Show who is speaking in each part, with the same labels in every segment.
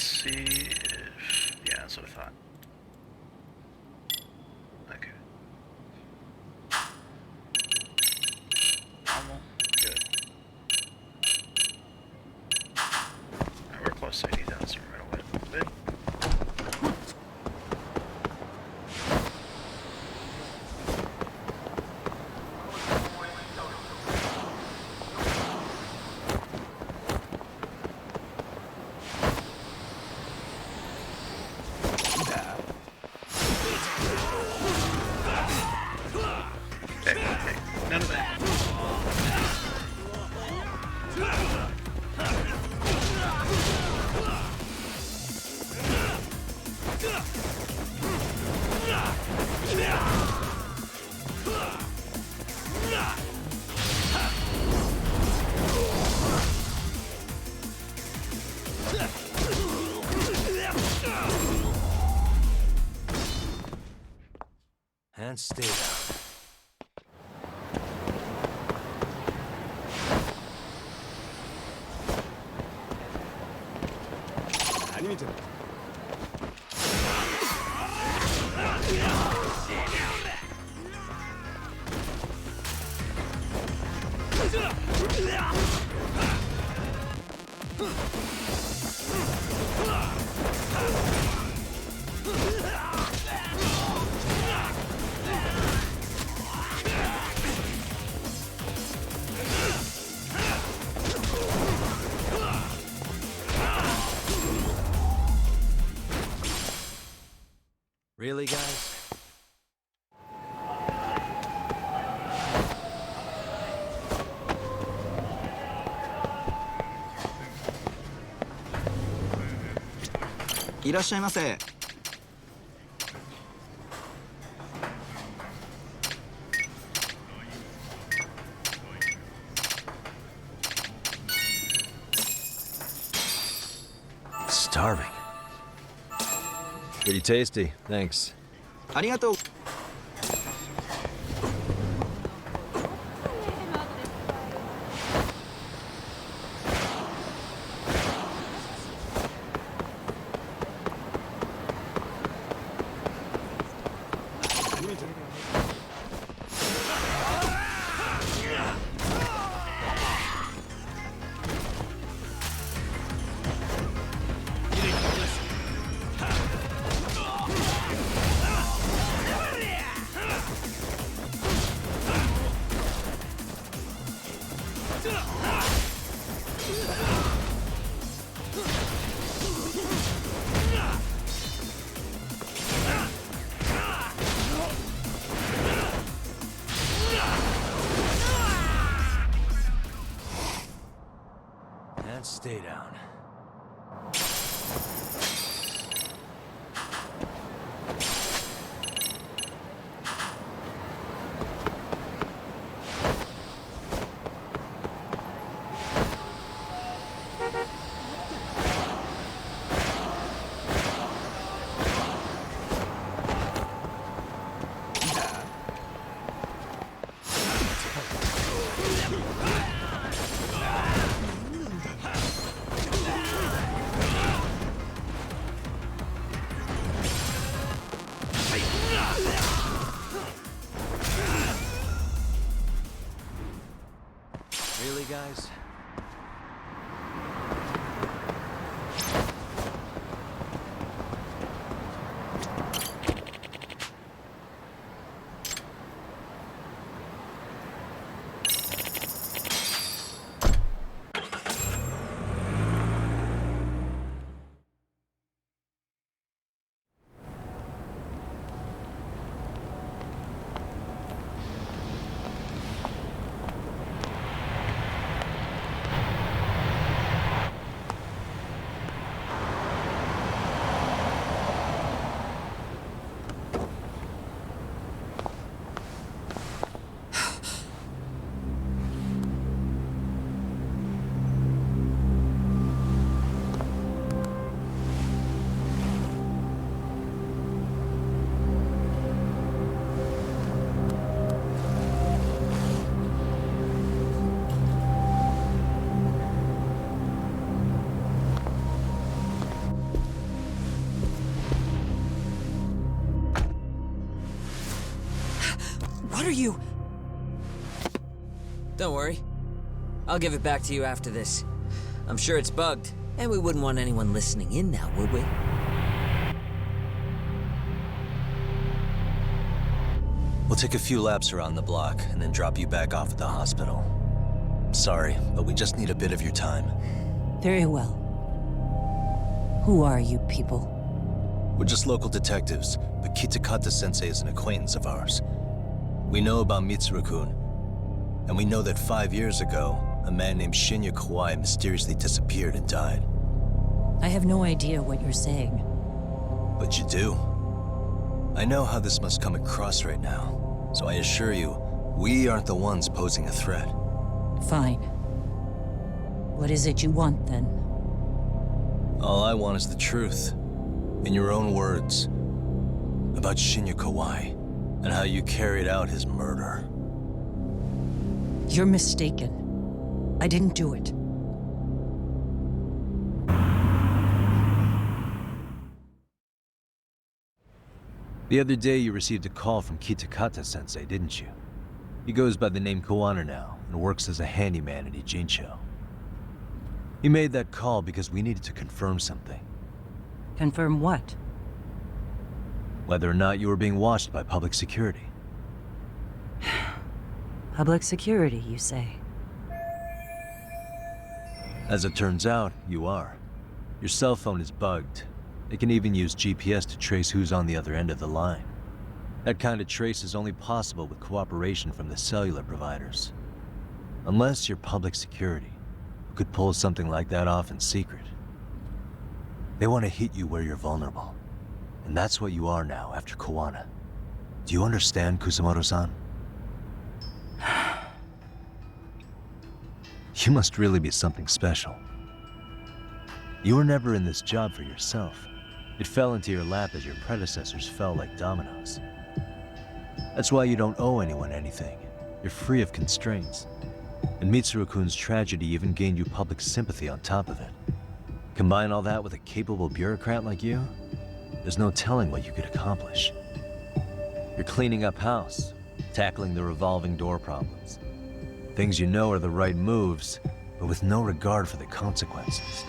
Speaker 1: see if... Yeah, that's what I thought. Okay. Normal. Good. Alright, we're close to 80,000 right away. Big. None of that.
Speaker 2: And stay down. Really, guys? Starving. Pretty tasty, thanks.
Speaker 3: ありがとう。
Speaker 2: And stay down. Really, guys?
Speaker 3: What are you... Don't worry. I'll give it back to you after this. I'm sure it's bugged, and we wouldn't want anyone listening in now, would we?
Speaker 2: We'll take a few laps around the block and then drop you back off at the hospital. Sorry, but we just need a bit of your time.
Speaker 4: Very well. Who are you people?
Speaker 2: We're just local detectives, but Kitakata-sensei is an acquaintance of ours. We know about Mitsuru-kun, and we know that 5 years ago, a man named Shinya Kawai mysteriously disappeared and died.
Speaker 4: I have no idea what you're saying.
Speaker 2: But you do. I know how this must come across right now, so I assure you, we aren't the ones posing a threat.
Speaker 4: Fine. What is it you want, then?
Speaker 2: All I want is the truth. In your own words. About Shinya Kawai, and how you carried out his murder.
Speaker 4: You're mistaken. I didn't do it.
Speaker 2: The other day you received a call from Kitakata-sensei, didn't you? He goes by the name Koana now, and works as a handyman in Ijincho. He made that call because we needed to confirm something.
Speaker 4: Confirm what?
Speaker 2: Whether or not you were being watched by public security.
Speaker 4: Public security, you say?
Speaker 2: As it turns out, you are. Your cell phone is bugged. It can even use GPS to trace who's on the other end of the line. That kind of trace is only possible with cooperation from the cellular providers. Unless you're public security, who could pull something like that off in secret. They want to hit you where you're vulnerable. And that's what you are now after Koana. Do you understand, Kusamoto-san? You must really be something special. You were never in this job for yourself. It fell into your lap as your predecessors fell like dominoes. That's why you don't owe anyone anything. You're free of constraints. And Mitsuru-kun's tragedy even gained you public sympathy on top of it. Combine all that with a capable bureaucrat like you, there's no telling what you could accomplish. You're cleaning up house, tackling the revolving door problems. Things you know are the right moves, but with no regard for the consequences.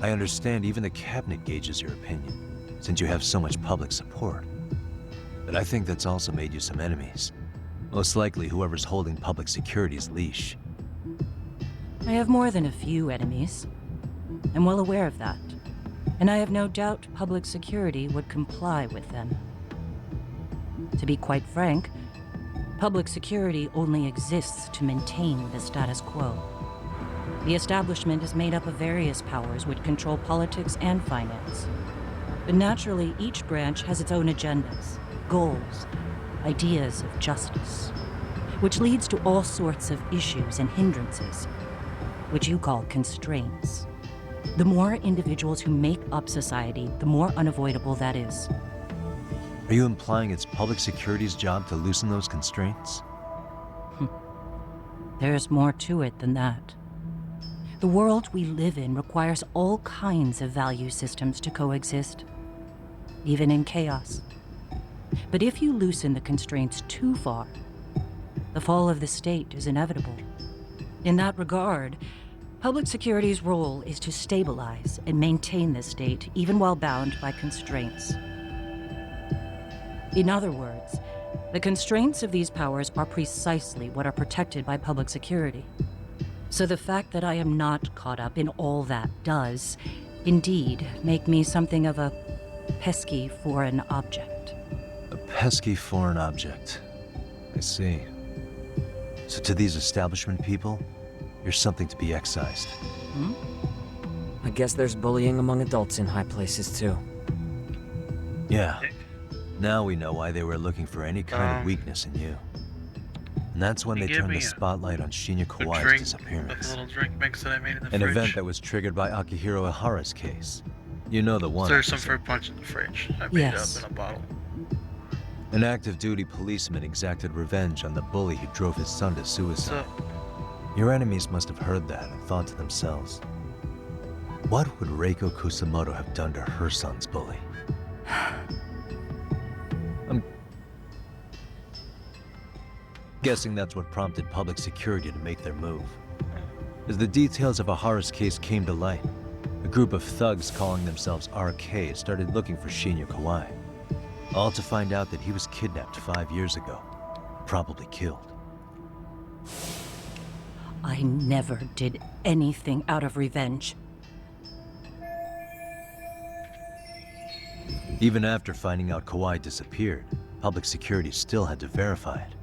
Speaker 2: I understand even the cabinet gauges your opinion, since you have so much public support. But I think that's also made you some enemies. Most likely whoever's holding public security's leash.
Speaker 4: I have more than a few enemies. I'm well aware of that. And I have no doubt public security would comply with them. To be quite frank, public security only exists to maintain the status quo. The establishment is made up of various powers which control politics and finance. But naturally, each branch has its own agendas, goals, ideas of justice, which leads to all sorts of issues and hindrances, which you call constraints. The more individuals who make up society, the more unavoidable that is.
Speaker 2: Are you implying it's public security's job to loosen those constraints?
Speaker 4: There's more to it than that. The world we live in requires all kinds of value systems to coexist, even in chaos. But if you loosen the constraints too far, the fall of the state is inevitable. In that regard, public security's role is to stabilize and maintain the state, even while bound by constraints. In other words, the constraints of these powers are precisely what are protected by public security. So the fact that I am not caught up in all that does, indeed, make me something of a pesky foreign object.
Speaker 2: A pesky foreign object. I see. So to these establishment people, you're something to be excised.
Speaker 3: I guess there's bullying among adults in high places, too.
Speaker 2: Yeah. Now we know why they were looking for any kind of weakness in you. And that's when they turned the spotlight on Shinya Kawai's disappearance.
Speaker 1: Like a little drink mix that I made in the
Speaker 2: An
Speaker 1: fridge.
Speaker 2: event that was triggered by Akihiro Ihara's case. You know the one.
Speaker 1: There's some fruit punch in the fridge. I made
Speaker 4: Yes.
Speaker 1: it up in a bottle.
Speaker 2: An active duty policeman exacted revenge on the bully who drove his son to suicide.
Speaker 1: So,
Speaker 2: Your enemies must have heard that and thought to themselves, what would Reiko Kusamoto have done to her son's bully? Guessing that's what prompted public security to make their move. As the details of Ahara's case came to light, a group of thugs calling themselves RK started looking for Shinya Kawai. All to find out that he was kidnapped 5 years ago, probably killed.
Speaker 4: I never did anything out of revenge.
Speaker 2: Even after finding out Kawai disappeared, public security still had to verify it.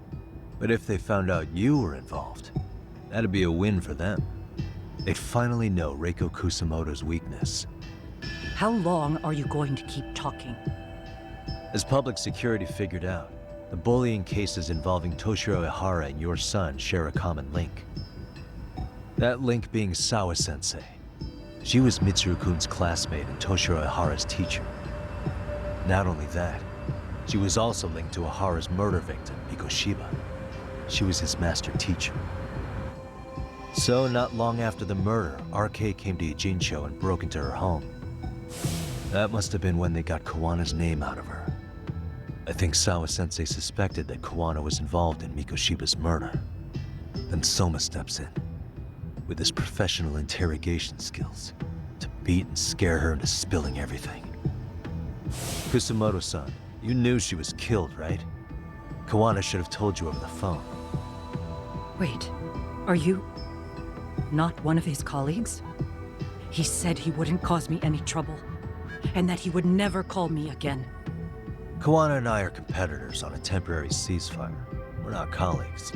Speaker 2: But if they found out you were involved, that'd be a win for them. They'd finally know Reiko Kusamoto's weakness.
Speaker 4: How long are you going to keep talking?
Speaker 2: As public security figured out, the bullying cases involving Toshiro Ihara and your son share a common link. That link being Sawa-sensei. She was Mitsuru-kun's classmate and Toshiro Ihara's teacher. Not only that, she was also linked to Ihara's murder victim, Mikoshiba. She was his master teacher. So, not long after the murder, RK came to Ijincho and broke into her home. That must have been when they got Kawana's name out of her. I think Sawa-sensei suspected that Kawana was involved in Mikoshiba's murder. Then Soma steps in, with his professional interrogation skills, to beat and scare her into spilling everything. Kusamoto-san, you knew she was killed, right? Kawana should have told you over the phone.
Speaker 4: Wait, are you not one of his colleagues? He said he wouldn't cause me any trouble, and that he would never call me again.
Speaker 2: Kawana and I are competitors on a temporary ceasefire. We're not colleagues.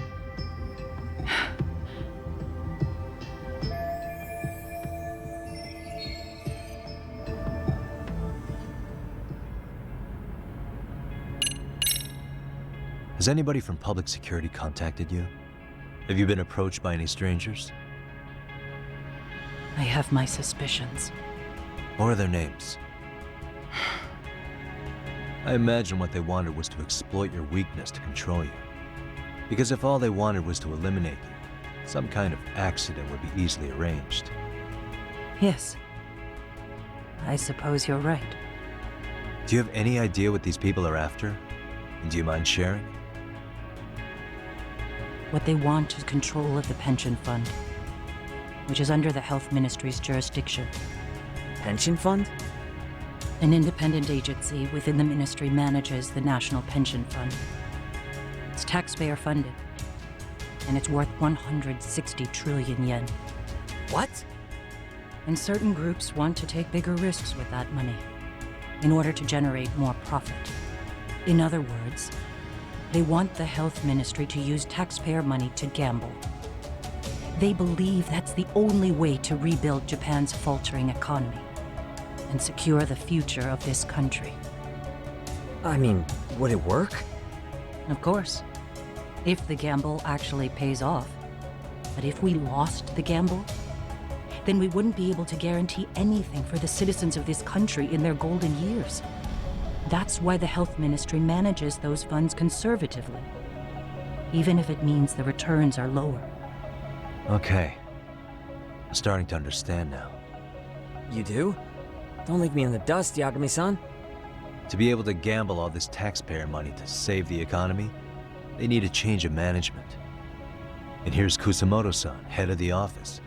Speaker 2: Has anybody from public security contacted you? Have you been approached by any strangers?
Speaker 4: I have my suspicions.
Speaker 2: What are their names? I imagine what they wanted was to exploit your weakness to control you. Because if all they wanted was to eliminate you, some kind of accident would be easily arranged.
Speaker 4: Yes. I suppose you're right.
Speaker 2: Do you have any idea what these people are after? And do you mind sharing?
Speaker 4: What they want is control of the pension fund, which is under the Health Ministry's jurisdiction.
Speaker 3: Pension fund?
Speaker 4: An independent agency within the ministry manages the National Pension Fund. It's taxpayer funded, and it's worth 160 trillion yen.
Speaker 3: What?
Speaker 4: And certain groups want to take bigger risks with that money in order to generate more profit. In other words, they want the health ministry to use taxpayer money to gamble. They believe that's the only way to rebuild Japan's faltering economy and secure the future of this country.
Speaker 3: I mean, would it work?
Speaker 4: Of course, if the gamble actually pays off. But if we lost the gamble, then we wouldn't be able to guarantee anything for the citizens of this country in their golden years. That's why the health ministry manages those funds conservatively, even if it means the returns are lower.
Speaker 2: Okay. I'm starting to understand now.
Speaker 3: You do? Don't leave me in the dust, Yagami-san.
Speaker 2: To be able to gamble all this taxpayer money to save the economy, they need a change of management. And here's Kusamoto-san, head of the office,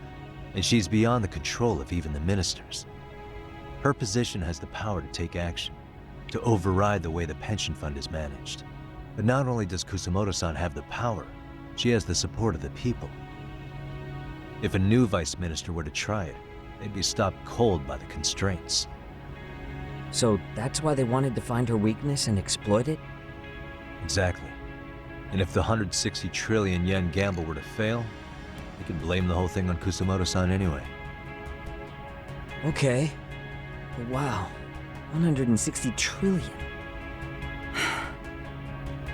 Speaker 2: and she's beyond the control of even the ministers. Her position has the power to take action, to override the way the pension fund is managed. But not only does Kusamoto-san have the power, she has the support of the people. If a new vice minister were to try it, they'd be stopped cold by the constraints.
Speaker 3: So that's why they wanted to find her weakness and exploit it?
Speaker 2: Exactly. And if the 160 trillion yen gamble were to fail, they could blame the whole thing on Kusamoto-san anyway.
Speaker 3: Okay. But wow, 160 trillion.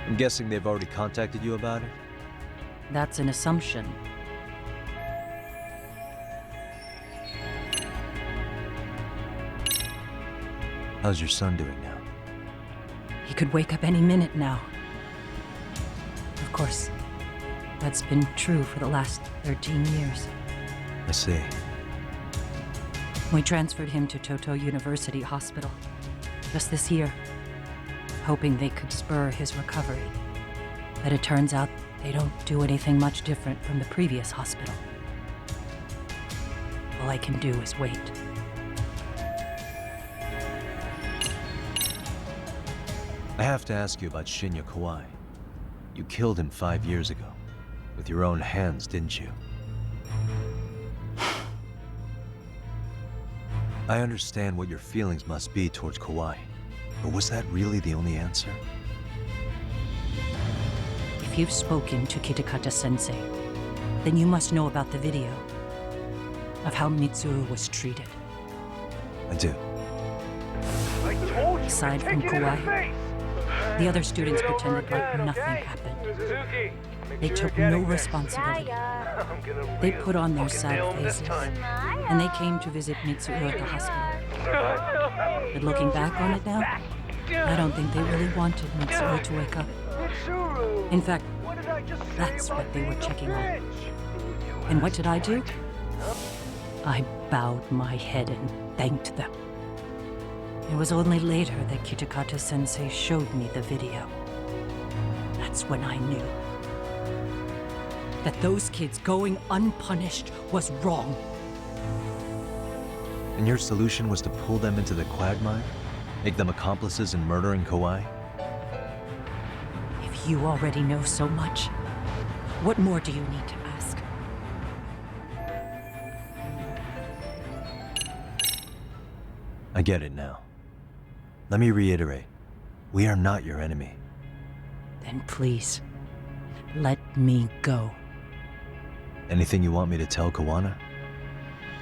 Speaker 2: I'm guessing they've already contacted you about it?
Speaker 4: That's an assumption.
Speaker 2: How's your son doing now?
Speaker 4: He could wake up any minute now. Of course, that's been true for the last 13 years.
Speaker 2: I see.
Speaker 4: We transferred him to Toto University Hospital just this year, hoping they could spur his recovery. But it turns out They don't do anything much different from the previous hospital. All I can do is wait.
Speaker 2: I have to ask you about Shinya Kawai. You killed him 5 years ago. With your own hands, didn't you? I understand what your feelings must be towards Kawai, but was that really the only answer?
Speaker 4: If you've spoken to Kitakata-sensei, then you must know about the video of how Mitsuru was treated.
Speaker 2: I do.
Speaker 4: Aside from Kawai, the other students pretended like nothing happened. They took no responsibility. They put on their sad faces, and they came to visit Mitsuru at the hospital. But looking back on it now, I don't think they really wanted Mitsuru to wake up. In fact, that's what they were checking on. And what did I do? I bowed my head and thanked them. It was only later that Kitakata-sensei showed me the video. That's when I knew that those kids going unpunished was wrong.
Speaker 2: And your solution was to pull them into the quagmire? Make them accomplices in murdering Kawai?
Speaker 4: If you already know so much, what more do you need to ask?
Speaker 2: I get it now. Let me reiterate. We are not your enemy.
Speaker 4: Then please, let me go.
Speaker 2: Anything you want me to tell Kawana?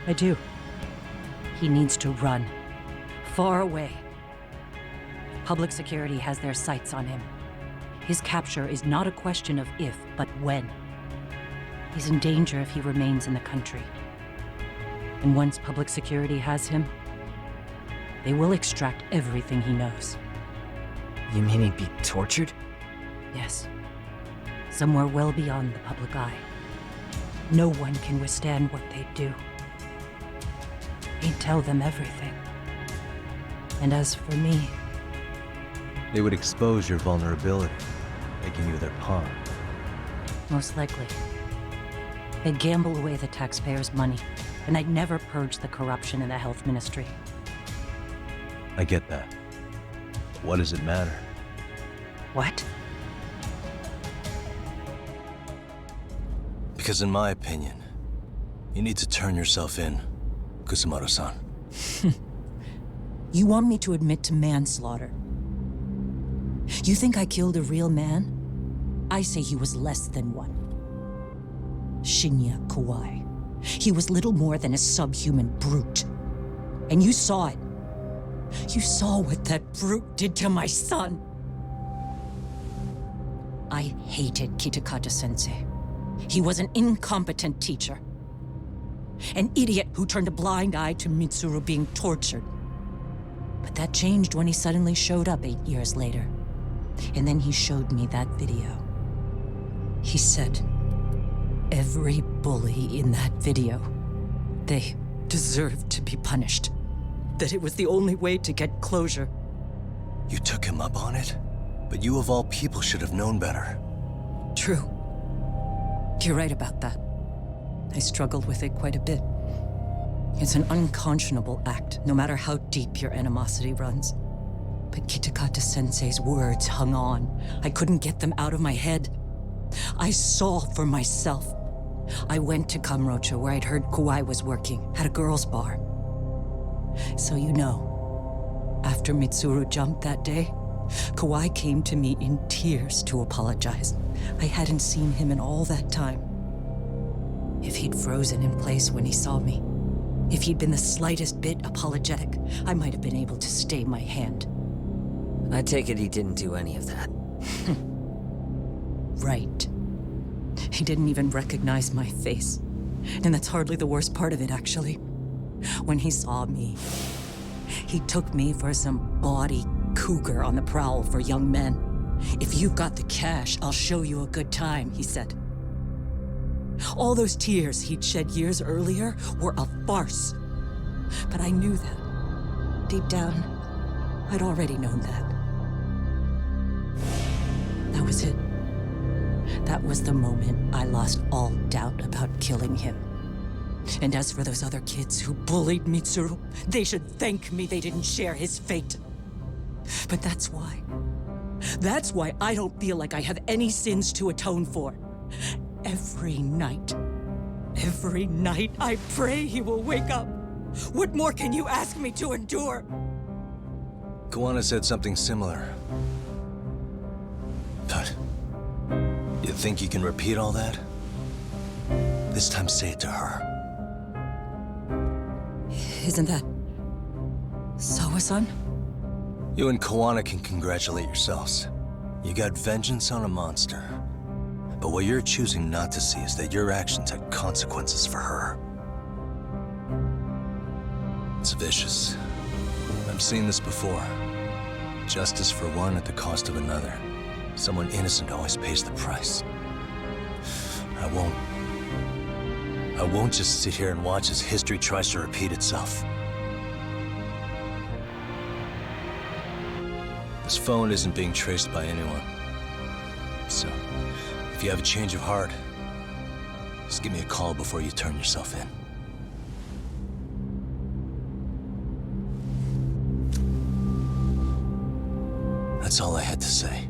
Speaker 4: I do. He needs to run. Far away. Public security has their sights on him. His capture is not a question of if, but when. He's in danger if he remains in the country. And once public security has him, they will extract everything he knows.
Speaker 3: You mean he'd be tortured?
Speaker 4: Yes. Somewhere well beyond the public eye. No one can withstand what they do. He'd tell them everything. And as for me...
Speaker 2: They would expose your vulnerability, making you their pawn.
Speaker 4: most likely. They'd gamble away the taxpayers' money, and I'd never purge the corruption in the health ministry.
Speaker 2: I get that. But what does it matter?
Speaker 4: What?
Speaker 2: Because in my opinion, you need to turn yourself in, Kusumaru-san.
Speaker 4: You want me to admit to manslaughter? You think I killed a real man? I say he was less than one. Shinya Kawai. He was little more than a subhuman brute. And you saw it. You saw what that brute did to my son. I hated Kitakata-sensei. He was an incompetent teacher. An idiot who turned a blind eye to Mitsuru being tortured. But that changed when he suddenly showed up 8 years later. And then he showed me that video. He said, every bully in that video, they deserved to be punished. That it was the only way to get closure.
Speaker 2: You took him up on it? But you of all people should have known better.
Speaker 4: True. You're right about that. I struggled with it quite a bit. It's an unconscionable act, no matter how deep your animosity runs. But Kitakata-sensei's words hung on. I couldn't get them out of my head. I saw for myself. I went to Kamurocho, where I'd heard Kawai was working, at a girls' bar. So you know, after Mitsuru jumped that day, Kawai came to me in tears to apologize. I hadn't seen him in all that time. If he'd frozen in place when he saw me, if he'd been the slightest bit apologetic, I might have been able to stay my hand.
Speaker 3: I take it he didn't do any of that.
Speaker 4: Right. He didn't even recognize my face. And that's hardly the worst part of it, actually. When he saw me, he took me for some bawdy cougar on the prowl for young men. If you've got the cash, I'll show you a good time, he said. All those tears he'd shed years earlier were a farce. But I knew that. Deep down, I'd already known that. That was it. That was the moment I lost all doubt about killing him. And as for those other kids who bullied Mitsuru, they should thank me they didn't share his fate. But that's why I don't feel like I have any sins to atone for. Every night I pray he will wake up. What more can you ask me to endure?
Speaker 2: Kawana said something similar. But you think you can repeat all that? This time say it to her.
Speaker 4: Isn't that Sawa-san?
Speaker 2: You and Kawana can congratulate yourselves. You got vengeance on a monster. But what you're choosing not to see is that your actions had consequences for her. It's vicious. I've seen this before. Justice for one at the cost of another. Someone innocent always pays the price. I won't just sit here and watch as history tries to repeat itself. This phone isn't being traced by anyone. So, if you have a change of heart, just give me a call before you turn yourself in. That's all I had to say.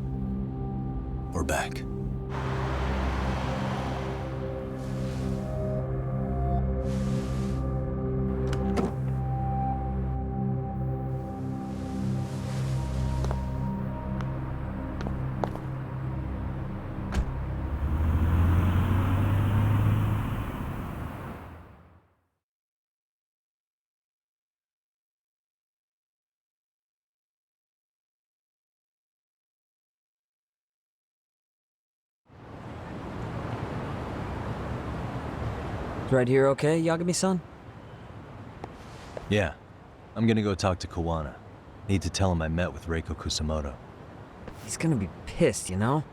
Speaker 2: We're back.
Speaker 3: Right here okay, Yagami-san?
Speaker 2: Yeah. I'm gonna go talk to Kawana. Need to tell him I met with Reiko Kusamoto.
Speaker 3: He's gonna be pissed, you know?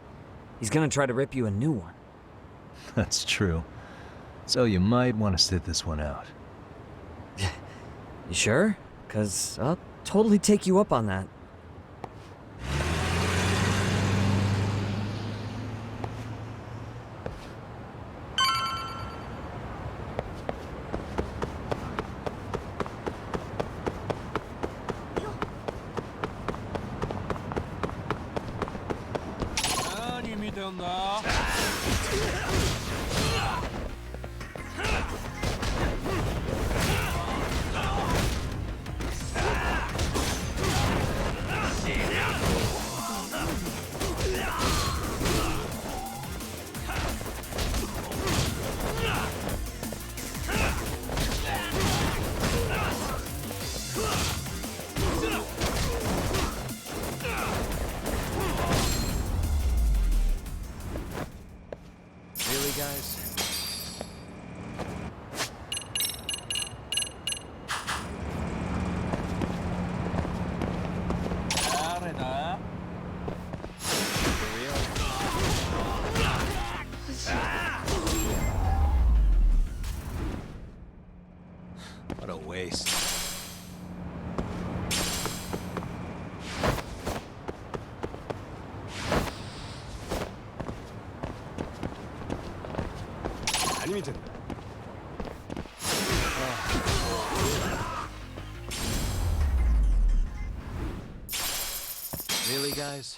Speaker 3: He's gonna try to rip you a new one.
Speaker 2: That's true. So you might want to sit this one out.
Speaker 3: You sure? 'Cause I'll totally take you up on that.
Speaker 2: Really, guys? What a waste. Really, guys?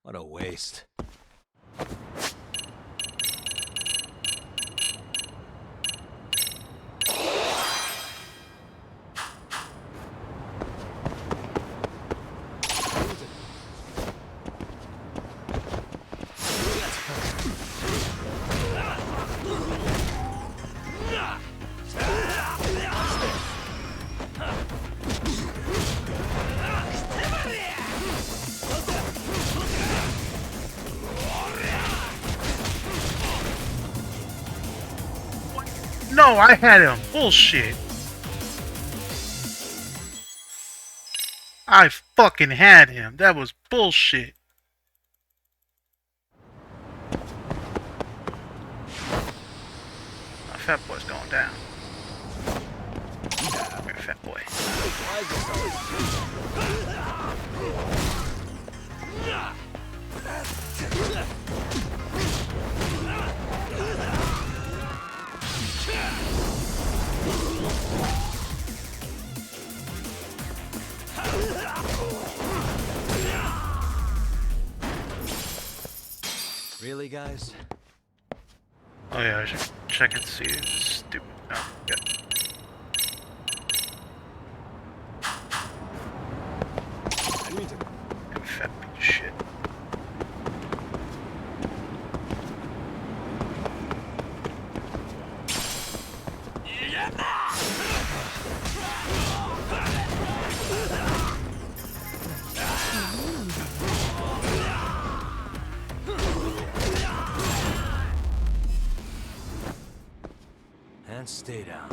Speaker 2: What a waste.
Speaker 5: No, I had him. Bullshit. I fucking had him. That was bullshit. My fat boy's going down. Come here, fat boy.
Speaker 2: Really, guys?
Speaker 5: Oh yeah, I should check and see. Stupid. Oh, yeah. You fat piece of shit.
Speaker 2: And stay down.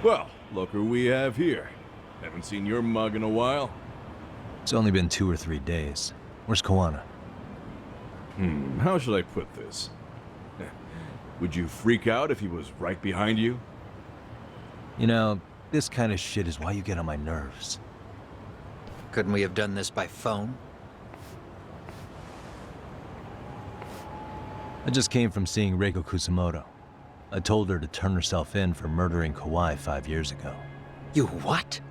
Speaker 6: Well, look who we have here. Haven't seen your mug in a while.
Speaker 2: It's only been 2 or 3 days. Where's Koana?
Speaker 6: How should I put this? Would you freak out if he was right behind you?
Speaker 2: You know, this kind of shit is why you get on my nerves.
Speaker 7: Couldn't we have done this by phone?
Speaker 2: I just came from seeing Reiko Kusamoto. I told her to turn herself in for murdering Kawhi 5 years ago.
Speaker 7: You what?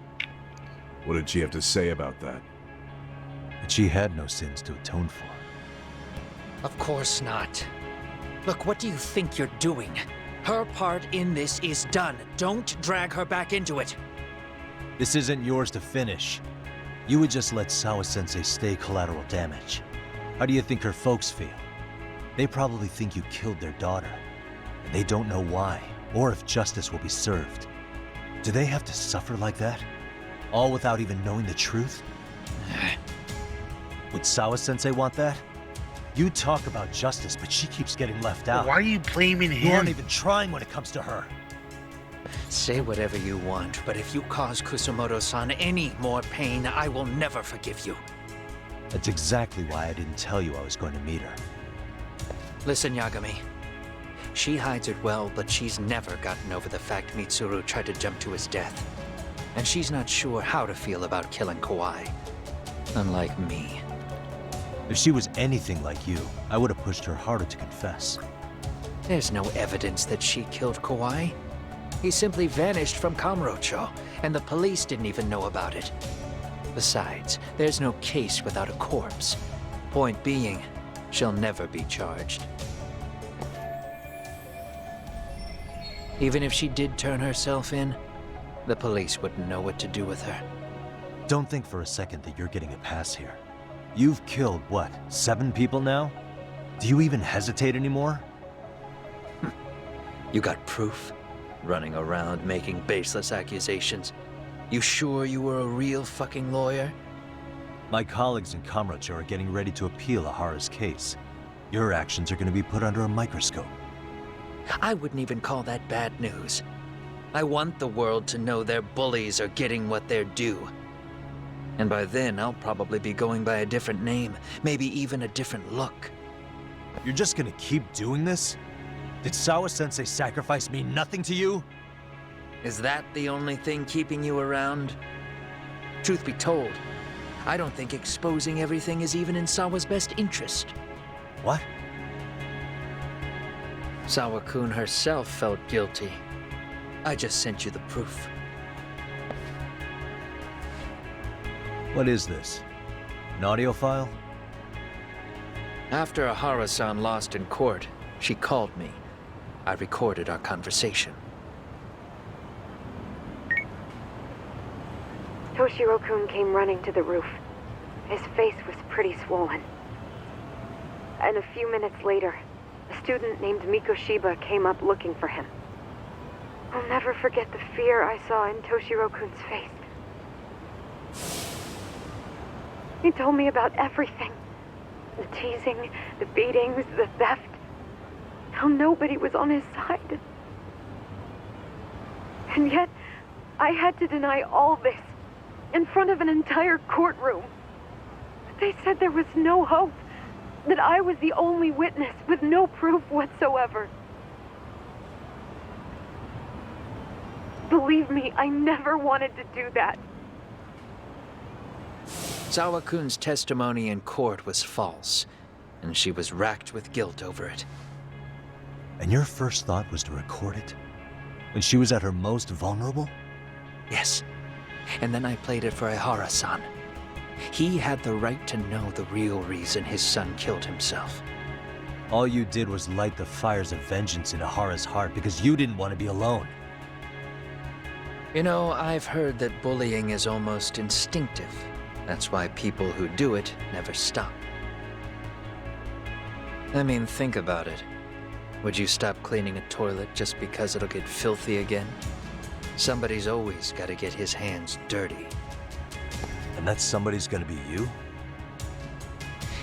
Speaker 6: What did she have to say about that?
Speaker 2: That she had no sins to atone for.
Speaker 7: Of course not. Look, what do you think you're doing? Her part in this is done. Don't drag her back into it.
Speaker 2: This isn't yours to finish. You would just let Sawa-sensei stay collateral damage. How do you think her folks feel? They probably think you killed their daughter. And they don't know why, or if justice will be served. Do they have to suffer like that? All without even knowing the truth? Would Sawa-sensei want that? You talk about justice, but she keeps getting left out.
Speaker 5: Why are you blaming
Speaker 2: You aren't
Speaker 5: him?
Speaker 2: even trying when it comes to her.
Speaker 7: Say whatever you want, but if you cause Kusumoto-san any more pain, I will never forgive you.
Speaker 2: That's exactly why I didn't tell you I was going to meet her.
Speaker 7: Listen, Yagami. She hides it well, but she's never gotten over the fact Mitsuru tried to jump to his death. And she's not sure how to feel about killing Kawhi. Unlike me.
Speaker 2: If she was anything like you, I would have pushed her harder to confess.
Speaker 7: There's no evidence that she killed Kawhi. He simply vanished from Kamurocho, and the police didn't even know about it. Besides, there's no case without a corpse. Point being, she'll never be charged. Even if she did turn herself in, the police wouldn't know what to do with her.
Speaker 2: Don't think for a second that you're getting a pass here. You've killed, what, 7 people now? Do you even hesitate anymore?
Speaker 7: You got proof? Running around making baseless accusations. You sure you were a real fucking lawyer?
Speaker 2: My colleagues in Kamurocho are getting ready to appeal Ahara's case. Your actions are going to be put under a microscope.
Speaker 7: I wouldn't even call that bad news. I want the world to know their bullies are getting what they're due. And by then, I'll probably be going by a different name, maybe even a different look.
Speaker 2: You're just going to keep doing this? Did Sawa-sensei sacrifice mean nothing to you?
Speaker 7: Is that the only thing keeping you around? Truth be told, I don't think exposing everything is even in Sawa's best interest.
Speaker 2: What?
Speaker 7: Sawa-kun herself felt guilty. I just sent you the proof.
Speaker 2: What is this? An audio file?
Speaker 7: After Ahara-san lost in court, she called me. I recorded our conversation.
Speaker 8: Toshiro-kun came running to the roof. His face was pretty swollen. And a few minutes later, a student named Mikoshiba came up looking for him. I'll never forget the fear I saw in Toshiro-kun's face. He told me about everything. The teasing, the beatings, the theft. How nobody was on his side. And yet, I had to deny all this in front of an entire courtroom. They said there was no hope, that I was the only witness with no proof whatsoever. Believe me, I never wanted to do that.
Speaker 7: Sawa-kun's testimony in court was false, and she was racked with guilt over it.
Speaker 2: And your first thought was to record it? When she was at her most vulnerable?
Speaker 7: Yes. And then I played it for Ihara-san. He had the right to know the real reason his son killed himself.
Speaker 2: All you did was light the fires of vengeance in Ahara's heart because you didn't want to be alone.
Speaker 7: You know, I've heard that bullying is almost instinctive. That's why people who do it never stop. I mean, think about it. Would you stop cleaning a toilet just because it'll get filthy again? Somebody's always got to get his hands dirty.
Speaker 2: And that somebody's gonna be you?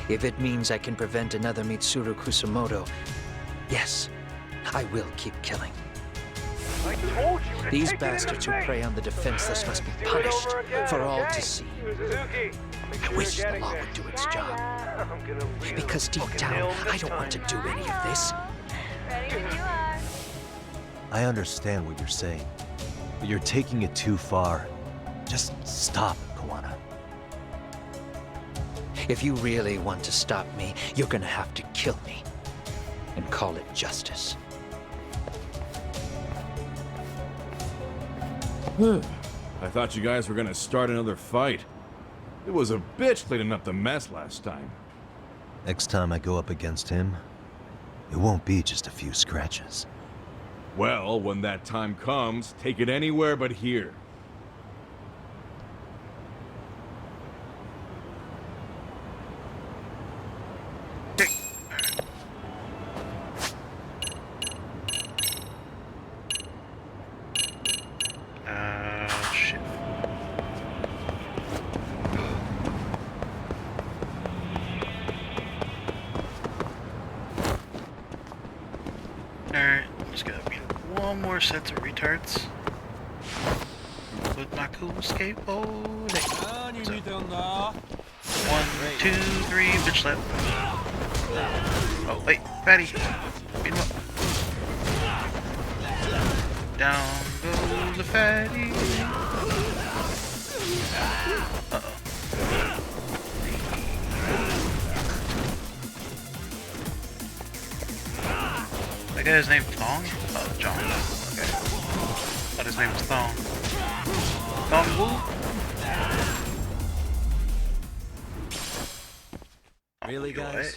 Speaker 7: If it means I can prevent another Mitsuru Kusamoto, yes, I will keep killing. These bastards who prey on the defenseless must be punished for all to see. I wish the law would do its job. Because deep down, I don't want to do any of this.
Speaker 2: I understand what you're saying, but you're taking it too far. Just stop, Kawana.
Speaker 7: If you really want to stop me, you're gonna have to kill me. And call it justice.
Speaker 6: I thought you guys were gonna start another fight. It was a bitch cleaning up the mess last time.
Speaker 2: Next time I go up against him, it won't be just a few scratches.
Speaker 6: Well, when that time comes, take it anywhere but here.
Speaker 5: Shit. Alright, just gotta beat one more set of retards. With my cool skateboard. Hey, so, 1, 2, 3, bitch slap. Oh, wait, fatty. Beat him up. Down goes the fatty. Uh-oh. That guy's name Thong? Oh, John. Okay. Thought his name was Thong. Thong Woo?
Speaker 2: Really, guys?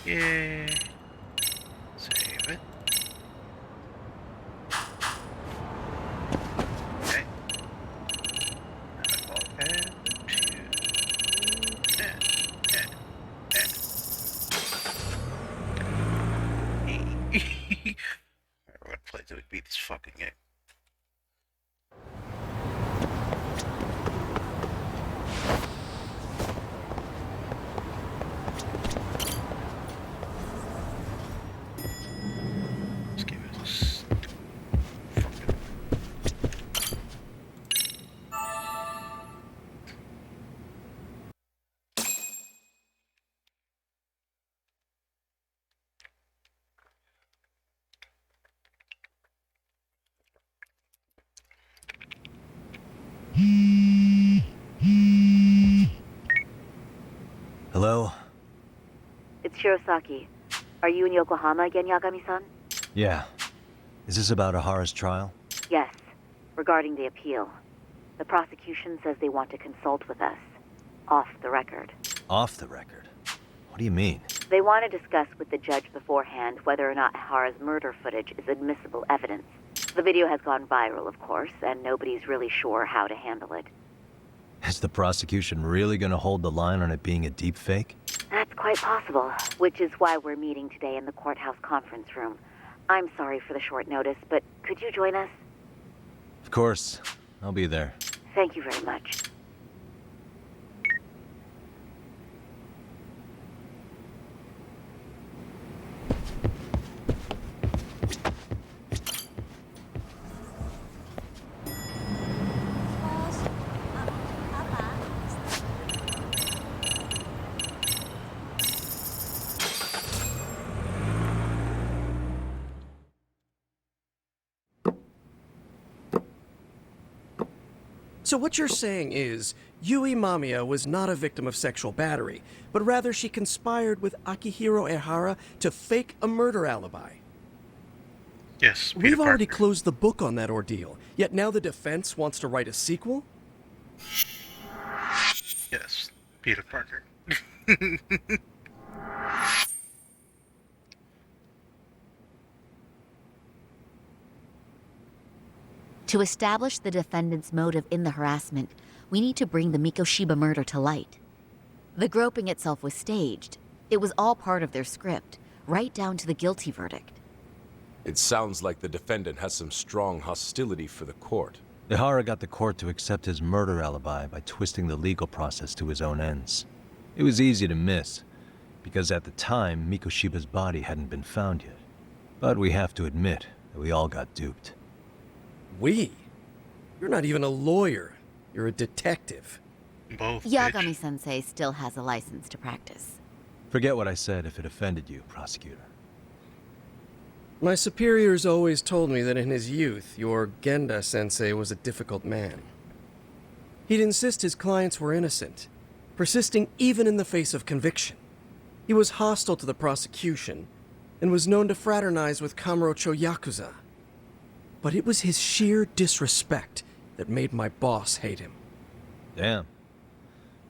Speaker 5: Yeah. Save it. Okay. Add 2. beat this fucking game. This game is a fucking...
Speaker 2: Hello?
Speaker 8: It's Shirosaki. Are you in Yokohama again, Yagami-san?
Speaker 2: Yeah. Is this about Ahara's trial?
Speaker 8: Yes. Regarding the appeal. The prosecution says they want to consult with us. Off the record.
Speaker 2: Off the record? What do you mean?
Speaker 8: They want to discuss with the judge beforehand whether or not Ahara's murder footage is admissible evidence. The video has gone viral, of course, and nobody's really sure how to handle it.
Speaker 2: Is the prosecution really gonna hold the line on it being a deep fake?
Speaker 8: That's quite possible, which is why we're meeting today in the courthouse conference room. I'm sorry for the short notice, but could you join us?
Speaker 2: Of course. I'll be there.
Speaker 8: Thank you very much.
Speaker 9: So what you're saying is, Yui Mamiya was not a victim of sexual battery, but rather she conspired with Akihiro Ehara to fake a murder alibi.
Speaker 5: Yes, Peter
Speaker 9: We've already
Speaker 5: Parker.
Speaker 9: closed the book on that ordeal, yet now the defense wants to write a sequel?
Speaker 5: Yes, Peter Parker.
Speaker 10: To establish the defendant's motive in the harassment, we need to bring the Mikoshiba murder to light. The groping itself was staged. It was all part of their script, right down to the guilty verdict.
Speaker 6: It sounds like the defendant has some strong hostility for the court.
Speaker 2: Ehara got the court to accept his murder alibi by twisting the legal process to his own ends. It was easy to miss, because at the time, Mikoshiba's body hadn't been found yet. But we have to admit that we all got duped.
Speaker 9: We? You're not even a lawyer. You're a detective.
Speaker 5: Both.
Speaker 10: Yagami-sensei still has a license to practice.
Speaker 2: Forget what I said if it offended you, prosecutor.
Speaker 9: My superiors always told me that in his youth, your Genda-sensei was a difficult man. He'd insist his clients were innocent, persisting even in the face of conviction. He was hostile to the prosecution, and was known to fraternize with Kamurocho Yakuza. But it was his sheer disrespect that made my boss hate him.
Speaker 2: Damn.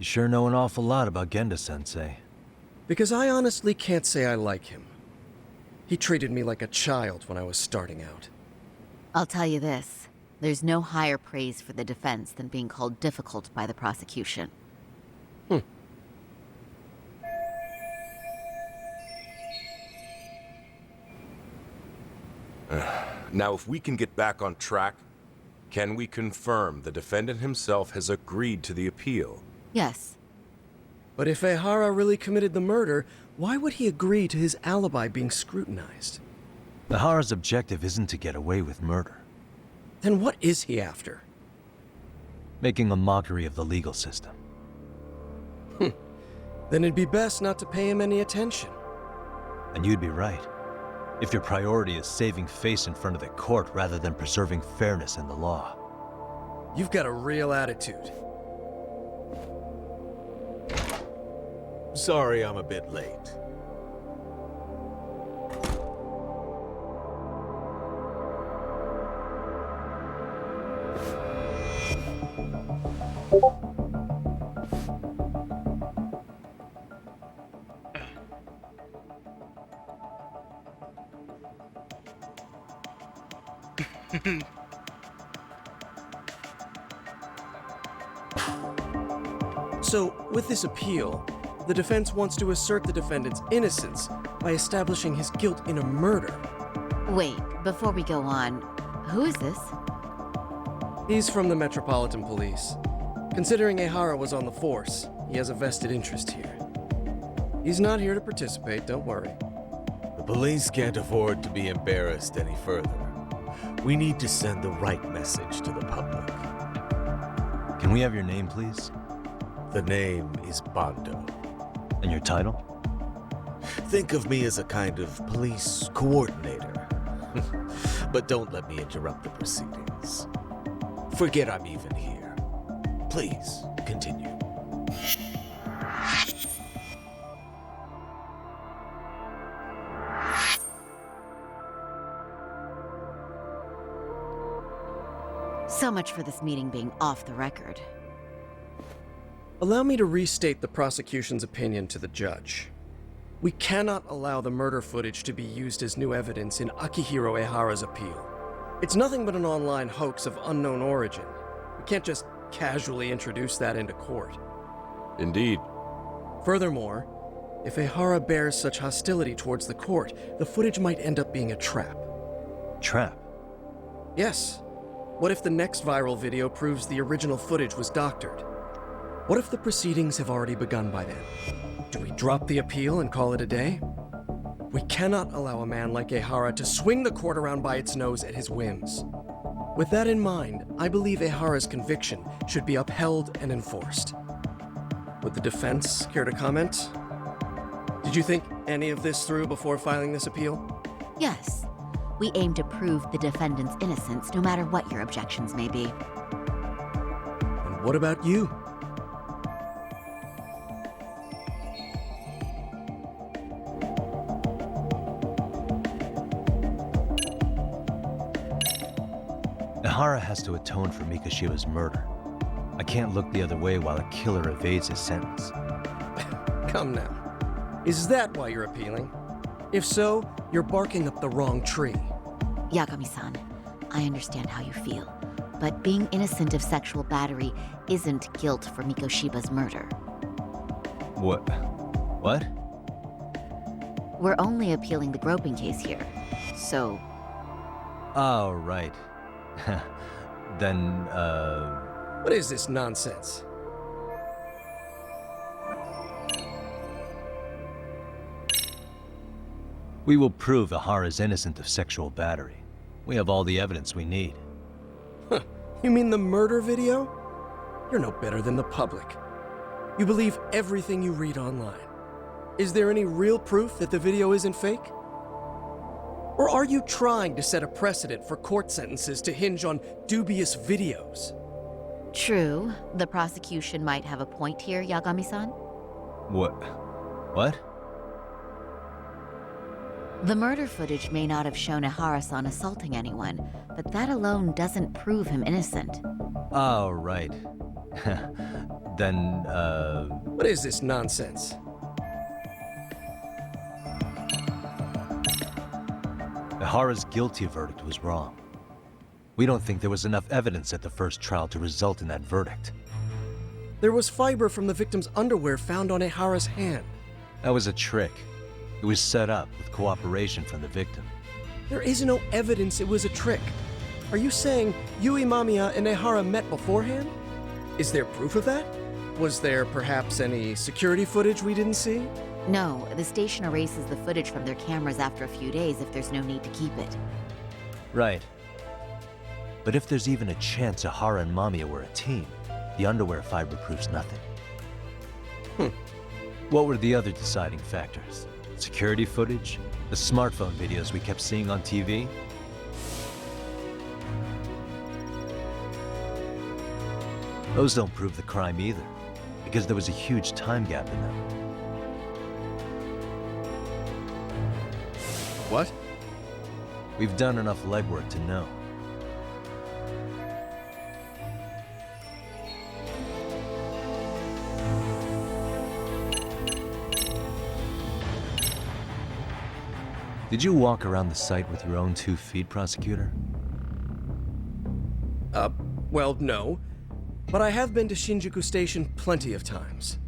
Speaker 2: You sure know an awful lot about Genda-sensei.
Speaker 9: Because I honestly can't say I like him. He treated me like a child when I was starting out.
Speaker 10: I'll tell you this, there's no higher praise for the defense than being called difficult by the prosecution.
Speaker 6: Now, if we can get back on track, can we confirm the defendant himself has agreed to the appeal?
Speaker 10: Yes.
Speaker 9: But if Ehara really committed the murder, why would he agree to his alibi being scrutinized?
Speaker 2: Ehara's objective isn't to get away with murder.
Speaker 9: Then what is he after?
Speaker 2: Making a mockery of the legal system.
Speaker 9: Then it'd be best not to pay him any attention.
Speaker 2: And you'd be right. If your priority is saving face in front of the court rather than preserving fairness in the law.
Speaker 9: You've got a real attitude.
Speaker 11: Sorry I'm a bit late.
Speaker 9: So, with this appeal, the defense wants to assert the defendant's innocence by establishing his guilt in a murder.
Speaker 10: Wait, before we go on, who is this?
Speaker 9: He's from the Metropolitan Police. Considering Ehara was on the force, he has a vested interest here. He's not here to participate, don't worry.
Speaker 11: The police can't afford to be embarrassed any further. We need to send the right message to the public.
Speaker 2: Can we have your name, please?
Speaker 11: The name is Bando.
Speaker 2: And your title?
Speaker 11: Think of me as a kind of police coordinator. But don't let me interrupt the proceedings. Forget I'm even here. Please, continue.
Speaker 10: So much for this meeting being off the record.
Speaker 9: Allow me to restate the prosecution's opinion to the judge. We cannot allow the murder footage to be used as new evidence in Akihiro Ehara's appeal. It's nothing but an online hoax of unknown origin. We can't just casually introduce that into court.
Speaker 6: Indeed.
Speaker 9: Furthermore, if Ehara bears such hostility towards the court, the footage might end up being a trap.
Speaker 2: Trap?
Speaker 9: Yes. What if the next viral video proves the original footage was doctored? What if the proceedings have already begun by then? Do we drop the appeal and call it a day? We cannot allow a man like Ehara to swing the court around by its nose at his whims. With that in mind, I believe Ehara's conviction should be upheld and enforced. Would the defense care to comment? Did you think any of this through before filing this appeal?
Speaker 10: Yes. We aim to prove the defendant's innocence, no matter what your objections may be.
Speaker 9: And what about you?
Speaker 2: Ehara has to atone for Mikoshiba's murder. I can't look the other way while a killer evades his sentence.
Speaker 9: Come now. Is that why you're appealing? If so, you're barking up the wrong tree.
Speaker 10: Yagami-san, I understand how you feel, but being innocent of sexual battery isn't guilt for Mikoshiba's murder.
Speaker 2: What? What?
Speaker 10: We're only appealing the groping case here, so...
Speaker 2: Oh, right. Then,
Speaker 9: What is this nonsense?
Speaker 2: we will prove Ehara's innocent of sexual battery. We have all the evidence we need.
Speaker 9: Huh. You mean the murder video? You're no better than the public. You believe everything you read online. Is there any real proof that the video isn't fake? Or are you trying to set a precedent for court sentences to hinge on dubious videos?
Speaker 10: True, the prosecution might have a point here, Yagami-san.
Speaker 2: What?
Speaker 10: The murder footage may not have shown Ehara-san assaulting anyone, but that alone doesn't prove him innocent.
Speaker 2: Oh, right. Then,
Speaker 9: What is this nonsense?
Speaker 2: Ehara's guilty verdict was wrong. We don't think there was enough evidence at the first trial to result in that verdict.
Speaker 9: There was fiber from the victim's underwear found on Ehara's hand.
Speaker 2: That was a trick. It was set up with cooperation from the victim.
Speaker 9: There is no evidence it was a trick. Are you saying Yui Mamiya and Ehara met beforehand? Is there proof of that? Was there perhaps any security footage we didn't see?
Speaker 10: No, the station erases the footage from their cameras after a few days if there's no need to keep it.
Speaker 2: Right. But if there's even a chance Ehara and Mamiya were a team, the underwear fiber proves nothing. What were the other deciding factors? Security footage? The smartphone videos we kept seeing on TV? Those don't prove the crime either, because there was a huge time gap in them.
Speaker 9: What?
Speaker 2: We've done enough legwork to know. Did you walk around the site with your own 2 feet, prosecutor?
Speaker 9: Well, no. But I have been to Shinjuku Station plenty of times.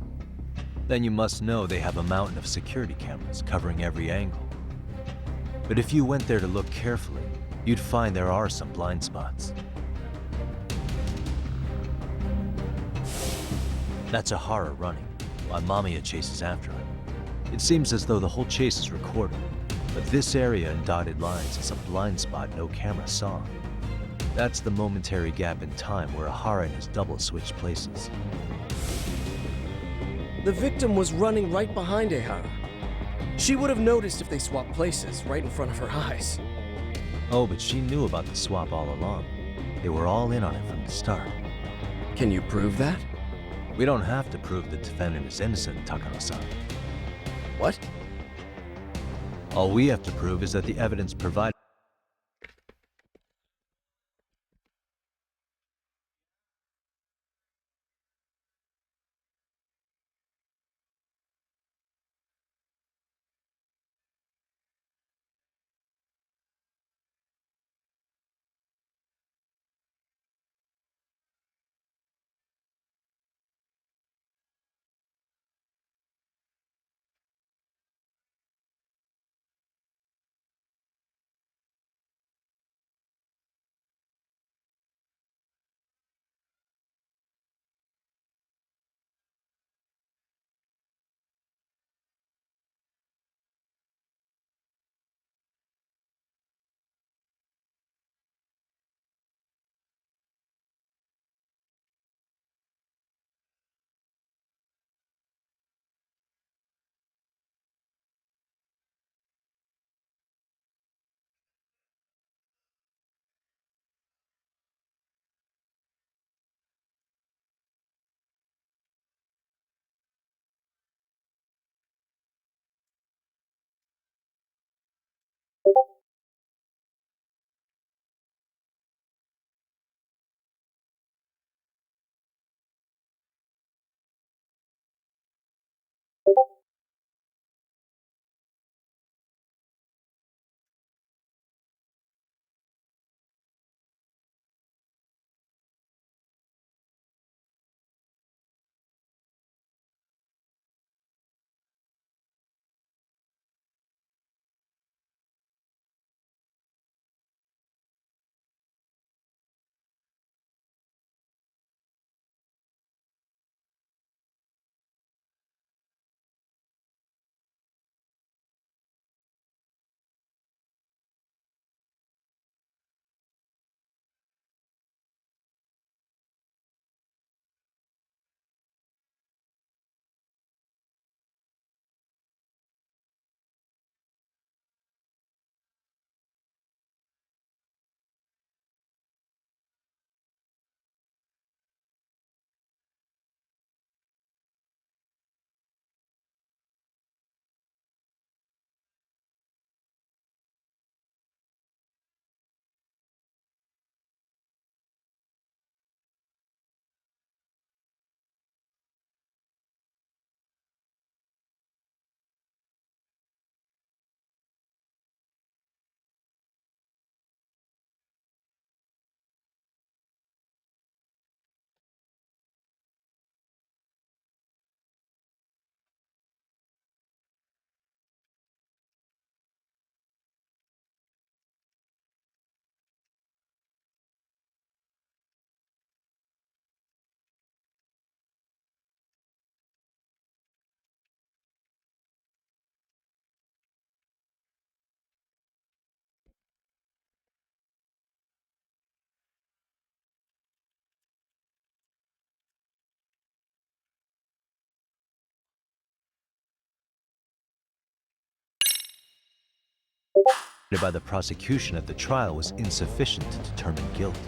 Speaker 2: Then you must know they have a mountain of security cameras covering every angle. But if you went there to look carefully, you'd find there are some blind spots. That's a horror running, while Mamiya chases after him. It seems as though the whole chase is recorded, but this area in dotted lines is a blind spot no camera saw. That's the momentary gap in time where Ahara and his double switched places.
Speaker 9: The victim was running right behind Ehara. She would have noticed if they swapped places right in front of her eyes.
Speaker 2: Oh, but she knew about the swap all along. They were all in on it from the start.
Speaker 9: Can you prove that?
Speaker 2: We don't have to prove the defendant is innocent, Takano-san.
Speaker 9: What?
Speaker 2: All we have to prove is that the evidence provided by the prosecution at the trial was insufficient to determine guilt.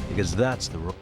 Speaker 2: Because that's the role.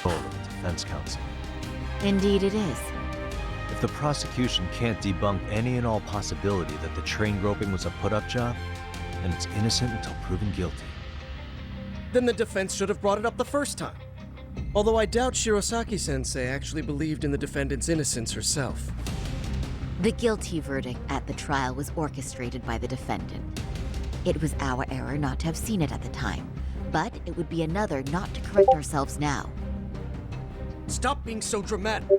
Speaker 2: Of the defense counsel.
Speaker 10: Indeed it is.
Speaker 2: If If the prosecution can't debunk any and all possibility that the train groping was a put-up job, then it's innocent until proven guilty.
Speaker 9: Then the defense should have brought it up the first time. Although I doubt Shirosaki-sensei actually believed in the defendant's innocence herself.
Speaker 10: The guilty verdict at the trial was orchestrated by the defendant. It was our error not to have seen it at the time, but it would be another not to correct ourselves now.
Speaker 9: Stop being so dramatic.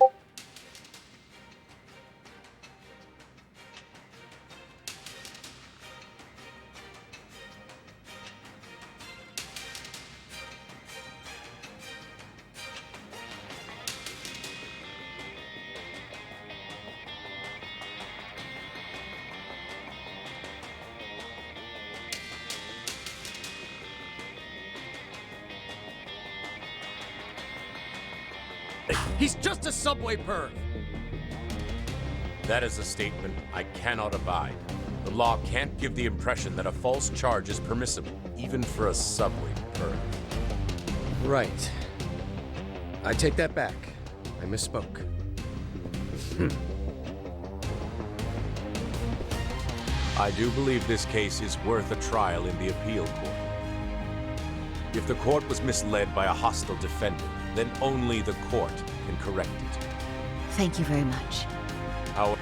Speaker 9: He's just a subway perv.
Speaker 12: That is a statement I cannot abide. The law can't give the impression that a false charge is permissible, even for a subway perv.
Speaker 9: Right. I take that back. I misspoke.
Speaker 12: I do believe this case is worth a trial in the appeal court. If the court was misled by a hostile defendant, then only the court can correct it.
Speaker 10: Thank you very much.
Speaker 12: However,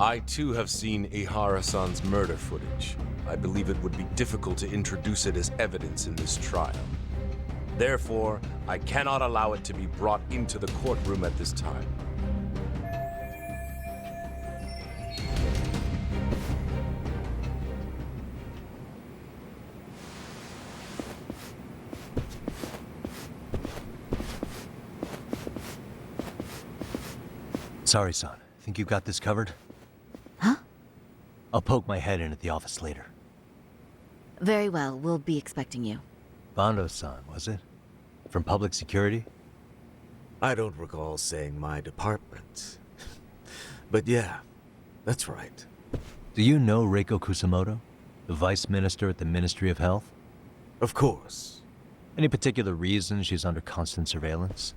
Speaker 12: I too have seen Ihara-san's murder footage. I believe it would be difficult to introduce it as evidence in this trial. Therefore, I cannot allow it to be brought into the courtroom at this time.
Speaker 2: Sorry, son. Think you got this covered?
Speaker 10: Huh?
Speaker 2: I'll poke my head in at the office later.
Speaker 10: Very well, we'll be expecting you.
Speaker 2: Bando-san, was it? From public security?
Speaker 11: I don't recall saying my department. But yeah, that's right.
Speaker 2: Do you know Reiko Kusamoto? The vice minister at the Ministry of Health?
Speaker 11: Of course.
Speaker 2: Any particular reason she's under constant surveillance?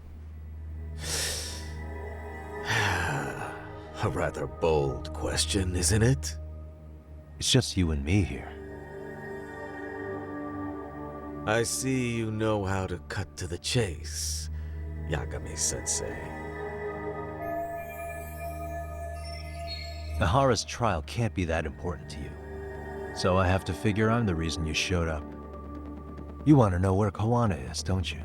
Speaker 11: A rather bold question, isn't it?
Speaker 2: It's just you and me here.
Speaker 11: I see you know how to cut to the chase, Yagami-sensei.
Speaker 2: Ihara's trial can't be that important to you. So I have to figure I'm the reason you showed up. You want to know where Kawana is, don't you?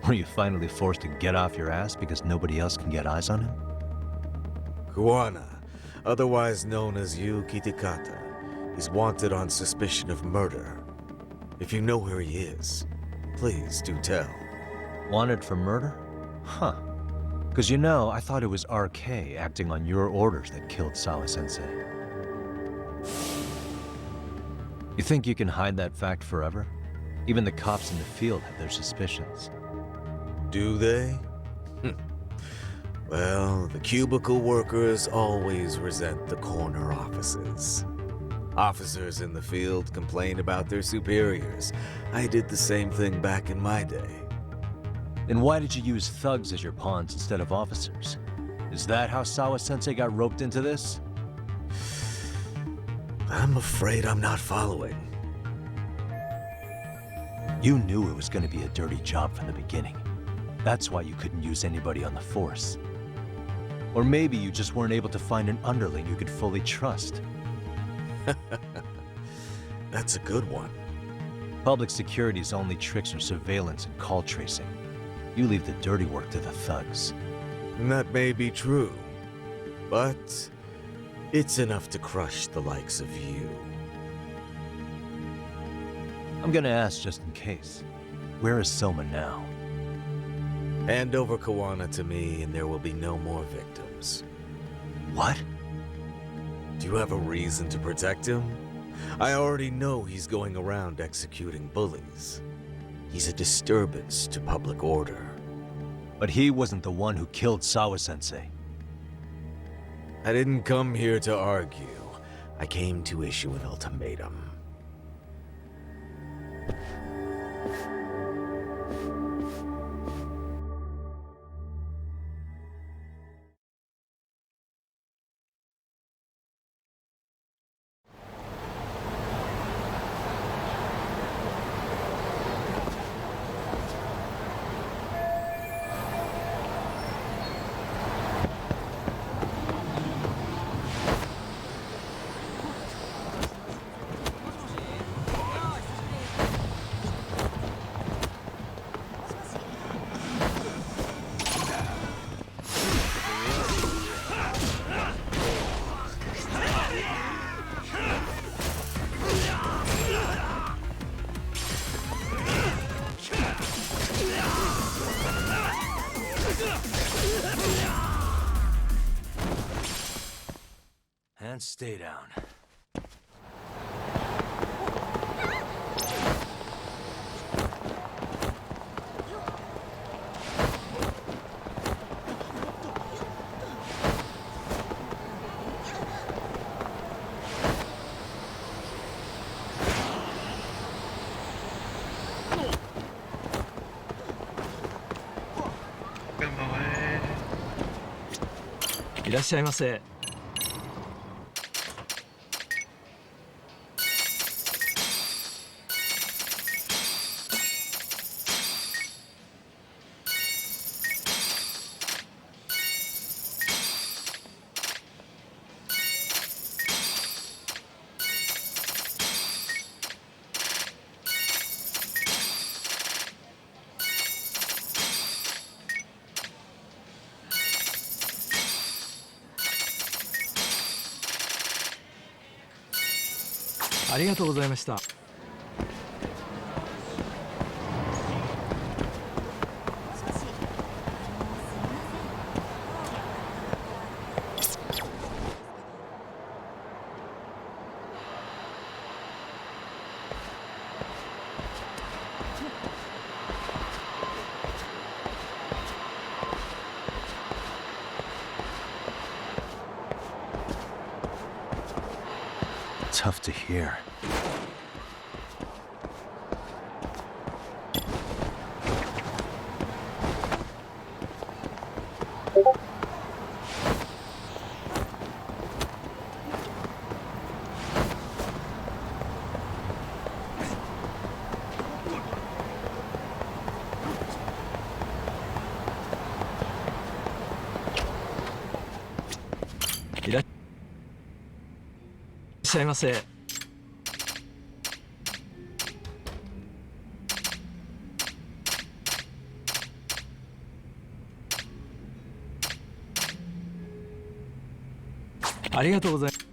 Speaker 2: Were you finally forced to get off your ass because nobody else can get eyes on him?
Speaker 11: Kawana, otherwise known as Yu Kitakata, is wanted on suspicion of murder. If you know where he is, please do tell.
Speaker 2: Wanted for murder? Huh. Because you know, I thought it was RK acting on your orders that killed Sawa-sensei. You think you can hide that fact forever? Even the cops in the field have their suspicions.
Speaker 11: Do they? Well, the cubicle workers always resent the corner offices. Officers in the field complain about their superiors. I did the same thing back in my day.
Speaker 2: Then why did you use thugs as your pawns instead of officers? Is that how Sawa-sensei got roped into this?
Speaker 11: I'm afraid I'm not following.
Speaker 2: You knew it was going to be a dirty job from the beginning. That's why you couldn't use anybody on the force. Or maybe you just weren't able to find an underling you could fully trust.
Speaker 11: That's a good one.
Speaker 2: Public security's only tricks are surveillance and call tracing. You leave the dirty work to the thugs.
Speaker 11: And that may be true, but it's enough to crush the likes of you.
Speaker 2: I'm gonna ask just in case. Where is Soma now?
Speaker 11: Hand over Kawana to me and there will be no more victims.
Speaker 2: What?
Speaker 11: Do you have a reason to protect him? I already know he's going around executing bullies. He's a disturbance to public order.
Speaker 2: But he wasn't the one who killed Sawa-sensei.
Speaker 11: I didn't come here to argue. I came to issue an ultimatum.
Speaker 2: And stay down.
Speaker 1: Come away.
Speaker 13: いらっしゃいませ。ありがとうございました。
Speaker 2: Tough to hear.
Speaker 13: いらっしゃいませ。ありがとうございます。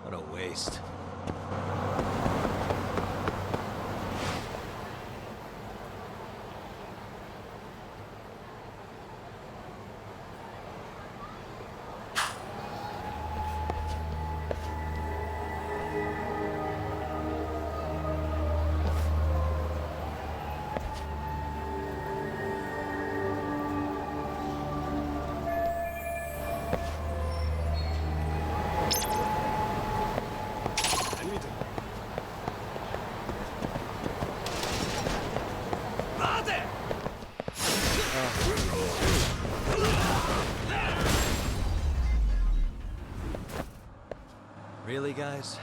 Speaker 2: What a waste. Really, guys?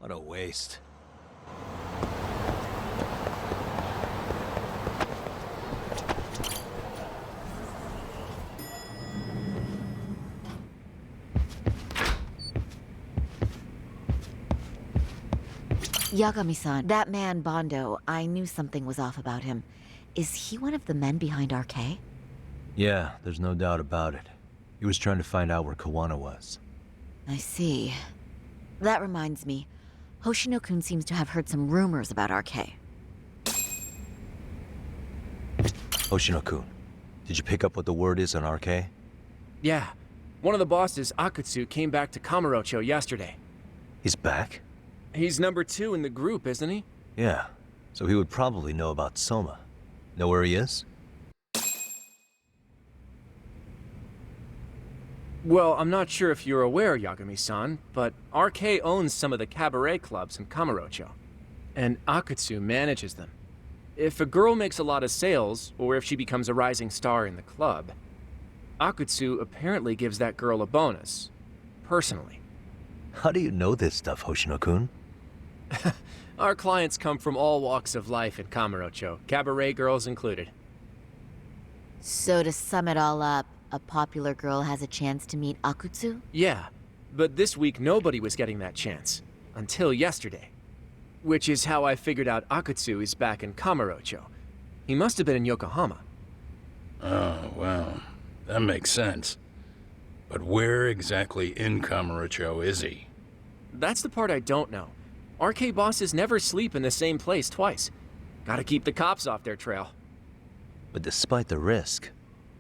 Speaker 2: What a waste.
Speaker 10: Yagami-san, that man Bondo, I knew something was off about him. Is he one of the men behind RK?
Speaker 2: Yeah, there's no doubt about it. He was trying to find out where Kawana was.
Speaker 10: I see. That reminds me, Hoshino-kun seems to have heard some rumors about RK.
Speaker 2: Hoshino-kun, did you pick up what the word is on RK?
Speaker 14: Yeah. One of the bosses, Akutsu, came back to Kamurocho yesterday.
Speaker 2: He's back?
Speaker 14: He's number 2 in the group, isn't he?
Speaker 2: Yeah, so he would probably know about Soma. Know where he is?
Speaker 14: Well, I'm not sure if you're aware, Yagami-san, but RK owns some of the cabaret clubs in Kamurocho, and Akutsu manages them. If a girl makes a lot of sales, or if she becomes a rising star in the club, Akutsu apparently gives that girl a bonus, personally.
Speaker 2: How do you know this stuff, Hoshino-kun?
Speaker 14: Our clients come from all walks of life in Kamurocho, cabaret girls included.
Speaker 10: So to sum it all up, a popular girl has a chance to meet Akutsu?
Speaker 14: Yeah, but this week nobody was getting that chance. Until yesterday. Which is how I figured out Akutsu is back in Kamurocho. He must have been in Yokohama.
Speaker 5: Oh, well, that makes sense. But where exactly in Kamurocho is he?
Speaker 14: That's the part I don't know. RK bosses never sleep in the same place twice. Gotta keep the cops off their trail.
Speaker 2: But despite the risk,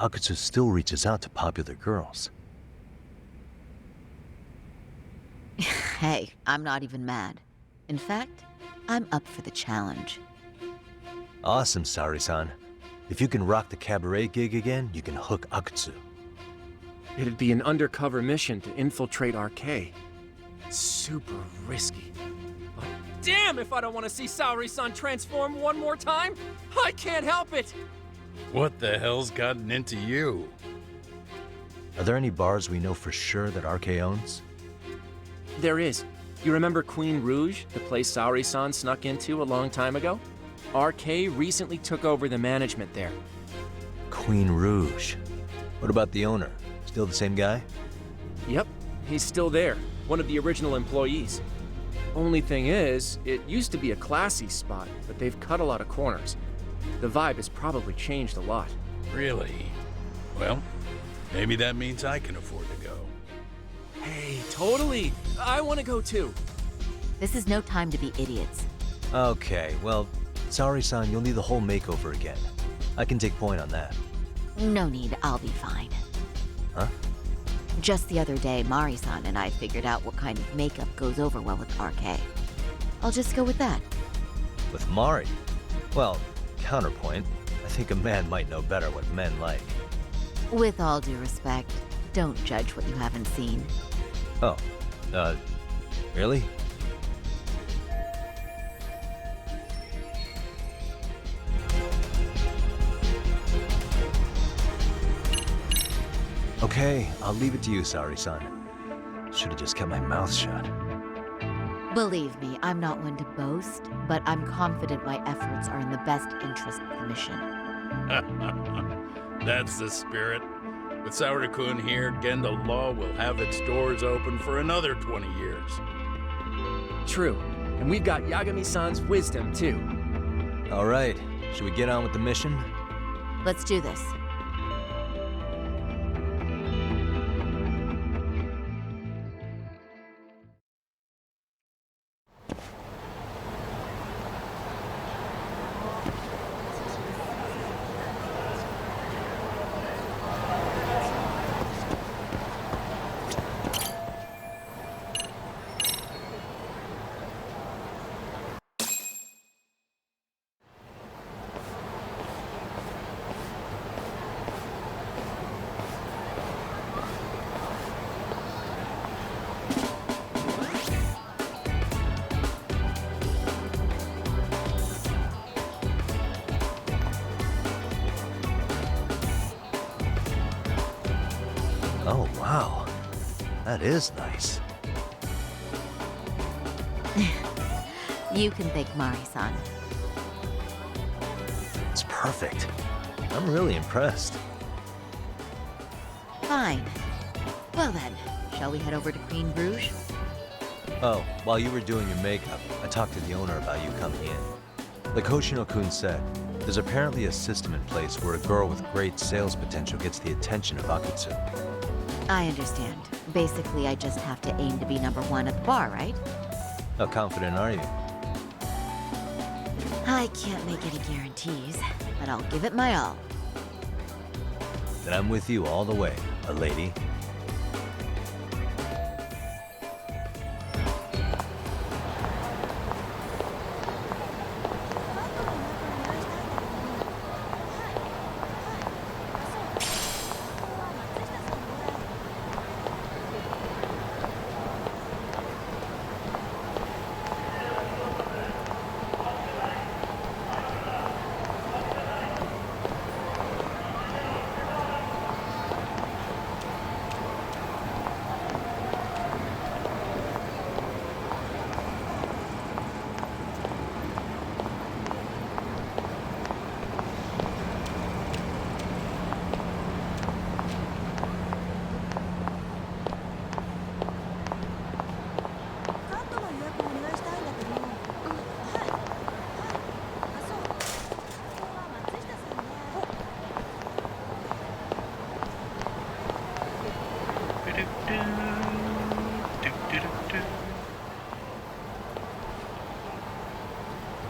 Speaker 2: Akutsu still reaches out to popular girls.
Speaker 10: Hey, I'm not even mad. In fact, I'm up for the challenge.
Speaker 2: Awesome, Saori-san. If you can rock the cabaret gig again, you can hook Akutsu.
Speaker 14: It'd be an undercover mission to infiltrate RK. Super risky. But damn if I don't want to see Saori-san transform one more time! I can't help it!
Speaker 5: What the hell's gotten into you?
Speaker 2: Are there any bars we know for sure that RK owns?
Speaker 14: There is. You remember Queen Rouge, the place Saori-san snuck into a long time ago? RK recently took over the management there.
Speaker 2: Queen Rouge. What about the owner? Still the same guy?
Speaker 14: Yep, he's still there. One of the original employees. Only thing is, it used to be a classy spot, but they've cut a lot of corners. The vibe has probably changed a lot.
Speaker 5: Really? Well, maybe that means I can afford to go.
Speaker 14: Hey, totally! I want to go too!
Speaker 10: This is no time to be idiots.
Speaker 2: Okay, well, Saori-san, you'll need the whole makeover again. I can take point on that.
Speaker 10: No need, I'll be fine.
Speaker 2: Huh?
Speaker 10: Just the other day, Mari-san and I figured out what kind of makeup goes over well with RK. I'll just go with that.
Speaker 2: With Mari? Well, counterpoint, I think a man might know better what men like.
Speaker 10: With all due respect, don't judge what you haven't seen.
Speaker 2: Oh, really? Okay, I'll leave it to you, Saori-san. Should have just kept my mouth shut.
Speaker 10: Believe me, I'm not one to boast, but I'm confident my efforts are in the best interest of the mission.
Speaker 5: That's the spirit. With Saori-kun here, Genda Law will have its doors open for another 20 years.
Speaker 14: True. And we've got Yagami-san's wisdom, too.
Speaker 2: All right, should we get on with the mission?
Speaker 10: Let's do this.
Speaker 2: Oh, wow. That is nice.
Speaker 10: You can thank Mari-san.
Speaker 2: It's perfect. I'm really impressed.
Speaker 10: Fine. Well then, shall we head over to Queen Bruges?
Speaker 2: Oh, while you were doing your makeup, I talked to the owner about you coming in. Like Hoshino-kun said, there's apparently a system in place where a girl with great sales potential gets the attention of Akutsu.
Speaker 10: I understand. Basically, I just have to aim to be #1 at the bar, right?
Speaker 2: How confident are you?
Speaker 10: I can't make any guarantees, but I'll give it my all.
Speaker 2: Then I'm with you all the way, a lady.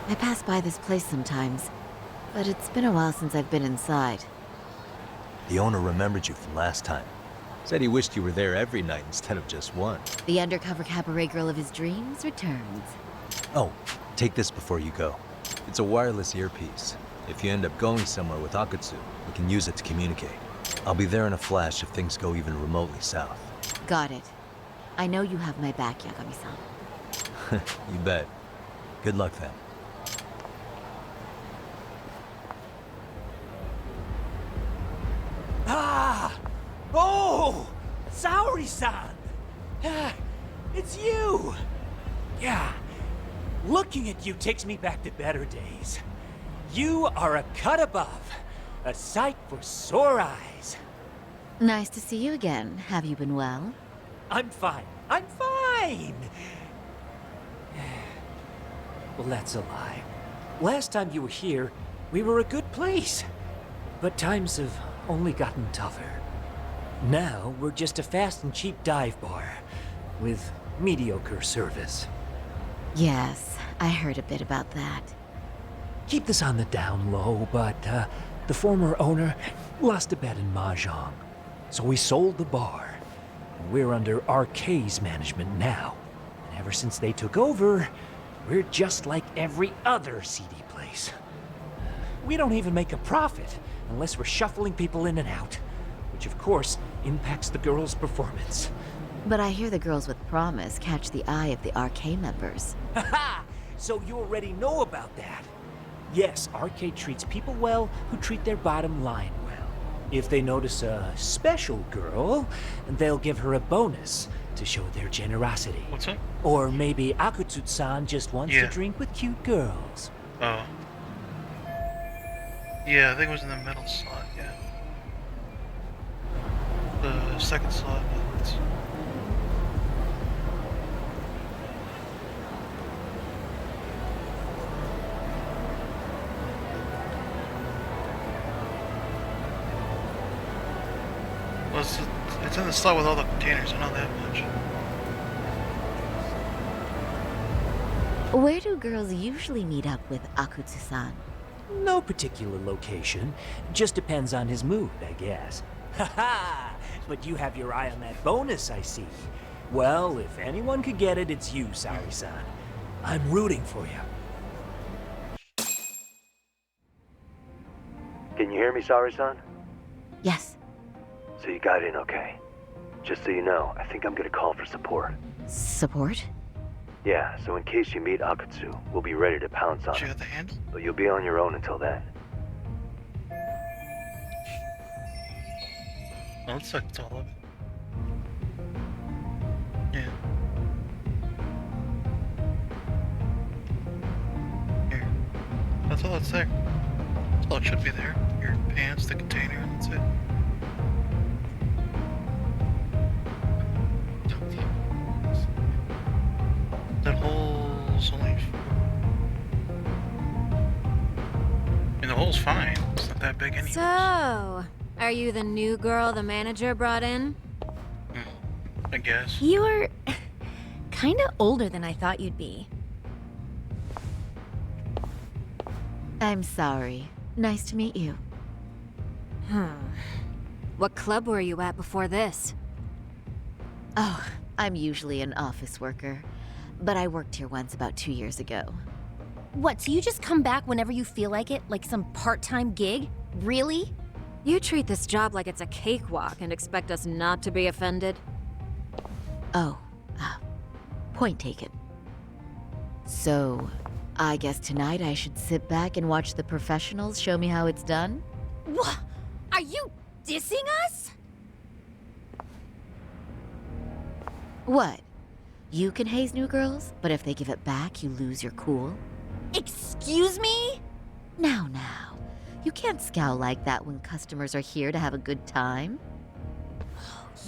Speaker 10: I pass by this place sometimes, but it's been a while since I've been inside.
Speaker 2: The owner remembered you from last time. Said he wished you were there every night instead of just one.
Speaker 10: The undercover cabaret girl of his dreams returns.
Speaker 2: Oh, take this before you go. It's a wireless earpiece. If you end up going somewhere with Akutsu, we can use it to communicate. I'll be there in a flash if things go even remotely south.
Speaker 10: Got it. I know you have my back, Yagami-san.
Speaker 2: You bet. Good luck then.
Speaker 15: Ah! Oh! Saori-san! It's you! Yeah, looking at you takes me back to better days. You are a cut above, a sight for sore eyes.
Speaker 10: Nice to see you again. Have you been well?
Speaker 15: I'm fine. I'm fine! Well, that's a lie. Last time you were here, we were a good place. But times have only gotten tougher. Now, we're just a fast and cheap dive bar with mediocre service.
Speaker 10: Yes, I heard a bit about that.
Speaker 15: Keep this on the down low, but the former owner lost a bet in Mahjong. So we sold the bar. We're under RK's management now. And ever since they took over, we're just like every other seedy place. We don't even make a profit unless we're shuffling people in and out, which of course impacts the girls' performance.
Speaker 10: But I hear the girls with promise catch the eye of the RK members.
Speaker 15: Haha! So you already know about that. Yes, RK treats people well who treat their bottom line well. If they notice a special girl, they'll give her a bonus to show their generosity.
Speaker 5: What's up?
Speaker 15: Or maybe Akutsu-san just wants
Speaker 5: Yeah.
Speaker 15: to drink with cute girls.
Speaker 5: Oh. Yeah, I think it was in the middle slot, yeah. The second slot. It's... Well, it's in the slot with all the containers, so not that much.
Speaker 10: Where do girls usually meet up with Akutsu-san?
Speaker 15: No particular location. Just depends on his mood, I guess. Haha! But you have your eye on that bonus, I see. Well, if anyone could get it, it's you, Saori-san. I'm rooting for you.
Speaker 2: Can you hear me, Saori-san?
Speaker 10: Yes.
Speaker 2: So you got in okay. Just so you know, I think I'm gonna call for support.
Speaker 10: Support?
Speaker 2: Yeah, so in case you meet Akutsu, we'll be ready to pounce on
Speaker 5: You
Speaker 2: him.
Speaker 5: got the handle?
Speaker 2: But you'll be on your own until then.
Speaker 5: Oh, it sucked all of it.
Speaker 1: That's all that's there. That's all it should be there. Your pants, the container, and that's it. That hole's only... I mean, the hole's fine. It's not that big anyway.
Speaker 16: So, are you the new girl the manager brought in?
Speaker 1: I guess.
Speaker 17: You're kinda older than I thought you'd be.
Speaker 10: I'm sorry. Nice to meet you.
Speaker 16: What club were you at before this?
Speaker 10: Oh, I'm usually an office worker, but I worked here once about 2 years ago.
Speaker 17: What, so you just come back whenever you feel like it? Like some part-time gig? Really?
Speaker 16: You treat this job like it's a cakewalk and expect us not to be offended?
Speaker 10: Oh, point taken. So, I guess tonight I should sit back and watch the professionals show me how it's done?
Speaker 17: What? Are you dissing us?
Speaker 10: What? You can haze new girls, but if they give it back, you lose your cool?
Speaker 17: Excuse me?
Speaker 10: Now. You can't scowl like that when customers are here to have a good time.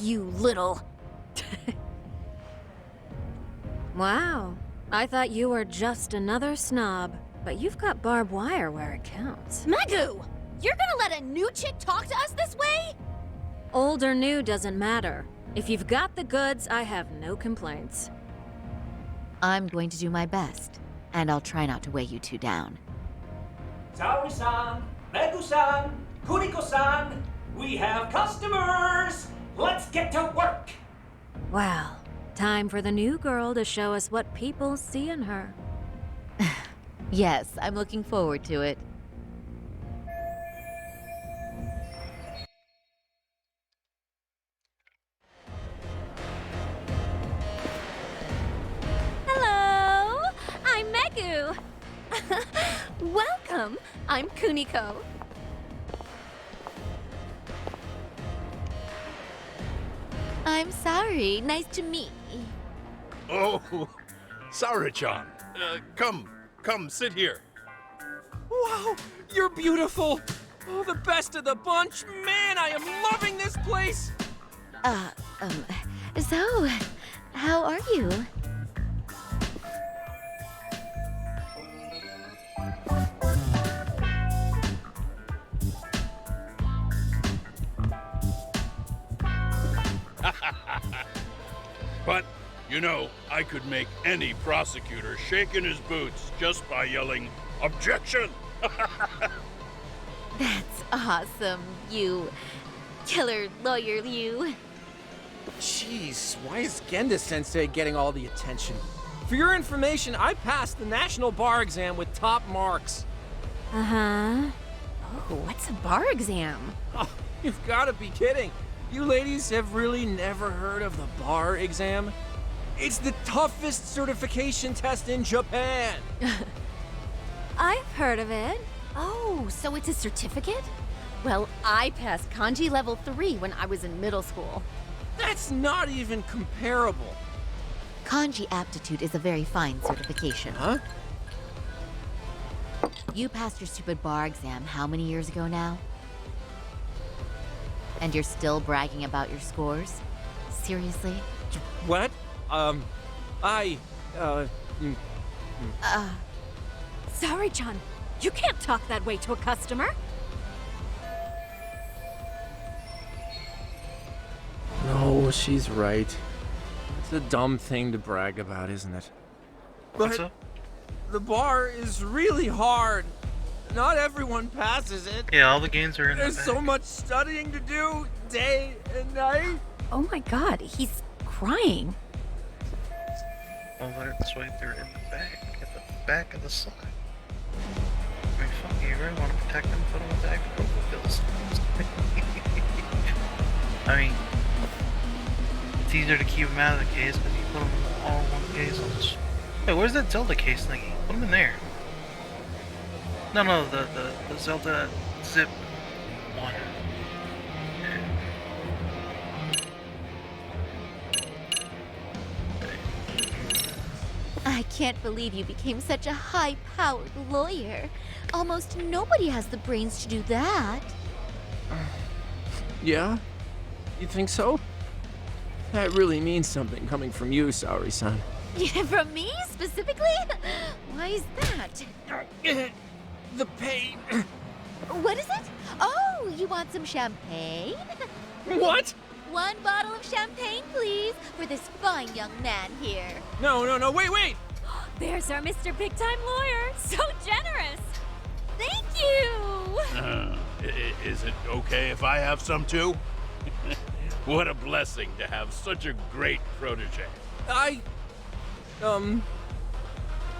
Speaker 17: You little...
Speaker 16: Wow. I thought you were just another snob, but you've got barbed wire where it counts.
Speaker 17: Megu! You're gonna let a new chick talk to us this way?
Speaker 16: Old or new doesn't matter. If you've got the goods, I have no complaints.
Speaker 10: I'm going to do my best, and I'll try not to weigh you two down.
Speaker 15: Saori-san, Megu-san, Kuniko-san, we have customers! Let's get to work!
Speaker 16: Well, time for the new girl to show us what people see in her.
Speaker 10: Yes, I'm looking forward to it.
Speaker 17: Hello! I'm Megu! Welcome! I'm Kuniko.
Speaker 10: I'm sorry. Nice to meet you.
Speaker 18: Oh, Sarah-chan. Come, sit here.
Speaker 14: Wow, you're beautiful. Oh, the best of the bunch. Man, I am loving this place.
Speaker 10: So, how are you?
Speaker 18: But, you know, I could make any prosecutor shake in his boots just by yelling, "Objection!"
Speaker 10: That's awesome, you killer lawyer, you.
Speaker 14: Jeez, why is Genda-sensei getting all the attention? For your information, I passed the national bar exam with top marks.
Speaker 17: Uh-huh. Oh, what's a bar exam?
Speaker 14: Oh, you've got to be kidding. You ladies have really never heard of the bar exam? It's the toughest certification test in Japan.
Speaker 16: I've heard of it.
Speaker 17: Oh, so it's a certificate? Well, I passed kanji level 3 when I was in middle school.
Speaker 14: That's not even comparable.
Speaker 10: Kanji aptitude is a very fine certification.
Speaker 14: Huh?
Speaker 10: You passed your stupid bar exam how many years ago now? And you're still bragging about your scores? Seriously?
Speaker 14: What?
Speaker 16: Sorry, John. You can't talk that way to a customer.
Speaker 14: No, she's right. It's a dumb thing to brag about, isn't it?
Speaker 1: What's
Speaker 14: But
Speaker 1: up?
Speaker 14: the bar is really hard. Not everyone passes it.
Speaker 1: Yeah, all the games are in
Speaker 14: There's
Speaker 1: the
Speaker 14: so
Speaker 1: back.
Speaker 14: much studying to do, day and night.
Speaker 17: Oh my god, he's crying.
Speaker 1: Oh, that's why they're in the back of the slide. I mean, fuck, you really want to protect them, put them in the back of the bills. I mean, it's easier to keep them out of the case because you put them all in one case. Wait, where's that Zelda case thingy? Put them in there. No, the Zelda zip one.
Speaker 10: I can't believe you became such a high-powered lawyer. Almost nobody has the brains to do that.
Speaker 14: Yeah? You think so? That really means something coming from you, Saori-san.
Speaker 10: Yeah, from me, specifically? Why is that?
Speaker 14: The pain.
Speaker 10: What is it? Oh, you want some champagne?
Speaker 14: What?
Speaker 10: 1 bottle of champagne, please, for this fine young man here.
Speaker 14: No, wait!
Speaker 16: There's our Mr. Big Time Lawyer. So generous. Thank you.
Speaker 18: Is it okay if I have some too? What a blessing to have such a great protege.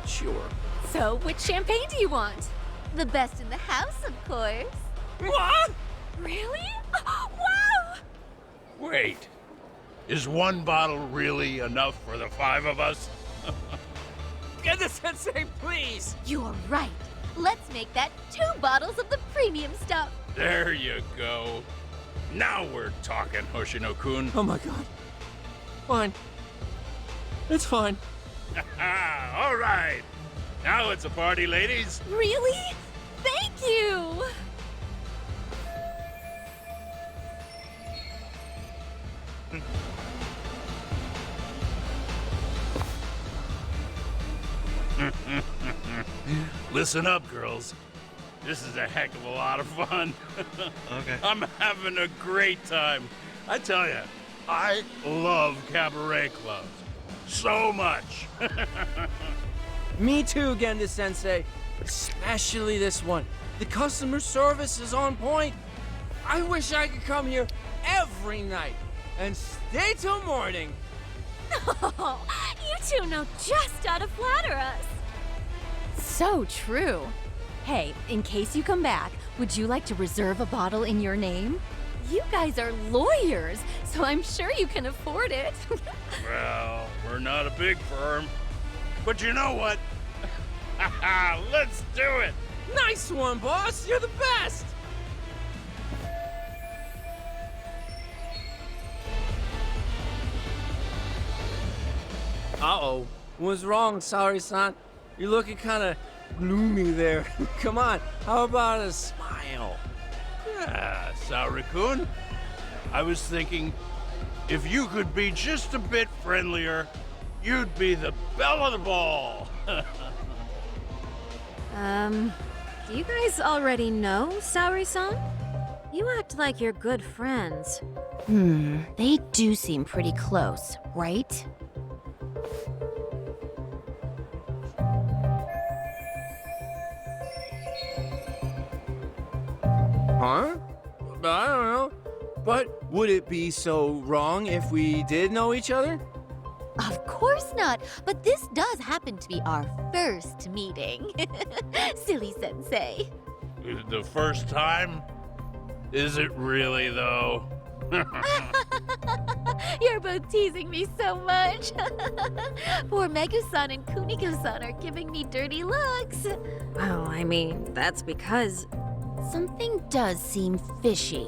Speaker 14: Sure.
Speaker 16: So, which champagne do you want?
Speaker 10: The best in the house, of course.
Speaker 14: What?
Speaker 16: Really? Wow!
Speaker 18: Wait, is 1 bottle really enough for the 5 of us?
Speaker 14: Genda-sensei, please!
Speaker 10: You're right. Let's make that 2 bottles of the premium stuff.
Speaker 18: There you go. Now we're talking, Hoshino-kun.
Speaker 14: Oh my god. Fine. It's fine.
Speaker 18: All right. Now it's a party, ladies.
Speaker 16: Really? Thank you!
Speaker 18: Listen up, girls. This is a heck of a lot of fun.
Speaker 1: Okay.
Speaker 18: I'm having a great time. I tell you, I love cabaret clubs so much.
Speaker 14: Me too, Genda-sensei. Especially this one. The customer service is on point. I wish I could come here every night and stay till morning.
Speaker 16: Oh, you two know just how to flatter us. So true. Hey, in case you come back, would you like to reserve a bottle in your name? You guys are lawyers, so I'm sure you can afford it.
Speaker 18: Well, we're not a big firm. But you know what? Let's do it!
Speaker 14: Nice one, boss! You're the best! Uh-oh. What's wrong, Saori-san? You're looking kind of gloomy there. Come on, how about a smile?
Speaker 18: Yeah, Saori-kun. I was thinking, if you could be just a bit friendlier, you'd be the belle of the ball.
Speaker 16: Do you guys already know Saori-san? You act like you're good friends.
Speaker 17: They do seem pretty close, right?
Speaker 14: Huh? I don't know. But would it be so wrong if we did know each other?
Speaker 10: Of course not, but this does happen to be our first meeting. Silly sensei.
Speaker 18: The first time? Is it really, though?
Speaker 10: You're both teasing me so much. Poor Megu-san and Kuniko-san are giving me dirty looks.
Speaker 16: Well, I mean, that's because...
Speaker 17: Something does seem fishy.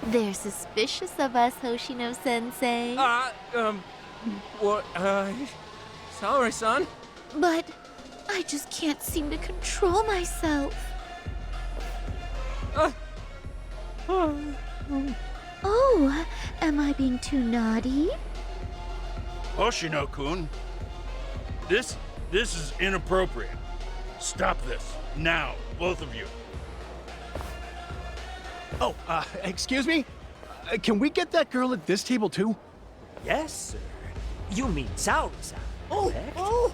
Speaker 10: They're suspicious of us, Hoshino-sensei.
Speaker 14: What, Saori-san?
Speaker 10: But I just can't seem to control myself. Oh, am I being too naughty?
Speaker 18: Hoshino-kun, this is inappropriate. Stop this, now, both of you.
Speaker 19: Oh, excuse me? Can we get that girl at this table too?
Speaker 15: Yes, sir. You mean Saori-san, correct?
Speaker 19: Oh,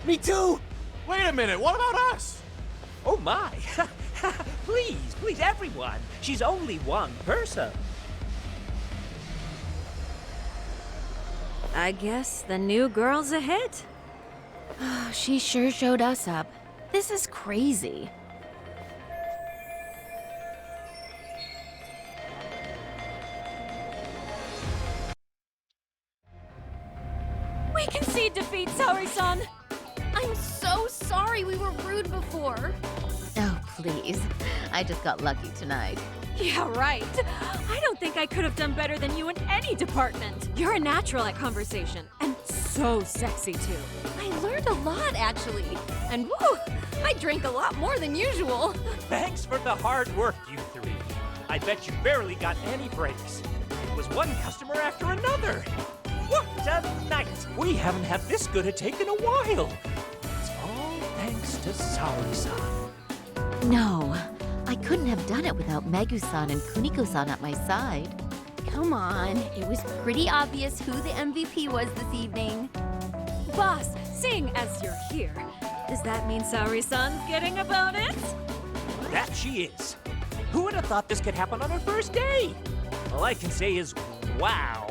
Speaker 19: me too! Wait a minute, what about us?
Speaker 15: Oh my! Please, everyone! She's only one person.
Speaker 16: I guess the new girl's a hit.
Speaker 17: She sure showed us up. This is crazy.
Speaker 16: We concede defeat, Saori-san!
Speaker 17: I'm so sorry we were rude before.
Speaker 10: Oh, please. I just got lucky tonight.
Speaker 16: Yeah, right. I don't think I could have done better than you in any department. You're a natural at conversation, and so sexy too. I learned a lot, actually. And woo, I drank a lot more than usual.
Speaker 15: Thanks for the hard work, you three. I bet you barely got any breaks. It was one customer after another. What a night! We haven't had this good a take in a while. It's all thanks to Saori-san.
Speaker 10: No, I couldn't have done it without Megu-san and Kuniko-san at my side.
Speaker 17: Come on, it was pretty obvious who the MVP was this evening.
Speaker 16: Boss, seeing as you're here, does that mean Saori-san's getting a bonus?
Speaker 15: That she is. Who would have thought this could happen on her first day? All I can say is, wow.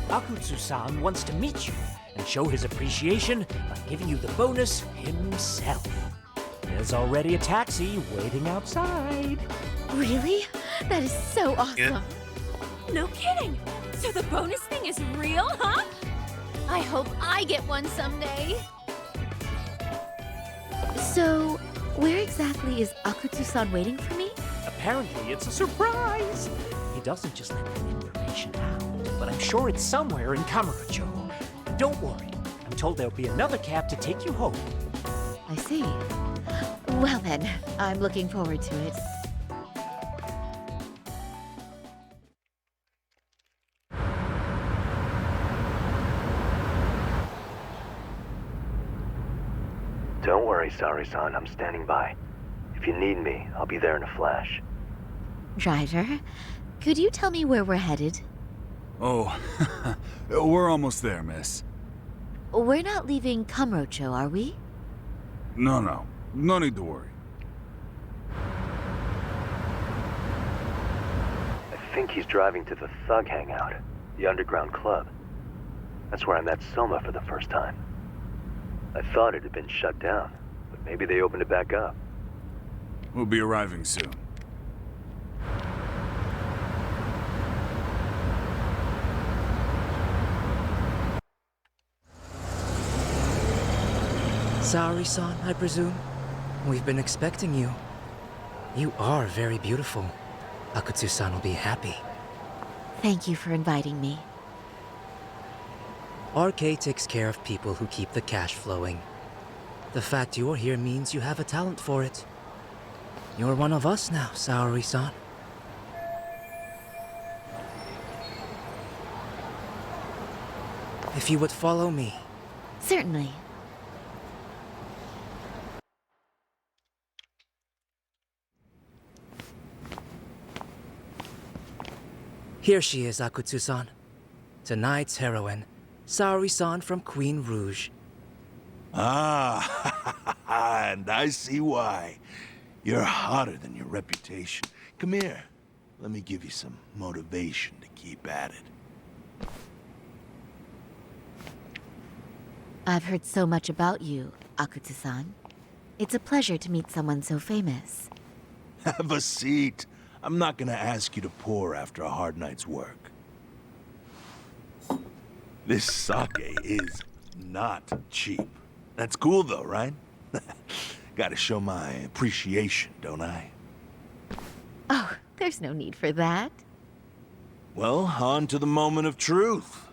Speaker 15: Akutsu-san wants to meet you and show his appreciation by giving you the bonus himself. There's already a taxi waiting outside.
Speaker 17: Really? That is so awesome.
Speaker 1: Yeah.
Speaker 16: No kidding. So the bonus thing is real, huh?
Speaker 17: I hope I get one someday.
Speaker 10: So, where exactly is Akutsu-san waiting for me?
Speaker 15: Apparently it's a surprise. He doesn't just let that information out, but I'm sure it's somewhere in Kamurocho. Don't worry. I'm told there'll be another cab to take you home.
Speaker 10: I see. Well then, I'm looking forward to it.
Speaker 2: Don't worry, Saori-san. I'm standing by. If you need me, I'll be there in a flash.
Speaker 10: Driver, could you tell me where we're headed?
Speaker 20: Oh, we're almost there, miss.
Speaker 10: We're not leaving Kamurocho, are we?
Speaker 20: No. No need to worry.
Speaker 2: I think he's driving to the Thug Hangout, the underground club. That's where I met Soma for the first time. I thought it had been shut down, but maybe they opened it back up.
Speaker 20: We'll be arriving soon.
Speaker 9: Saori-san, I presume? We've been expecting you. You are very beautiful. Akutsu-san will be happy.
Speaker 10: Thank you for inviting me.
Speaker 9: RK takes care of people who keep the cash flowing. The fact you're here means you have a talent for it. You're one of us now, Saori-san. If you would follow me.
Speaker 10: Certainly.
Speaker 9: Here she is, Akutsu-san. Tonight's heroine, Saori-san from Queen Rouge.
Speaker 18: Ah, and I see why. You're hotter than your reputation. Come here. Let me give you some motivation to keep at it.
Speaker 10: I've heard so much about you, Akutsu-san. It's a pleasure to meet someone so famous.
Speaker 18: Have a seat. I'm not gonna ask you to pour after a hard night's work. This sake is not cheap. That's cool though, right? Gotta show my appreciation, don't I?
Speaker 10: Oh, there's no need for that.
Speaker 18: Well, on to the moment of truth.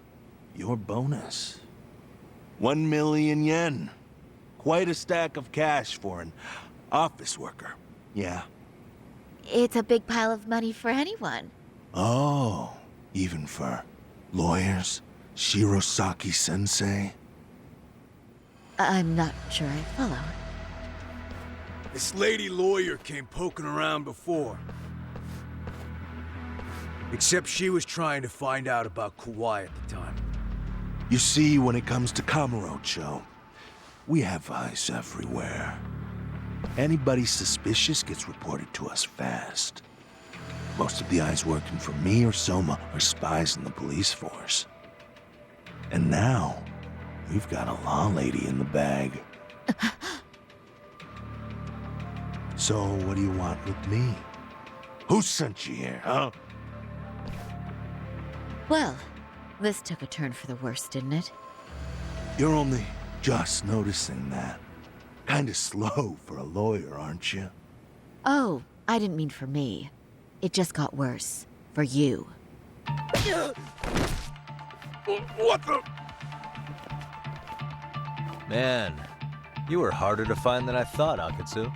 Speaker 18: Your bonus. 1 million yen. Quite a stack of cash for an office worker. Yeah.
Speaker 10: It's a big pile of money for anyone.
Speaker 18: Oh, even for lawyers? Shirosaki-sensei?
Speaker 10: I'm not sure I follow.
Speaker 21: This lady lawyer came poking around before. Except she was trying to find out about Kauai at the time.
Speaker 18: You see, when it comes to Kamurocho, we have eyes everywhere. Anybody suspicious gets reported to us fast. Most of the eyes working for me or Soma are spies in the police force. And now, we've got a law lady in the bag. So, what do you want with me? Who sent you here, huh?
Speaker 10: Well, this took a turn for the worse, didn't it?
Speaker 18: You're only just noticing that. Kinda slow for a lawyer, aren't you?
Speaker 10: Oh, I didn't mean for me. It just got worse. For you.
Speaker 21: What the?
Speaker 2: Man, you were harder to find than I thought, Akatsu.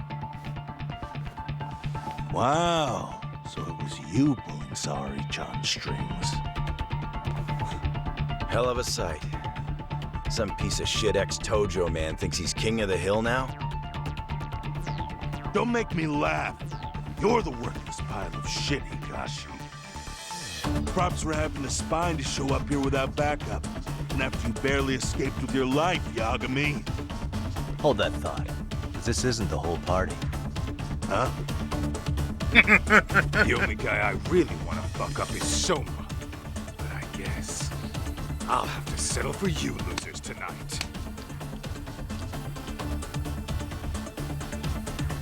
Speaker 18: Wow, so it was you pulling Saori-chan's strings.
Speaker 4: Hell of a sight. Some piece of shit ex-Tojo man thinks he's king of the hill now?
Speaker 18: Don't make me laugh. You're the worthless pile of shit, Higashi. Props for having the spine to show up here without backup. And after you barely escaped with your life, Yagami.
Speaker 2: Hold that thought, 'cause this isn't the whole party.
Speaker 18: Huh?
Speaker 21: The only guy I really want to fuck up is Soma. But I guess I'll have to settle for you losers tonight.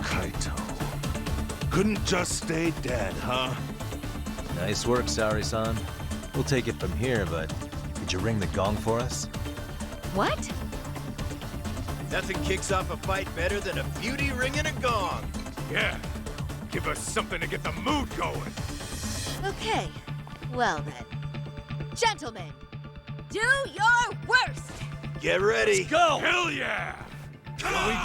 Speaker 18: Kaito. Couldn't just stay dead, huh?
Speaker 2: Nice work, Saori-san. We'll take it from here, but could you ring the gong for us?
Speaker 16: What?
Speaker 4: Nothing kicks off a fight better than a beauty ringing a gong.
Speaker 21: Yeah, give us something to get the mood going.
Speaker 17: Okay, well then. Gentlemen, do your worst!
Speaker 4: Get ready.
Speaker 21: Let's go! Hell yeah!
Speaker 4: Here we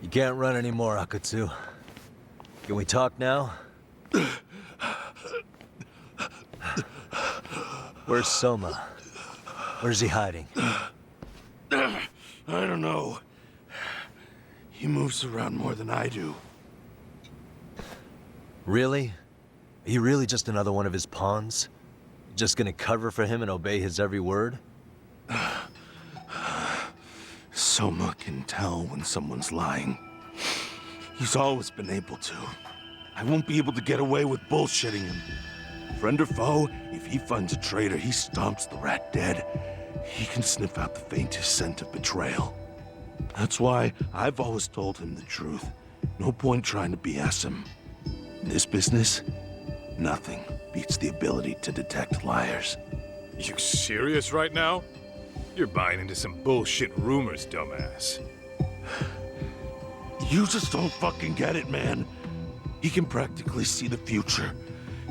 Speaker 2: You can't run anymore, Akatsu. Can we talk now? Where's Soma? Where's he hiding?
Speaker 18: I don't know. He moves around more than I do.
Speaker 2: Really? Are you really just another one of his pawns? Just gonna cover for him and obey his every word?
Speaker 18: Soma can tell when someone's lying. He's always been able to. I won't be able to get away with bullshitting him. Friend or foe, if he finds a traitor, he stomps the rat dead. He can sniff out the faintest scent of betrayal. That's why I've always told him the truth. No point trying to BS him. In this business, nothing beats the ability to detect liars.
Speaker 21: You serious right now? You're buying into some bullshit rumors, dumbass.
Speaker 18: You just don't fucking get it, man. He can practically see the future.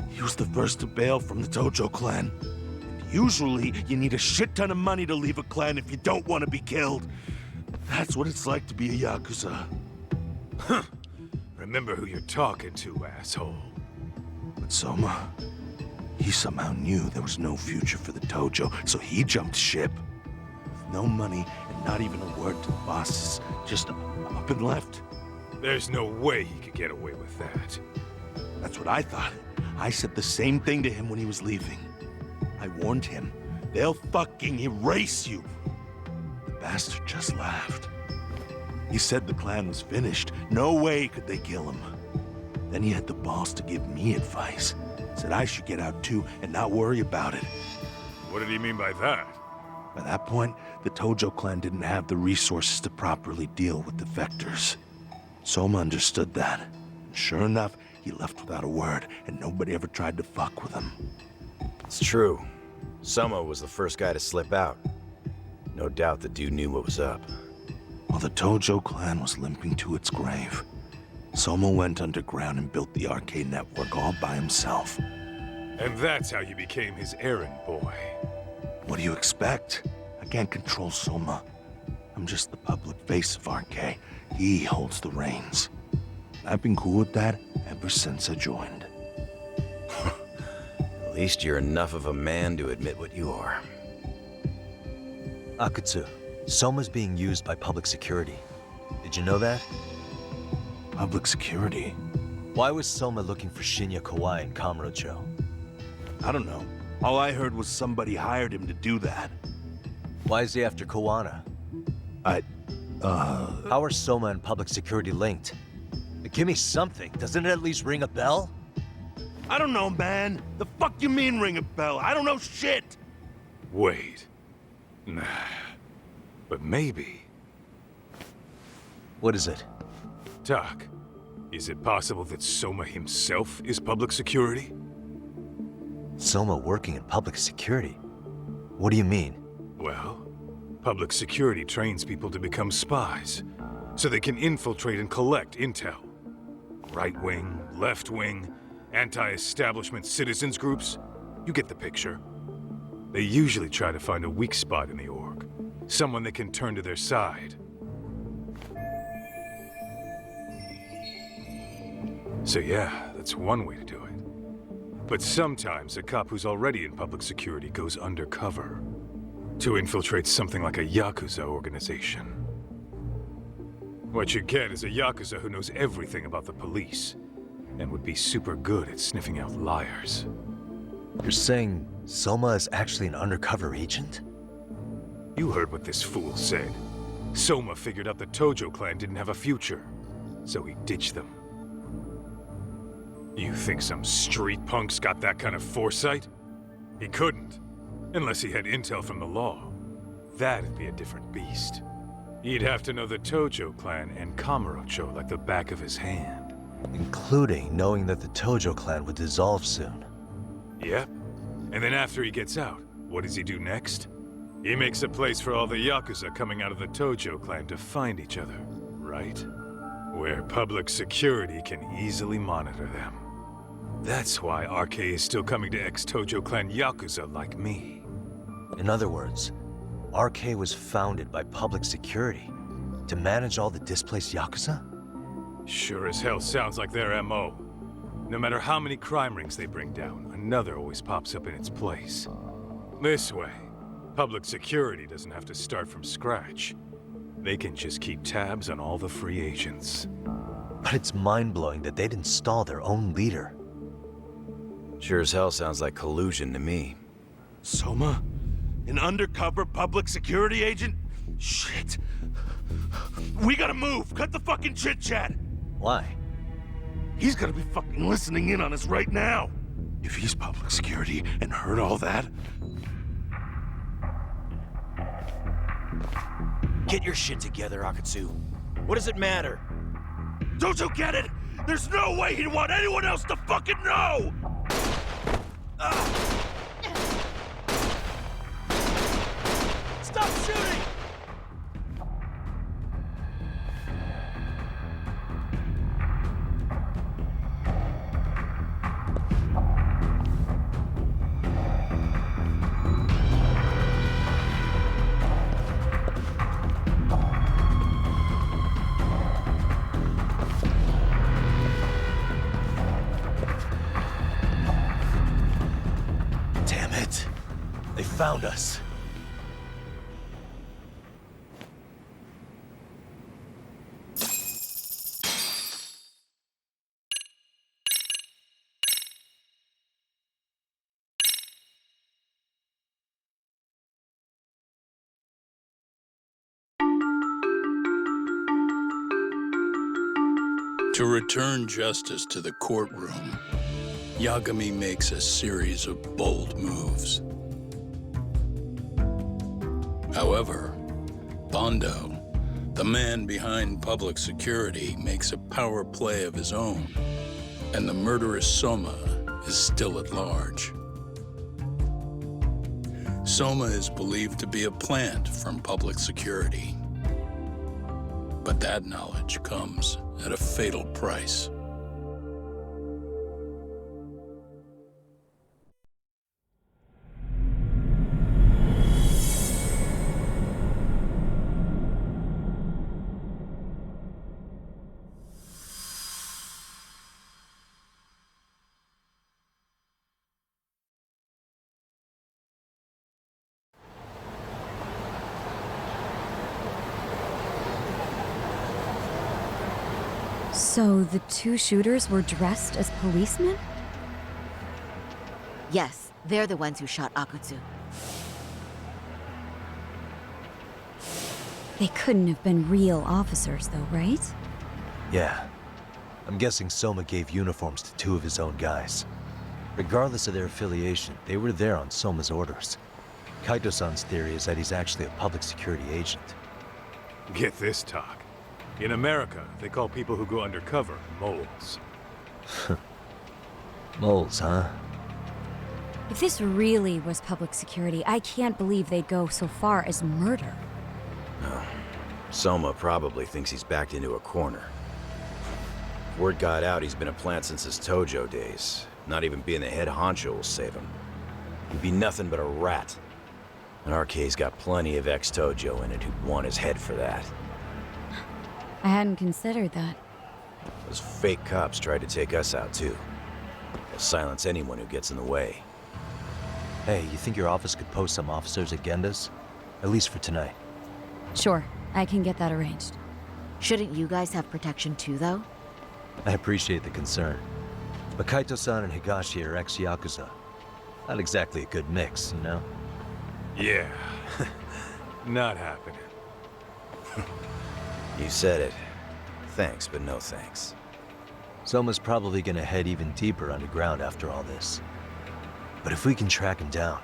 Speaker 18: He was the first to bail from the Tojo clan. And usually, you need a shit ton of money to leave a clan if you don't want to be killed. That's what it's like to be a Yakuza.
Speaker 21: Huh. Remember who you're talking to, asshole.
Speaker 18: But Soma, he somehow knew there was no future for the Tojo, so he jumped ship. With no money and not even a word to the bosses, just up and left.
Speaker 21: There's no way he could get away with that.
Speaker 18: That's what I thought. I said the same thing to him when he was leaving. I warned him, they'll fucking erase you. The bastard just laughed. He said the clan was finished. No way could they kill him. Then he had the balls to give me advice. Said I should get out too and not worry about it.
Speaker 21: What did he mean by that?
Speaker 18: By that point, the Tojo clan didn't have the resources to properly deal with defectors. Soma understood that. And sure enough, he left without a word, and nobody ever tried to fuck with him.
Speaker 4: It's true. Soma was the first guy to slip out. No doubt the dude knew what was up.
Speaker 18: While the Tojo clan was limping to its grave, Soma went underground and built the arcade network all by himself.
Speaker 21: And that's how you became his errand boy.
Speaker 18: What do you expect? I can't control Soma. I'm just the public face of RK. He holds the reins. I've been cool with that ever since I joined.
Speaker 4: At least you're enough of a man to admit what you are.
Speaker 2: Akatsu, Soma's being used by public security. Did you know that?
Speaker 18: Public security?
Speaker 2: Why was Soma looking for Shinya Kawai in Kamurocho?
Speaker 18: I don't know. All I heard was somebody hired him to do that.
Speaker 2: Why is he after Kawana? How are Soma and public security linked? Give me something. Doesn't it at least ring a bell?
Speaker 18: I don't know, man. The fuck you mean ring a bell? I don't know shit!
Speaker 21: Wait. Nah. But maybe.
Speaker 2: What is it?
Speaker 21: Doc, is it possible that Soma himself is public security?
Speaker 2: Soma working in public security? What do you mean?
Speaker 21: Well, public security trains people to become spies, so they can infiltrate and collect intel. Right wing, left wing, anti-establishment citizens groups. You get the picture. They usually try to find a weak spot in the org, someone they can turn to their side. So yeah, that's one way to do it. But sometimes a cop who's already in public security goes undercover to infiltrate something like a Yakuza organization. What you get is a Yakuza who knows everything about the police and would be super good at sniffing out liars.
Speaker 2: You're saying Soma is actually an undercover agent?
Speaker 21: You heard what this fool said. Soma figured out the Tojo clan didn't have a future, so he ditched them. You think some street punk's got that kind of foresight? He couldn't, unless he had intel from the law. That'd be a different beast. He'd have to know the Tojo clan and Kamurocho like the back of his hand.
Speaker 2: Including knowing that the Tojo clan would dissolve soon.
Speaker 21: Yep. And then after he gets out, what does he do next? He makes a place for all the Yakuza coming out of the Tojo clan to find each other, right? Where public security can easily monitor them. That's why RK is still coming to ex-Tojo clan Yakuza like me.
Speaker 2: In other words, RK was founded by public security to manage all the displaced Yakuza?
Speaker 21: Sure as hell sounds like their MO. No matter how many crime rings they bring down, another always pops up in its place. This way, public security doesn't have to start from scratch. They can just keep tabs on all the free agents.
Speaker 2: But it's mind-blowing that they'd install their own leader.
Speaker 4: Sure as hell sounds like collusion to me.
Speaker 18: Soma? An undercover public security agent? Shit. We gotta move! Cut the fucking chit-chat!
Speaker 2: Why?
Speaker 18: He's gotta be fucking listening in on us right now! If he's public security and heard all that...
Speaker 4: Get your shit together, Akatsu. What does it matter?
Speaker 18: Don't you get it? There's no way he'd want anyone else to fucking know!
Speaker 4: Stop shooting!
Speaker 2: Damn it. They found us.
Speaker 3: To return justice to the courtroom, Yagami makes a series of bold moves. However, Bondo, the man behind public security, makes a power play of his own, and the murderous Soma is still at large. Soma is believed to be a plant from public security. But that knowledge comes at a fatal price.
Speaker 17: So the two shooters were dressed as policemen?
Speaker 10: Yes, they're the ones who shot Akutsu.
Speaker 17: They couldn't have been real officers though, right?
Speaker 2: Yeah. I'm guessing Soma gave uniforms to two of his own guys. Regardless of their affiliation, they were there on Soma's orders. Kaito-san's theory is that he's actually a public security agent.
Speaker 21: Get this, talk. In America, they call people who go undercover moles.
Speaker 2: Moles, huh?
Speaker 17: If this really was public security, I can't believe they'd go so far as murder.
Speaker 4: No. Soma probably thinks he's backed into a corner. Word got out he's been a plant since his Tojo days. Not even being the head honcho will save him. He'd be nothing but a rat. And RK's got plenty of ex-Tojo in it who'd want his head for that.
Speaker 17: I hadn't considered that.
Speaker 4: Those fake cops tried to take us out too. They'll silence anyone who gets in the way.
Speaker 2: Hey, you think your office could post some officers at Genda's? At least for tonight.
Speaker 17: Sure, I can get that arranged.
Speaker 10: Shouldn't you guys have protection too, though?
Speaker 2: I appreciate the concern. But Kaito-san and Higashi are ex-Yakuza. Not exactly a good mix, you know?
Speaker 21: Yeah. Not happening.
Speaker 4: You said it. Thanks, but no thanks.
Speaker 2: Soma's probably gonna head even deeper underground after all this. But if we can track him down,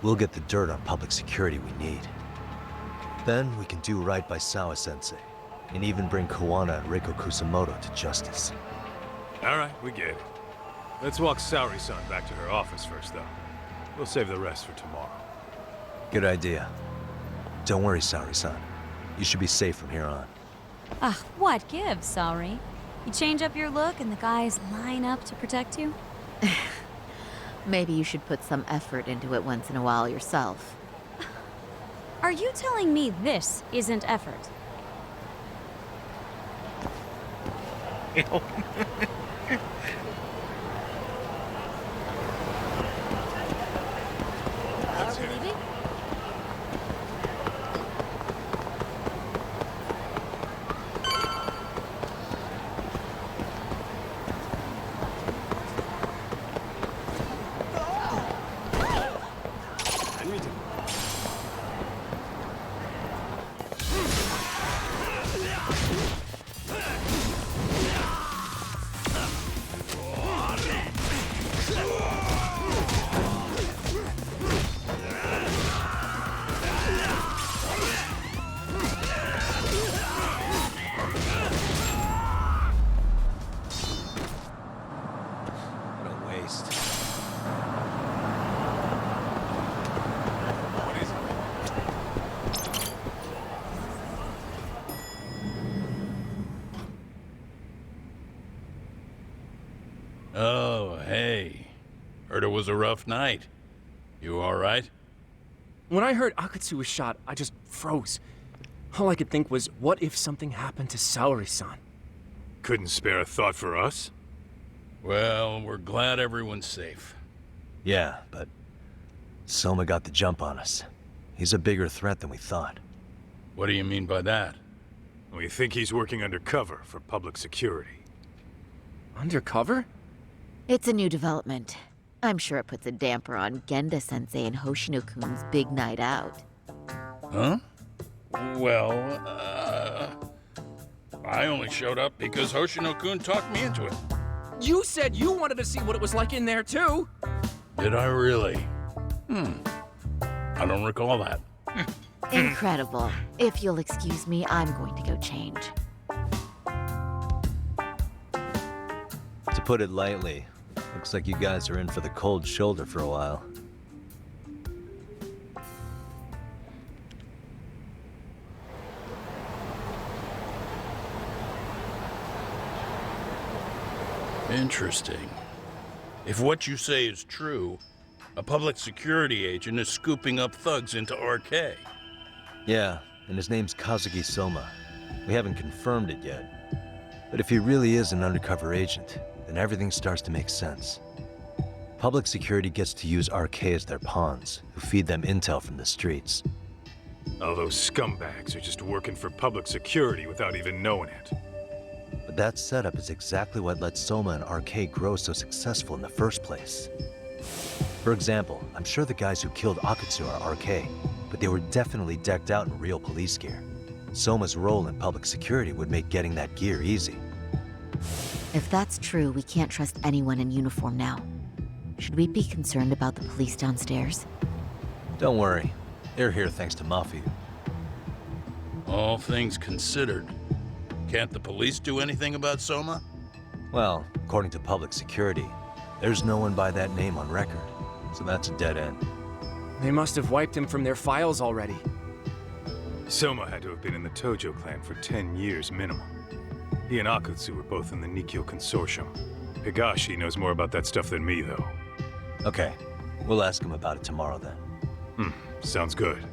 Speaker 2: we'll get the dirt on public security we need. Then we can do right by Sawa-sensei, and even bring Kawana and Reiko Kusamoto to justice.
Speaker 21: Alright, we get it. Let's walk Saori-san back to her office first, though. We'll save the rest for tomorrow.
Speaker 2: Good idea. Don't worry, Saori-san. You should be safe from here on.
Speaker 17: Ah, what gives, sorry? You change up your look and the guys line up to protect you?
Speaker 10: Maybe you should put some effort into it once in a while yourself.
Speaker 17: Are you telling me this isn't effort?
Speaker 1: Yep.
Speaker 17: Are we leaving?
Speaker 2: What a waste.
Speaker 3: Oh, hey. Heard it was a rough night. You all right?
Speaker 14: When I heard Akatsu was shot, I just froze. All I could think was, what if something happened to Saori-san?
Speaker 21: Couldn't spare a thought for us?
Speaker 3: Well, we're glad everyone's safe.
Speaker 2: Yeah, but Soma got the jump on us. He's a bigger threat than we thought.
Speaker 3: What do you mean by that?
Speaker 21: We think he's working undercover for public security.
Speaker 14: Undercover?
Speaker 10: It's a new development. I'm sure it puts a damper on Genda-sensei and Hoshino-kun's big night out.
Speaker 3: Huh? Well, I only showed up because Hoshino-kun talked me into it.
Speaker 14: You said you wanted to see what it was like in there, too!
Speaker 3: Did I really? I don't recall that.
Speaker 10: Incredible. If you'll excuse me, I'm going to go change.
Speaker 2: To put it lightly, looks like you guys are in for the cold shoulder for a while.
Speaker 3: Interesting. If what you say is true, a public security agent is scooping up thugs into RK.
Speaker 2: Yeah, and his name's Kazuki Soma. We haven't confirmed it yet. But if he really is an undercover agent, then everything starts to make sense. Public security gets to use RK as their pawns, who feed them intel from the streets.
Speaker 21: All those scumbags are just working for public security without even knowing it.
Speaker 2: But that setup is exactly what let Soma and RK grow so successful in the first place. For example, I'm sure the guys who killed Akatsu are RK, but they were definitely decked out in real police gear. Soma's role in public security would make getting that gear easy.
Speaker 10: If that's true, we can't trust anyone in uniform now. Should we be concerned about the police downstairs?
Speaker 2: Don't worry. They're here thanks to Mafia.
Speaker 3: All things considered, can't the police do anything about Soma?
Speaker 2: Well, according to public security, there's no one by that name on record, so that's a dead end.
Speaker 14: They must have wiped him from their files already.
Speaker 21: Soma had to have been in the Tojo clan for 10 years minimum. He and Akutsu were both in the Nikkyo Consortium. Higashi knows more about that stuff than me, though.
Speaker 2: Okay, we'll ask him about it tomorrow then.
Speaker 21: Sounds good.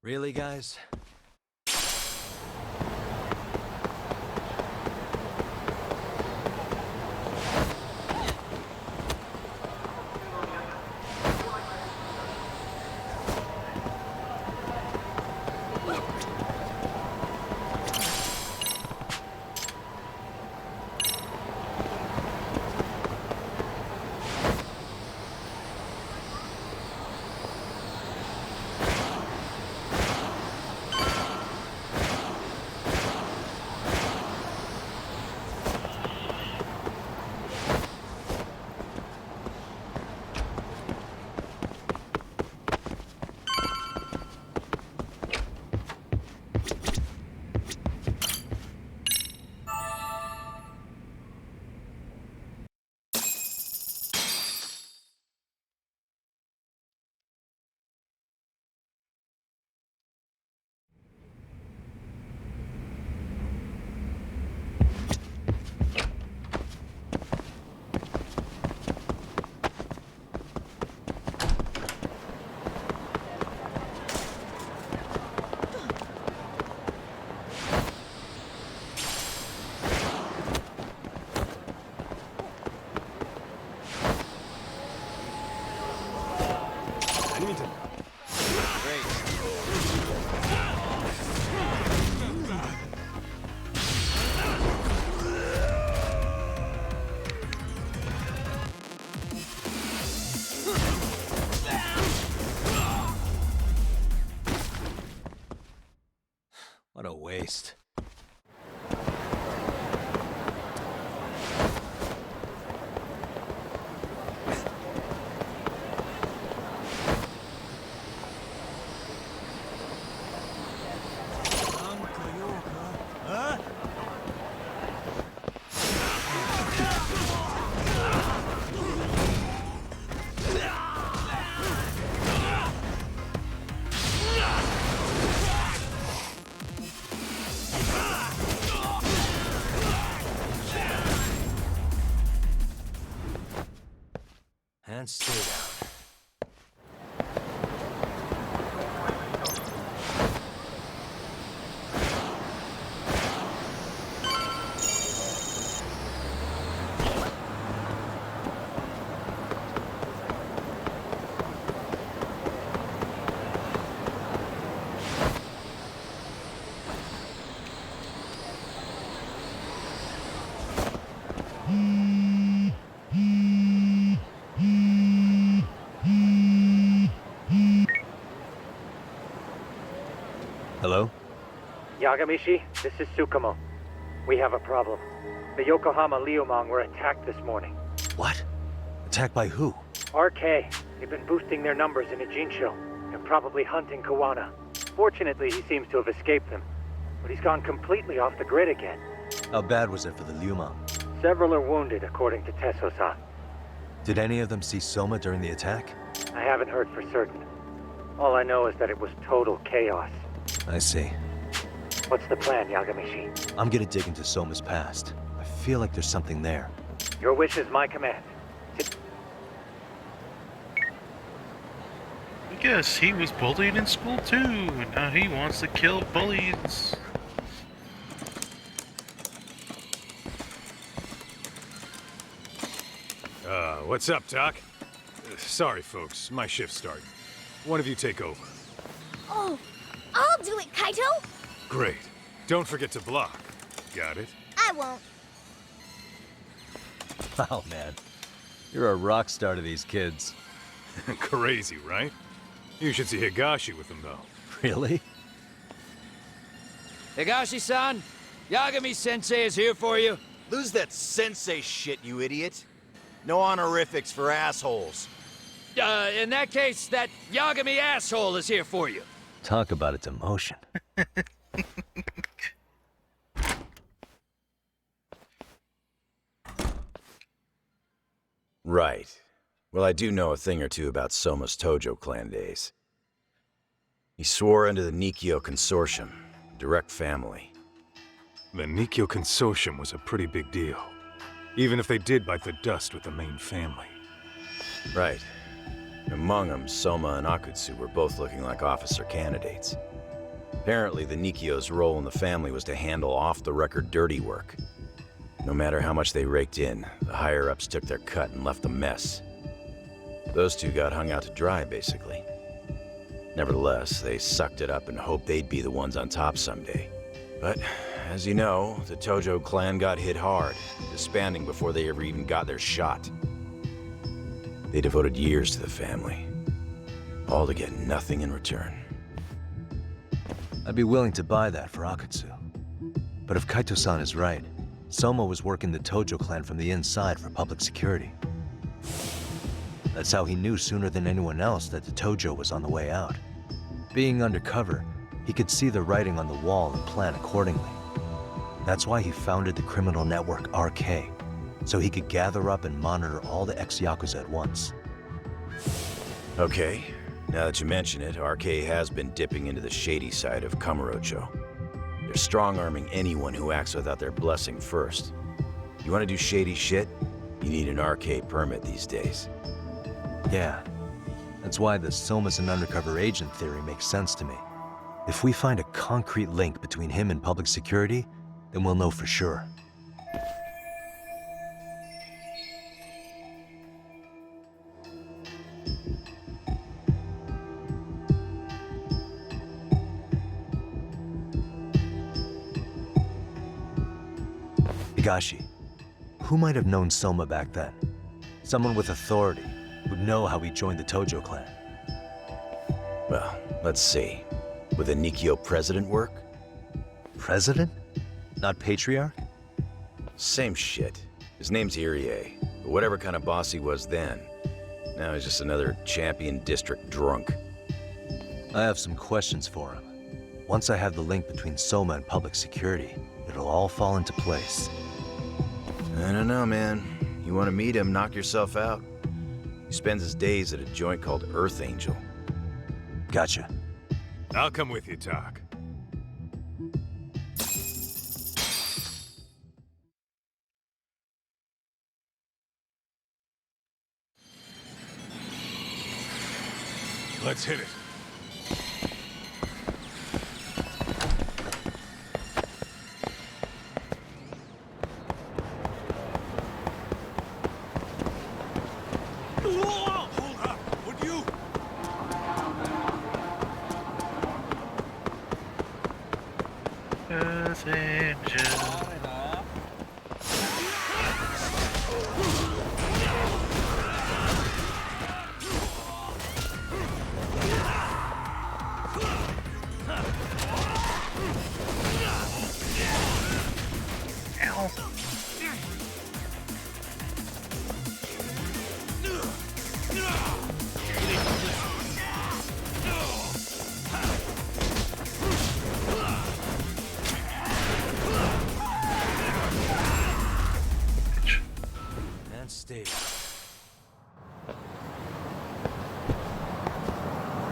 Speaker 2: Really, guys? What a waste. And stay down. Hello?
Speaker 7: Yagamishi, this is Tsukumo. We have a problem. The Yokohama Liumang were attacked this morning.
Speaker 2: What? Attacked by who?
Speaker 7: RK. They've been boosting their numbers in Ajinsho. They're probably hunting Kawana. Fortunately, he seems to have escaped them. But he's gone completely off the grid again.
Speaker 2: How bad was it for the Liumang?
Speaker 7: Several are wounded, according to Tesso-san.
Speaker 2: Did any of them see Soma during the attack?
Speaker 7: I haven't heard for certain. All I know is that it was total chaos.
Speaker 2: I see.
Speaker 7: What's the plan, Yagamishi?
Speaker 2: I'm gonna dig into Soma's past. I feel like there's something there.
Speaker 7: Your wish is my command.
Speaker 1: I guess he was bullied in school too, and now he wants to kill bullies.
Speaker 21: What's up, Doc? Sorry, folks. My shift's starting. One of you take over.
Speaker 17: Oh, I'll do it, Kaito!
Speaker 21: Great. Don't forget to block. Got it?
Speaker 17: I won't.
Speaker 2: Oh, man. You're a rock star to these kids.
Speaker 21: Crazy, right? You should see Higashi with them, though.
Speaker 2: Really?
Speaker 22: Higashi-san, Yagami-sensei is here for you.
Speaker 4: Lose that sensei shit, you idiot. No honorifics for assholes.
Speaker 22: In that case, that Yagami asshole is here for you.
Speaker 2: Talk about its emotion.
Speaker 4: Right. Well, I do know a thing or two about Soma's Tojo clan days. He swore under the Nikkyo Consortium, direct family.
Speaker 21: The Nikkyo Consortium was a pretty big deal. Even if they did bite the dust with the main family.
Speaker 4: Right. Among them, Soma and Akutsu were both looking like officer candidates. Apparently, the Nikio's role in the family was to handle off-the-record dirty work. No matter how much they raked in, the higher-ups took their cut and left a mess. Those two got hung out to dry, basically. Nevertheless, they sucked it up and hoped they'd be the ones on top someday. But, as you know, the Tojo clan got hit hard, disbanding before they ever even got their shot. They devoted years to the family, all to get nothing in return.
Speaker 2: I'd be willing to buy that for Akatsu. But if Kaito-san is right, Soma was working the Tojo clan from the inside for public security. That's how he knew sooner than anyone else that the Tojo was on the way out. Being undercover, he could see the writing on the wall and plan accordingly. That's why he founded the criminal network RK, so he could gather up and monitor all the ex-Yakuza at once.
Speaker 4: Okay, now that you mention it, RK has been dipping into the shady side of Kamurocho. They're strong-arming anyone who acts without their blessing first. You want to do shady shit? You need an RK permit these days.
Speaker 2: Yeah, that's why the Soma's an undercover agent theory makes sense to me. If we find a concrete link between him and public security, then we'll know for sure. Higashi, who might have known Soma back then? Someone with authority, who'd know how he joined the Tojo clan.
Speaker 4: Well, let's see. Would a Nikio president work?
Speaker 2: President? Not patriarch?
Speaker 4: Same shit. His name's Irie. But whatever kind of boss he was then, now he's just another champion district drunk.
Speaker 2: I have some questions for him. Once I have the link between Soma and public security, it'll all fall into place.
Speaker 4: I don't know, man. You want to meet him, knock yourself out. He spends his days at a joint called Earth Angel.
Speaker 2: Gotcha.
Speaker 21: I'll come with you, Tak. Let's hit it.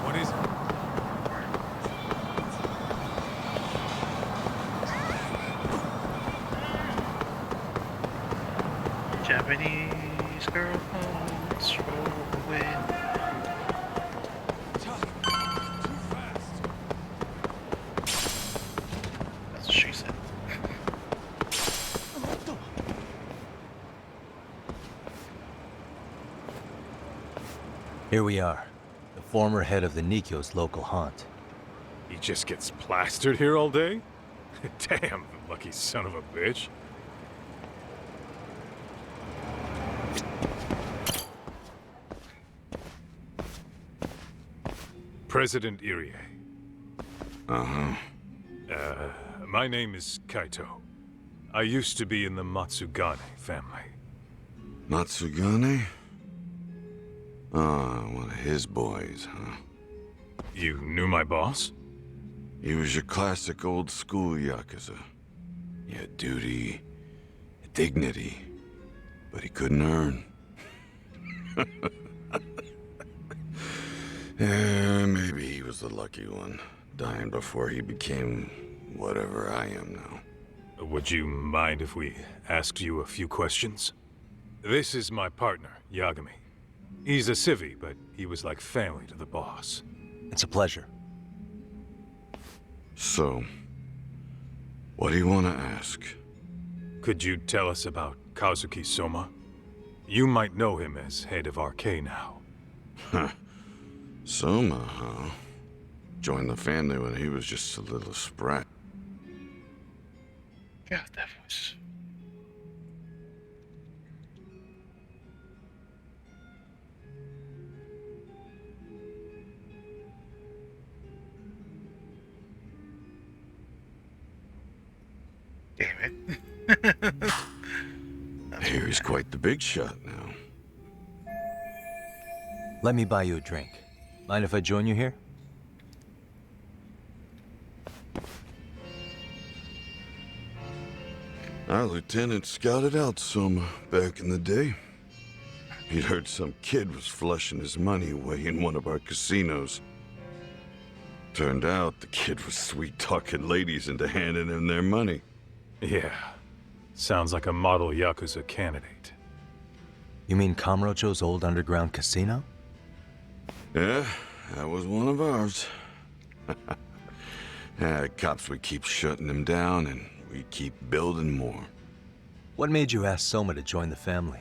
Speaker 21: What is it?
Speaker 1: Japanese girl boats roll away. That's what she said.
Speaker 2: Here we are, the former head of the Nikio's local haunt.
Speaker 21: He just gets plastered here all day? Damn, lucky son of a bitch. President Irie.
Speaker 18: Uh-huh.
Speaker 21: My name is Kaito. I used to be in the Matsugane family.
Speaker 18: Matsugane? Ah, one of his boys, huh?
Speaker 21: You knew my boss?
Speaker 18: He was your classic old school Yakuza. He had duty, dignity, but he couldn't earn. Yeah, maybe he was the lucky one, dying before he became whatever I am now.
Speaker 21: Would you mind if we asked you a few questions? This is my partner, Yagami. He's a civvy, but he was like family to the boss.
Speaker 2: It's a pleasure.
Speaker 6: So, what do you want to ask?
Speaker 21: Could you tell us about Kazuki Soma? You might know him as head of RK now.
Speaker 6: Huh. Soma, huh? Joined the family when he was just a little sprat.
Speaker 1: God, that voice. Damn it.
Speaker 6: He's quite the big shot now.
Speaker 2: Let me buy you a drink. Mind if I join you here?
Speaker 6: Our lieutenant scouted out Soma back in the day. He'd heard some kid was flushing his money away in one of our casinos. Turned out the kid was sweet-talking ladies into handing him their money.
Speaker 21: Yeah. Sounds like a model Yakuza candidate.
Speaker 2: You mean Kamurocho's old underground casino?
Speaker 6: Yeah, that was one of ours. Cops would keep shutting him down, and we'd keep building more.
Speaker 2: What made you ask Soma to join the family?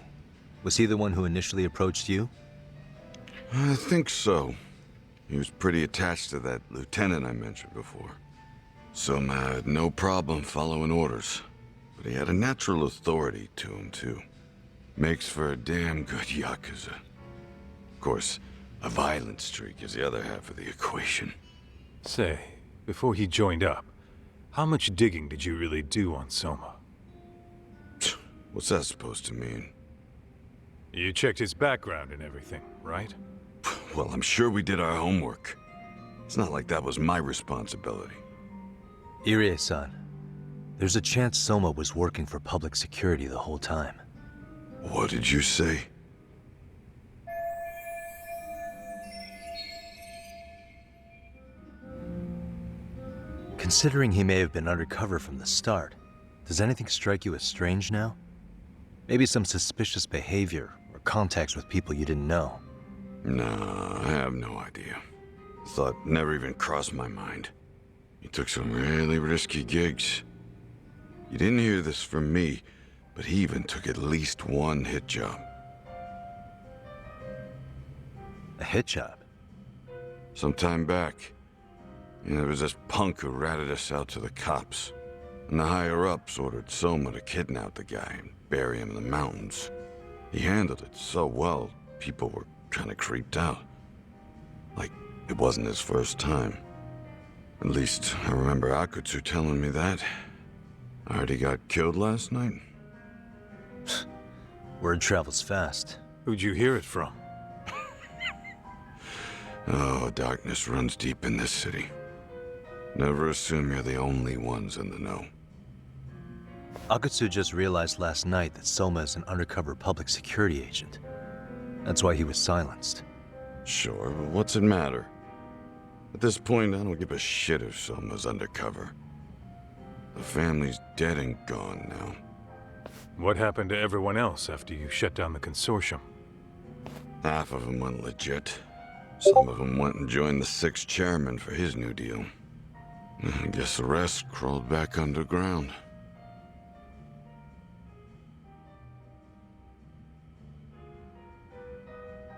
Speaker 2: Was he the one who initially approached you?
Speaker 6: I think so. He was pretty attached to that lieutenant I mentioned before. Soma had no problem following orders, but he had a natural authority to him, too. Makes for a damn good Yakuza. Of course, a violent streak is the other half of the equation.
Speaker 21: Say, before he joined up, how much digging did you really do on Soma?
Speaker 6: What's that supposed to mean?
Speaker 21: You checked his background and everything, right?
Speaker 6: Well, I'm sure we did our homework. It's not like that was my responsibility.
Speaker 2: Irie-san, there's a chance Soma was working for public security the whole time.
Speaker 6: What did you say?
Speaker 2: Considering he may have been undercover from the start, does anything strike you as strange now? Maybe some suspicious behavior or contacts with people you didn't know?
Speaker 6: No, I have no idea. Thought never even crossed my mind. He took some really risky gigs. You didn't hear this from me, but he even took at least one hit job.
Speaker 2: A hit job?
Speaker 6: Some time back. There was this punk who ratted us out to the cops. And the higher-ups ordered Soma to kidnap the guy and bury him in the mountains. He handled it so well, people were kind of creeped out. Like, it wasn't his first time. At least, I remember Akutsu telling me that. I heard he got killed last night.
Speaker 2: Word travels fast.
Speaker 21: Who'd you hear it from?
Speaker 6: Oh, darkness runs deep in this city. Never assume you're the only ones in the know.
Speaker 2: Akutsu just realized last night that Soma is an undercover public security agent. That's why he was silenced.
Speaker 6: Sure, but what's it matter? At this point, I don't give a shit if Soma's undercover. The family's dead and gone now.
Speaker 21: What happened to everyone else after you shut down the consortium?
Speaker 6: Half of them went legit. Some of them went and joined the 6th chairman for his new deal. I guess the rest crawled back underground.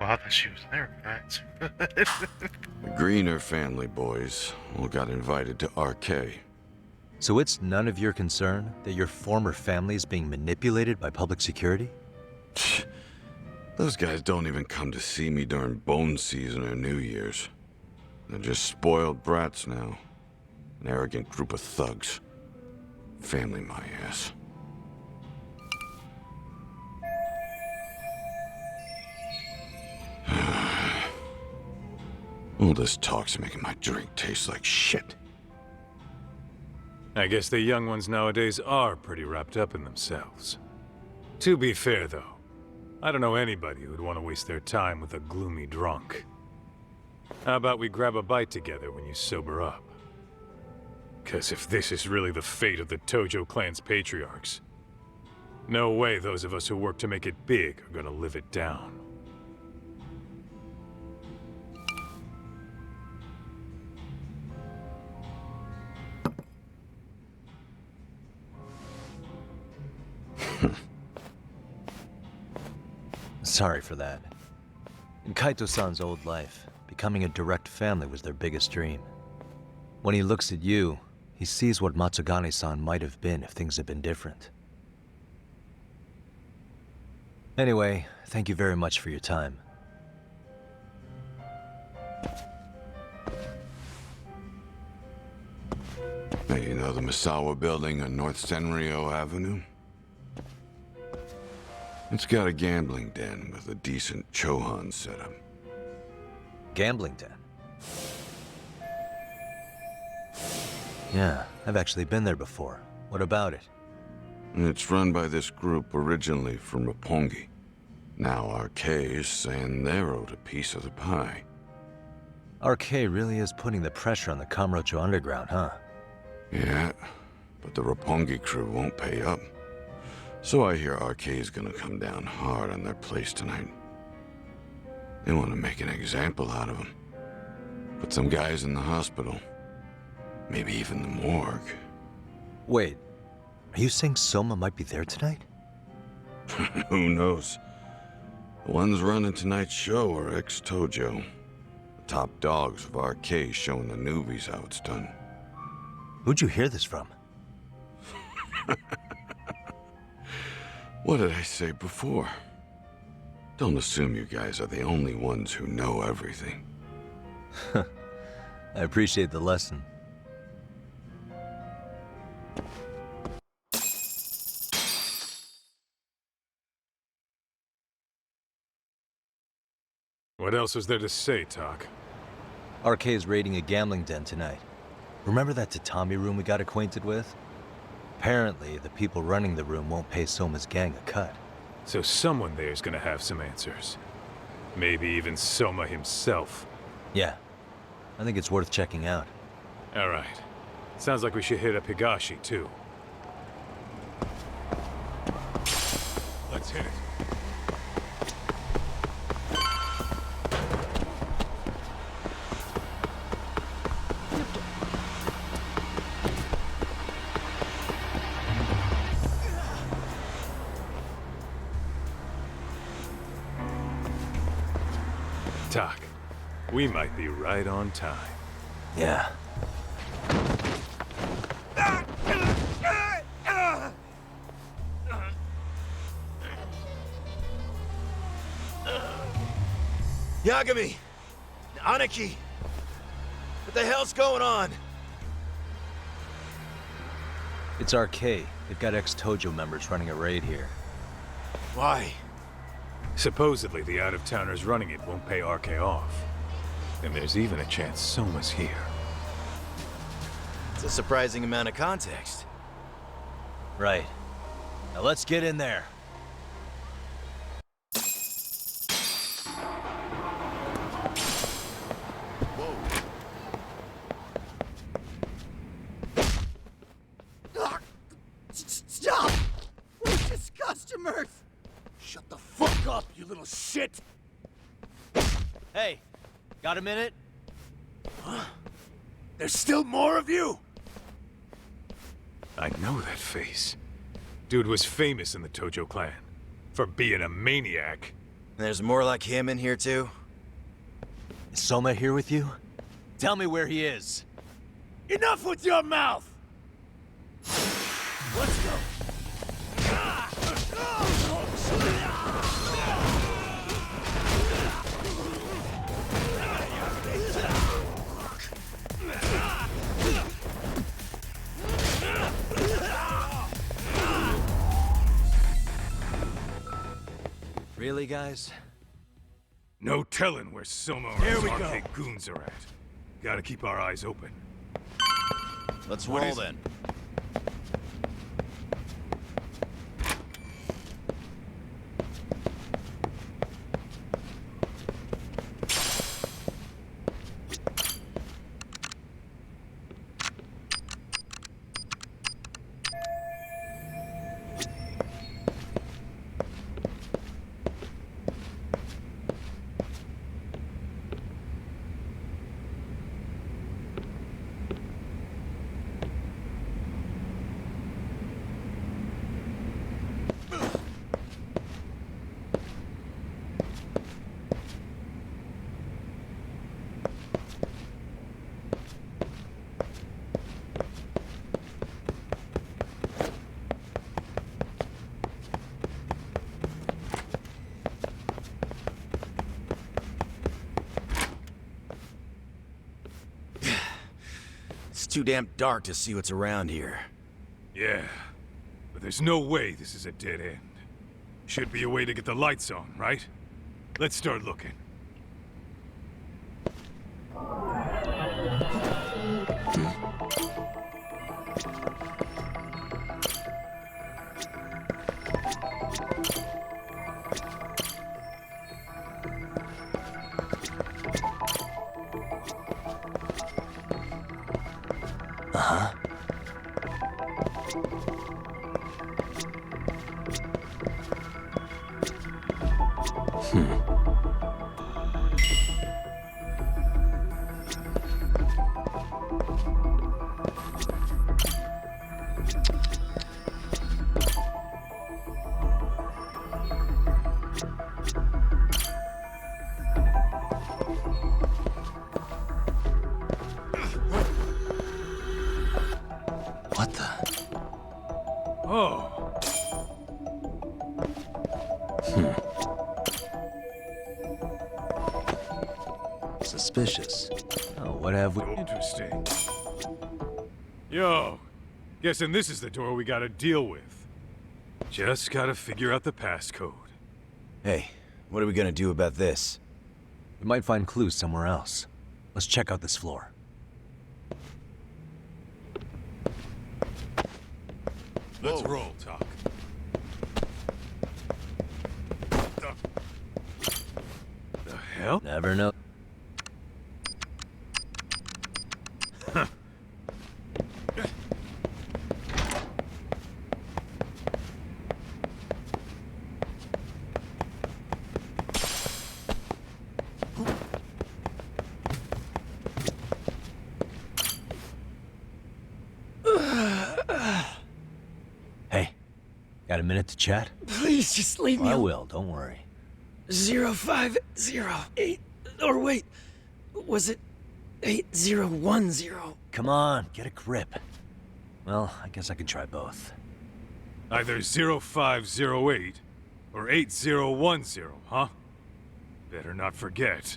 Speaker 1: Well, I thought she was there, right?
Speaker 6: The Greener family boys all got invited to RK.
Speaker 2: So it's none of your concern that your former family is being manipulated by public security?
Speaker 6: Those guys don't even come to see me during bone season or New Year's. They're just spoiled brats now. An arrogant group of thugs. Family my ass. All this talk's making my drink taste like shit.
Speaker 21: I guess the young ones nowadays are pretty wrapped up in themselves. To be fair, though, I don't know anybody who'd want to waste their time with a gloomy drunk. How about we grab a bite together when you sober up? 'Cause if this is really the fate of the Tojo clan's patriarchs, no way those of us who work to make it big are gonna live it down.
Speaker 2: Sorry for that. In Kaito-san's old life, becoming a direct family was their biggest dream. When he looks at you, he sees what Matsugane-san might have been if things had been different. Anyway, thank you very much for your time.
Speaker 6: Hey, you know the Misawa building on North Senryo Avenue? It's got a gambling den with a decent Chohan setup.
Speaker 2: Gambling den? Yeah, I've actually been there before. What about it?
Speaker 6: It's run by this group originally from Roppongi. Now RK is saying they're owed a piece of the pie.
Speaker 2: RK really is putting the pressure on the Kamurocho Underground, huh?
Speaker 6: Yeah, but the Roppongi crew won't pay up. So I hear RK is gonna come down hard on their place tonight. They want to make an example out of him. Put some guys in the hospital. Maybe even the morgue.
Speaker 2: Wait, are you saying Soma might be there tonight?
Speaker 6: Who knows? The ones running tonight's show are ex-Tojo. The top dogs of RK showing the newbies how it's done.
Speaker 2: Who'd you hear this from?
Speaker 6: What did I say before? Don't assume you guys are the only ones who know everything.
Speaker 2: I appreciate the lesson.
Speaker 21: What else is there to say, Talk?
Speaker 2: RK is raiding a gambling den tonight. Remember that tatami room we got acquainted with? Apparently, the people running the room won't pay Soma's gang a cut.
Speaker 21: So someone there's gonna have some answers. Maybe even Soma himself.
Speaker 2: Yeah, I think it's worth checking out.
Speaker 21: All right. Sounds like we should hit up Higashi, too. Let's hit it. Tak, we might be right on time.
Speaker 2: Yeah.
Speaker 4: Yagami! Aniki! What the hell's going on?
Speaker 2: It's RK. They've got ex-Tojo members running a raid here.
Speaker 4: Why?
Speaker 21: Supposedly, the out-of-towners running it won't pay RK off. And there's even a chance Soma's here.
Speaker 4: It's a surprising amount of context.
Speaker 2: Right. Now let's get in there.
Speaker 8: Stop! We're just customers! Shut the fuck up, you little shit!
Speaker 2: Hey, got a minute?
Speaker 8: Huh? There's still more of you?
Speaker 21: I know that face. Dude was famous in the Tojo clan. For being a maniac.
Speaker 4: There's more like him in here too?
Speaker 2: Is Soma here with you? Tell me where he is.
Speaker 8: Enough with your mouth! Let's go!
Speaker 2: Really, guys?
Speaker 21: No telling where Soma or his RK goons are at. Gotta keep our eyes open.
Speaker 4: Let's
Speaker 21: What
Speaker 4: roll
Speaker 21: is it?
Speaker 4: then. It's too damn dark to see what's around here.
Speaker 21: Yeah, but there's no way this is a dead end. Should be a way to get the lights on, right? Let's start looking.
Speaker 2: Uh-huh. What the?
Speaker 21: Oh.
Speaker 2: Suspicious. Oh, what have we...
Speaker 21: Interesting. Yo, guessing this is the door we gotta deal with. Just gotta figure out the passcode.
Speaker 4: Hey, what are we gonna do about this?
Speaker 2: We might find clues somewhere else. Let's check out this floor.
Speaker 21: Let's roll, Talk. The hell?
Speaker 2: Never know. Hey, got a minute to chat?
Speaker 9: Please just leave me.
Speaker 2: I will, don't worry.
Speaker 9: 0508. Or wait, was it 8010?
Speaker 2: Come on, get a grip. Well, I guess I can try both.
Speaker 21: Either 0508 or 8010, huh? Better not forget.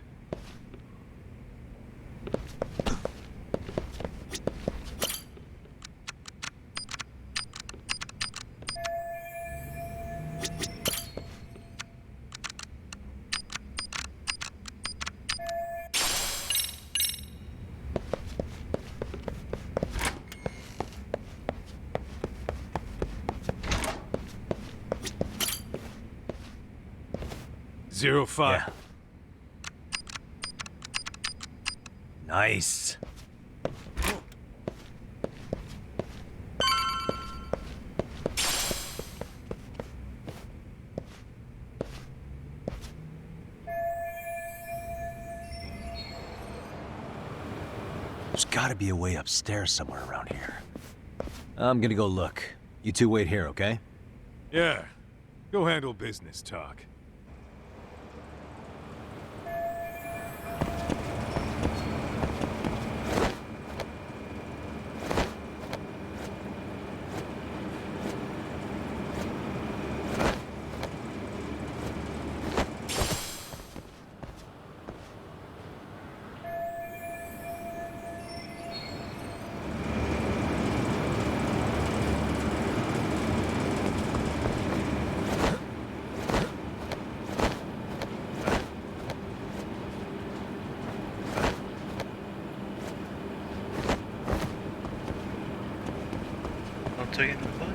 Speaker 21: Zero five.
Speaker 2: Yeah. Nice. There's gotta be a way upstairs somewhere around here. I'm gonna go look. You two wait here, okay?
Speaker 21: Yeah. Go handle business, Talk.
Speaker 1: I'll take it in the butt.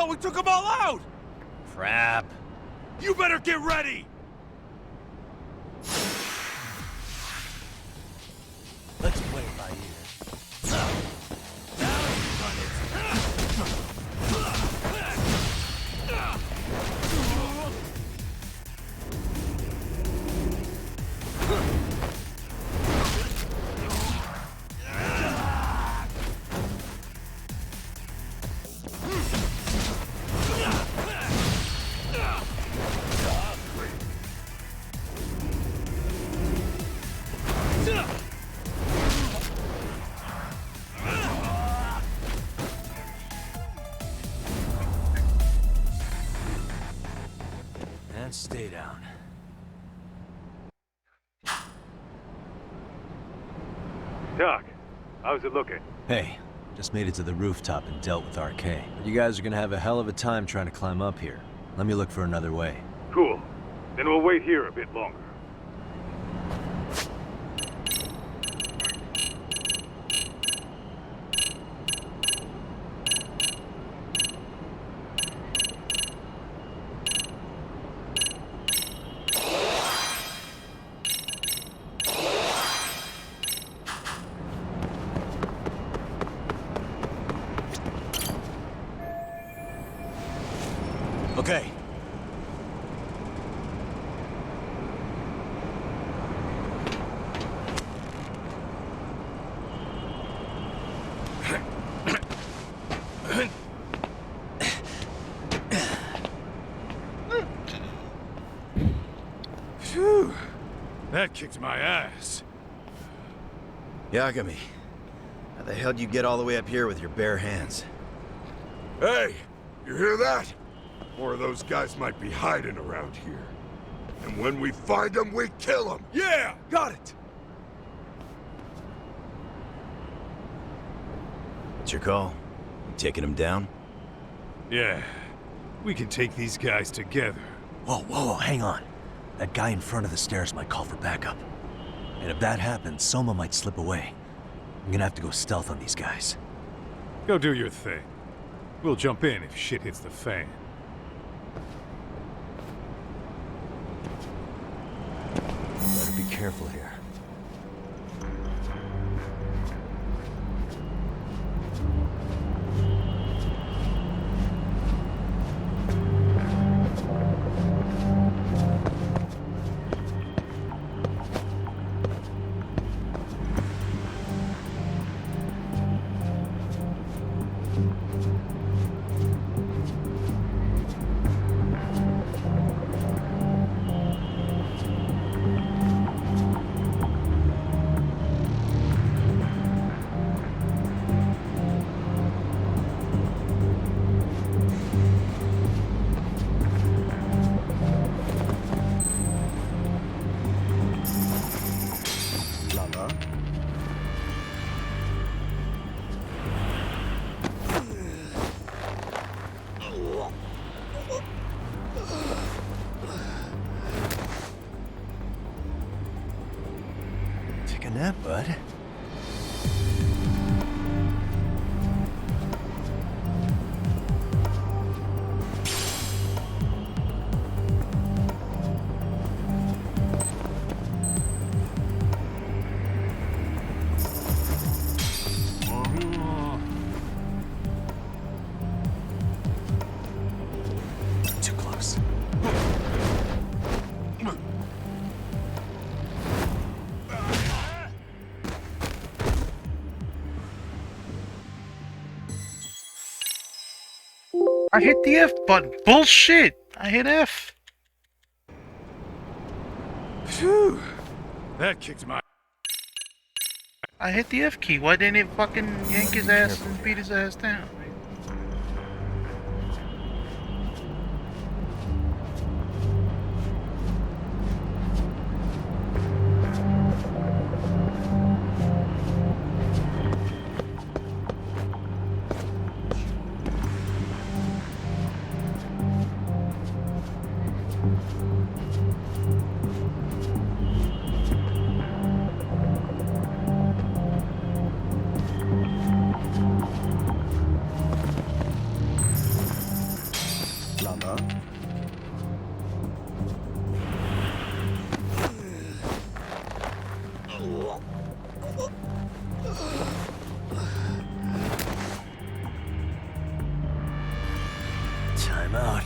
Speaker 20: thought we took them all out!
Speaker 4: Crap.
Speaker 20: You better get ready!
Speaker 2: Let's play it by ear. And stay down.
Speaker 21: Doc, how's it looking?
Speaker 2: Hey, just made it to the rooftop and dealt with RK. But you guys are gonna have a hell of a time trying to climb up here. Let me look for another way.
Speaker 21: Cool. Then we'll wait here a bit longer.
Speaker 2: Okay.
Speaker 21: Phew. That kicked my ass.
Speaker 4: Yagami, how the hell would you get all the way up here with your bare hands?
Speaker 6: Hey, you hear that? More of those guys might be hiding around here. And when we find them, we kill them!
Speaker 20: Yeah, got it!
Speaker 4: What's your call? You taking them down?
Speaker 21: Yeah, we can take these guys together.
Speaker 2: Whoa, hang on. That guy in front of the stairs might call for backup. And if that happens, Soma might slip away. I'm gonna have to go stealth on these guys.
Speaker 21: Go do your thing. We'll jump in if shit hits the fan.
Speaker 2: Better be careful here. Take a nap, bud. Too close.
Speaker 1: I hit the F button. Bullshit! I hit F.
Speaker 21: Phew. That kicked my...
Speaker 1: I hit the F key. Why didn't it fucking yank his ass and beat his ass down?
Speaker 18: job, huh?
Speaker 2: Time out.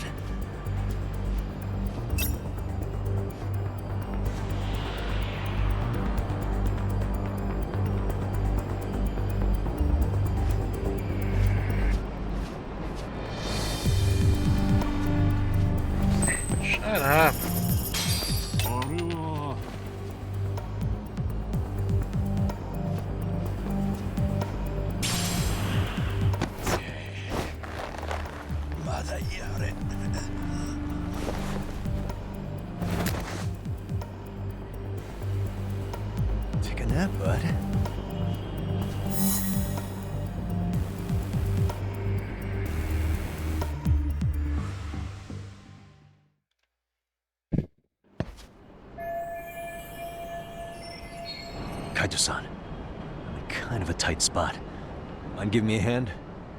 Speaker 1: Shut up.
Speaker 2: Take a nap, bud. Kaito-san, I'm in kind of a tight spot. Mind giving me a hand?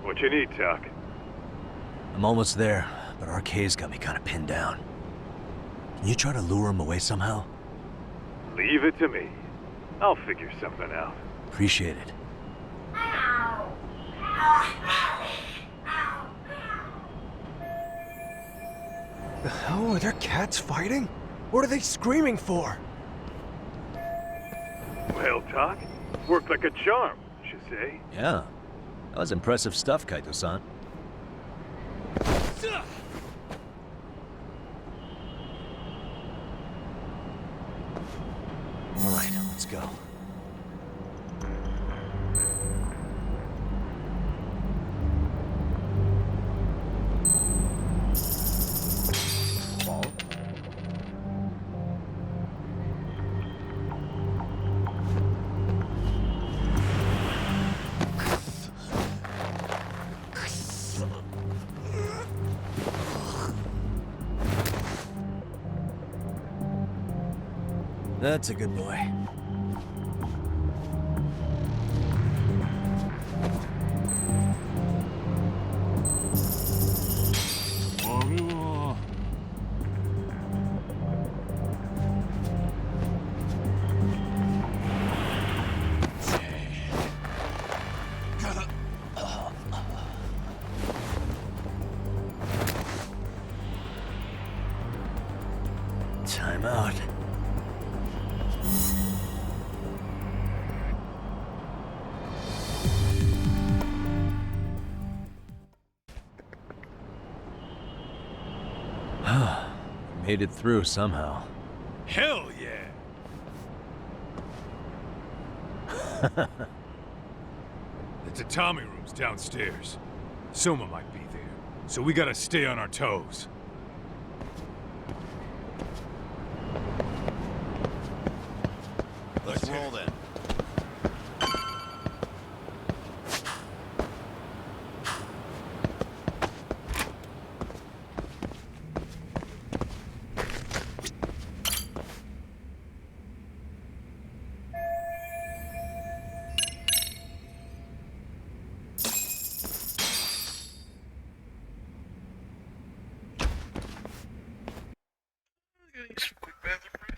Speaker 21: What you need, Tuck?
Speaker 2: I'm almost there, but RK's got me kind of pinned down. Can you try to lure him away somehow?
Speaker 21: Leave it to me. I'll figure something out.
Speaker 2: Appreciate it.
Speaker 19: The hell are there cats fighting? What are they screaming for?
Speaker 21: Well, Tuck, worked like a charm, you say?
Speaker 2: Yeah. That was impressive stuff, Kaito-san. All right, let's go. That's a good boy. Time out. Made it through somehow.
Speaker 21: Hell yeah! The tatami room's downstairs. Soma might be there, so we gotta stay on our toes.
Speaker 4: Let's roll then.
Speaker 1: Some quick bathroom break.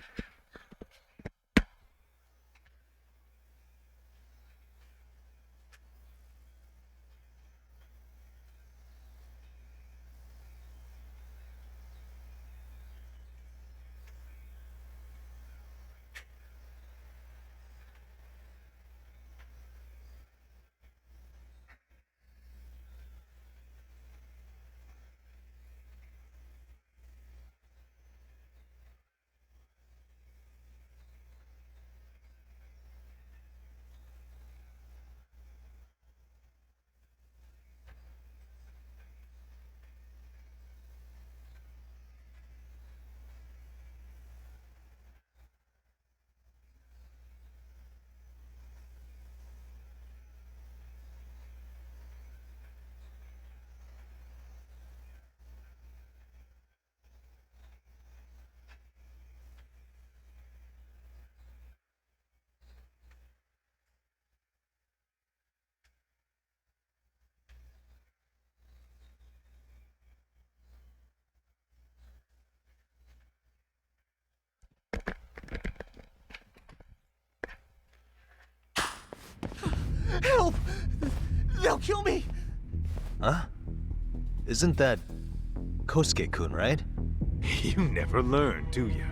Speaker 8: Help! They'll kill me!
Speaker 2: Huh? Isn't that Kosuke-kun, right?
Speaker 21: You never learn, do you?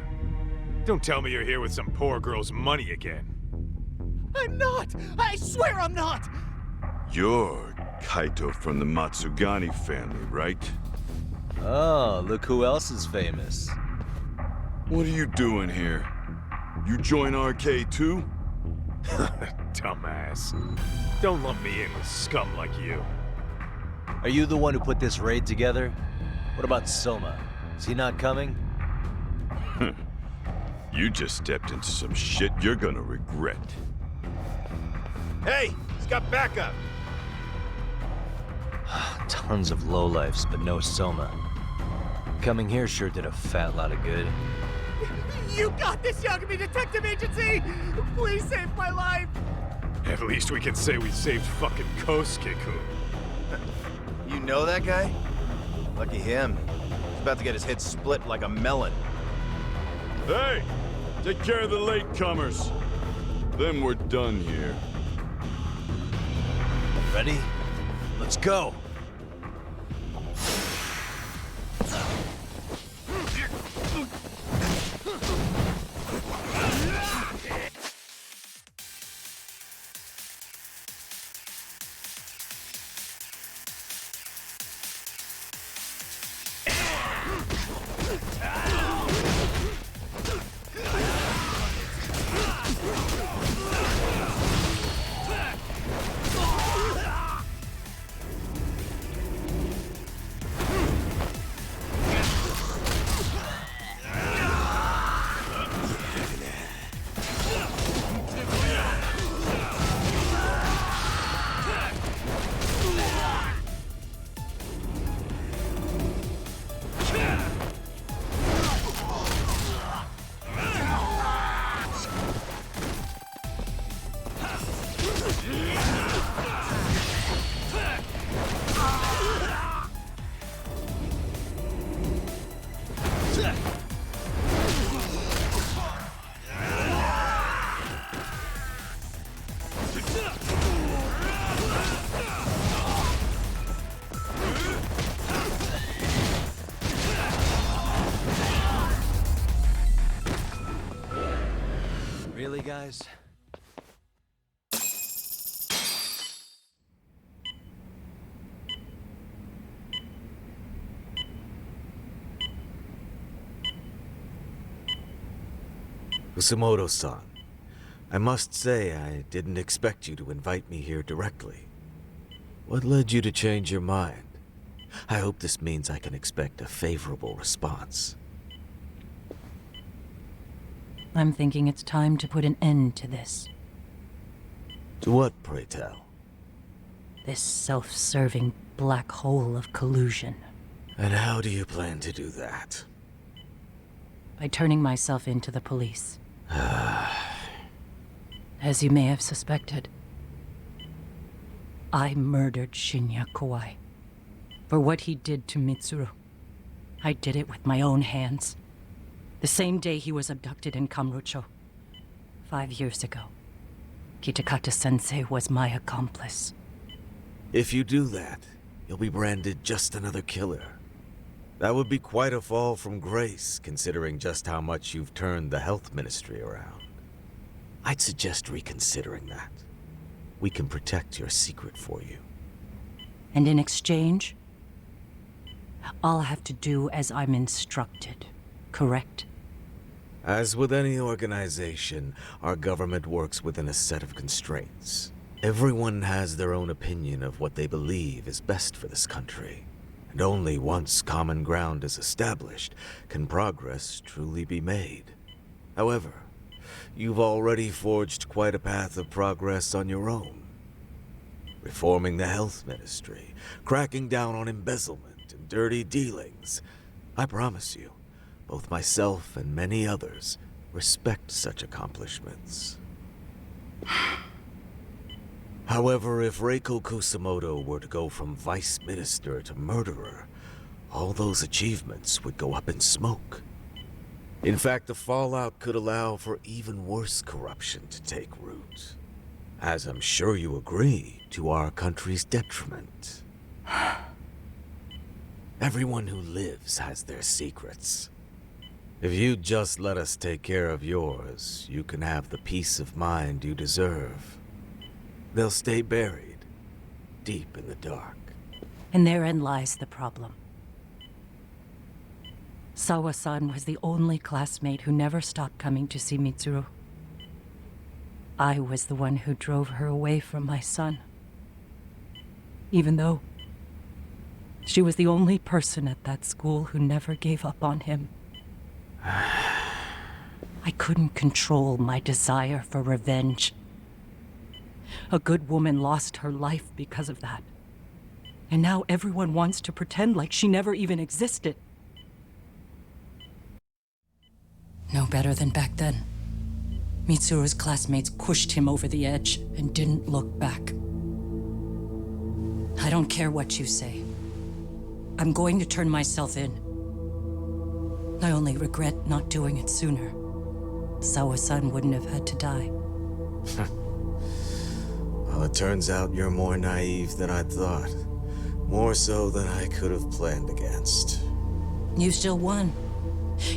Speaker 21: Don't tell me you're here with some poor girl's money again.
Speaker 8: I'm not! I swear I'm not!
Speaker 6: You're Kaito from the Matsugani family, right?
Speaker 2: Oh, look who else is famous.
Speaker 6: What are you doing here? You join RK too?
Speaker 21: Dumbass. Don't lump me in with scum like you.
Speaker 2: Are you the one who put this raid together? What about Soma? Is he not coming?
Speaker 6: You just stepped into some shit you're gonna regret.
Speaker 4: Hey, he's got backup.
Speaker 2: Tons of lowlifes, but no Soma. Coming here sure did a fat lot of good.
Speaker 8: You got this, Yagami Detective Agency! Please save my life!
Speaker 21: At least we can say we saved fucking Kosuke-kun.
Speaker 4: You know that guy? Lucky him. He's about to get his head split like a melon.
Speaker 6: Hey! Take care of the latecomers. Then we're done here.
Speaker 2: Ready? Let's go! Really, guys?
Speaker 18: Kusamoto-san, I must say I didn't expect you to invite me here directly. What led you to change your mind? I hope this means I can expect a favorable response.
Speaker 11: I'm thinking it's time to put an end to this.
Speaker 18: To what, pray tell?
Speaker 11: This self-serving black hole of collusion.
Speaker 18: And how do you plan to do that?
Speaker 11: By turning myself into the police. As you may have suspected, I murdered Shinya Kawai for what he did to Mitsuru. I did it with my own hands. The same day he was abducted in Kamurocho. 5 years ago. Kitakata-sensei was my accomplice.
Speaker 18: If you do that, you'll be branded just another killer. That would be quite a fall from grace, considering just how much you've turned the health ministry around. I'd suggest reconsidering that. We can protect your secret for you.
Speaker 11: And in exchange, I'll have to do as I'm instructed, correct?
Speaker 18: As with any organization, our government works within a set of constraints. Everyone has their own opinion of what they believe is best for this country. And only once common ground is established can progress truly be made. However, you've already forged quite a path of progress on your own. Reforming the health ministry, cracking down on embezzlement and dirty dealings. I promise you, both myself and many others respect such accomplishments. However, if Reiko Kusamoto were to go from vice minister to murderer, all those achievements would go up in smoke. In fact, the fallout could allow for even worse corruption to take root.
Speaker 12: As I'm sure you agree, to our country's detriment. Everyone who lives has their secrets. If you just let us take care of yours, you can have the peace of mind you deserve. They'll stay buried, deep in the dark.
Speaker 11: And therein lies the problem. Sawa-san was the only classmate who never stopped coming to see Mitsuru. I was the one who drove her away from my son. Even though she was the only person at that school who never gave up on him. I couldn't control my desire for revenge. A good woman lost her life because of that. And now everyone wants to pretend like she never even existed. No better than back then. Mitsuru's classmates pushed him over the edge and didn't look back. I don't care what you say. I'm going to turn myself in. I only regret not doing it sooner. Sawa-san wouldn't have had to die.
Speaker 12: Well, it turns out you're more naive than I thought. More so than I could have planned against.
Speaker 11: You still won.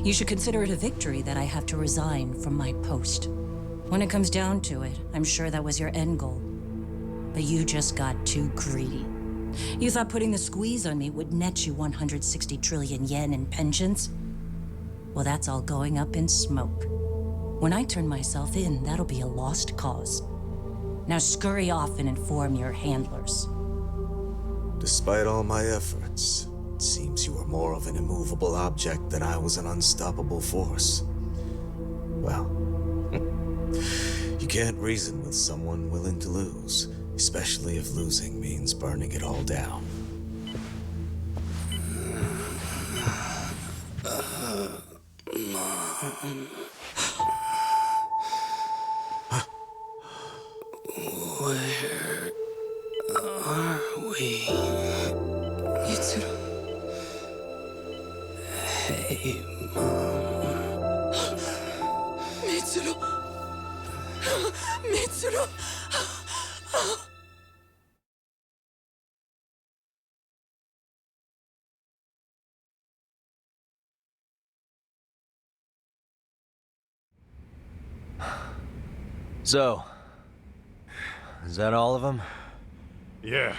Speaker 11: You should consider it a victory that I have to resign from my post. When it comes down to it, I'm sure that was your end goal. But you just got too greedy. You thought putting the squeeze on me would net you 160 trillion yen in pensions? Well, that's all going up in smoke. When I turn myself in, that'll be a lost cause. Now scurry off and inform your handlers.
Speaker 12: Despite all my efforts, it seems you were more of an immovable object than I was an unstoppable force. Well, you can't reason with someone willing to lose, especially if losing means burning it all down.
Speaker 3: Where are we?
Speaker 11: Mitsuru.
Speaker 3: Hey, Mom.
Speaker 11: Mitsuru. Mitsuru.
Speaker 2: So, is that all of them?
Speaker 21: Yeah.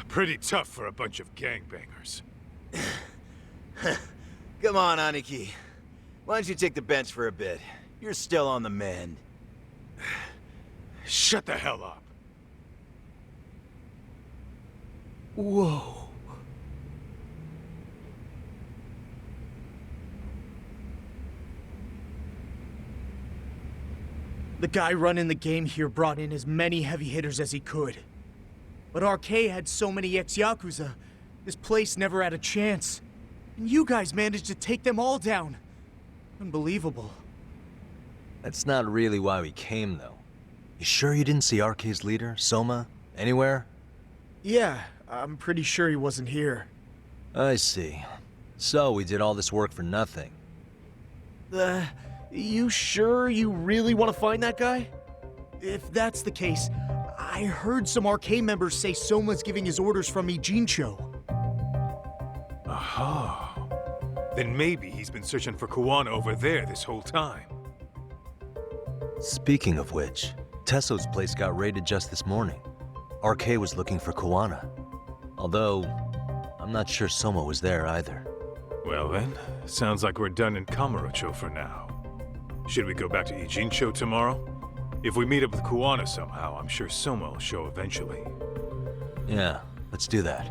Speaker 21: Pretty tough for a bunch of gangbangers.
Speaker 4: Come on, Aniki. Why don't you take the bench for a bit? You're still on the mend.
Speaker 21: Shut the hell up.
Speaker 19: Whoa. The guy running the game here brought in as many heavy hitters as he could. But RK had so many ex-Yakuza, this place never had a chance. And you guys managed to take them all down. Unbelievable.
Speaker 2: That's not really why we came, though. You sure you didn't see RK's leader, Soma, anywhere?
Speaker 19: Yeah, I'm pretty sure he wasn't here.
Speaker 2: I see. So we did all this work for nothing.
Speaker 19: You sure you really want to find that guy? If that's the case, I heard some RK members say Soma's giving his orders from Ijincho.
Speaker 21: Aha. Then maybe he's been searching for Kuwana over there this whole time.
Speaker 2: Speaking of which, Tesso's place got raided just this morning. RK was looking for Kuwana. Although, I'm not sure Soma was there either.
Speaker 21: Well then, sounds like we're done in Kamurocho for now. Should we go back to Ijincho tomorrow? If we meet up with Kuwana somehow, I'm sure Soma will show eventually.
Speaker 2: Yeah, let's do that.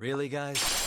Speaker 2: Really, guys?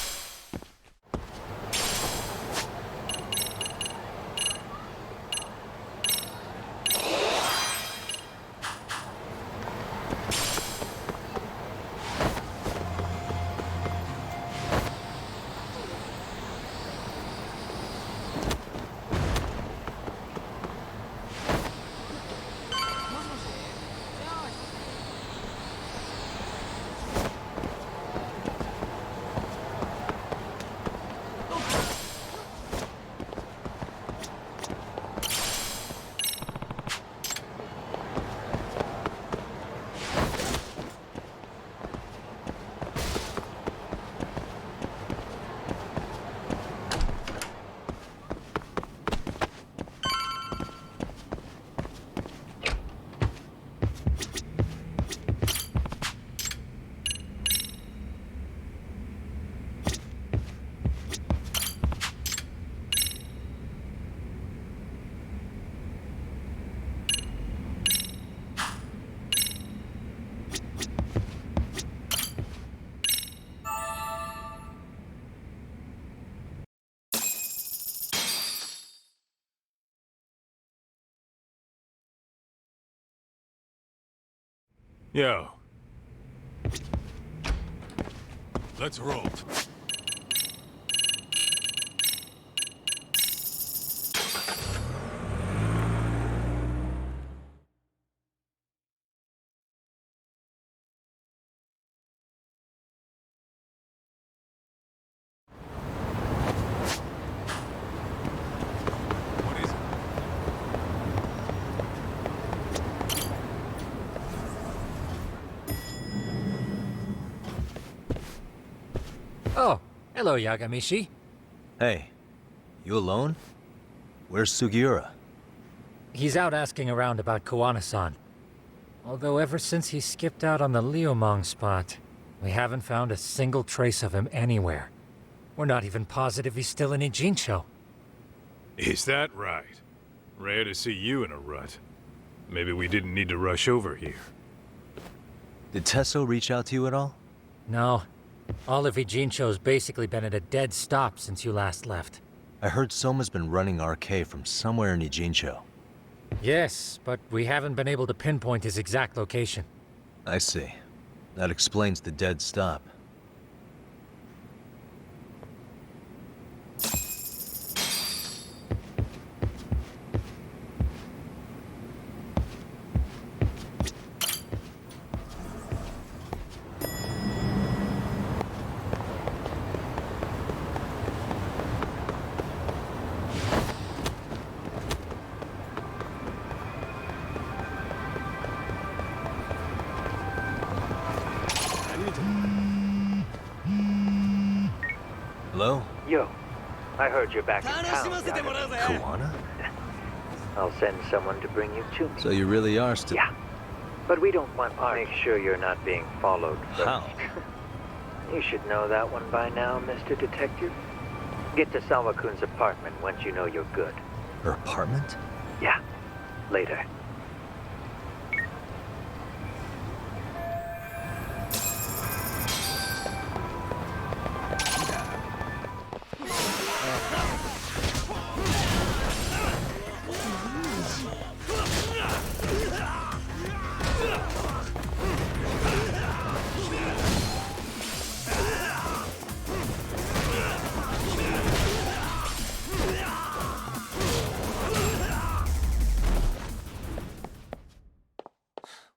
Speaker 21: Yo. Let's roll.
Speaker 15: Oh, hello, Yagamishi.
Speaker 2: Hey, you alone? Where's Sugiura?
Speaker 15: He's out asking around about Koana-san. Although ever since he skipped out on the Liumang spot, we haven't found a single trace of him anywhere. We're not even positive he's still in Ijincho.
Speaker 21: Is that right? Rare to see you in a rut. Maybe we didn't need to rush over here.
Speaker 2: Did Tesso reach out to you at all?
Speaker 15: No. All of Ijincho's basically been at a dead stop since you last left.
Speaker 2: I heard Soma's been running RK from somewhere in Ijincho.
Speaker 15: Yes, but we haven't been able to pinpoint his exact location.
Speaker 2: I see. That explains the dead stop. Hello?
Speaker 7: Yo, I heard you're back in town.
Speaker 2: Koana?
Speaker 7: I'll send someone to bring you to me.
Speaker 2: So you really are still...
Speaker 7: Yeah. But we don't want to make sure you're not being followed first.
Speaker 2: How?
Speaker 7: You should know that one by now, Mr. Detective. Get to Sawa-kun's apartment once you know you're good.
Speaker 2: Her apartment?
Speaker 7: Yeah. Later.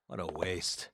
Speaker 2: What a waste.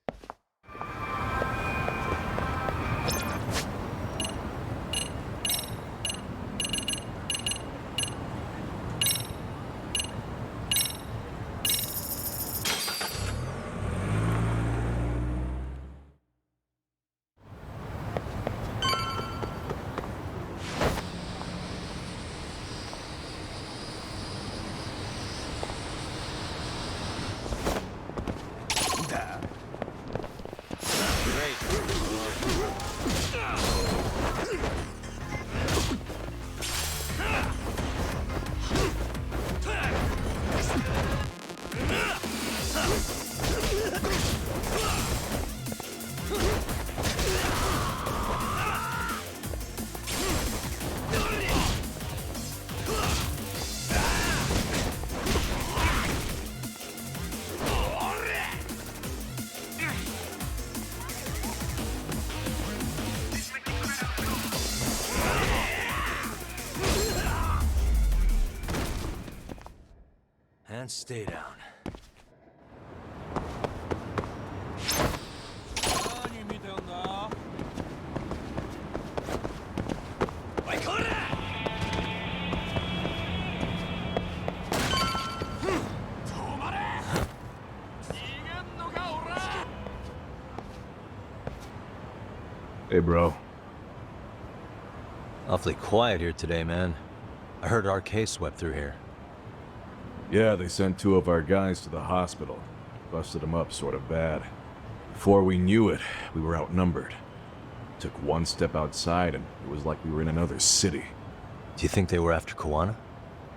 Speaker 2: Stay down.
Speaker 5: Hey, bro.
Speaker 2: Awfully quiet here today, man. I heard RK swept through here.
Speaker 5: Yeah, they sent 2 of our guys to the hospital. Busted them up sort of bad. Before we knew it, we were outnumbered. Took one step outside and it was like we were in another city.
Speaker 2: Do you think they were after Kawana?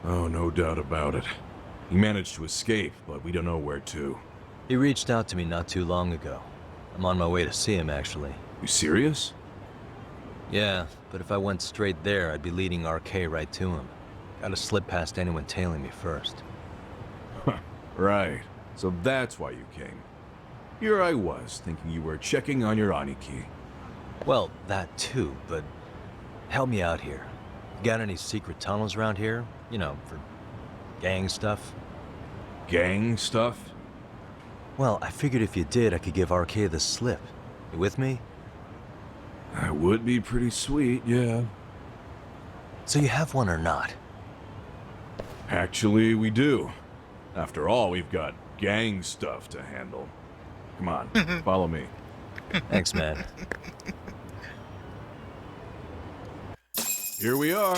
Speaker 5: Oh, no doubt about it. He managed to escape, but we don't know where to.
Speaker 2: He reached out to me not too long ago. I'm on my way to see him, actually.
Speaker 5: You serious?
Speaker 2: Yeah, but if I went straight there, I'd be leading RK right to him. Gotta slip past anyone tailing me first.
Speaker 5: Right. So that's why you came. Here I was, thinking you were checking on your Aniki.
Speaker 2: Well, that too, but help me out here. Got any secret tunnels around here? You know, for gang stuff?
Speaker 5: Gang stuff?
Speaker 2: Well, I figured if you did, I could give RK the slip. You with me?
Speaker 5: That would be pretty sweet, yeah.
Speaker 2: So you have one or not?
Speaker 5: Actually, we do. After all, we've got gang stuff to handle. Come on, follow me.
Speaker 2: Thanks, man.
Speaker 5: Here we are,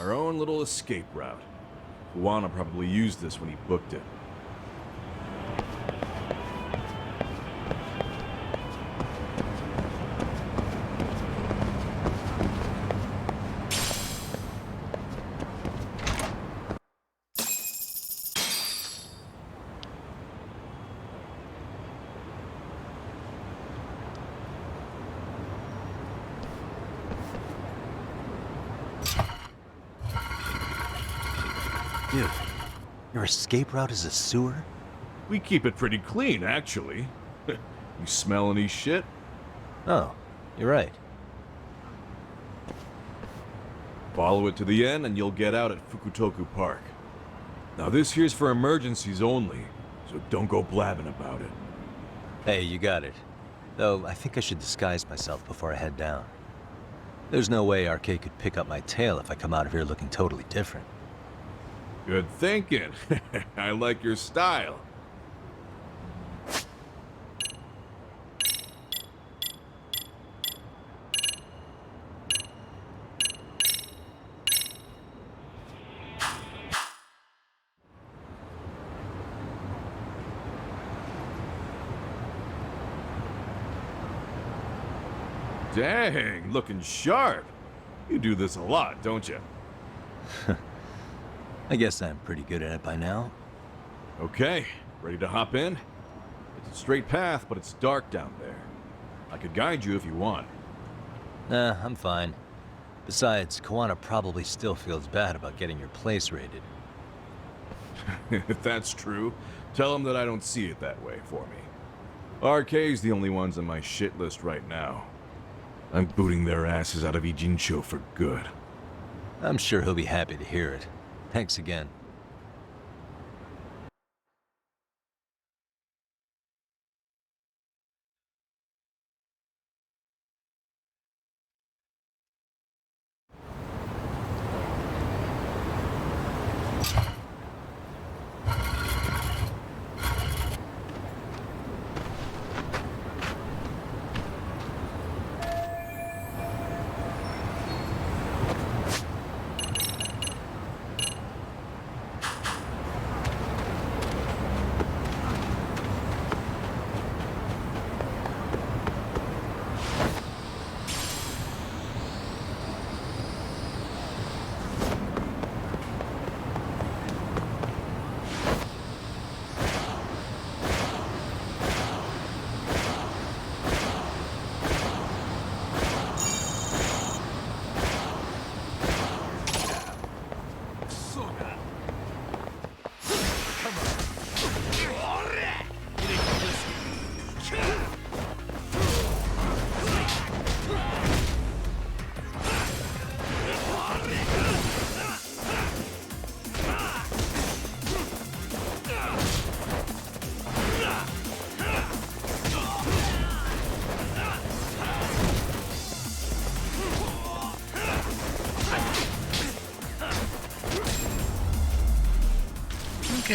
Speaker 5: our own little escape route. Kawana probably used this when he booked it.
Speaker 2: Dude, your escape route is a sewer?
Speaker 5: We keep it pretty clean, actually. You smell any shit?
Speaker 2: Oh, you're right.
Speaker 5: Follow it to the end and you'll get out at Fukutoku Park. Now this here's for emergencies only, so don't go blabbing about it.
Speaker 2: Hey, you got it. Though, I think I should disguise myself before I head down. There's no way RK could pick up my tail if I come out of here looking totally different.
Speaker 5: Good thinking. I like your style. Dang, looking sharp. You do this a lot, don't you?
Speaker 2: I guess I'm pretty good at it by now.
Speaker 5: Okay, ready to hop in? It's a straight path, but it's dark down there. I could guide you if you want.
Speaker 2: Nah, I'm fine. Besides, Kawana probably still feels bad about getting your place raided.
Speaker 5: If that's true, tell him that I don't see it that way for me. RK's the only ones on my shit list right now. I'm booting their asses out of Ijincho for good.
Speaker 2: I'm sure he'll be happy to hear it. Thanks again.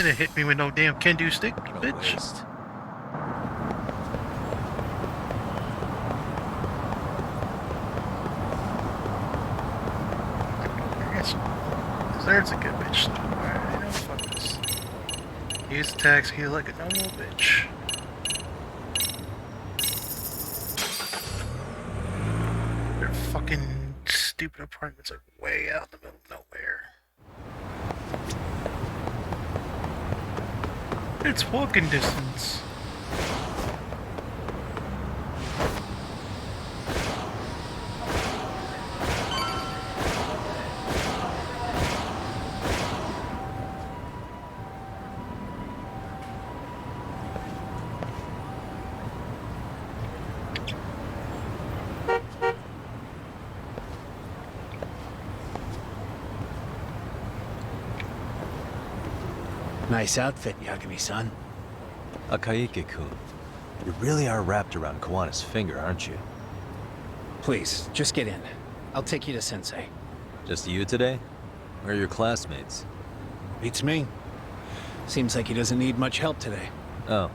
Speaker 1: ain't gonna hit me with no damn can-do stick, bitch. I guess Desert's a good bitch. Alright, you know, fuck this. Use attacks, heal like a normal bitch. Their fucking stupid apartment's like way out in the middle of nowhere. It's walking distance.
Speaker 15: Nice outfit, Yagami-san.
Speaker 2: Akaike-kun, you really are wrapped around Kawana's finger, aren't you?
Speaker 15: Please, just get in. I'll take you to Sensei.
Speaker 2: Just you today? Where are your classmates?
Speaker 15: Beats me. Seems like he doesn't need much help today.
Speaker 2: Oh.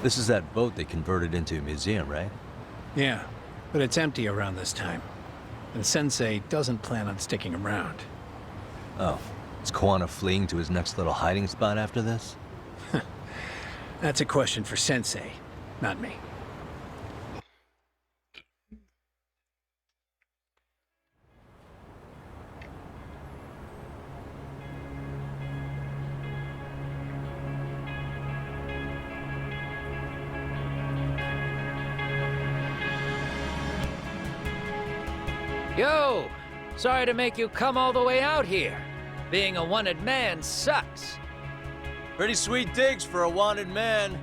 Speaker 2: This is that boat they converted into a museum, right?
Speaker 15: Yeah, but it's empty around this time. And Sensei doesn't plan on sticking around.
Speaker 2: Oh. Is Kawana fleeing to his next little hiding spot after this?
Speaker 15: That's a question for Sensei, not me.
Speaker 22: Yo! Sorry to make you come all the way out here. Being a wanted man sucks.
Speaker 2: Pretty sweet digs for a wanted man.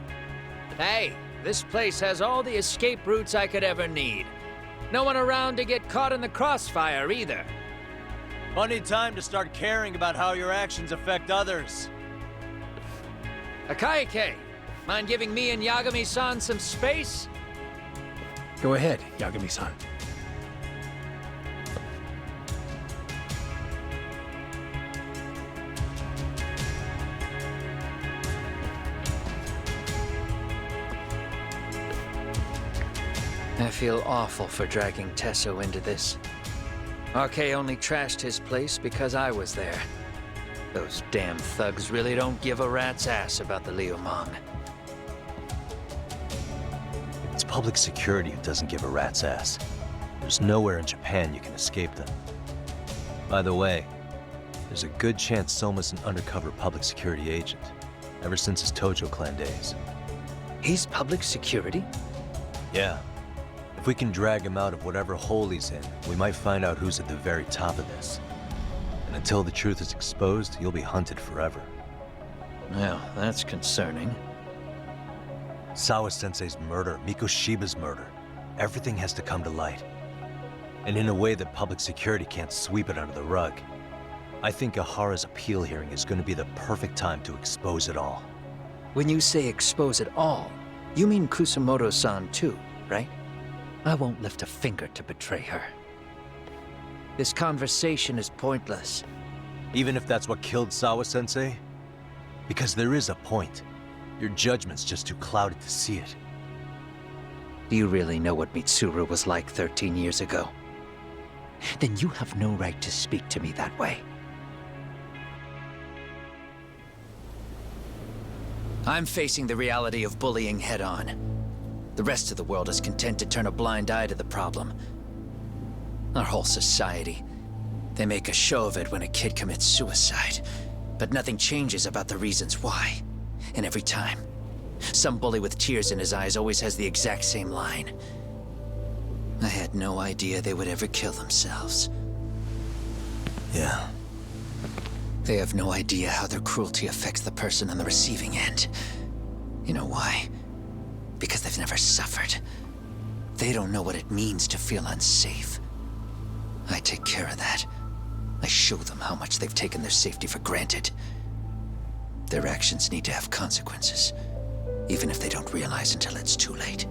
Speaker 22: Hey, this place has all the escape routes I could ever need. No one around to get caught in the crossfire either.
Speaker 2: Funny time to start caring about how your actions affect others.
Speaker 22: Akaike, mind giving me and Yagami-san some space?
Speaker 15: Go ahead, Yagami-san.
Speaker 22: I feel awful for dragging Tesso into this. RK only trashed his place because I was there. Those damn thugs really don't give a rat's ass about the Liumang.
Speaker 2: It's public security who doesn't give a rat's ass. There's nowhere in Japan you can escape them. By the way, there's a good chance Soma's an undercover public security agent, ever since his Tojo clan days.
Speaker 22: He's public security?
Speaker 2: Yeah. If we can drag him out of whatever hole he's in, we might find out who's at the very top of this. And until the truth is exposed, you'll be hunted forever.
Speaker 22: Well, that's concerning.
Speaker 2: Sawa-sensei's murder, Mikoshiba's murder. Everything has to come to light. And in a way that public security can't sweep it under the rug. I think Ahara's appeal hearing is going to be the perfect time to expose it all.
Speaker 22: When you say expose it all, you mean Kusamoto-san too, right? I won't lift a finger to betray her. This conversation is pointless.
Speaker 2: Even if that's what killed Sawa-sensei? Because there is a point. Your judgment's just too clouded to see it.
Speaker 22: Do you really know what Mitsuru was like 13 years ago? Then you have no right to speak to me that way. I'm facing the reality of bullying head-on. The rest of the world is content to turn a blind eye to the problem. Our whole society. They make a show of it when a kid commits suicide, but nothing changes about the reasons why. And every time, some bully with tears in his eyes always has the exact same line. I had no idea they would ever kill themselves.
Speaker 2: Yeah.
Speaker 22: They have no idea how their cruelty affects the person on the receiving end. You know why? Because they've never suffered. They don't know what it means to feel unsafe. I take care of that. I show them how much they've taken their safety for granted. Their actions need to have consequences, even if they don't realize until it's too late.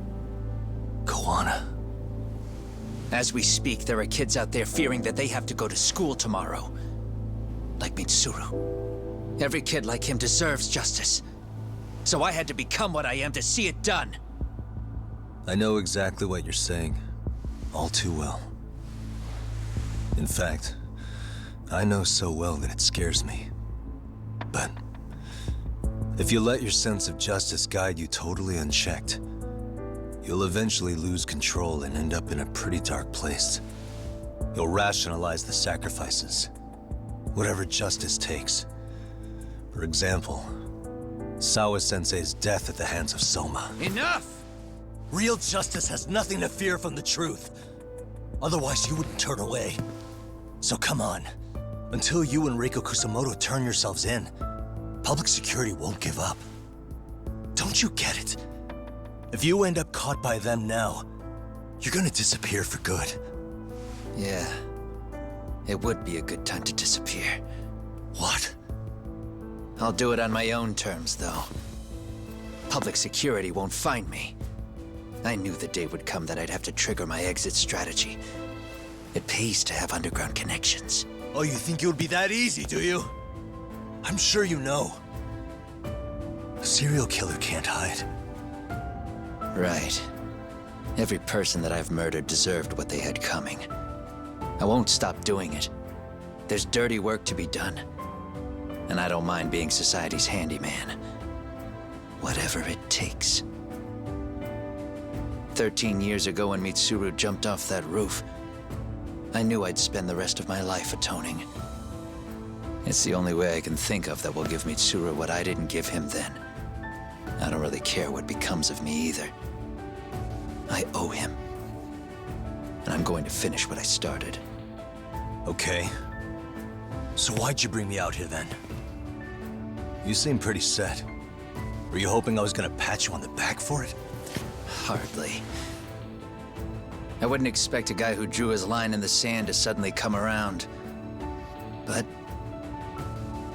Speaker 2: Koana.
Speaker 22: As we speak, there are kids out there fearing that they have to go to school tomorrow. Like Mitsuru. Every kid like him deserves justice. So I had to become what I am to see it done.
Speaker 2: I know exactly what you're saying. All too well. In fact, I know so well that it scares me. But if you let your sense of justice guide you totally unchecked, you'll eventually lose control and end up in a pretty dark place. You'll rationalize the sacrifices, whatever justice takes. For example, Sawa-sensei's death at the hands of Soma.
Speaker 22: Enough!
Speaker 2: Real justice has nothing to fear from the truth. Otherwise, you wouldn't turn away. So come on. Until you and Reiko Kusamoto turn yourselves in, public security won't give up. Don't you get it? If you end up caught by them now, you're gonna disappear for good.
Speaker 22: Yeah. It would be a good time to disappear.
Speaker 2: What?
Speaker 22: I'll do it on my own terms, though. Public security won't find me. I knew the day would come that I'd have to trigger my exit strategy. It pays to have underground connections.
Speaker 2: Oh, you think it would be that easy, do you? I'm sure you know. A serial killer can't hide.
Speaker 22: Right. Every person that I've murdered deserved what they had coming. I won't stop doing it. There's dirty work to be done. And I don't mind being society's handyman. Whatever it takes. 13 years ago when Mitsuru jumped off that roof, I knew I'd spend the rest of my life atoning. It's the only way I can think of that will give Mitsuru what I didn't give him then. I don't really care what becomes of me either. I owe him. And I'm going to finish what I started.
Speaker 2: Okay. So why'd you bring me out here then? You seem pretty set. Were you hoping I was gonna pat you on the back for it?
Speaker 22: Hardly. I wouldn't expect a guy who drew his line in the sand to suddenly come around. But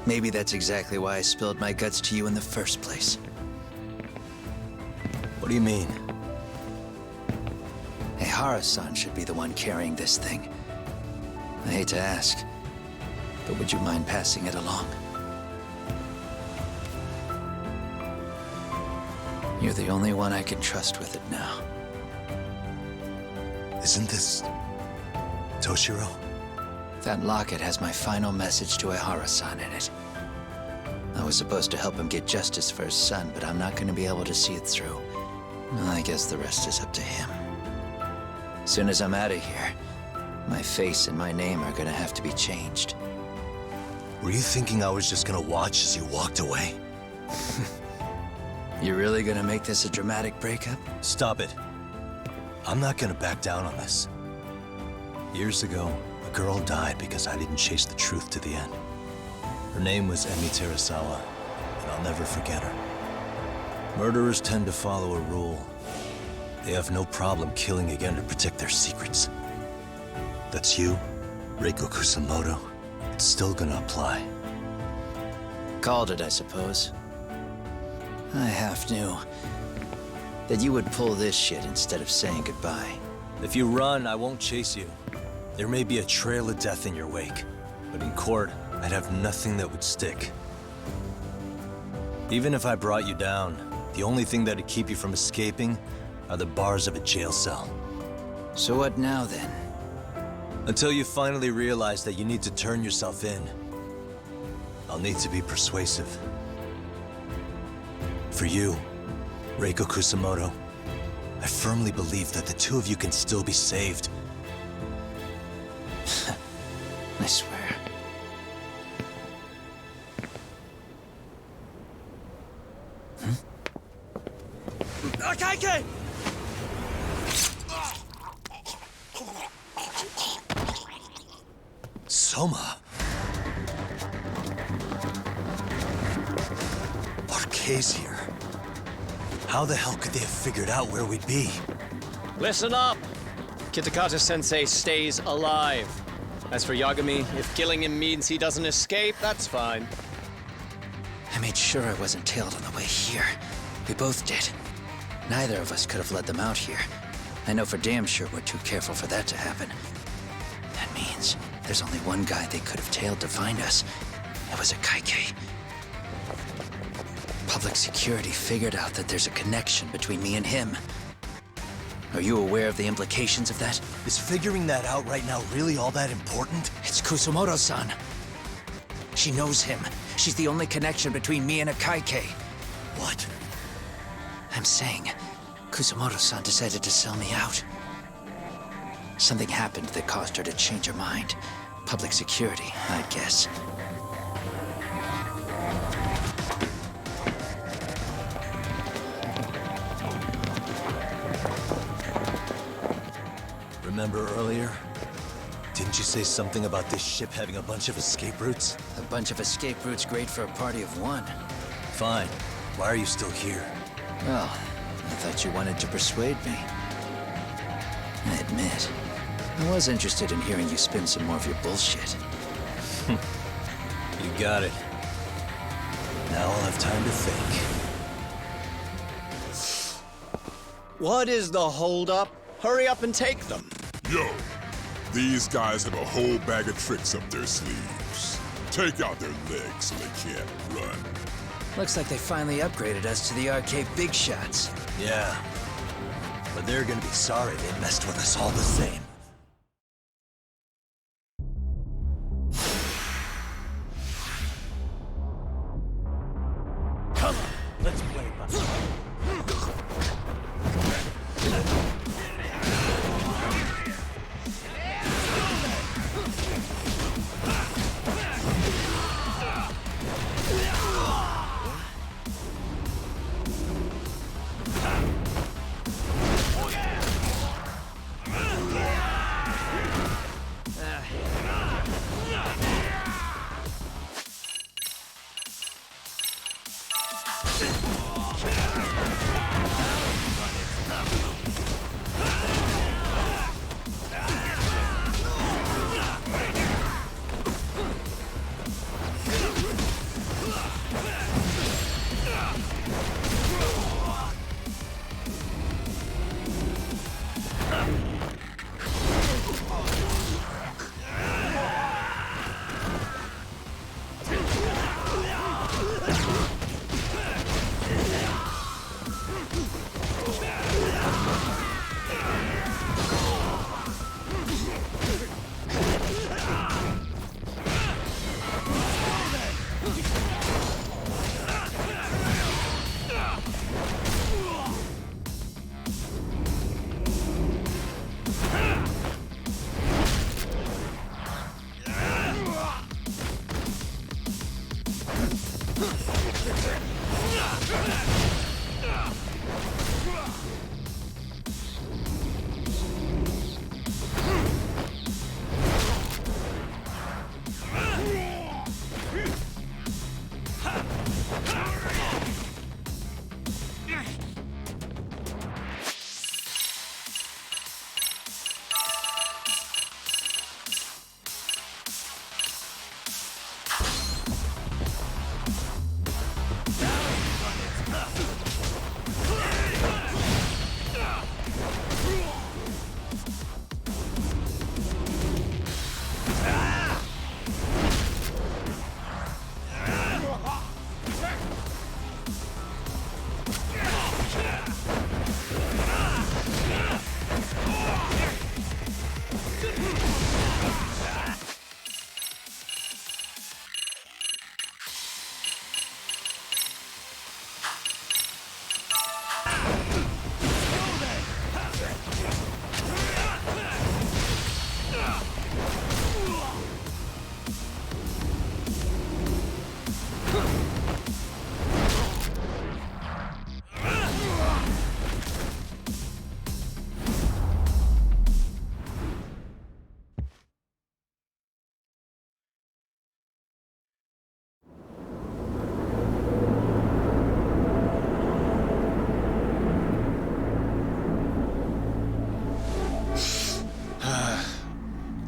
Speaker 22: maybe that's exactly why I spilled my guts to you in the first place.
Speaker 2: What do you mean?
Speaker 22: Ehara-san should be the one carrying this thing. I hate to ask, but would you mind passing it along? You're the only one I can trust with it now.
Speaker 2: Isn't this Toshiro?
Speaker 22: That locket has my final message to Ehara-san in it. I was supposed to help him get justice for his son, but I'm not going to be able to see it through. I guess the rest is up to him. Soon as I'm out of here, my face and my name are going to have to be changed.
Speaker 2: Were you thinking I was just gonna watch as you walked away?
Speaker 22: You really going to make this a dramatic breakup?
Speaker 2: Stop it. I'm not gonna back down on this. Years ago, a girl died because I didn't chase the truth to the end. Her name was Emi Terasawa, and I'll never forget her. Murderers tend to follow a rule. They have no problem killing again to protect their secrets. That's you, Reiko Kusamoto. It's still gonna apply.
Speaker 22: Called it, I suppose. I half knew that you would pull this shit instead of saying goodbye.
Speaker 2: If you run, I won't chase you. There may be a trail of death in your wake, but in court, I'd have nothing that would stick. Even if I brought you down, the only thing that'd keep you from escaping are the bars of a jail cell.
Speaker 22: So what now, then?
Speaker 2: Until you finally realize that you need to turn yourself in, I'll need to be persuasive. For you, Reiko Kusamoto, I firmly believe that the two of you can still be saved.
Speaker 22: I swear.
Speaker 8: Akaike!
Speaker 2: Soma. Arcay's here. How the hell could they have figured out where we'd be?
Speaker 14: Listen up! Kitakata-sensei stays alive. As for Yagami, if killing him means he doesn't escape, that's fine.
Speaker 22: made sure I wasn't tailed on the way here. We both did. Neither of us could have led them out here. I know for damn sure we're too careful for that to happen. That means there's only one guy they could have tailed to find us. It was a Kaike. Public security figured out that there's a connection between me and him. Are you aware of the implications of that?
Speaker 2: Is figuring that out right now really all that important?
Speaker 22: It's Kusumoto-san. She knows him. She's the only connection between me and a Kaike.
Speaker 2: What?
Speaker 22: I'm saying, Kusumoto-san decided to sell me out. Something happened that caused her to change her mind. Public security, I guess.
Speaker 2: Remember earlier? Didn't you say something about this ship having a bunch of escape routes?
Speaker 22: A bunch of escape routes great for a party of one.
Speaker 2: Fine. Why are you still here?
Speaker 22: Well, I thought you wanted to persuade me. I admit, I was interested in hearing you spin some more of your bullshit.
Speaker 2: You got it. Now I'll have time to think.
Speaker 13: What is the holdup? Hurry up and take them.
Speaker 16: Yo, these guys have a whole bag of tricks up their sleeves. Take out their legs so they can't run.
Speaker 22: Looks like they finally upgraded us to the arcade big shots.
Speaker 2: Yeah. But they're gonna be sorry they messed with us all the same. Come on, let's play ball.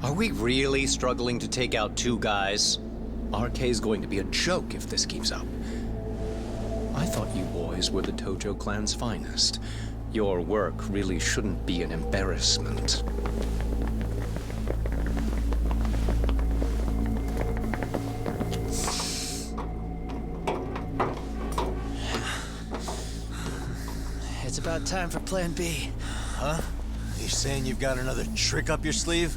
Speaker 13: Are we really struggling to take out two guys? RK's going to be a joke if this keeps up.
Speaker 10: thought you boys were the Tojo clan's finest. Your work really shouldn't be an embarrassment.
Speaker 13: It's about time for Plan B. Huh? You saying you've got another trick up your sleeve?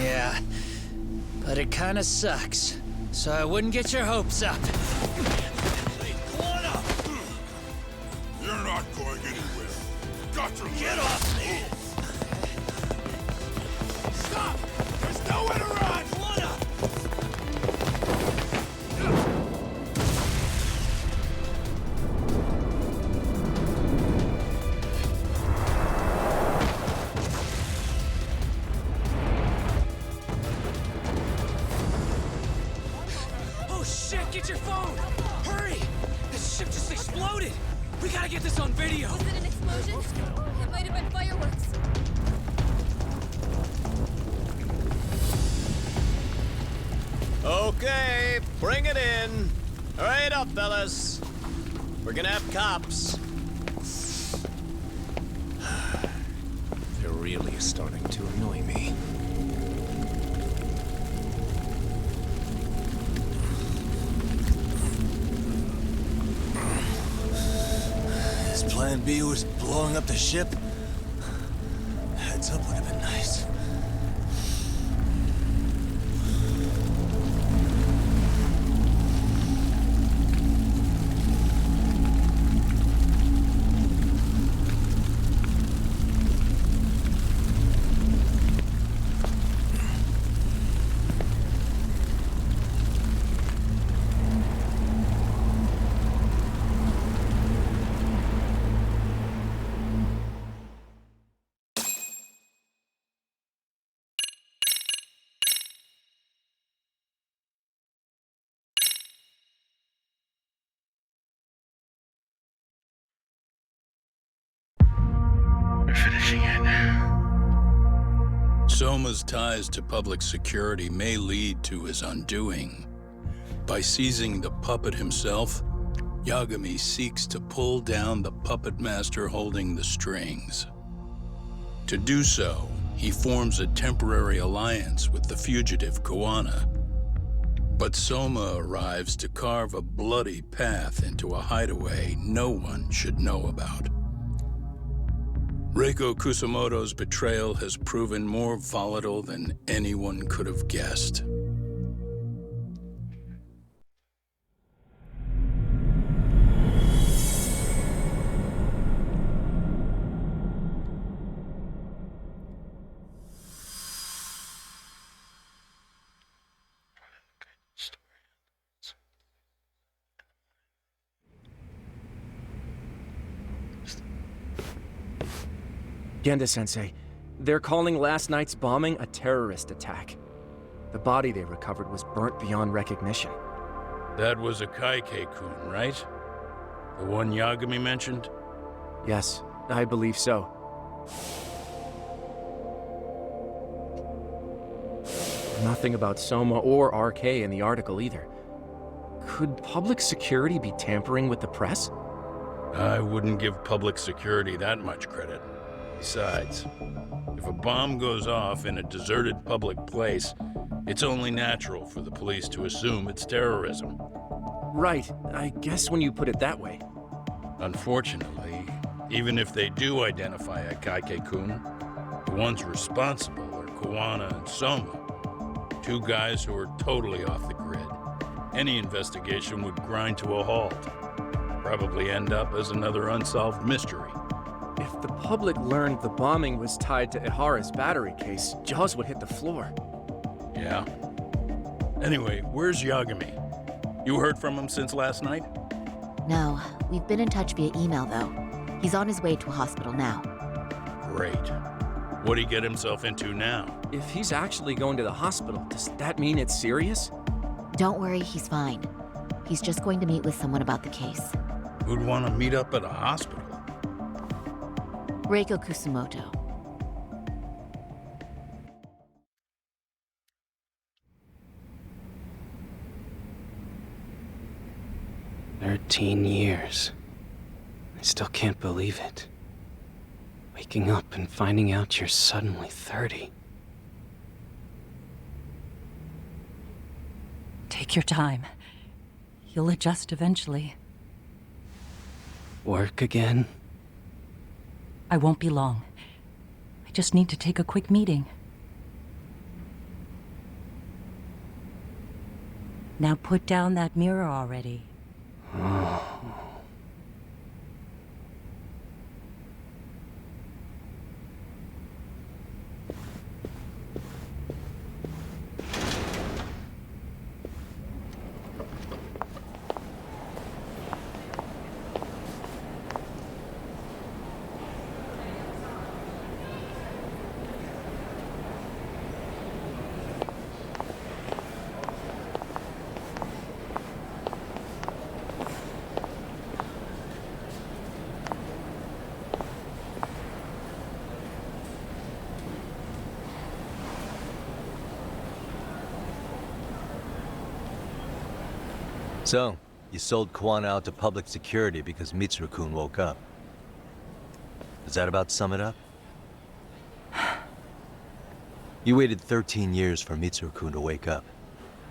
Speaker 13: Yeah, but it kinda sucks. So I wouldn't get your hopes up.
Speaker 16: You're not going anywhere. Got your
Speaker 8: Get off me! Stop! There's nowhere to run!
Speaker 17: Oh shit, get your phone! Hurry! This ship just exploded! We gotta get this on video!
Speaker 23: Was it an explosion? It might have been fireworks.
Speaker 13: Okay, bring it in. Hurry it up, fellas. We're gonna have cops.
Speaker 10: They're really starting to annoy me.
Speaker 13: His plan B was blowing up the ship. Heads up would have been nice.
Speaker 1: We're finishing it.
Speaker 3: Soma's ties to public security may lead to his undoing. By seizing the puppet himself, Yagami seeks to pull down the puppet master holding the strings. To do so, he forms a temporary alliance with the fugitive Kuwana. But Soma arrives to carve a bloody path into a hideaway no one should know about. Reiko Kusamoto's betrayal has proven more volatile than anyone could have guessed.
Speaker 14: Genda-sensei, they're calling last night's bombing a terrorist attack. The body they recovered was burnt beyond recognition.
Speaker 3: That was a Kaike-kun, right? The one Yagami mentioned?
Speaker 14: Yes, I believe so. Nothing about Soma or RK in the article either. Could public security be tampering with the press?
Speaker 3: I wouldn't give public security that much credit. Besides, if a bomb goes off in a deserted public place, it's only natural for the police to assume it's terrorism.
Speaker 14: Right, I guess when you put it that way.
Speaker 3: Unfortunately, even if they do identify a Kaike-kun, the ones responsible are Kuwana and Soma, two guys who are totally off the grid. Any investigation would grind to a halt, probably end up as another unsolved mystery.
Speaker 14: If the public learned the bombing was tied to Ihara's battery case, jaws would hit the floor.
Speaker 3: Yeah. Anyway, where's Yagami? You heard from him since last night?
Speaker 24: No, we've been in touch via email, though. He's on his way to a hospital now.
Speaker 3: Great. What'd he get himself into now?
Speaker 14: If he's actually going to the hospital, does that mean it's serious?
Speaker 24: Don't worry, he's fine. He's just going to meet with someone about the case.
Speaker 3: Who'd want to meet up at a hospital?
Speaker 24: Reiko Kusumoto.
Speaker 10: 13 years. I still can't believe it. Waking up and finding out you're suddenly 30.
Speaker 11: Take your time. You'll adjust eventually.
Speaker 10: Work again?
Speaker 11: I won't be long. I just need to take a quick meeting. Now put down that mirror already.
Speaker 2: So, you sold Kawana out to public security because Mitsuru-kun woke up. Does that about sum it up? You waited 13 years for Mitsuru-kun to wake up.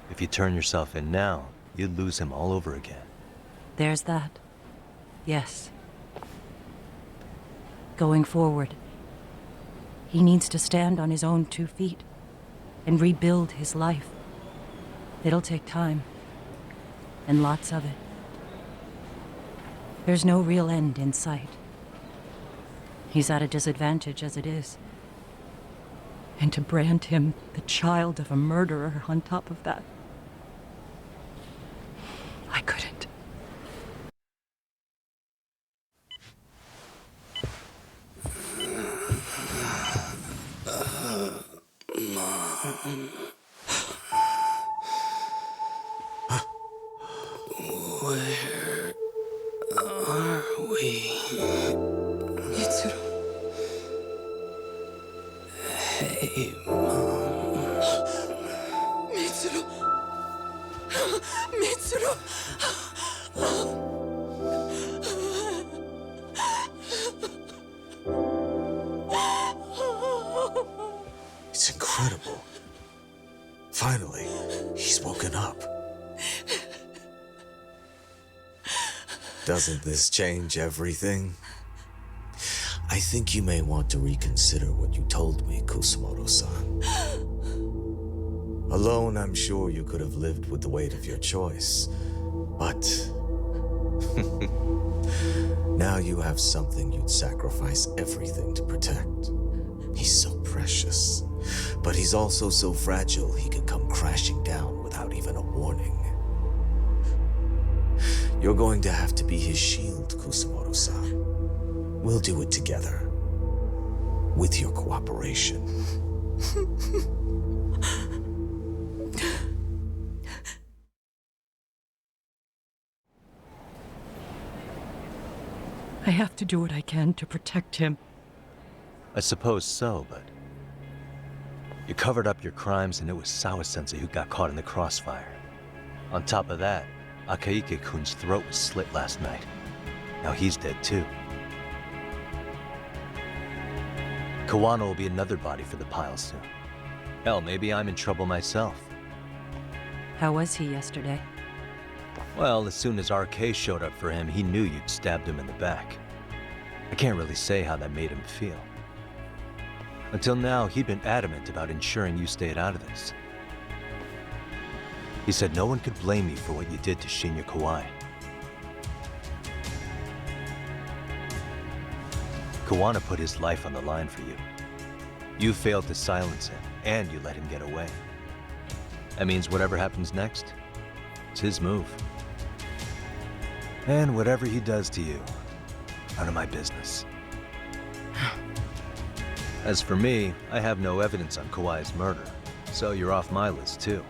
Speaker 2: If you turn yourself in now, you'd lose him all over again.
Speaker 11: There's that. Yes. Going forward, he needs to stand on his own 2 feet and rebuild his life. It'll take time. And lots of it. There's no real end in sight. He's at a disadvantage as it is. And to brand him the child of a murderer on top of that, I couldn't.
Speaker 6: Mom. Where are we?
Speaker 17: Mitsuru.
Speaker 6: Hey, Mom.
Speaker 17: Mitsuru. Mitsuru.
Speaker 12: It's incredible. Finally, he's woken up. Doesn't this change everything? I think you may want to reconsider what you told me, Kusumoto-san. Alone, I'm sure you could have lived with the weight of your choice, but now you have something you'd sacrifice everything to protect. He's so precious, but he's also so fragile he could come crashing down without even a warning. You're going to have to be his shield, Kusumoto-san. We'll do it together. With your cooperation.
Speaker 11: I have to do what I can to protect him.
Speaker 2: I suppose so, but... You covered up your crimes and it was Sawa-sensei who got caught in the crossfire. On top of that, Akaike-kun's throat was slit last night. Now he's dead too. Kawana will be another body for the pile soon. Hell, maybe I'm in trouble myself.
Speaker 11: How was he yesterday?
Speaker 2: Well, as soon as RK showed up for him, he knew you'd stabbed him in the back. I can't really say how that made him feel. Until now, he'd been adamant about ensuring you stayed out of this. He said no one could blame you for what you did to Shinya Kawai. Kawana put his life on the line for you. You failed to silence him, and you let him get away. That means whatever happens next, it's his move. And whatever he does to you, none of my business. As for me, I have no evidence on Kawai's murder, so you're off my list too.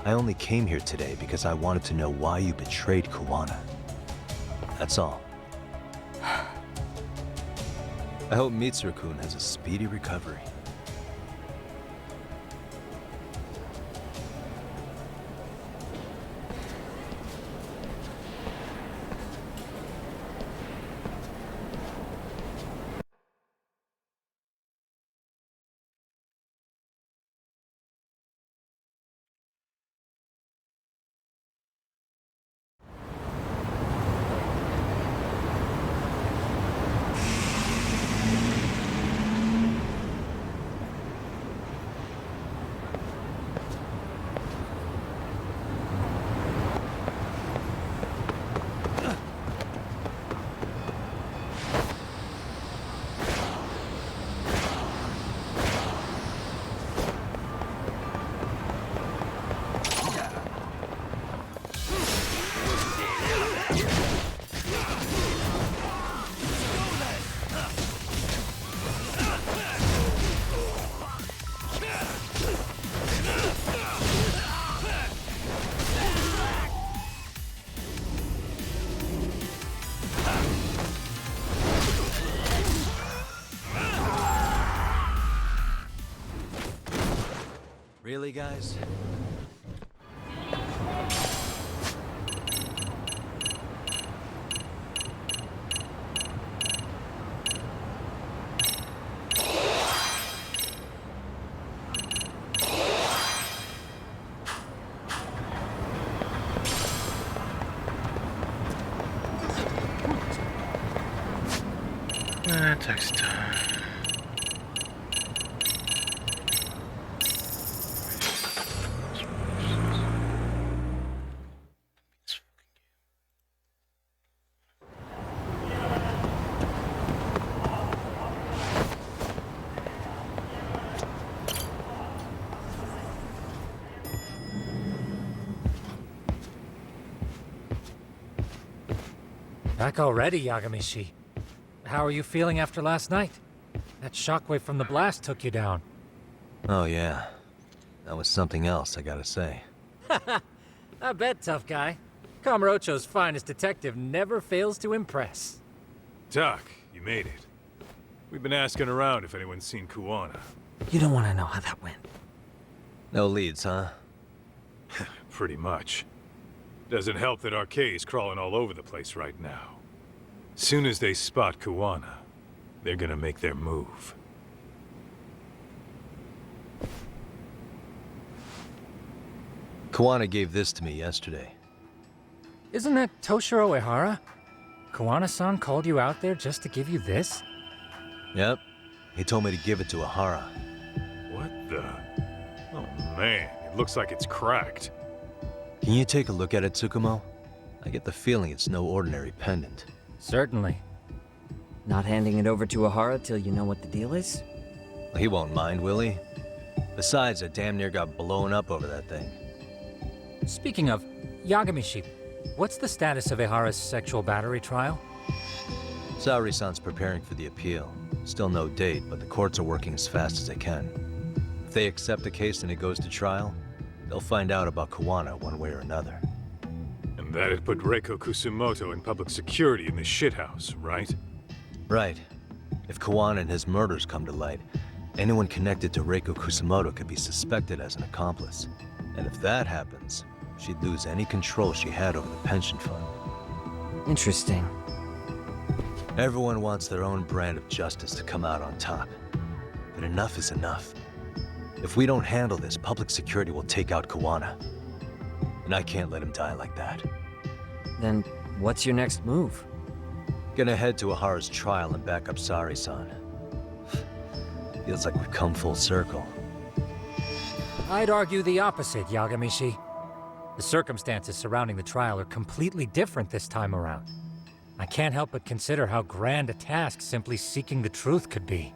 Speaker 2: I only came here today because I wanted to know why you betrayed Kawana. That's all. I hope Mitsuru-kun has a speedy recovery. Really, guys?
Speaker 1: That takes time.
Speaker 15: Back already, Yagamishi. How are you feeling after last night? That shockwave from the blast took you down.
Speaker 2: Oh, yeah. That was something else, I gotta say.
Speaker 15: I bet, tough guy. Kamurocho's finest detective never fails to impress.
Speaker 21: Doc, you made it. We've been asking around if anyone's seen Kuwana.
Speaker 15: You don't want to know how that went.
Speaker 2: No leads, huh?
Speaker 21: Pretty much. Doesn't help that Arcade's crawling all over the place right now. Soon as they spot Kuwana, they're gonna make their move.
Speaker 2: Kuwana gave this to me yesterday.
Speaker 15: Isn't that Toshiro Ehara? Kawana-san called you out there just to give you this?
Speaker 2: Yep. He told me to give it to Ehara.
Speaker 21: What the? Oh man, it looks like it's cracked.
Speaker 2: Can you take a look at it, Tsukumo? I get the feeling it's no ordinary pendant.
Speaker 15: Certainly.
Speaker 4: Not handing it over to Ehara till you know what the deal is?
Speaker 2: He won't mind, will he? Besides, I damn near got blown up over that thing.
Speaker 15: Speaking of, Yagamishi, what's the status of Ehara's sexual battery trial?
Speaker 2: Saori-san's preparing for the appeal. Still no date, but the courts are working as fast as they can. If they accept the case and it goes to trial, they'll find out about Kuwana one way or another.
Speaker 21: And that'd put Reiko Kusumoto in public security in this shithouse, right?
Speaker 2: Right. If Kuwana and his murders come to light, anyone connected to Reiko Kusumoto could be suspected as an accomplice. And if that happens, she'd lose any control she had over the pension fund.
Speaker 4: Interesting.
Speaker 2: Everyone wants their own brand of justice to come out on top. But enough is enough. If we don't handle this, public security will take out Kuwana. And I can't let him die like that.
Speaker 4: Then what's your next move?
Speaker 2: Gonna head to Ehara's trial and back up Saori-san. Feels like we've come full circle.
Speaker 15: I'd argue the opposite, Yagamishi. The circumstances surrounding the trial are completely different this time around. I can't help but consider how grand a task simply seeking the truth could be.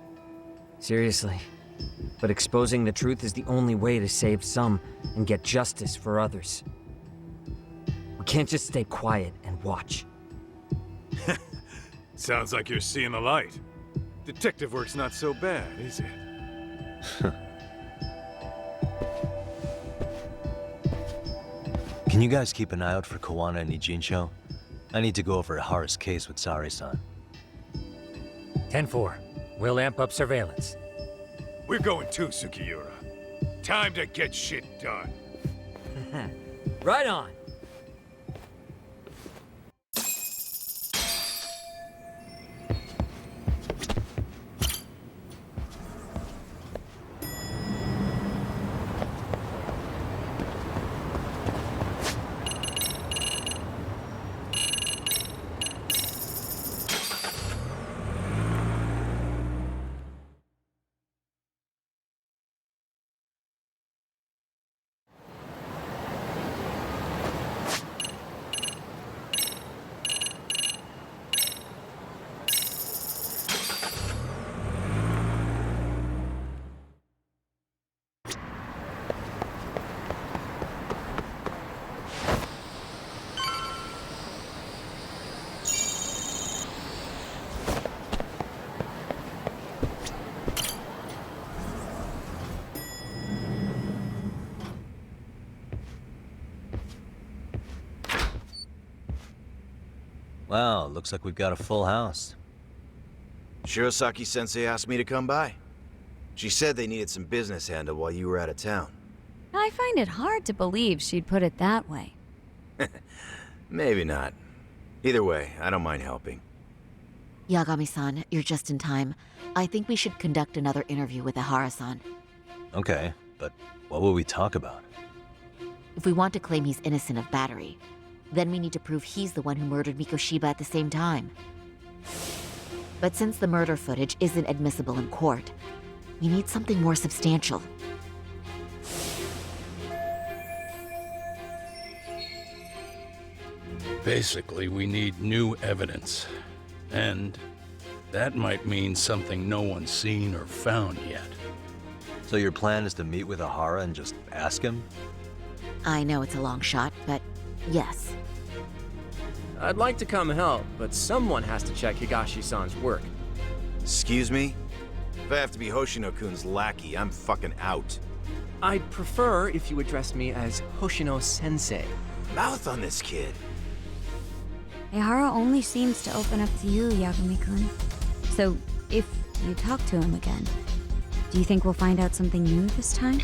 Speaker 4: Seriously. But exposing the truth is the only way to save some and get justice for others. We can't just stay quiet and watch.
Speaker 21: Sounds like you're seeing the light. Detective work's not so bad, is it?
Speaker 2: Can you guys keep an eye out for Kuwana and Ijincho? I need to go over Ehara's case with Saori-san.
Speaker 15: 10-4. We'll amp up surveillance.
Speaker 21: We're going too, Sukiura. Time to get shit done.
Speaker 4: Right on.
Speaker 2: Wow, looks like we've got a full house.
Speaker 9: Shirosaki-sensei asked me to come by. She said they needed some business handled while you were out of town. I find it hard to believe she'd put it that way.
Speaker 18: Maybe not. Either way, I don't mind helping.
Speaker 24: Yagami-san, you're just in time. I think we should conduct another interview with Ihara-san.
Speaker 2: Okay, but what will we talk about?
Speaker 24: If we want to claim he's innocent of battery, then we need to prove he's the one who murdered Mikoshiba at the same time. But since the murder footage isn't admissible in court, we need something more substantial.
Speaker 3: Basically, we need new evidence. And that might mean something no one's seen or found yet.
Speaker 2: So your plan is to meet with Ihara and just ask him?
Speaker 24: I know it's a long shot, but yes.
Speaker 14: I'd like to come help, but someone has to check Higashi-san's work.
Speaker 18: Excuse me? If I have to be Hoshino-kun's lackey, I'm fucking out.
Speaker 14: I'd prefer if you addressed me as Hoshino-sensei.
Speaker 18: Mouth on this kid.
Speaker 9: Ihara only seems to open up to you, Yagami-kun. So, if you talk to him again, do you think we'll find out something new this time?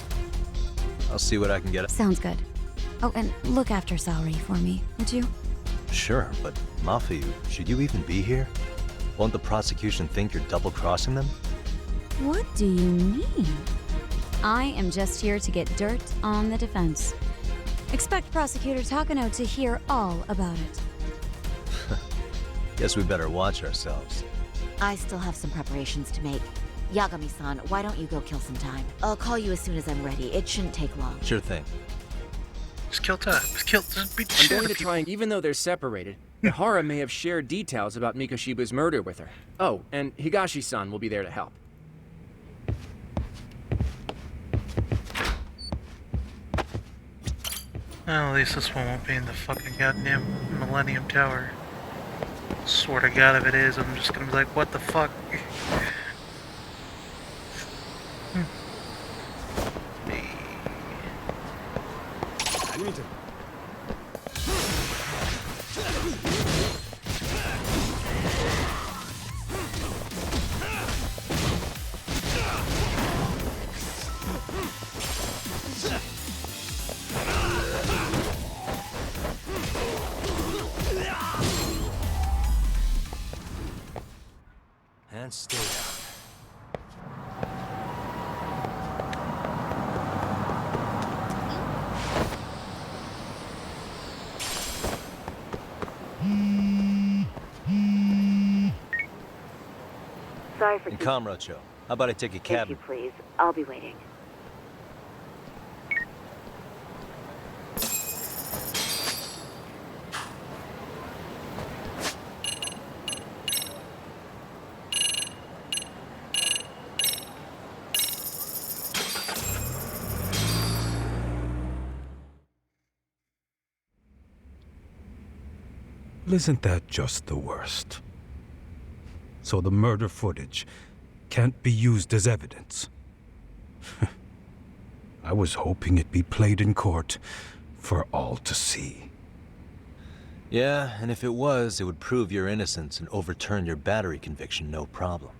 Speaker 2: I'll see what I can get.
Speaker 9: Sounds good. Oh, and look after Saori for me, would you?
Speaker 2: Sure, but Mafu, should you even be here? Won't the prosecution think you're double-crossing them?
Speaker 9: What do you mean? I am just here to get dirt on the defense. Expect Prosecutor Takano to hear all about it.
Speaker 2: Guess we better watch ourselves.
Speaker 24: I still have some preparations to make. Yagami-san, why don't you go kill some time? I'll call you as soon as I'm ready. It shouldn't take long.
Speaker 2: Sure thing.
Speaker 1: Just kill time. Just beat the
Speaker 14: I'm
Speaker 1: shit
Speaker 14: going
Speaker 1: out
Speaker 14: to
Speaker 1: of
Speaker 14: try, and even though they're separated, Ihara may have shared details about Mikoshiba's murder with her. Oh, and Higashi-san will be there to help.
Speaker 1: Well, at least this one won't be in the fucking goddamn Millennium Tower. Swear to God, if it is, I'm just gonna be like, what the fuck?
Speaker 2: And stay down.
Speaker 24: Sorry for
Speaker 2: And Kamrocho, how about I take a cab?
Speaker 24: Thank you, please. I'll be waiting.
Speaker 19: Isn't that just the worst? So the murder footage can't be used as evidence. I was hoping it'd be played in court for all to see.
Speaker 2: Yeah, and if it was, it would prove your innocence and overturn your battery conviction, no problem.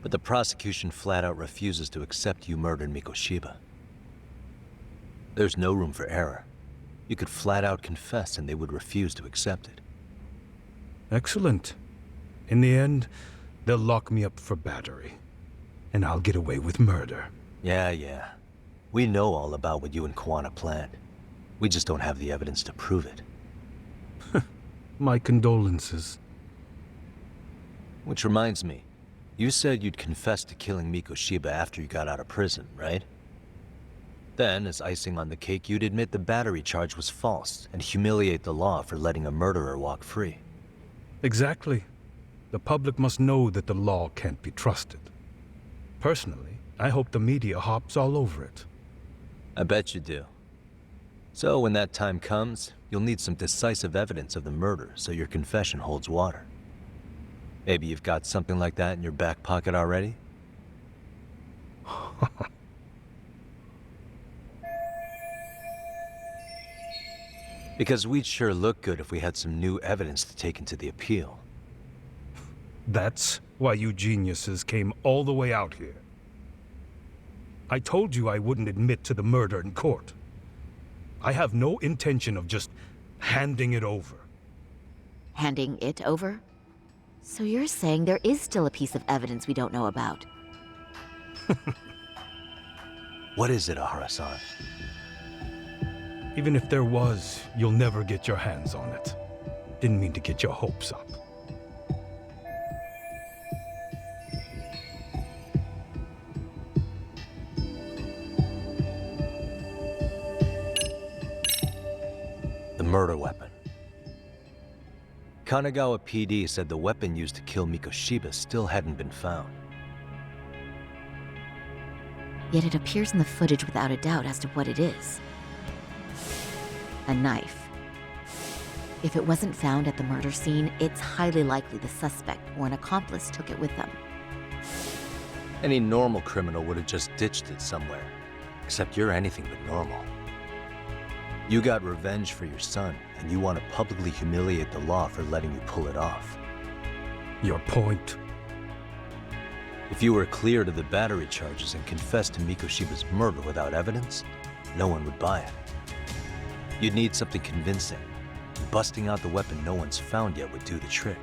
Speaker 2: But the prosecution flat out refuses to accept you murdered Mikoshiba. There's no room for error. You could flat out confess and they would refuse to accept it.
Speaker 19: Excellent. In the end, they'll lock me up for battery, and I'll get away with murder.
Speaker 2: Yeah. We know all about what you and Kawana planned. We just don't have the evidence to prove it.
Speaker 19: My condolences.
Speaker 2: Which reminds me, you said you'd confess to killing Mikoshiba after you got out of prison, right? Then, as icing on the cake, you'd admit the battery charge was false and humiliate the law for letting a murderer walk free.
Speaker 19: Exactly. The public must know that the law can't be trusted. Personally, I hope the media hops all over it.
Speaker 2: I bet you do. So when that time comes, you'll need some decisive evidence of the murder so your confession holds water. Maybe you've got something like that in your back pocket already? Because we'd sure look good if we had some new evidence to take into the appeal.
Speaker 19: That's why you geniuses came all the way out here. I told you I wouldn't admit to the murder in court. I have no intention of just handing it over.
Speaker 24: Handing it over? So you're saying there is still a piece of evidence we don't know about?
Speaker 2: What is it, Ahara-san?
Speaker 19: Even if there was, you'll never get your hands on it. Didn't mean to get your hopes up.
Speaker 2: The murder weapon. Kanagawa PD said the weapon used to kill Mikoshiba still hadn't been found.
Speaker 24: Yet it appears in the footage without a doubt as to what it is. A knife. If it wasn't found at the murder scene, it's highly likely the suspect or an accomplice took it with them.
Speaker 2: Any normal criminal would have just ditched it somewhere. Except you're anything but normal. You got revenge for your son, and you want to publicly humiliate the law for letting you pull it off.
Speaker 19: Your point?
Speaker 2: If you were cleared of the battery charges and confessed to Mikoshiba's murder without evidence, no one would buy it. You'd need something convincing. Busting out the weapon no one's found yet would do the trick.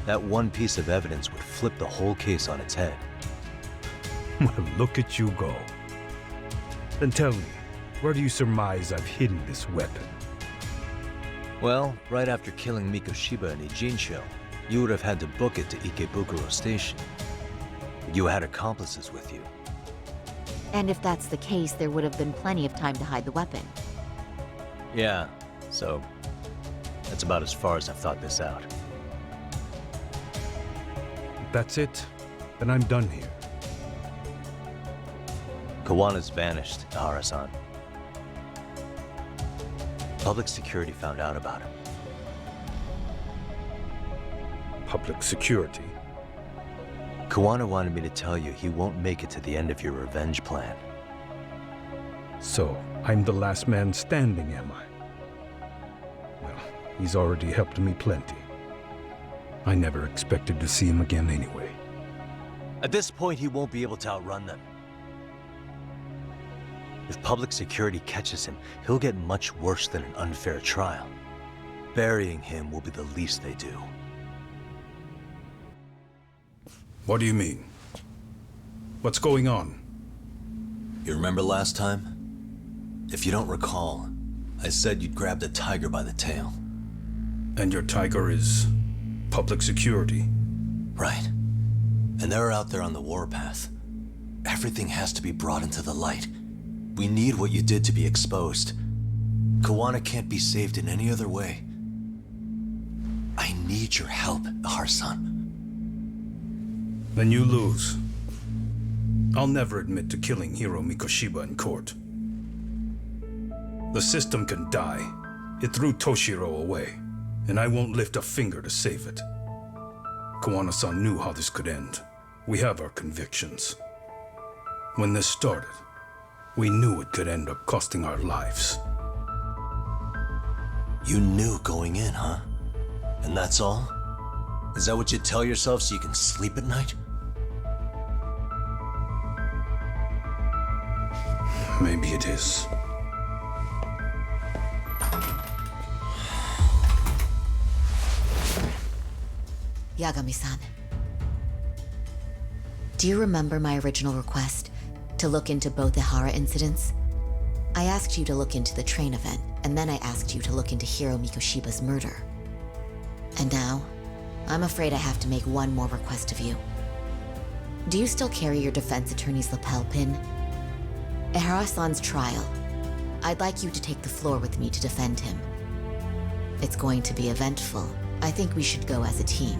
Speaker 2: That one piece of evidence would flip the whole case on its head.
Speaker 19: Well, look at you go. Then tell me, where do you surmise I've hidden this weapon?
Speaker 2: Well, right after killing Mikoshiba and Ijincho, you would have had to book it to Ikebukuro Station. You had accomplices with you.
Speaker 24: And if that's the case, there would have been plenty of time to hide the weapon.
Speaker 2: Yeah, so that's about as far as I've thought this out.
Speaker 19: That's it? Then I'm done here.
Speaker 2: Kawana's vanished, Ahara-san. Public security found out about him.
Speaker 19: Public security?
Speaker 2: Kawana wanted me to tell you he won't make it to the end of your revenge plan.
Speaker 19: So, I'm the last man standing, am I? Well, he's already helped me plenty. I never expected to see him again anyway.
Speaker 2: At this point, he won't be able to outrun them. If public security catches him, he'll get much worse than an unfair trial. Burying him will be the least they do.
Speaker 19: What do you mean? What's going on?
Speaker 2: You remember last time? If you don't recall, I said you'd grab the tiger by the tail.
Speaker 19: And your tiger is public security?
Speaker 2: Right. And they're out there on the warpath. Everything has to be brought into the light. We need what you did to be exposed. Kawana can't be saved in any other way. I need your help, Ahara-san.
Speaker 19: Then you lose. I'll never admit to killing Hiro Mikoshiba in court. The system can die. It threw Toshiro away, and I won't lift a finger to save it. Kawana-san knew how this could end. We have our convictions. When this started, we knew it could end up costing our lives.
Speaker 2: You knew going in, huh? And that's all? Is that what you tell yourself so you can sleep at night?
Speaker 19: Maybe it is.
Speaker 24: Yagami-san. Do you remember my original request? To look into both the Hara incidents? I asked you to look into the train event, and then I asked you to look into Hiro Mikoshiba's murder. And now, I'm afraid I have to make one more request of you. Do you still carry your defense attorney's lapel pin? Ehara-san's trial. I'd like you to take the floor with me to defend him. It's going to be eventful. I think we should go as a team.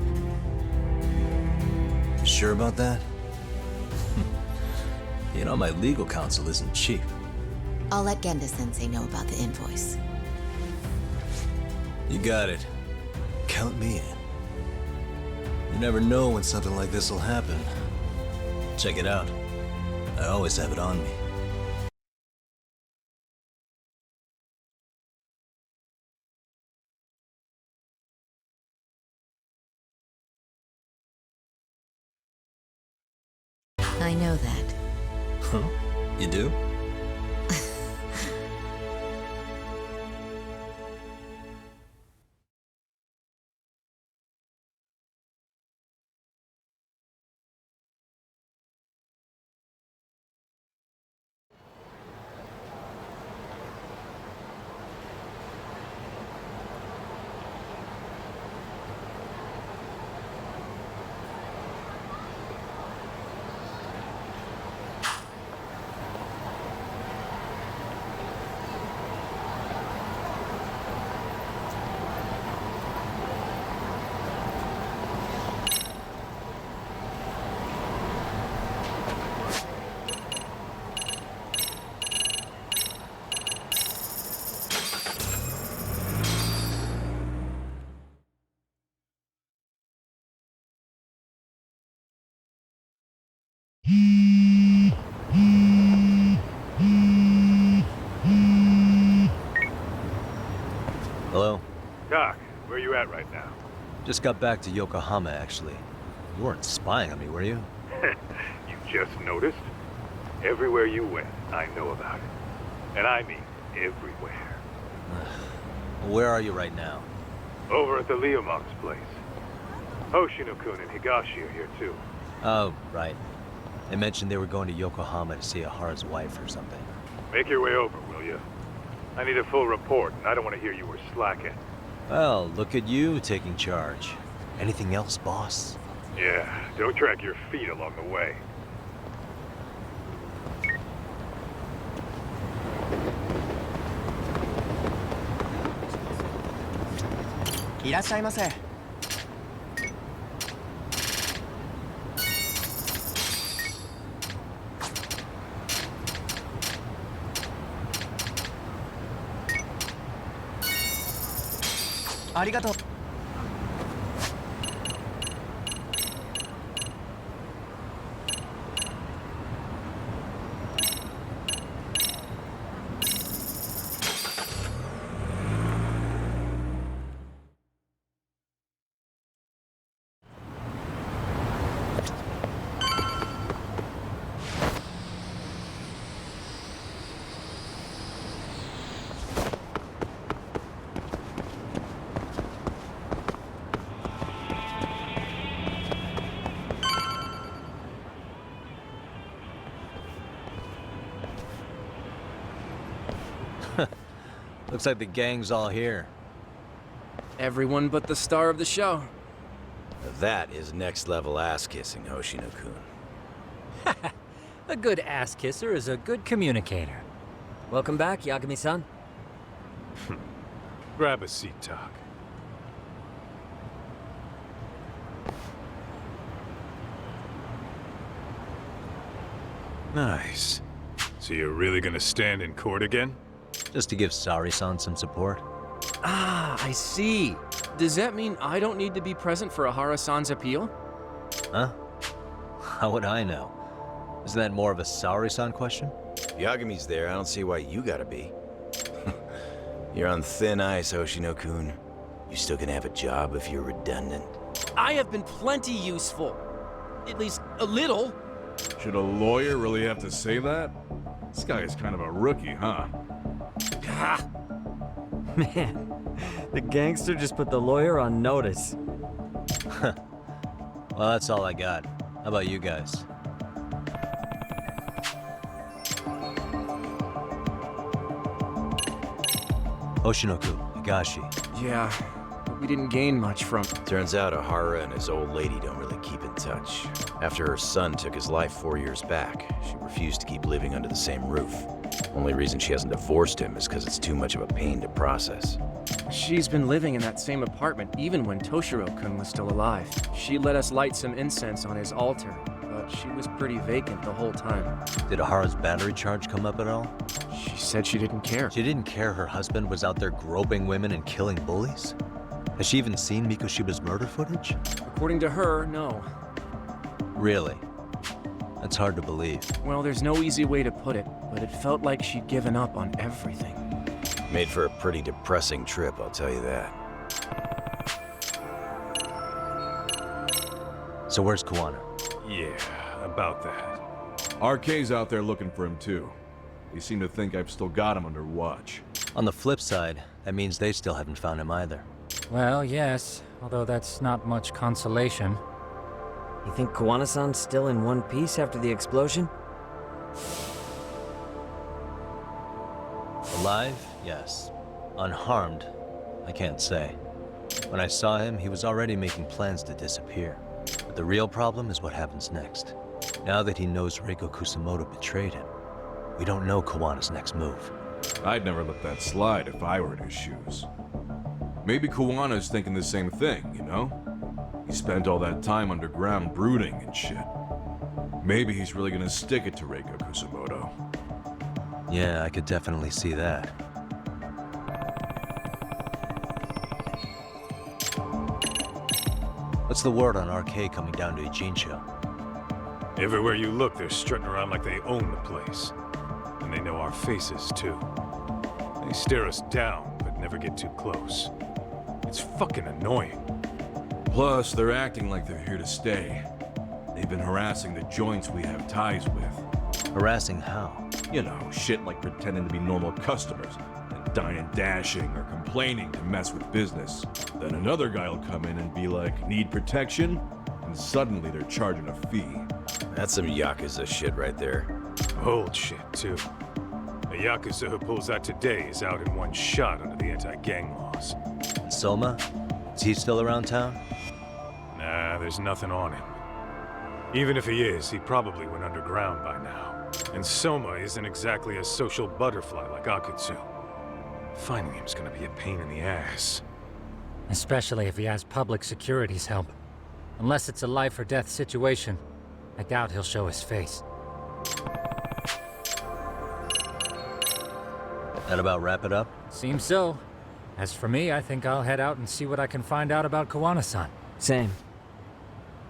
Speaker 2: You sure about that? You know, my legal counsel isn't cheap.
Speaker 24: I'll let Genda-sensei know about the invoice.
Speaker 2: You got it. Count me in. You never know when something like this will happen. Check it out. I always have it on me.
Speaker 24: I know that.
Speaker 2: Huh?
Speaker 18: You do?
Speaker 2: Hello?
Speaker 21: Doc, where you at right now?
Speaker 2: Just got back to Yokohama, actually. You weren't spying on me, were you?
Speaker 21: You just noticed? Everywhere you went, I know about it. And I mean everywhere.
Speaker 2: Where are you right now?
Speaker 21: Over at the Leomont's place. Hoshino-kun and Higashi are here too.
Speaker 2: Oh, right. They mentioned they were going to Yokohama to see Ahara's wife or something.
Speaker 21: Make your way over, will you? I need a full report, and I don't want to hear you were slacking.
Speaker 2: Well, look at you taking charge. Anything else, boss?
Speaker 21: Yeah, don't drag your feet along the way.
Speaker 2: Looks like the gang's all here.
Speaker 14: Everyone but the star of the show.
Speaker 18: That is next level ass kissing, Hoshino-kun.
Speaker 15: A good ass kisser is a good communicator.
Speaker 4: Welcome back, Yagami-san.
Speaker 21: Grab a seat, Doc. Nice. So you're really gonna stand in court again?
Speaker 2: Just to give Sari-san some support.
Speaker 14: Ah, I see. Does that mean I don't need to be present for Ahara-san's appeal?
Speaker 2: Huh? How would I know? Isn't that more of a Sari-san question?
Speaker 18: Yagami's there, I don't see why you gotta be. You're on thin ice, Hoshino-kun. You still gonna have a job if you're redundant?
Speaker 14: I have been plenty useful. At least a little.
Speaker 5: Should a lawyer really have to say that? This guy is kind of a rookie, huh?
Speaker 14: Ah.
Speaker 4: Man, the gangster just put the lawyer on notice.
Speaker 2: Well, that's all I got. How about you guys? Hoshino-kun, Higashi.
Speaker 14: Yeah, but we didn't gain much from...
Speaker 18: Turns out Ahara and his old lady don't really keep in touch. After her son took his life 4 years back, she refused to keep living under the same roof. Only reason she hasn't divorced him is because it's too much of a pain to process.
Speaker 14: She's been living in that same apartment even when Toshiro-kun was still alive. She let us light some incense on his altar, but she was pretty vacant the whole time.
Speaker 2: Did Ahara's battery charge come up at all?
Speaker 14: She said she didn't care.
Speaker 2: She didn't care her husband was out there groping women and killing bullies? Has she even seen Mikoshiba's murder footage?
Speaker 14: According to her, no.
Speaker 2: Really? That's hard to believe.
Speaker 14: Well, there's no easy way to put it, but it felt like she'd given up on everything.
Speaker 18: Made for a pretty depressing trip, I'll tell you that.
Speaker 2: So where's Kuwana?
Speaker 21: Yeah, about that.
Speaker 5: RK's out there looking for him too. They seem to think I've still got him under watch.
Speaker 2: On the flip side, that means they still haven't found him either.
Speaker 15: Well, yes, although that's not much consolation.
Speaker 4: You think Kawana-san's still in one piece after the explosion?
Speaker 2: Alive? Yes. Unharmed? I can't say. When I saw him, he was already making plans to disappear. But the real problem is what happens next. Now that he knows Reiko Kusamoto betrayed him, we don't know Kawana's next move.
Speaker 5: I'd never let that slide if I were in his shoes. Maybe Kawana's thinking the same thing, you know? He spent all that time underground brooding and shit. Maybe he's really gonna stick it to Reiko Kusamoto.
Speaker 2: Yeah, I could definitely see that. What's the word on RK coming down to Ijincho?
Speaker 21: Everywhere you look, they're strutting around like they own the place. And they know our faces, too. They stare us down, but never get too close. It's fucking annoying.
Speaker 5: Plus, they're acting like they're here to stay. They've been harassing the joints we have ties with.
Speaker 2: Harassing how?
Speaker 5: You know, shit like pretending to be normal customers, and dine and dashing or complaining to mess with business. Then another guy will come in and be like, need protection? And suddenly they're charging a fee.
Speaker 18: That's some Yakuza shit right there.
Speaker 21: Old shit, too. A Yakuza who pulls out today is out in one shot under the anti-gang laws.
Speaker 2: And Soma? Is he still around town?
Speaker 21: Nah, there's nothing on him. Even if he is, he probably went underground by now. And Soma isn't exactly a social butterfly like Akutsu. Finding him's gonna be a pain in the ass.
Speaker 15: Especially if he has public security's help. Unless it's a life or death situation, I doubt he'll show his face.
Speaker 2: That about wrap it up?
Speaker 15: Seems so. As for me, I think I'll head out and see what I can find out about Kawana-san.
Speaker 4: Same.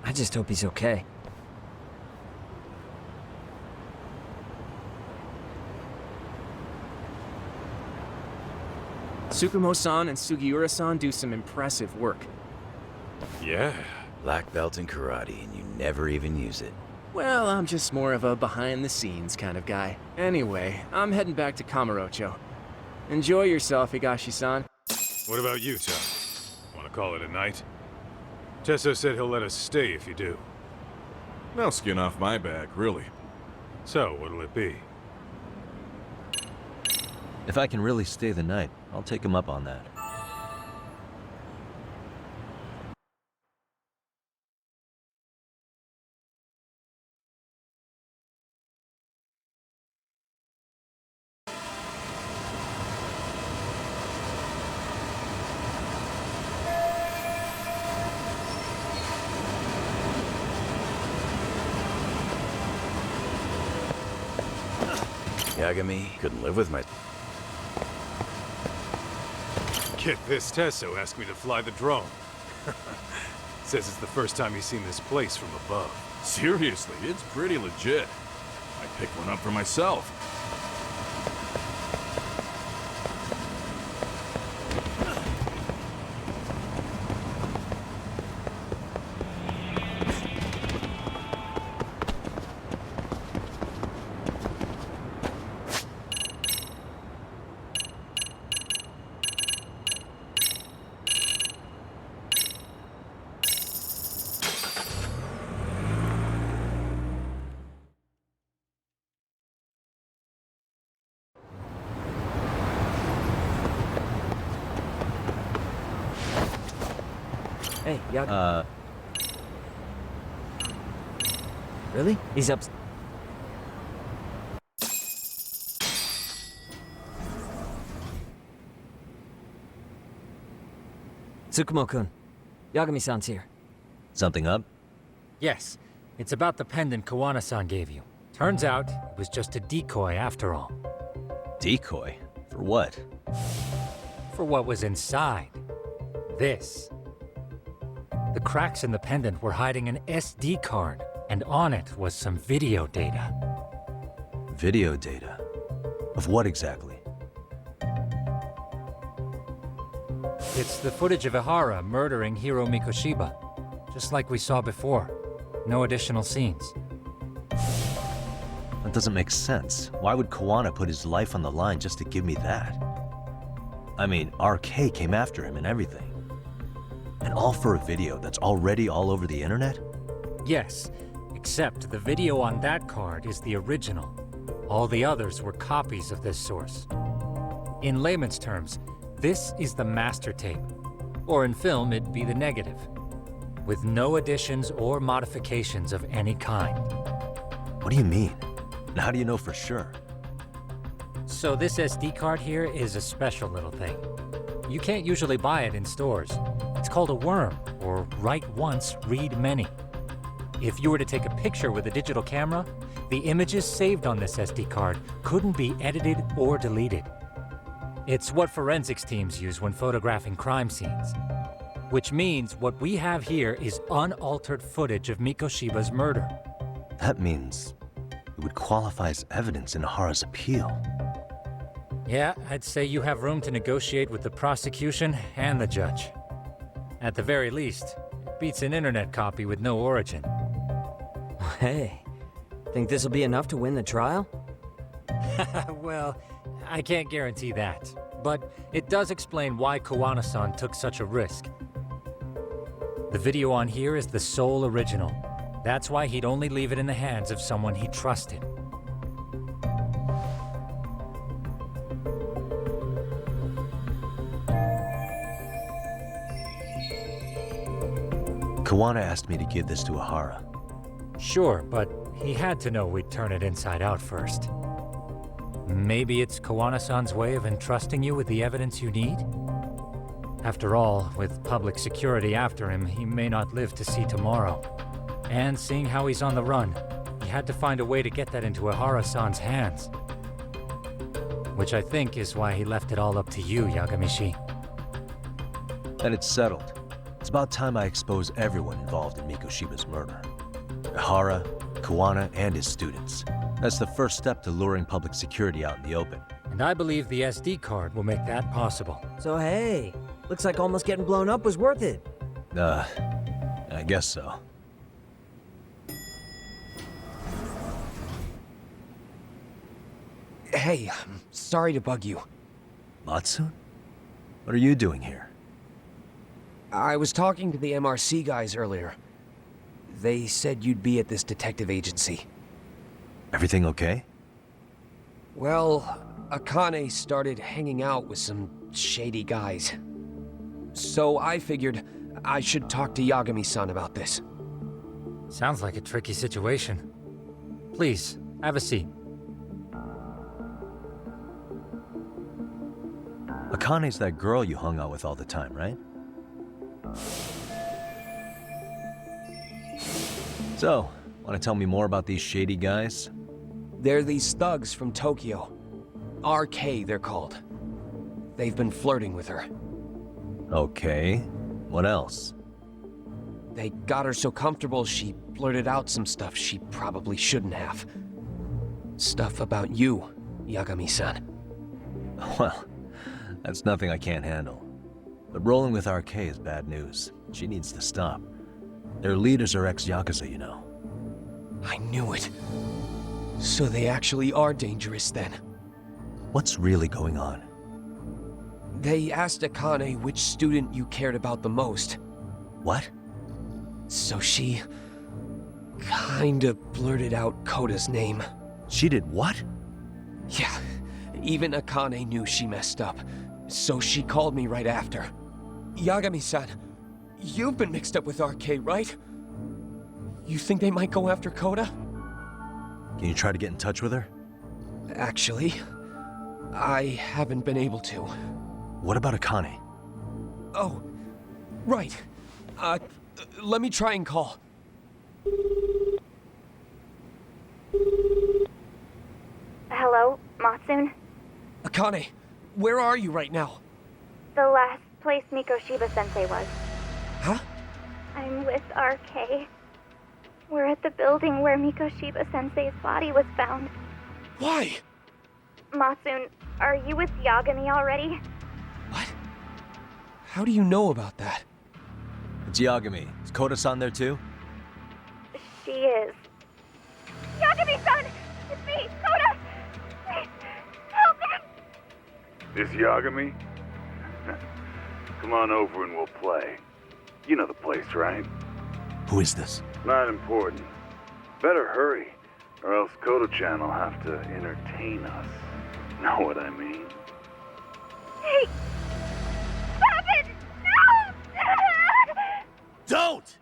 Speaker 4: I just hope he's okay.
Speaker 14: Tsukumo-san and Sugiura-san do some impressive work.
Speaker 21: Yeah.
Speaker 18: Black belt in karate, and you never even use it.
Speaker 14: Well, I'm just more of a behind-the-scenes kind of guy. Anyway, I'm heading back to Kamurocho. Enjoy yourself, Higashi-san.
Speaker 21: What about you, Tom? Want to call it a night? Tesso said he'll let us stay if you do.
Speaker 5: No skin off my back, really.
Speaker 21: So, what'll it be?
Speaker 2: If I can really stay the night, I'll take him up on that.
Speaker 18: Yagami couldn't live with my...
Speaker 21: Get this, Tesso asked me to fly the drone. Says it's the first time he's seen this place from above.
Speaker 5: Seriously, it's pretty legit. I picked one up for myself.
Speaker 4: Hey, Yag... Really? He's up... Tsukumo-kun, Yagami-san's here.
Speaker 2: Something up?
Speaker 15: Yes, it's about the pendant Kawana-san gave you. Turns out, it was just a decoy after all.
Speaker 2: Decoy? For what?
Speaker 15: For what was inside. This. The cracks in the pendant were hiding an SD card, and on it was some video data.
Speaker 2: Video data? Of what exactly?
Speaker 15: It's the footage of Ihara murdering Hiro Mikoshiba, just like we saw before. No additional scenes.
Speaker 2: That doesn't make sense. Why would Koana put his life on the line just to give me that? I mean, RK came after him and everything. And all for a video that's already all over the internet?
Speaker 15: Yes, except the video on that card is the original. All the others were copies of this source. In layman's terms, this is the master tape. Or in film, it'd be the negative. With no additions or modifications of any kind.
Speaker 2: What do you mean? And how do you know for sure?
Speaker 15: So this SD card here is a special little thing. You can't usually buy it in stores. It's called a worm, or write once, read many. If you were to take a picture with a digital camera, the images saved on this SD card couldn't be edited or deleted. It's what forensics teams use when photographing crime scenes. Which means what we have here is unaltered footage of Mikoshiba's murder.
Speaker 2: That means it would qualify as evidence in Ahara's appeal.
Speaker 15: Yeah, I'd say you have room to negotiate with the prosecution and the judge. At the very least, it beats an internet copy with no origin.
Speaker 4: Hey, think this'll be enough to win the trial?
Speaker 15: Well, I can't guarantee that, but it does explain why Koana-san took such a risk. The video on here is the sole original. That's why he'd only leave it in the hands of someone he trusted.
Speaker 2: Koana asked me to give this to Ahara.
Speaker 15: Sure, but he had to know we'd turn it inside out first. Maybe it's Koana-san's way of entrusting you with the evidence you need? After all, with public security after him, he may not live to see tomorrow. And seeing how he's on the run, he had to find a way to get that into Ahara-san's hands. Which I think is why he left it all up to you, Yagamishi.
Speaker 2: And it's settled. It's about time I expose everyone involved in Mikoshiba's murder. Ahara, Koana, and his students. That's the first step to luring public security out in the open.
Speaker 15: And I believe the SD card will make that possible.
Speaker 4: So hey, looks like almost getting blown up was worth it.
Speaker 2: I guess so.
Speaker 7: Hey, I'm sorry to bug you.
Speaker 2: Matsu? What are you doing here?
Speaker 7: I was talking to the MRC guys earlier. They said you'd be at this detective agency.
Speaker 2: Everything okay?
Speaker 7: Well, Akane started hanging out with some shady guys. So I figured I should talk to Yagami-san about this.
Speaker 15: Sounds like a tricky situation. Please, have a seat.
Speaker 2: Akane's that girl you hung out with all the time, right? So, want to tell me more about these shady guys?
Speaker 7: They're these thugs from Tokyo. RK, they're called. They've been flirting with her.
Speaker 2: Okay. What else?
Speaker 7: They got her so comfortable she blurted out some stuff she probably shouldn't have. Stuff about you, Yagami-san.
Speaker 2: Well, that's nothing I can't handle. But rolling with RK is bad news. She needs to stop. Their leaders are ex-Yakuza, you know.
Speaker 7: I knew it. So they actually are dangerous then.
Speaker 2: What's really going on?
Speaker 7: They asked Akane which student you cared about the most.
Speaker 2: What?
Speaker 7: So she kinda blurted out Koda's name.
Speaker 2: She did what?
Speaker 7: Yeah, even Akane knew she messed up. So she called me right after. Yagami-san, you've been mixed up with RK, right? You think they might go after Koda?
Speaker 2: Can you try to get in touch with her?
Speaker 7: Actually, I haven't been able to.
Speaker 2: What about Akane?
Speaker 7: Oh, right. Let me try and call.
Speaker 16: Hello, Matsun?
Speaker 7: Akane, where are you right now?
Speaker 16: The last place Mikoshiba-sensei was.
Speaker 7: Huh?
Speaker 16: I'm with RK. We're at the building where Mikoshiba-sensei's body was found.
Speaker 7: Why?
Speaker 16: Matsun, are you with Yagami already?
Speaker 7: How do you know about that?
Speaker 2: It's Yagami. Is Koda-san there too?
Speaker 16: She is. Yagami-san! It's me, Koda! Please, help me!
Speaker 21: This Yagami? Come on over and we'll play. You know the place, right?
Speaker 2: Who is this?
Speaker 21: Not important. Better hurry, or else Kodo-chan will have to entertain us. Know what I mean?
Speaker 16: Hey! Stop it! No!
Speaker 2: Don't!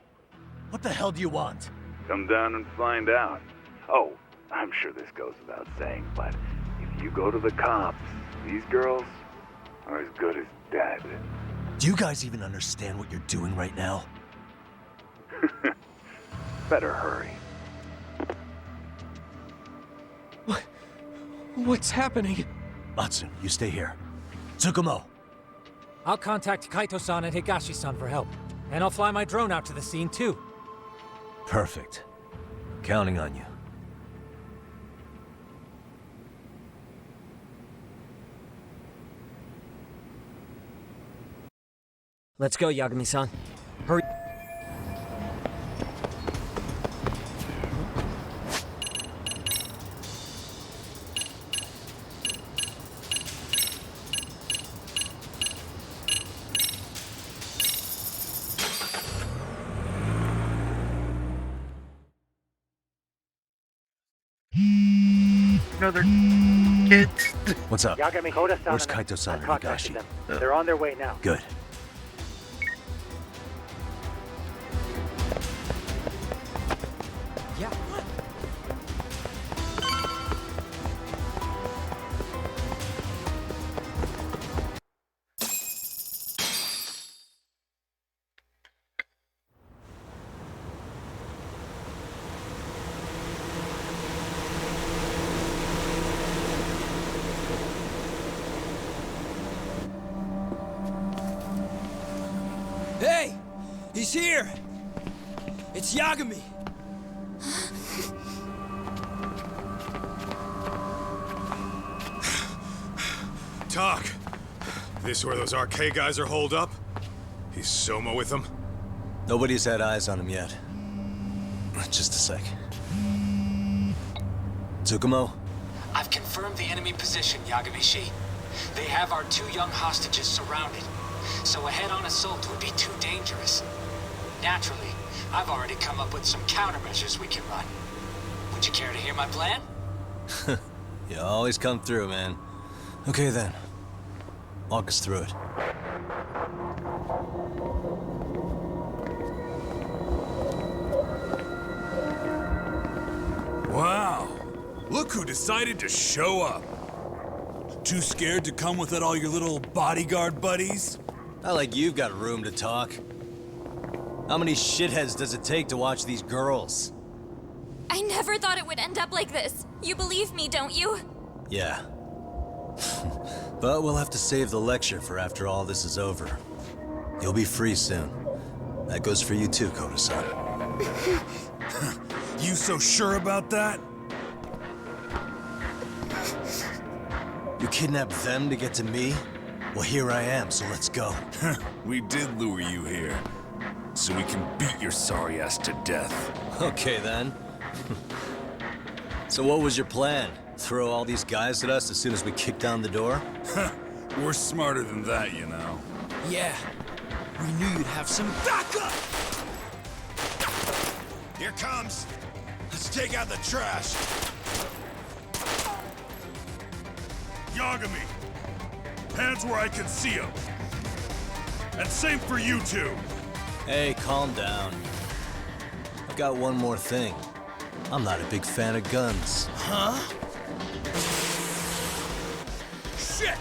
Speaker 2: What the hell do you want?
Speaker 21: Come down and find out. Oh, I'm sure this goes without saying, but if you go to the cops, these girls are as good as dead.
Speaker 2: Do you guys even understand what you're doing right now?
Speaker 21: Better hurry.
Speaker 7: What's happening?
Speaker 2: Matsu, you stay here. Tsukumo!
Speaker 15: I'll contact Kaito-san and Higashi-san for help. And I'll fly my drone out to the scene, too.
Speaker 2: Perfect. Counting on you.
Speaker 4: Let's go, Yagami-san. Hurry.
Speaker 1: Another kids.
Speaker 2: What's up?
Speaker 8: Yagami Koda-san.
Speaker 2: Where's Kaito-san and Higashi?
Speaker 8: They're on their way now.
Speaker 2: Good.
Speaker 4: Yeah.
Speaker 17: Hey! He's here! It's Yagami!
Speaker 21: Talk. This where those RK guys are holed up? He's Soma with them?
Speaker 2: Nobody's had eyes on him yet. Just a sec. Tsukumo?
Speaker 20: I've confirmed the enemy position, Yagami-shi. They have our 2 young hostages surrounded, so a head-on assault would be too dangerous. Naturally, I've already come up with some countermeasures we can run. Would you care to hear my plan?
Speaker 2: You always come through, man. Okay then. Walk us through it.
Speaker 22: Wow. Look who decided to show up. Too scared to come without all your little bodyguard buddies?
Speaker 2: Not like you've got room to talk. How many shitheads does it take to watch these girls?
Speaker 23: I never thought it would end up like this. You believe me, don't you?
Speaker 2: Yeah. But we'll have to save the lecture for after all this is over. You'll be free soon. That goes for you too, Koda-san.
Speaker 22: You so sure about that?
Speaker 2: You kidnapped them to get to me? Well, here I am, so let's go.
Speaker 22: We did lure you here, so we can beat your sorry ass to death.
Speaker 2: Okay, then. So what was your plan? Throw all these guys at us as soon as we kick down the door?
Speaker 22: We're smarter than that, you know.
Speaker 17: Yeah. We knew you'd have some backup!
Speaker 21: Here comes! Let's take out the trash!
Speaker 22: Yagami! Hands where I can see them! And same for you two!
Speaker 2: Hey, calm down. I've got one more thing. I'm not a big fan of guns.
Speaker 17: Huh?
Speaker 22: Shit!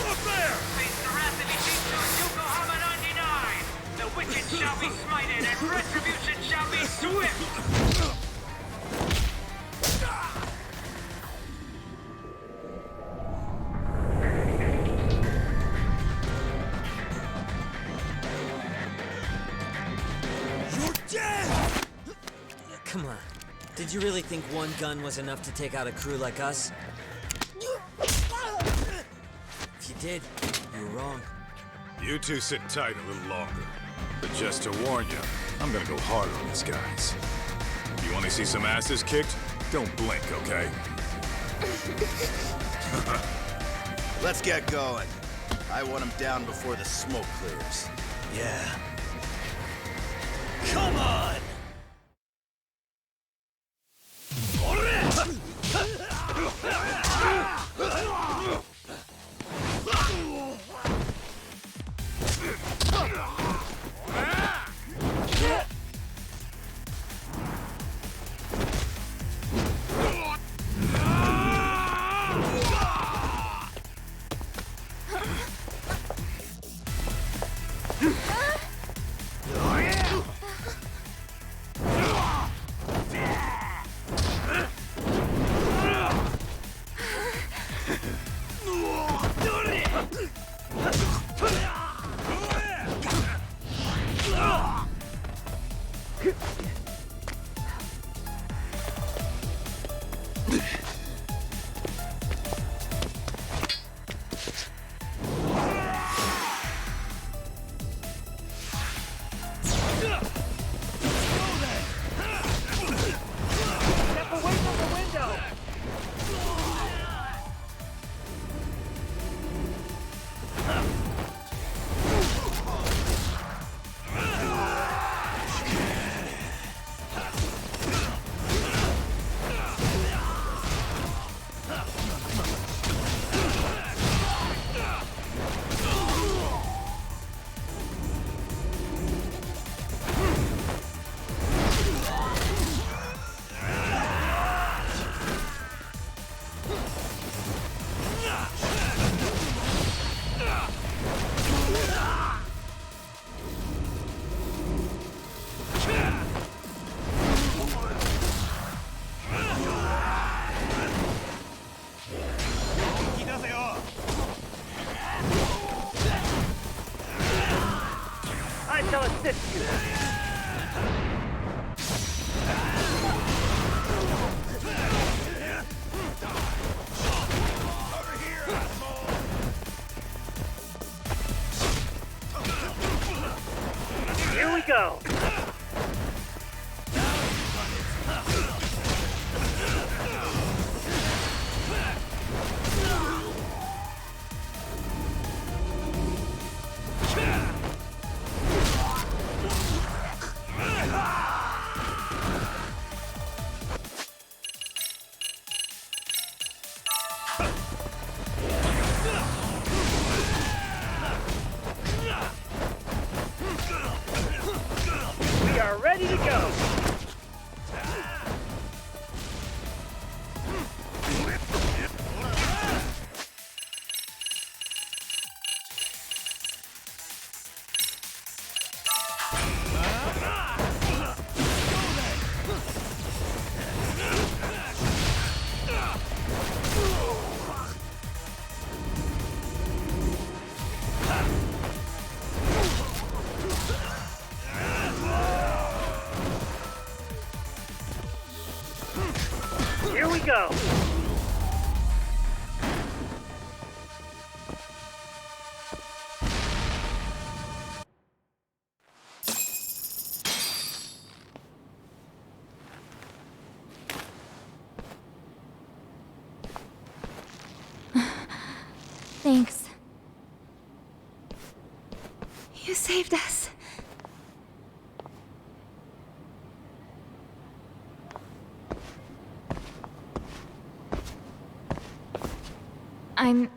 Speaker 22: Up there!
Speaker 17: The wicked shall be smited and retribution shall be swift!
Speaker 4: Come on. Did you really think one gun was enough to take out a crew like us? If you did, you were wrong.
Speaker 21: You two sit tight a little longer. But just to warn you, I'm gonna go harder on these guys. If you want to see some asses kicked, don't blink, okay?
Speaker 6: Let's get going. I want him down before the smoke clears.
Speaker 17: Yeah. Come on!
Speaker 8: Here we go. We are ready to go. Here we go.
Speaker 23: Thanks. You saved us. I'm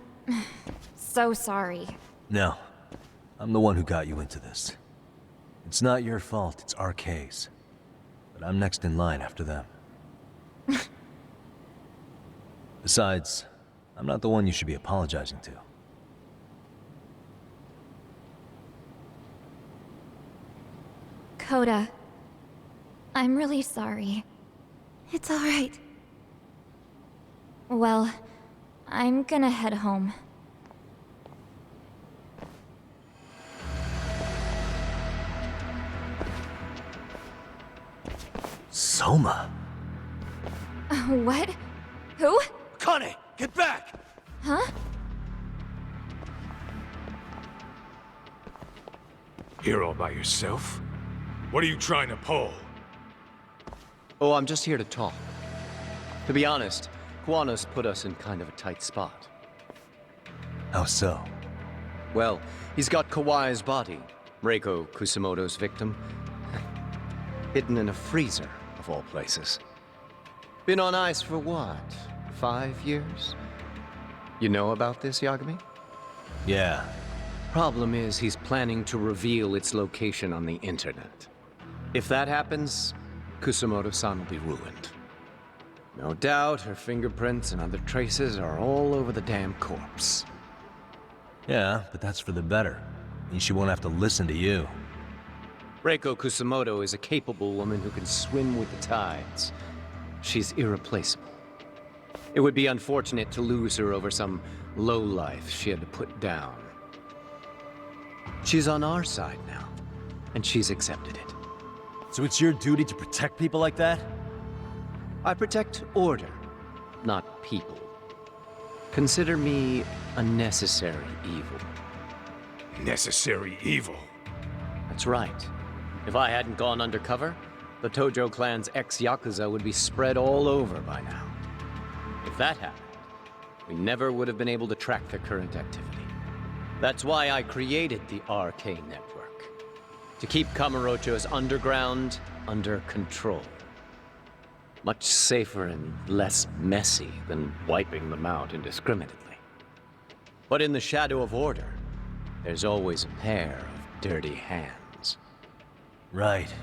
Speaker 23: so sorry.
Speaker 2: No. I'm the one who got you into this. It's not your fault, it's RK's. But I'm next in line after them. Besides, I'm not the one you should be apologizing to.
Speaker 23: Coda, I'm really sorry.
Speaker 16: It's all right.
Speaker 23: Well, I'm gonna head home.
Speaker 2: Soma?
Speaker 23: What? Who?
Speaker 17: Kane, get back!
Speaker 23: Huh?
Speaker 21: Here all by yourself? What are you trying to pull?
Speaker 7: Oh, I'm just here to talk. To be honest,
Speaker 10: Kuwano's put us in kind of a tight spot.
Speaker 2: How so?
Speaker 10: Well, he's got Kawai's body, Reiko Kusamoto's victim, hidden in a freezer, of all places. Been on ice for what, 5 years? You know about this, Yagami?
Speaker 2: Yeah.
Speaker 10: Problem is, he's planning to reveal its location on the internet. If that happens, Kusamoto-san will be ruined. No doubt her fingerprints and other traces are all over the damn corpse.
Speaker 2: Yeah, but that's for the better. Means she won't have to listen to you.
Speaker 10: Reiko Kusamoto is a capable woman who can swim with the tides. She's irreplaceable. It would be unfortunate to lose her over some lowlife she had to put down. She's on our side now, and she's accepted it.
Speaker 2: So it's your duty to protect people like that?
Speaker 10: I protect order, not people. Consider me a necessary evil.
Speaker 21: Necessary evil?
Speaker 10: That's right. If I hadn't gone undercover, the Tojo clan's ex-Yakuza would be spread all over by now. If that happened, we never would have been able to track their current activity. That's why I created the RK network. To keep Kamurocho's underground under control. Much safer and less messy than wiping them out indiscriminately. But in the shadow of order, there's always a pair of dirty hands.
Speaker 2: Right.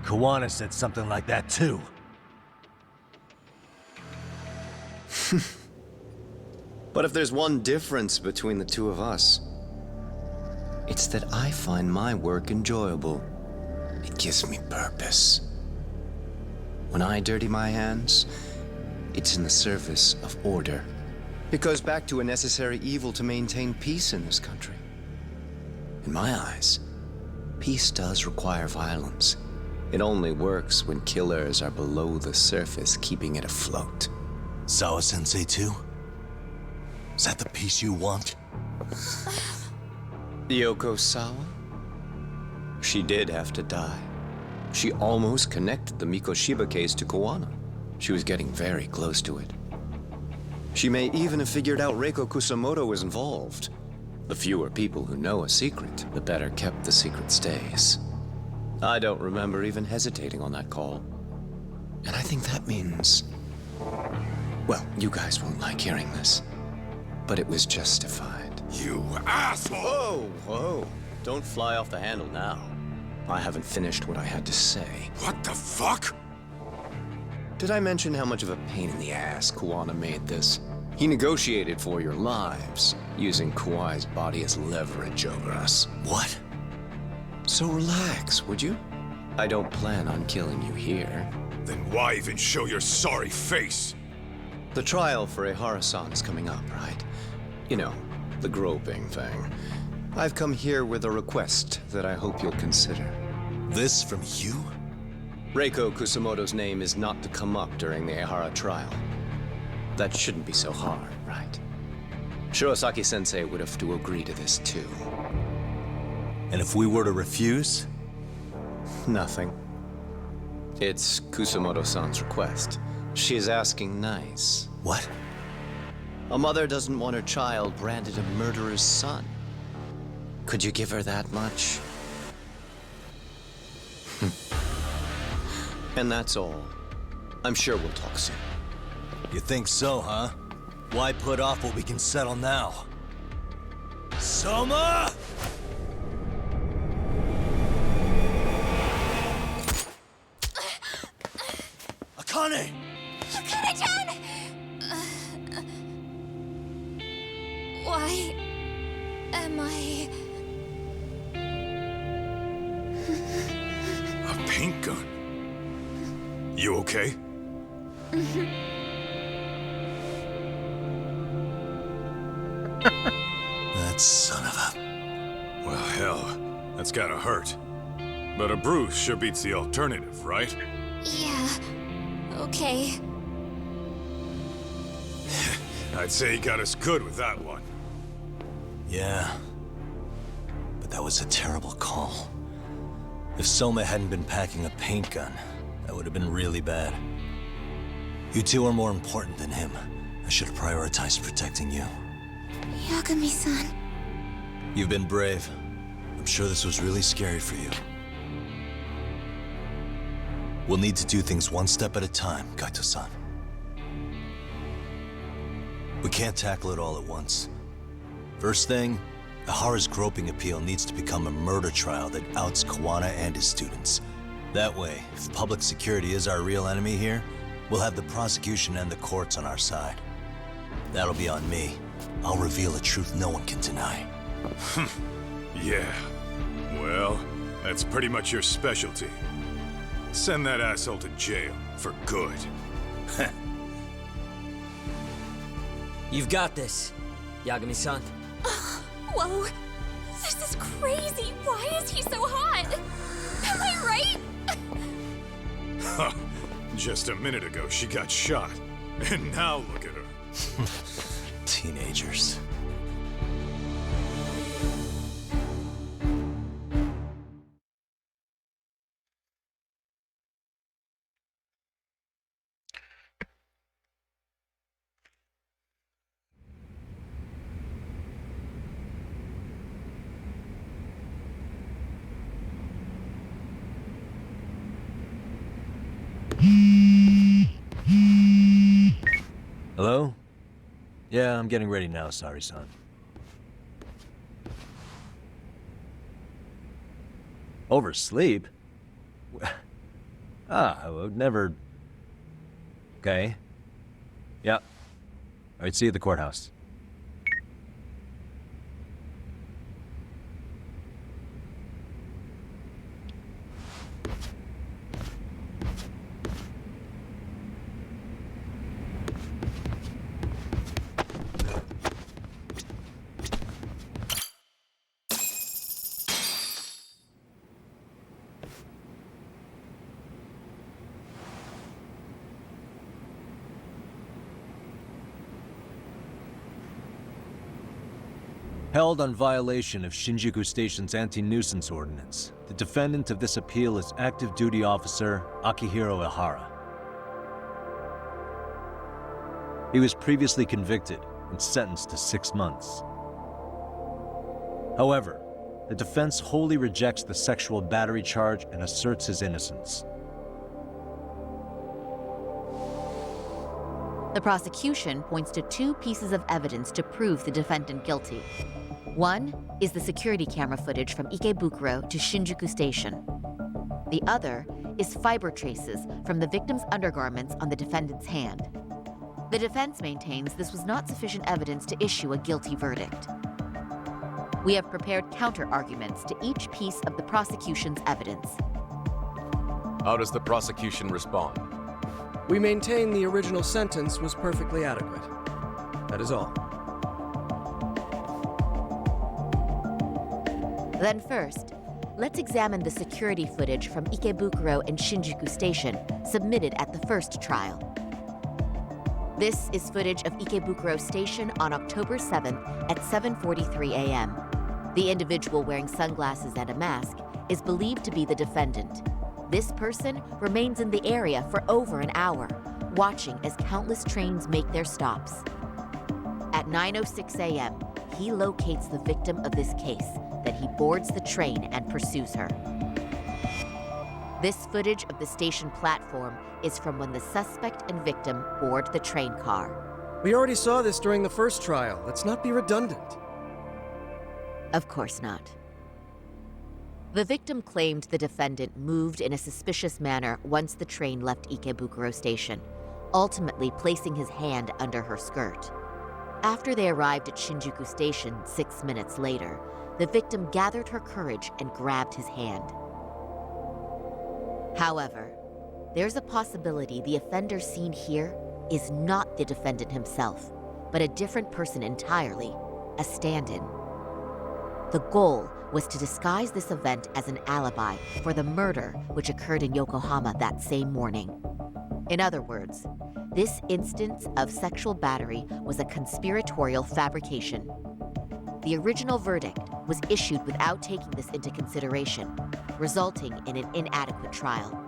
Speaker 2: Kuwana said something like that too.
Speaker 10: But if there's one difference between the two of us, it's that I find my work enjoyable. It gives me purpose. When I dirty my hands, it's in the service of order. It goes back to a necessary evil to maintain peace in this country. In my eyes, peace does require violence. It only works when killers are below the surface, keeping it afloat.
Speaker 2: Sawa-sensei too? Is that the peace you want?
Speaker 10: Yoko Sawa? She did have to die. She almost connected the Mikoshiba case to Kuwana. She was getting very close to it. She may even have figured out Reiko Kusamoto was involved. The fewer people who know a secret, the better kept the secret stays. I don't remember even hesitating on that call. And I think that means... Well, you guys won't like hearing this, but it was justified.
Speaker 21: You asshole!
Speaker 10: Whoa, whoa. Don't fly off the handle now. I haven't finished what I had to say.
Speaker 21: What the fuck?
Speaker 10: Did I mention how much of a pain in the ass Kuwana made this? He negotiated for your lives, using Kawai's body as leverage over us.
Speaker 2: What?
Speaker 10: So relax, would you? I don't plan on killing you here.
Speaker 21: Then why even show your sorry face?
Speaker 10: The trial for Ehara-san is coming up, right? You know, the groping thing. I've come here with a request that I hope you'll consider.
Speaker 2: This from you?
Speaker 10: Reiko Kusamoto's name is not to come up during the Ehara trial. That shouldn't be so hard, right? Shirosaki-sensei would have to agree to this too.
Speaker 2: And if we were to refuse?
Speaker 10: Nothing. It's Kusamoto-san's request. She's asking nice.
Speaker 2: What?
Speaker 10: A mother doesn't want her child branded a murderer's son. Could you give her that much? And that's all. I'm sure we'll talk soon.
Speaker 2: You think so, huh? Why put off what we can settle now? Soma! Akane!
Speaker 23: Akane-chan! Why am I...
Speaker 21: A paint gun? You okay?
Speaker 2: That son of a...
Speaker 21: Well, hell, that's gotta hurt. But a bruise sure beats the alternative, right?
Speaker 23: Yeah. Okay.
Speaker 21: I'd say he got us good with that one.
Speaker 2: Yeah. But that was a terrible call. If Soma hadn't been packing a paint gun, that would have been really bad.
Speaker 3: You two are more important than him. I should have prioritized protecting you.
Speaker 23: Yagami-san.
Speaker 3: You've been brave. I'm sure this was really scary for you. We'll need to do things one step at a time, Kaito-san. We can't tackle it all at once. First thing, Ihara's groping appeal needs to become a murder trial that outs Kawana and his students. That way, if public security is our real enemy here, we'll have the prosecution and the courts on our side. That'll be on me. I'll reveal a truth no one can deny.
Speaker 21: Yeah. Well, that's pretty much your specialty. Send that asshole to jail, for good.
Speaker 4: You've got this, Yagami-san.
Speaker 23: Whoa. This is crazy. Why is he so hot? Am I right?
Speaker 21: Huh. Just a minute ago, she got shot. And now look at her.
Speaker 3: Teenagers.
Speaker 2: Hello? Yeah, I'm getting ready now, Sari-san. Oversleep? I would never... Okay. Yeah. Alright, see you at the courthouse. Held on violation of Shinjuku Station's anti-nuisance ordinance, the defendant of this appeal is active duty officer Akihiro Ihara. He was previously convicted and sentenced to 6 months. However, the defense wholly rejects the sexual battery charge and asserts his innocence.
Speaker 24: The prosecution points to 2 pieces of evidence to prove the defendant guilty. One is the security camera footage from Ikebukuro to Shinjuku Station. The other is fiber traces from the victim's undergarments on the defendant's hand. The defense maintains this was not sufficient evidence to issue a guilty verdict. We have prepared counter-arguments to each piece of the prosecution's evidence.
Speaker 11: How does the prosecution respond?
Speaker 7: We maintain the original sentence was perfectly adequate. That is all.
Speaker 24: Then first, let's examine the security footage from Ikebukuro and Shinjuku Station submitted at the first trial. This is footage of Ikebukuro Station on October 7th at 7:43 a.m. The individual wearing sunglasses and a mask is believed to be the defendant. This person remains in the area for over an hour, watching as countless trains make their stops. At 9:06 a.m., he locates the victim of this case, then he boards the train and pursues her. This footage of the station platform is from when the suspect and victim board the train car.
Speaker 7: We already saw this during the first trial. Let's not be redundant.
Speaker 24: Of course not. The victim claimed the defendant moved in a suspicious manner once the train left Ikebukuro Station, ultimately placing his hand under her skirt. After they arrived at Shinjuku Station 6 minutes later, the victim gathered her courage and grabbed his hand. However, there's a possibility the offender seen here is not the defendant himself, but a different person entirely, a stand-in. The goal was to disguise this event as an alibi for the murder which occurred in Yokohama that same morning. In other words, this instance of sexual battery was a conspiratorial fabrication. The original verdict was issued without taking this into consideration, resulting in an inadequate trial.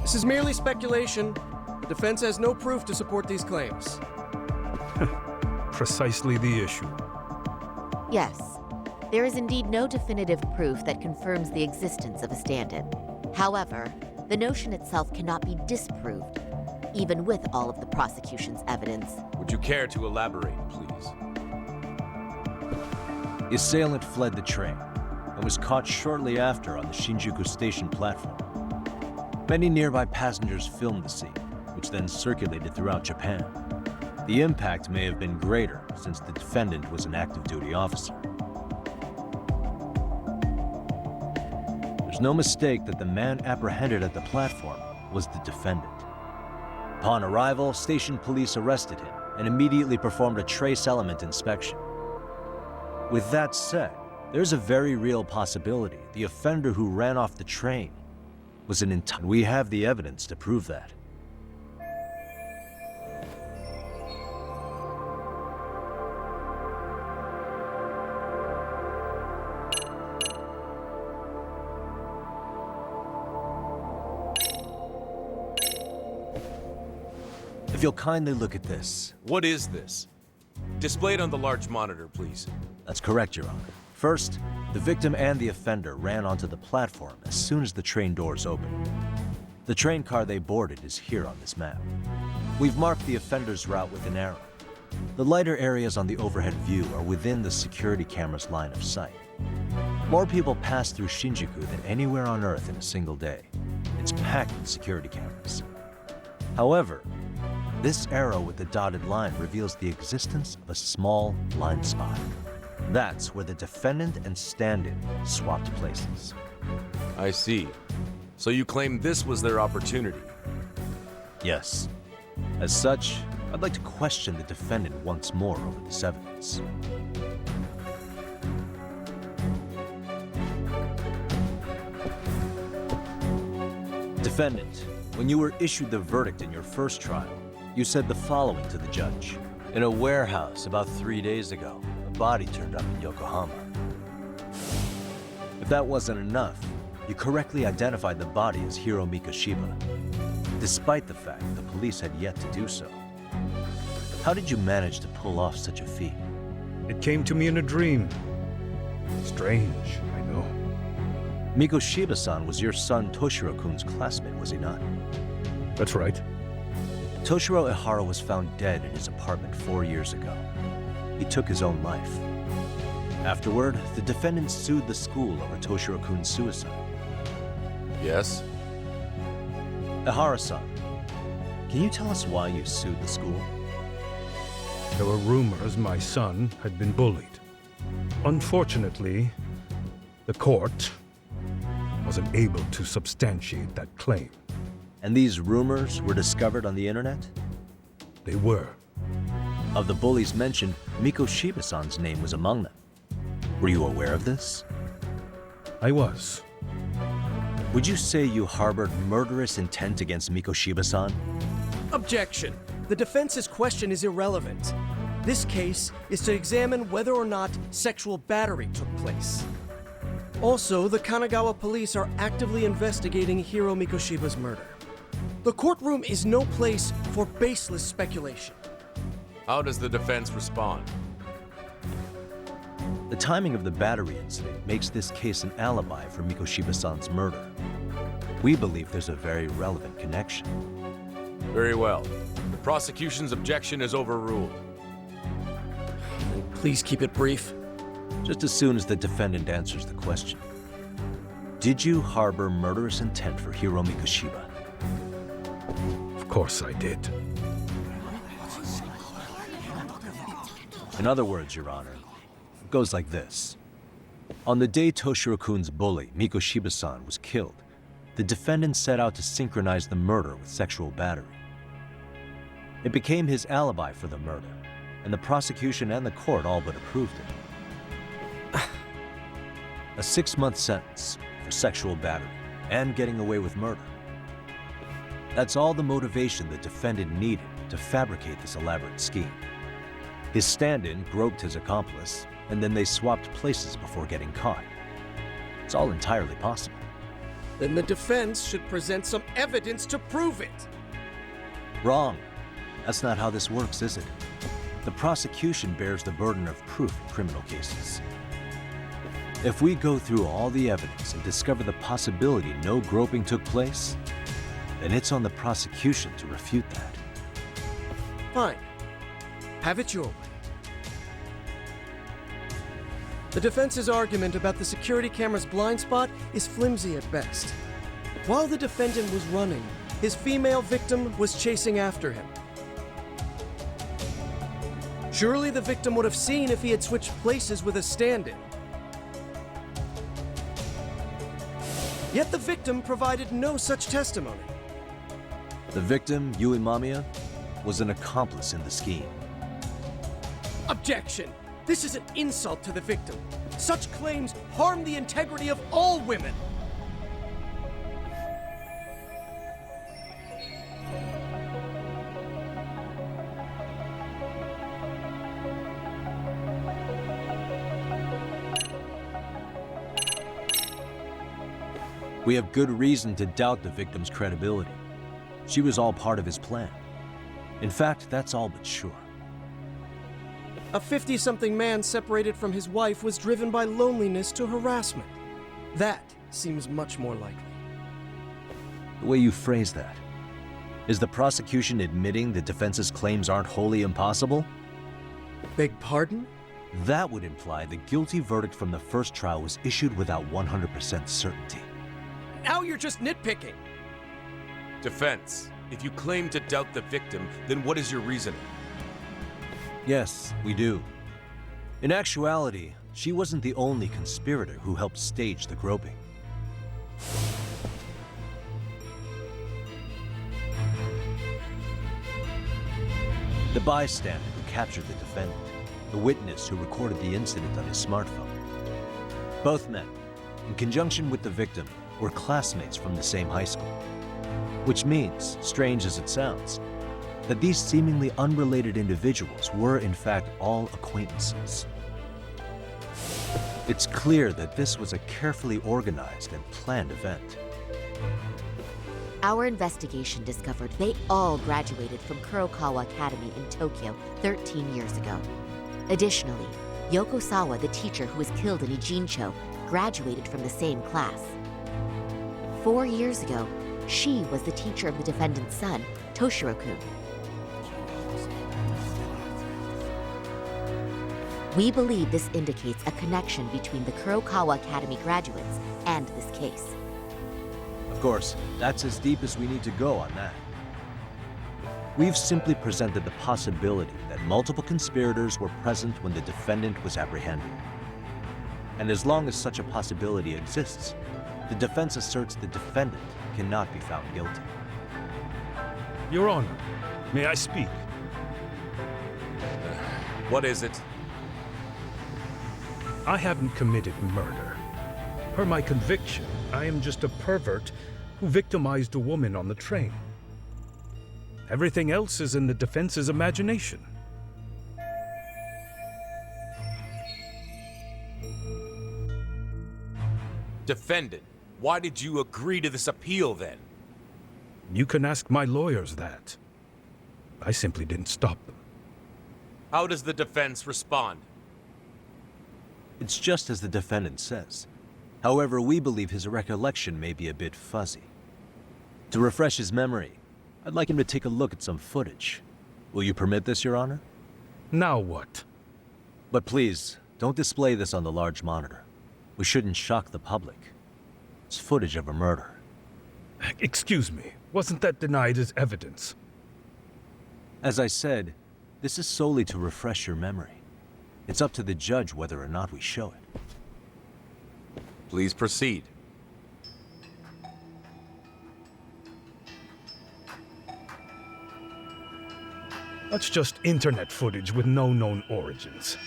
Speaker 9: This is merely speculation. The defense has no proof to support these claims.
Speaker 21: Precisely the issue.
Speaker 24: Yes, there is indeed no definitive proof that confirms the existence of a stand-in. However, the notion itself cannot be disproved, even with all of the prosecution's evidence.
Speaker 11: Would you care to elaborate, please?
Speaker 2: The assailant fled the train and was caught shortly after on the Shinjuku station platform. Many nearby passengers filmed the scene, which then circulated throughout Japan. The impact may have been greater since the defendant was an active duty officer. There's no mistake that the man apprehended at the platform was the defendant. Upon arrival, station police arrested him and immediately performed a trace element inspection. With that said, there's a very real possibility the offender who ran off the train was an entire. We have the evidence to prove that. If you'll kindly look at this.
Speaker 11: What is this? Display it on the large monitor, please.
Speaker 2: That's correct, Your Honor. First, the victim and the offender ran onto the platform as soon as the train doors opened. The train car they boarded is here on this map. We've marked the offender's route with an arrow. The lighter areas on the overhead view are within the security camera's line of sight. More people pass through Shinjuku than anywhere on Earth in a single day. It's packed with security cameras. However, this arrow with the dotted line reveals the existence of a small blind spot. That's where the defendant and stand-in swapped places.
Speaker 11: I see. So you claim this was their opportunity?
Speaker 2: Yes. As such, I'd like to question the defendant once more over this evidence. Defendant, when you were issued the verdict in your first trial, you said the following to the judge. In a warehouse about 3 days ago, a body turned up in Yokohama. If that wasn't enough, you correctly identified the body as Hiro Mikoshiba, despite the fact the police had yet to do so. How did you manage to pull off such a feat?
Speaker 21: It came to me in a dream. Strange, I know.
Speaker 2: Mikoshiba-san was your son Toshiro-kun's classmate, was he not?
Speaker 21: That's right.
Speaker 2: Toshiro Ihara was found dead in his apartment 4 years ago. He took his own life. Afterward, the defendant sued the school over Toshiro-kun's suicide.
Speaker 11: Yes?
Speaker 2: Ihara-san, can you tell us why you sued the school?
Speaker 21: There were rumors my son had been bullied. Unfortunately, the court wasn't able to substantiate that claim.
Speaker 2: And these rumors were discovered on the internet?
Speaker 21: They were.
Speaker 2: Of the bullies mentioned, Mikoshiba-san's name was among them. Were you aware of this?
Speaker 21: I was.
Speaker 2: Would you say you harbored murderous intent against Mikoshiba-san?
Speaker 9: Objection. The defense's question is irrelevant. This case is to examine whether or not sexual battery took place. Also, the Kanagawa police are actively investigating Hiro Mikoshiba's murder. The courtroom is no place for baseless speculation.
Speaker 11: How does the defense respond?
Speaker 2: The timing of the battery incident makes this case an alibi for Mikoshiba-san's murder. We believe there's a very relevant connection.
Speaker 11: Very well. The prosecution's objection is overruled.
Speaker 9: Please keep it brief.
Speaker 2: Just as soon as the defendant answers the question. Did you harbor murderous intent for Hiro Mikoshiba?
Speaker 21: Of course I did.
Speaker 2: In other words, Your Honor, it goes like this. On the day Toshiro-kun's bully, Mikoshiba-san, was killed, the defendant set out to synchronize the murder with sexual battery. It became his alibi for the murder, and the prosecution and the court all but approved it. A 6-month sentence for sexual battery and getting away with murder. That's all the motivation the defendant needed to fabricate this elaborate scheme. His stand-in groped his accomplice, and then they swapped places before getting caught. It's all entirely possible.
Speaker 9: Then the defense should present some evidence to prove it.
Speaker 2: Wrong. That's not how this works, is it? The prosecution bears the burden of proof in criminal cases. If we go through all the evidence and discover the possibility no groping took place, then it's on the prosecution to refute that.
Speaker 9: Fine. Have it your way. The defense's argument about the security camera's blind spot is flimsy at best. While the defendant was running, his female victim was chasing after him. Surely the victim would have seen if he had switched places with a stand-in. Yet the victim provided no such testimony.
Speaker 2: The victim, Yui Mamiya, was an accomplice in the scheme.
Speaker 9: Objection! This is an insult to the victim. Such claims harm the integrity of all women.
Speaker 2: We have good reason to doubt the victim's credibility. She was all part of his plan. In fact, that's all but sure.
Speaker 9: A 50-something man separated from his wife was driven by loneliness to harassment. That seems much more likely.
Speaker 2: The way you phrase that, is the prosecution admitting the defense's claims aren't wholly impossible?
Speaker 9: Beg pardon?
Speaker 2: That would imply the guilty verdict from the first trial was issued without 100% certainty.
Speaker 9: Now you're just nitpicking.
Speaker 11: Defense, if you claim to doubt the victim, then what is your reasoning?
Speaker 2: Yes, we do. In actuality, she wasn't the only conspirator who helped stage the groping. The bystander who captured the defendant, the witness who recorded the incident on his smartphone. Both men, in conjunction with the victim, were classmates from the same high school. Which means, strange as it sounds, that these seemingly unrelated individuals were in fact all acquaintances. It's clear that this was a carefully organized and planned event.
Speaker 24: Our investigation discovered they all graduated from Kurokawa Academy in Tokyo 13 years ago. Additionally, Yoko Sawa, the teacher who was killed in Ijincho, graduated from the same class. 4 years ago, she was the teacher of the defendant's son, Toshiro-kun. We believe this indicates a connection between the Kurokawa Academy graduates and this case.
Speaker 2: Of course, that's as deep as we need to go on that. We've simply presented the possibility that multiple conspirators were present when the defendant was apprehended. And as long as such a possibility exists, the defense asserts the defendant cannot be found guilty.
Speaker 22: Your Honor, may I speak?
Speaker 11: What is it?
Speaker 22: I haven't committed murder. Per my conviction, I am just a pervert who victimized a woman on the train. Everything else is in the defense's imagination.
Speaker 11: Defendant, why did you agree to this appeal then?
Speaker 22: You can ask my lawyers that. I simply didn't stop them.
Speaker 11: How does the defense respond?
Speaker 2: It's just as the defendant says. However, we believe his recollection may be a bit fuzzy. To refresh his memory, I'd like him to take a look at some footage. Will you permit this, Your Honor?
Speaker 22: Now what?
Speaker 2: But please, don't display this on the large monitor. We shouldn't shock the public. It's footage of a murder.
Speaker 22: Excuse me, wasn't that denied as evidence?
Speaker 2: As I said, this is solely to refresh your memory. It's up to the judge whether or not we show it.
Speaker 11: Please proceed.
Speaker 22: That's just internet footage with no known origins.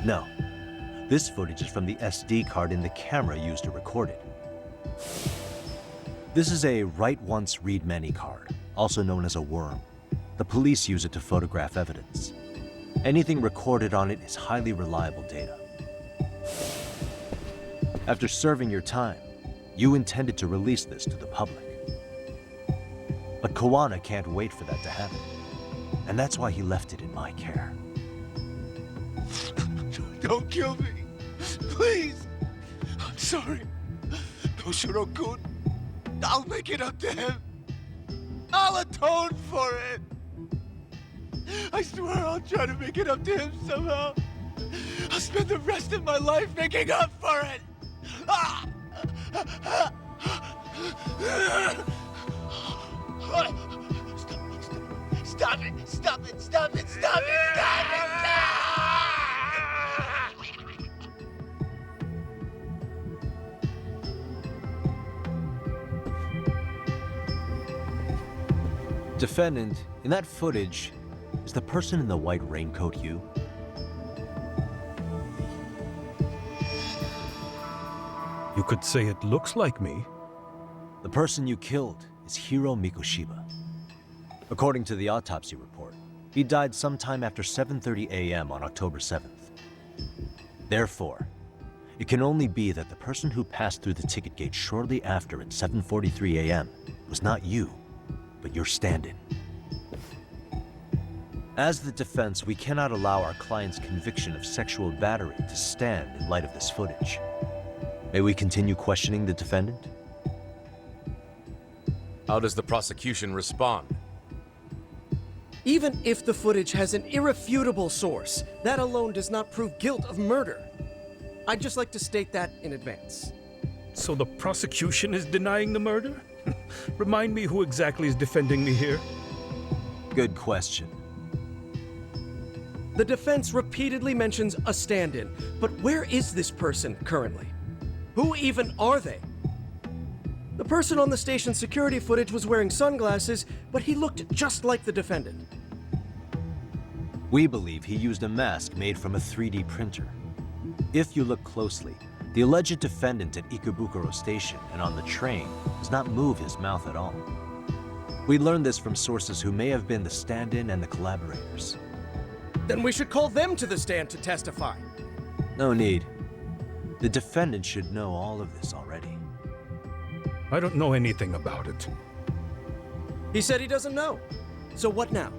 Speaker 2: No. This footage is from the SD card in the camera used to record it. This is a write once, read many card, also known as a worm. The police use it to photograph evidence. Anything recorded on it is highly reliable data. After serving your time, You intended to release this to the public. But Kawana can't wait for that to happen. And that's why he left it in my care.
Speaker 12: Don't kill me. Please. I'm sorry. No Shirokun. I'll make it up to him. I'll atone for it. I swear I'll try to make it up to him somehow. I'll spend the rest of my life making up for it. Stop it! Stop it! Stop it! Stop it! Stop it!
Speaker 2: Defendant, in that footage, is the person in the white raincoat you?
Speaker 22: You could say it looks like me.
Speaker 2: The person you killed is Hiro Mikoshiba. According to the autopsy report, he died sometime after 7:30 a.m. on October 7th. Therefore, it can only be that the person who passed through the ticket gate shortly after at 7:43 a.m. was not you, but your stand-in. As the defense, we cannot allow our client's conviction of sexual battery to stand in light of this footage. May we continue questioning the defendant?
Speaker 11: How does the prosecution respond?
Speaker 9: Even if the footage has an irrefutable source, that alone does not prove guilt of murder. I'd just like to state that in advance.
Speaker 22: So the prosecution is denying the murder? Remind me who exactly is defending me here?
Speaker 2: Good question.
Speaker 9: The defense repeatedly mentions a stand-in, but where is this person currently? Who even are they? The person on the station security footage was wearing sunglasses, but he looked just like the defendant.
Speaker 2: We believe he used a mask made from a 3D printer. If you look closely, the alleged defendant at Ikebukuro Station and on the train does not move his mouth at all. We learned this from sources who may have been the stand-in and the collaborators.
Speaker 9: Then we should call them to the stand to testify.
Speaker 2: No need. The defendant should know all of this already.
Speaker 22: I don't know anything about it.
Speaker 9: He said he doesn't know. So what now?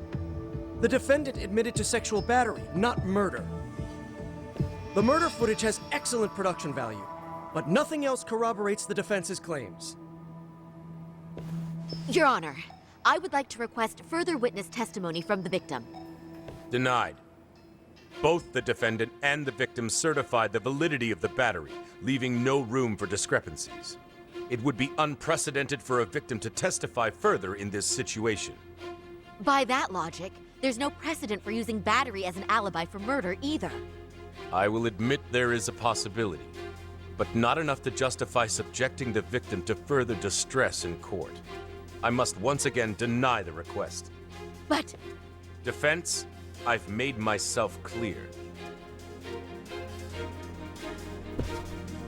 Speaker 9: The defendant admitted to sexual battery, not murder. The murder footage has excellent production value, but nothing else corroborates the defense's claims.
Speaker 24: Your Honor, I would like to request further witness testimony from the victim.
Speaker 11: Denied. Both the defendant and the victim certified the validity of the battery, leaving no room for discrepancies. It would be unprecedented for a victim to testify further in this situation.
Speaker 24: By that logic, there's no precedent for using battery as an alibi for murder either.
Speaker 11: I will admit there is a possibility, but not enough to justify subjecting the victim to further distress in court. I must once again deny the request.
Speaker 24: But...
Speaker 11: Defense, I've made myself clear.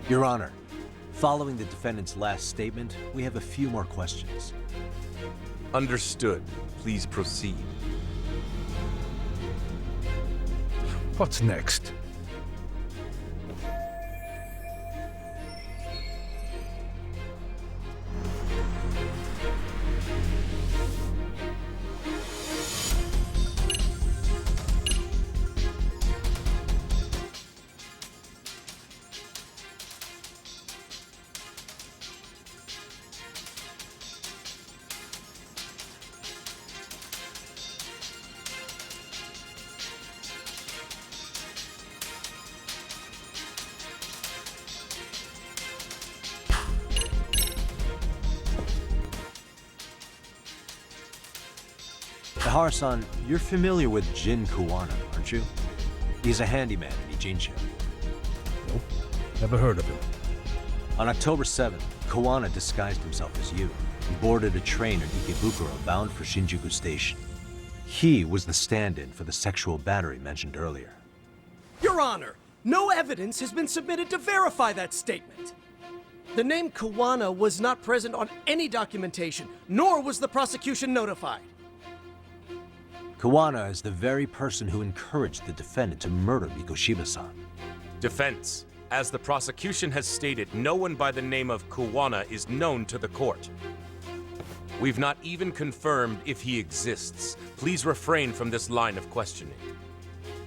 Speaker 2: Your Honor, following the defendant's last statement, we have a few more questions.
Speaker 11: Understood. Please proceed.
Speaker 22: What's next?
Speaker 2: Hara-san, you're familiar with Jin Kawana, aren't you? He's a handyman in Ijincho.
Speaker 22: Nope, never heard of him.
Speaker 2: On October 7th, Kawana disguised himself as you and boarded a train at Ikebukuro bound for Shinjuku Station. He was the stand-in for the sexual battery mentioned earlier.
Speaker 9: Your Honor, no evidence has been submitted to verify that statement. The name Kawana was not present on any documentation, nor was the prosecution notified.
Speaker 2: Kawana is the very person who encouraged the defendant to murder Mikoshiba-san.
Speaker 11: Defense, As the prosecution has stated, no one by the name of Kuwana is known to the court. We've not even confirmed if he exists. Please refrain from this line of questioning.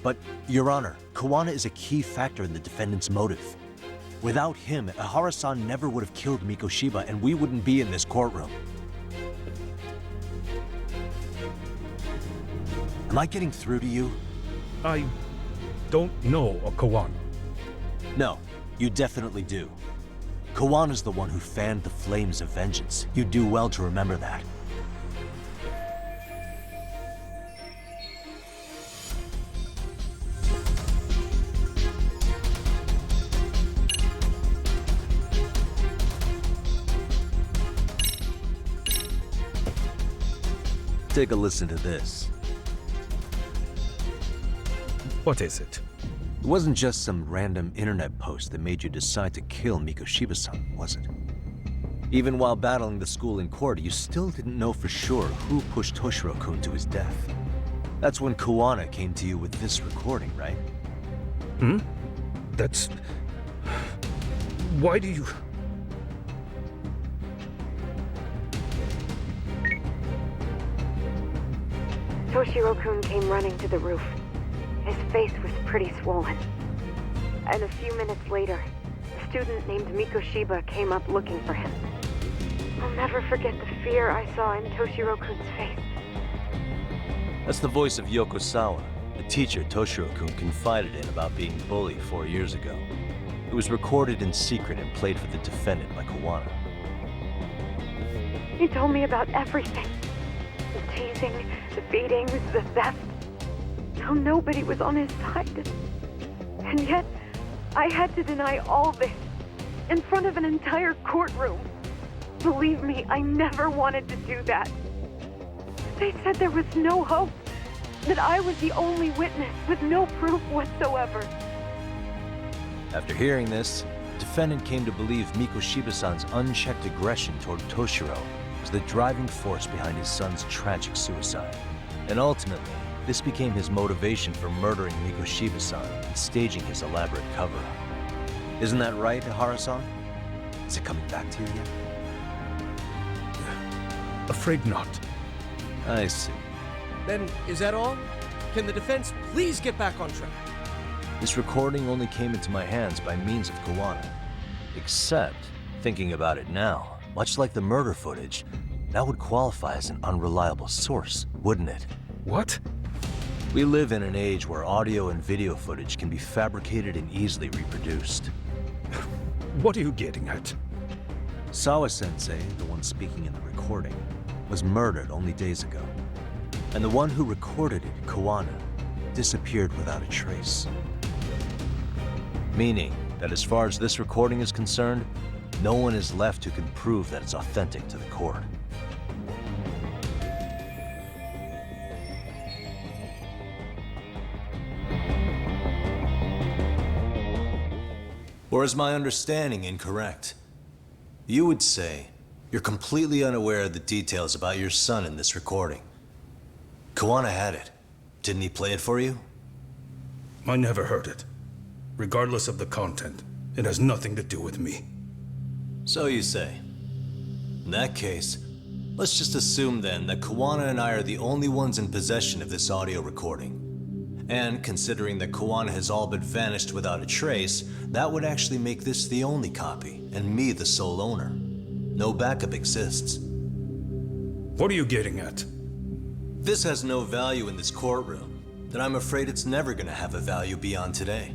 Speaker 2: But, Your Honor, Kuwana is a key factor in the defendant's motive. Without him, Ihara-san never would have killed Mikoshiba, and we wouldn't be in this courtroom. Am I getting through to you?
Speaker 22: I don't know a Kuwana.
Speaker 2: No, you definitely do. Kawana's the one who fanned the flames of vengeance. You do well to remember that. Take a listen to this.
Speaker 22: What is it?
Speaker 2: It wasn't just some random internet post that made you decide to kill Mikoshiba-san, was it? Even while battling the school in court, you still didn't know for sure who pushed Toshiro-kun to his death. That's when Kuwana came to you with this recording, right?
Speaker 22: Hmm? That's... Why do you...
Speaker 13: Toshiro-kun came running to the roof. His face was pretty swollen. And a few minutes later, a student named Mikoshiba came up looking for him. I'll never forget the fear I saw in Toshiro-kun's face.
Speaker 2: That's the voice of Yokosawa, the teacher Toshiro-kun confided in about being bullied 4 years ago. It was recorded in secret and played for the defendant by Kuwana.
Speaker 13: He told me about everything. The teasing, the beatings, the theft. How nobody was on his side. And yet, I had to deny all this in front of an entire courtroom. Believe me, I never wanted to do that. They said there was no hope, that I was the only witness with no proof whatsoever.
Speaker 2: After hearing this, the defendant came to believe Mikoshiba-san's unchecked aggression toward Toshiro was the driving force behind his son's tragic suicide. And ultimately, this became his motivation for murdering Mikoshiba-san and staging his elaborate cover-up. Isn't that right, Ihara-san? Is it coming back to you yet?
Speaker 22: Afraid not.
Speaker 2: I see.
Speaker 9: Then, is that all? Can the defense please get back on track?
Speaker 2: This recording only came into my hands by means of Kuwana. Except, thinking about it now, much like the murder footage, that would qualify as an unreliable source, wouldn't it?
Speaker 22: What?
Speaker 2: We live in an age where audio and video footage can be fabricated and easily reproduced.
Speaker 22: What are you getting at?
Speaker 2: Sawa-sensei, the one speaking in the recording, was murdered only days ago. And the one who recorded it, Kuwana, disappeared without a trace. Meaning that as far as this recording is concerned, no one is left who can prove that it's authentic to the court. Or is my understanding incorrect? You would say you're completely unaware of the details about your son in this recording. Kuwana had it. Didn't he play it for you?
Speaker 22: I never heard it. Regardless of the content, it has nothing to do with me.
Speaker 2: So you say. In that case, let's just assume then that Kuwana and I are the only ones in possession of this audio recording. And considering that Kuwana has all but vanished without a trace, that would actually make this the only copy, and me the sole owner. No backup exists.
Speaker 22: What are you getting at?
Speaker 2: This has no value in this courtroom, then I'm afraid it's never gonna have a value beyond today.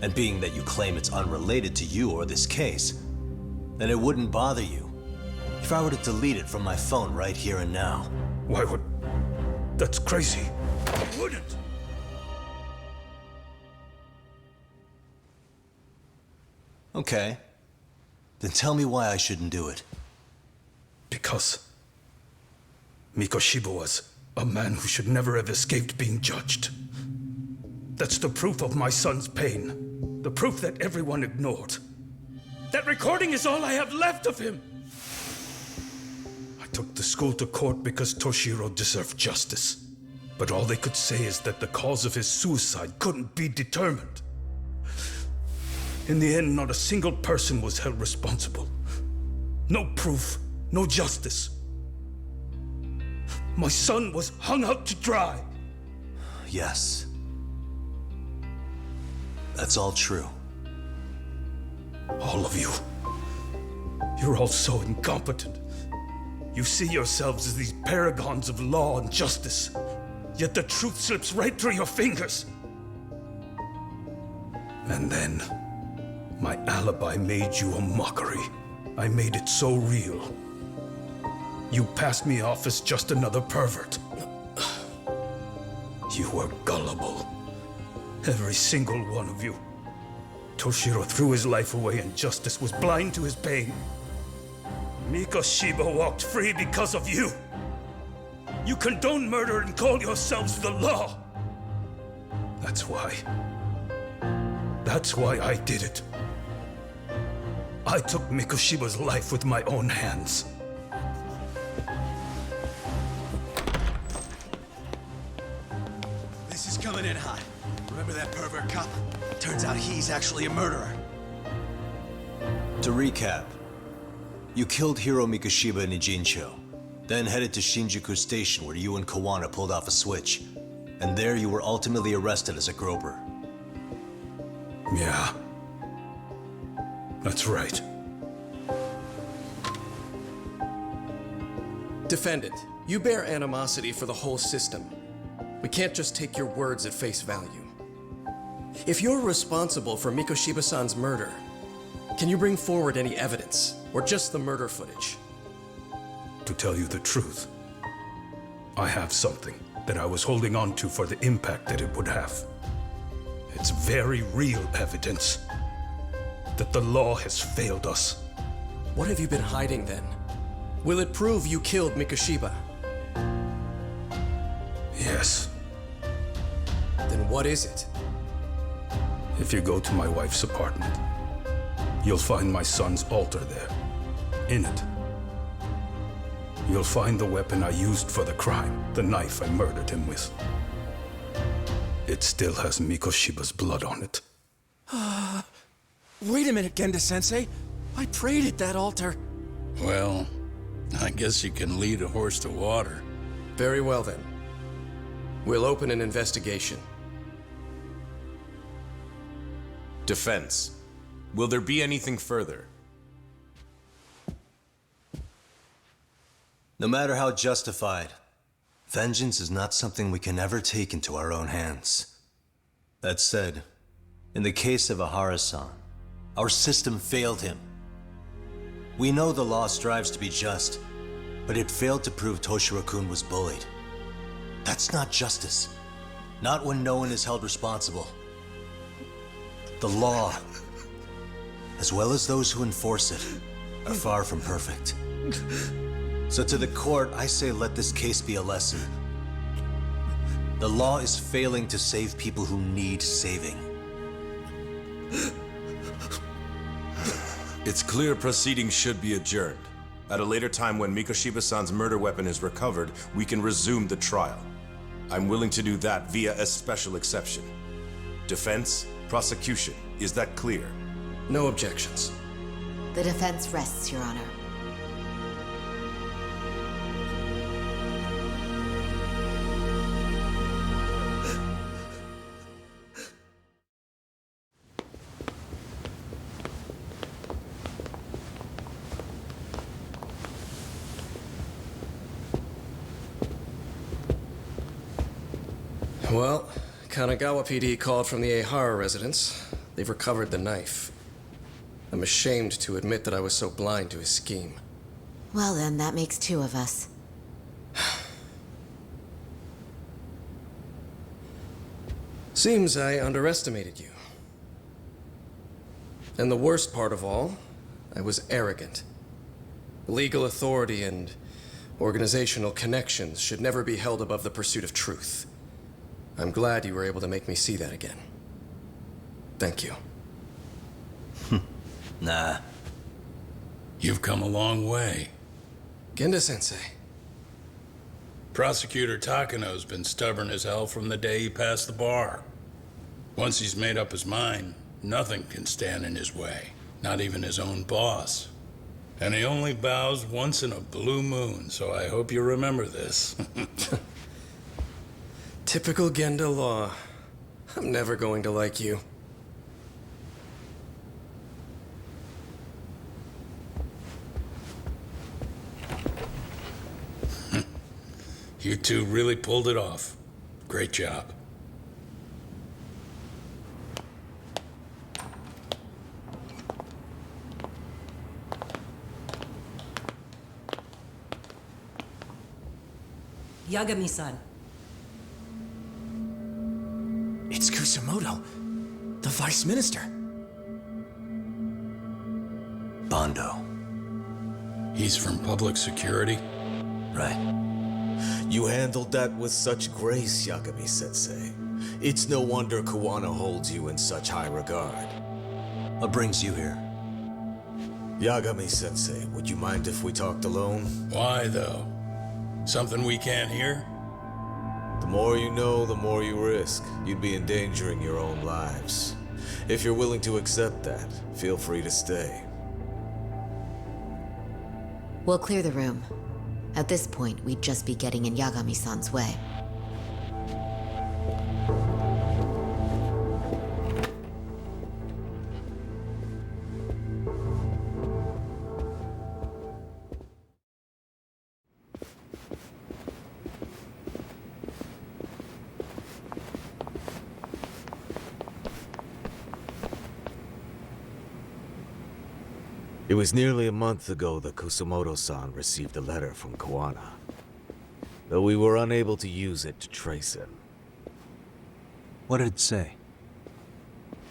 Speaker 2: And being that you claim it's unrelated to you or this case, then it wouldn't bother you if I were to delete it from my phone right here and now.
Speaker 22: Why would... That's crazy. I wouldn't!
Speaker 2: Okay. Then tell me why I shouldn't do it.
Speaker 22: Because Mikoshiba was a man who should never have escaped being judged. That's the proof of my son's pain. The proof that everyone ignored. That recording is all I have left of him! I took the school to court because Toshiro deserved justice. But all they could say is that the cause of his suicide couldn't be determined. In the end, not a single person was held responsible. No proof, no justice. My son was hung out to dry.
Speaker 3: Yes. That's all true.
Speaker 22: All of you. You're all so incompetent. You see yourselves as these paragons of law and justice, yet the truth slips right through your fingers. And then, my alibi made you a mockery. I made it so real. You passed me off as just another pervert. You were gullible. Every single one of you. Toshiro threw his life away and justice was blind to his pain. Mikoshiba walked free because of you. You condone murder and call yourselves the law. That's why I did it. I took Mikoshiba's life with my own hands.
Speaker 6: This is coming in hot. Remember that pervert cop? Turns out he's actually a murderer.
Speaker 3: To recap, you killed Hiro Mikoshiba in Ijincho, then headed to Shinjuku Station where you and Kawana pulled off a switch. And there you were ultimately arrested as a groper.
Speaker 22: Yeah. That's right.
Speaker 9: Defendant, you bear animosity for the whole system. We can't just take your words at face value. If you're responsible for Mikoshiba-san's murder, can you bring forward any evidence, or just the murder footage?
Speaker 22: To tell you the truth, I have something that I was holding on to for the impact that it would have. It's very real evidence that the law has failed us.
Speaker 9: What have you been hiding then? Will it prove you killed Mikoshiba?
Speaker 22: Yes.
Speaker 9: Then what is it?
Speaker 22: If you go to my wife's apartment, you'll find my son's altar there. In it, you'll find the weapon I used for the crime, the knife I murdered him with. It still has Mikoshiba's blood on it.
Speaker 9: Wait a minute, Genda-sensei. I prayed at that altar.
Speaker 5: Well, I guess you can lead a horse to water.
Speaker 9: Very well then. We'll open an investigation.
Speaker 11: Defense. Will there be anything further?
Speaker 3: No matter how justified, vengeance is not something we can ever take into our own hands. That said, in the case of Ahara-san, our system failed him. We know the law strives to be just, but it failed to prove Toshiro-kun was bullied. That's not justice. Not when no one is held responsible. The law, as well as those who enforce it, are far from perfect. So to the court, I say let this case be a lesson. The law is failing to save people who need saving.
Speaker 11: It's clear proceedings should be adjourned. At a later time when Mikoshiba-san's murder weapon is recovered, we can resume the trial. I'm willing to do that via a special exception. Defense, prosecution, is that clear?
Speaker 9: No objections.
Speaker 24: The defense rests, Your Honor.
Speaker 9: Well, Kanagawa PD called from the Ehara residence. They've recovered the knife. I'm ashamed to admit that I was so blind to his scheme.
Speaker 24: Well then, that makes two of us.
Speaker 9: Seems I underestimated you. And the worst part of all, I was arrogant. Legal authority and organizational connections should never be held above the pursuit of truth. I'm glad you were able to make me see that again. Thank you.
Speaker 3: Nah.
Speaker 5: You've come a long way.
Speaker 9: Genda-sensei.
Speaker 5: Prosecutor Takano's been stubborn as hell from the day he passed the bar. Once he's made up his mind, Nothing can stand in his way, not even his own boss. And he only bows once in a blue moon, so I hope you remember this.
Speaker 14: Typical Genda law. I'm never going to like you.
Speaker 5: You two really pulled it off. Great job.
Speaker 15: Yagami-san.
Speaker 17: It's Kusamoto, the Vice Minister.
Speaker 3: Bondo.
Speaker 5: He's from public security?
Speaker 3: Right.
Speaker 18: You handled that with such grace, Yagami-sensei. It's no wonder Kawana holds you in such high regard.
Speaker 3: What brings you here?
Speaker 18: Yagami-sensei, would you mind if we talked alone?
Speaker 5: Why, though? Something we can't hear?
Speaker 18: The more you know, the more you risk. You'd be endangering your own lives. If you're willing to accept that, feel free to stay.
Speaker 24: We'll clear the room. At this point, we'd just be getting in Yagami-san's way.
Speaker 18: It was nearly a month ago that Kusamoto-san received a letter from Kawana, though we were unable to use it to trace him.
Speaker 2: What did it say?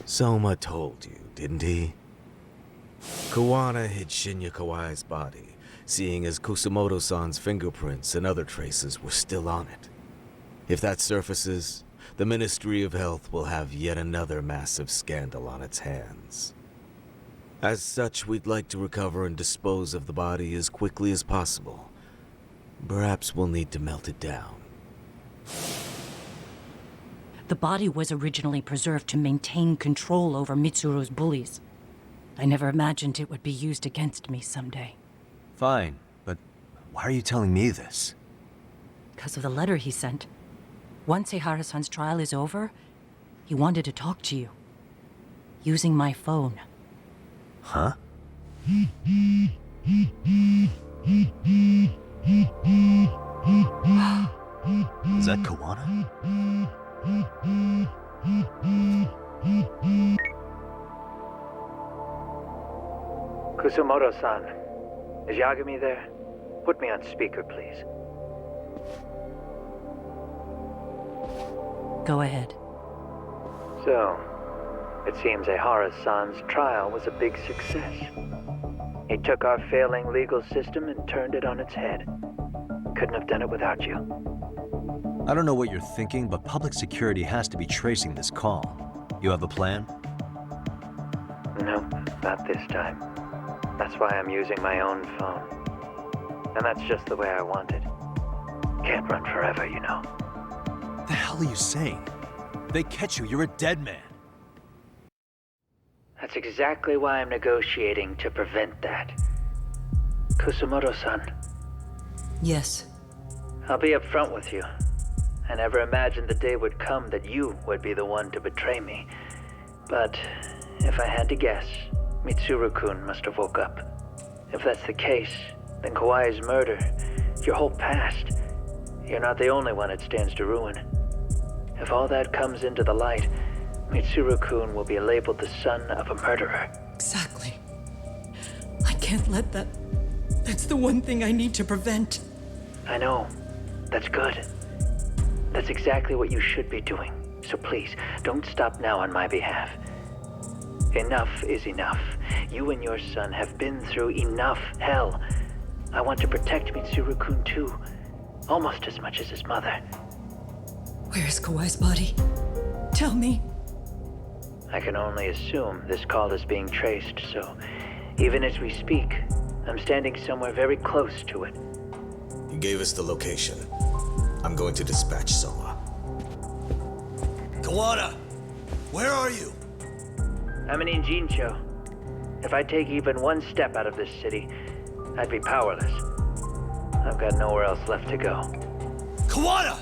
Speaker 18: Soma told you, didn't he? Kawana hid Shinya Kawai's body, seeing as Kusamoto-san's fingerprints and other traces were still on it. If that surfaces, the Ministry of Health will have yet another massive scandal on its hands. As such, we'd like to recover and dispose of the body as quickly as possible. Perhaps we'll need to melt it down.
Speaker 15: The body was originally preserved to maintain control over Mitsuru's bullies. I never imagined it would be used against me someday.
Speaker 2: Fine, but why are you telling me this?
Speaker 15: Because of the letter he sent. Once Ehara-san's trial is over, he wanted to talk to you. Using my phone.
Speaker 2: Huh? Is that Kawana?
Speaker 8: Kusamoto-san, is Yagami there? Put me on speaker, please.
Speaker 15: Go ahead.
Speaker 8: So, it seems Ehara-san's trial was a big success. He took our failing legal system and turned it on its head. Couldn't have done it without you.
Speaker 2: I don't know what you're thinking, but public security has to be tracing this call. You have a plan?
Speaker 8: No, not this time. That's why I'm using my own phone. And that's just the way I want it. Can't run forever, you know.
Speaker 2: What the hell are you saying? If they catch you, you're a dead man.
Speaker 8: That's exactly why I'm negotiating to prevent that. Kusamoto-san.
Speaker 15: Yes.
Speaker 8: I'll be upfront with you. I never imagined the day would come that you would be the one to betray me. But if I had to guess, Mitsuru-kun must have woke up. If that's the case, then Kawai's murder, your whole past, you're not the only one it stands to ruin. If all that comes into the light, Mitsuru-kun will be labeled the son of a murderer.
Speaker 15: Exactly. I can't let that... That's the one thing I need to prevent.
Speaker 8: I know. That's good. That's exactly what you should be doing. So please, don't stop now on my behalf. Enough is enough. You and your son have been through enough hell. I want to protect Mitsuru-kun too. Almost as much as his mother.
Speaker 15: Where is Kawai's body? Tell me.
Speaker 8: I can only assume this call is being traced, so even as we speak, I'm standing somewhere very close to it.
Speaker 18: You gave us the location. I'm going to dispatch Soma.
Speaker 3: Kawana! Where are you?
Speaker 8: I'm in Injincho. If I take even one step out of this city, I'd be powerless. I've got nowhere else left to go.
Speaker 3: Kawana!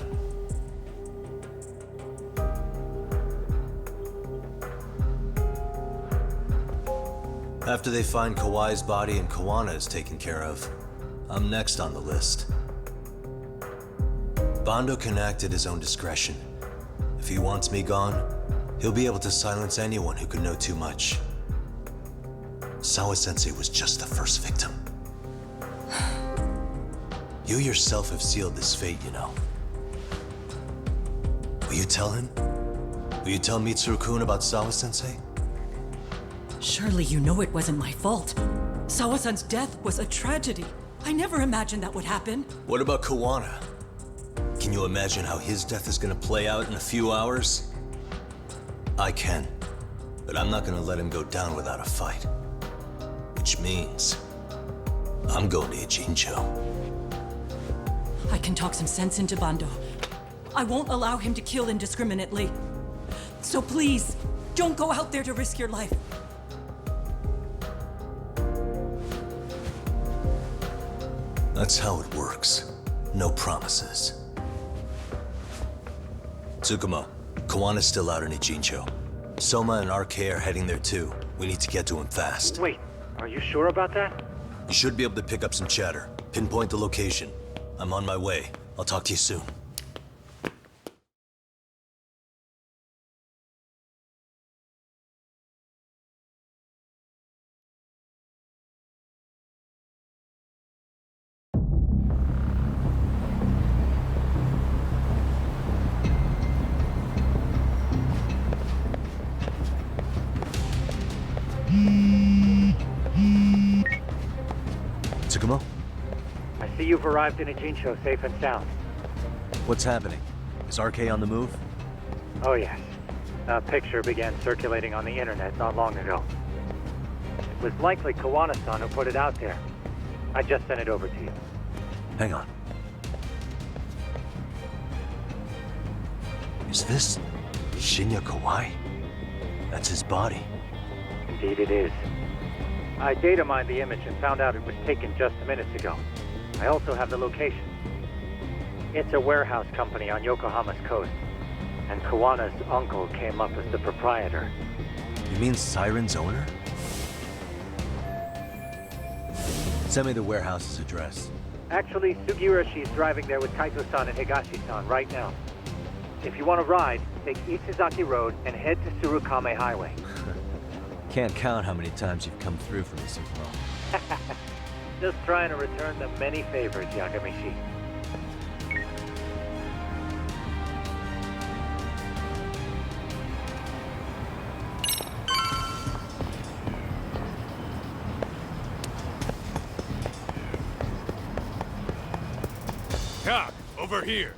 Speaker 3: After they find Kawai's body and Kawana is taken care of, I'm next on the list. Bando can act at his own discretion. If he wants me gone, he'll be able to silence anyone who could know too much. Sawa-sensei was just the first victim. You yourself have sealed this fate, you know. Will you tell him? Will you tell Mitsuru-kun about Sawa-sensei?
Speaker 15: Surely you know it wasn't my fault. Sawa-san's death was a tragedy. I never imagined that would happen.
Speaker 3: What about Kawana? Can you imagine how his death is gonna play out in a few hours? I can, but I'm not gonna let him go down without a fight. Which means, I'm going to Ijincho.
Speaker 15: I can talk some sense into Bando. I won't allow him to kill indiscriminately. So please, don't go out there to risk your life.
Speaker 3: That's how it works. No promises. Tsukumo, Kawana's still out in Ijincho. Soma and RK are heading there too. We need to get to him fast.
Speaker 8: Wait, are you sure about that?
Speaker 3: You should be able to pick up some chatter. Pinpoint the location. I'm on my way. I'll talk to you soon. Tsukumo?
Speaker 8: I see you've arrived in Ijincho safe and sound.
Speaker 2: What's happening? Is RK on the move?
Speaker 8: Oh yes. A picture began circulating on the internet not long ago. It was likely Kawana-san who put it out there. I just sent it over to you.
Speaker 2: Hang on. Is this Shinya Kawai? That's his body.
Speaker 8: Indeed it is. I data mined the image and found out it was taken just minutes ago. I also have the location. It's a warehouse company on Yokohama's coast, and Kawana's uncle came up as the proprietor.
Speaker 2: You mean Siren's owner? Send me the warehouse's address.
Speaker 8: Actually, Sugiurashi's driving there with Kaito-san and Higashi-san right now. If you want to ride, take Isizaki Road and head to Surukame Highway.
Speaker 2: Can't count how many times you've come through for me, Tsukumo.
Speaker 8: Just trying to return the many favors, Yagamishi.
Speaker 21: Cop, over here.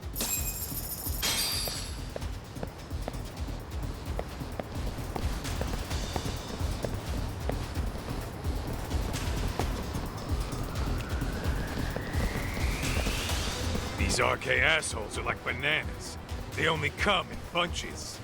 Speaker 21: These RK assholes are like bananas. They only come in bunches.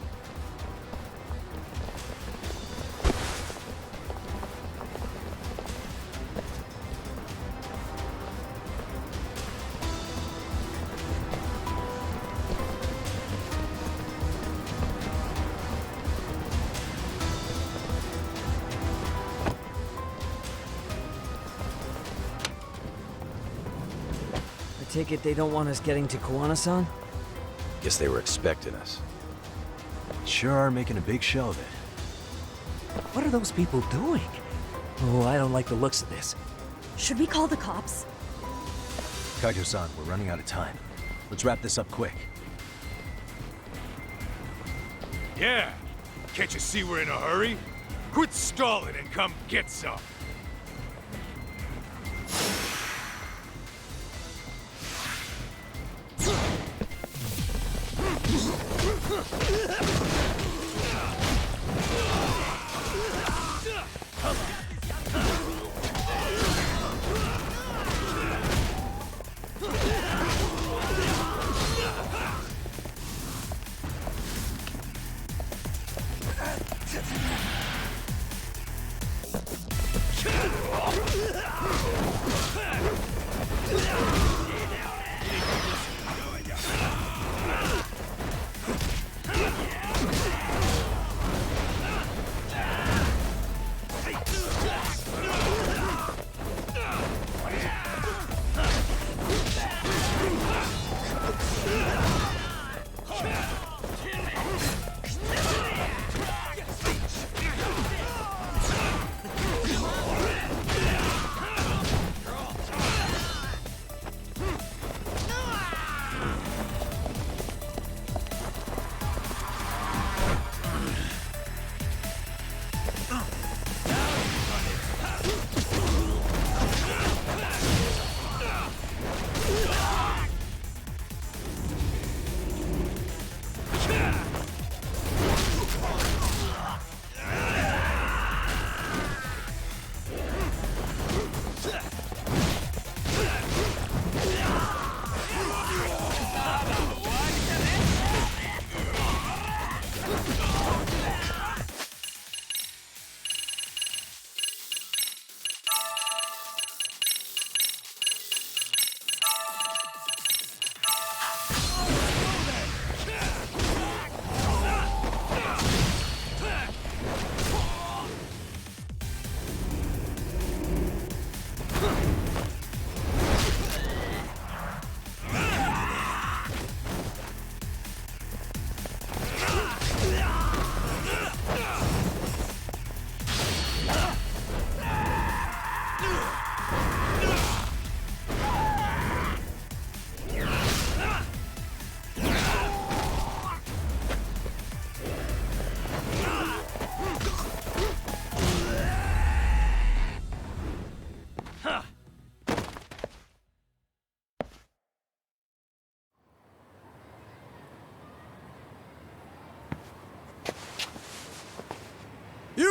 Speaker 4: I take it they don't want us getting to Kawana-san?
Speaker 1: Guess they were expecting us.
Speaker 2: Sure are making a big show of it.
Speaker 16: What are those people doing? Oh, I don't like the looks of this.
Speaker 23: Should we call the cops?
Speaker 2: Kaito-san, we're running out of time. Let's wrap this up quick.
Speaker 21: Yeah. Can't you see we're in a hurry? Quit stalling and come get some.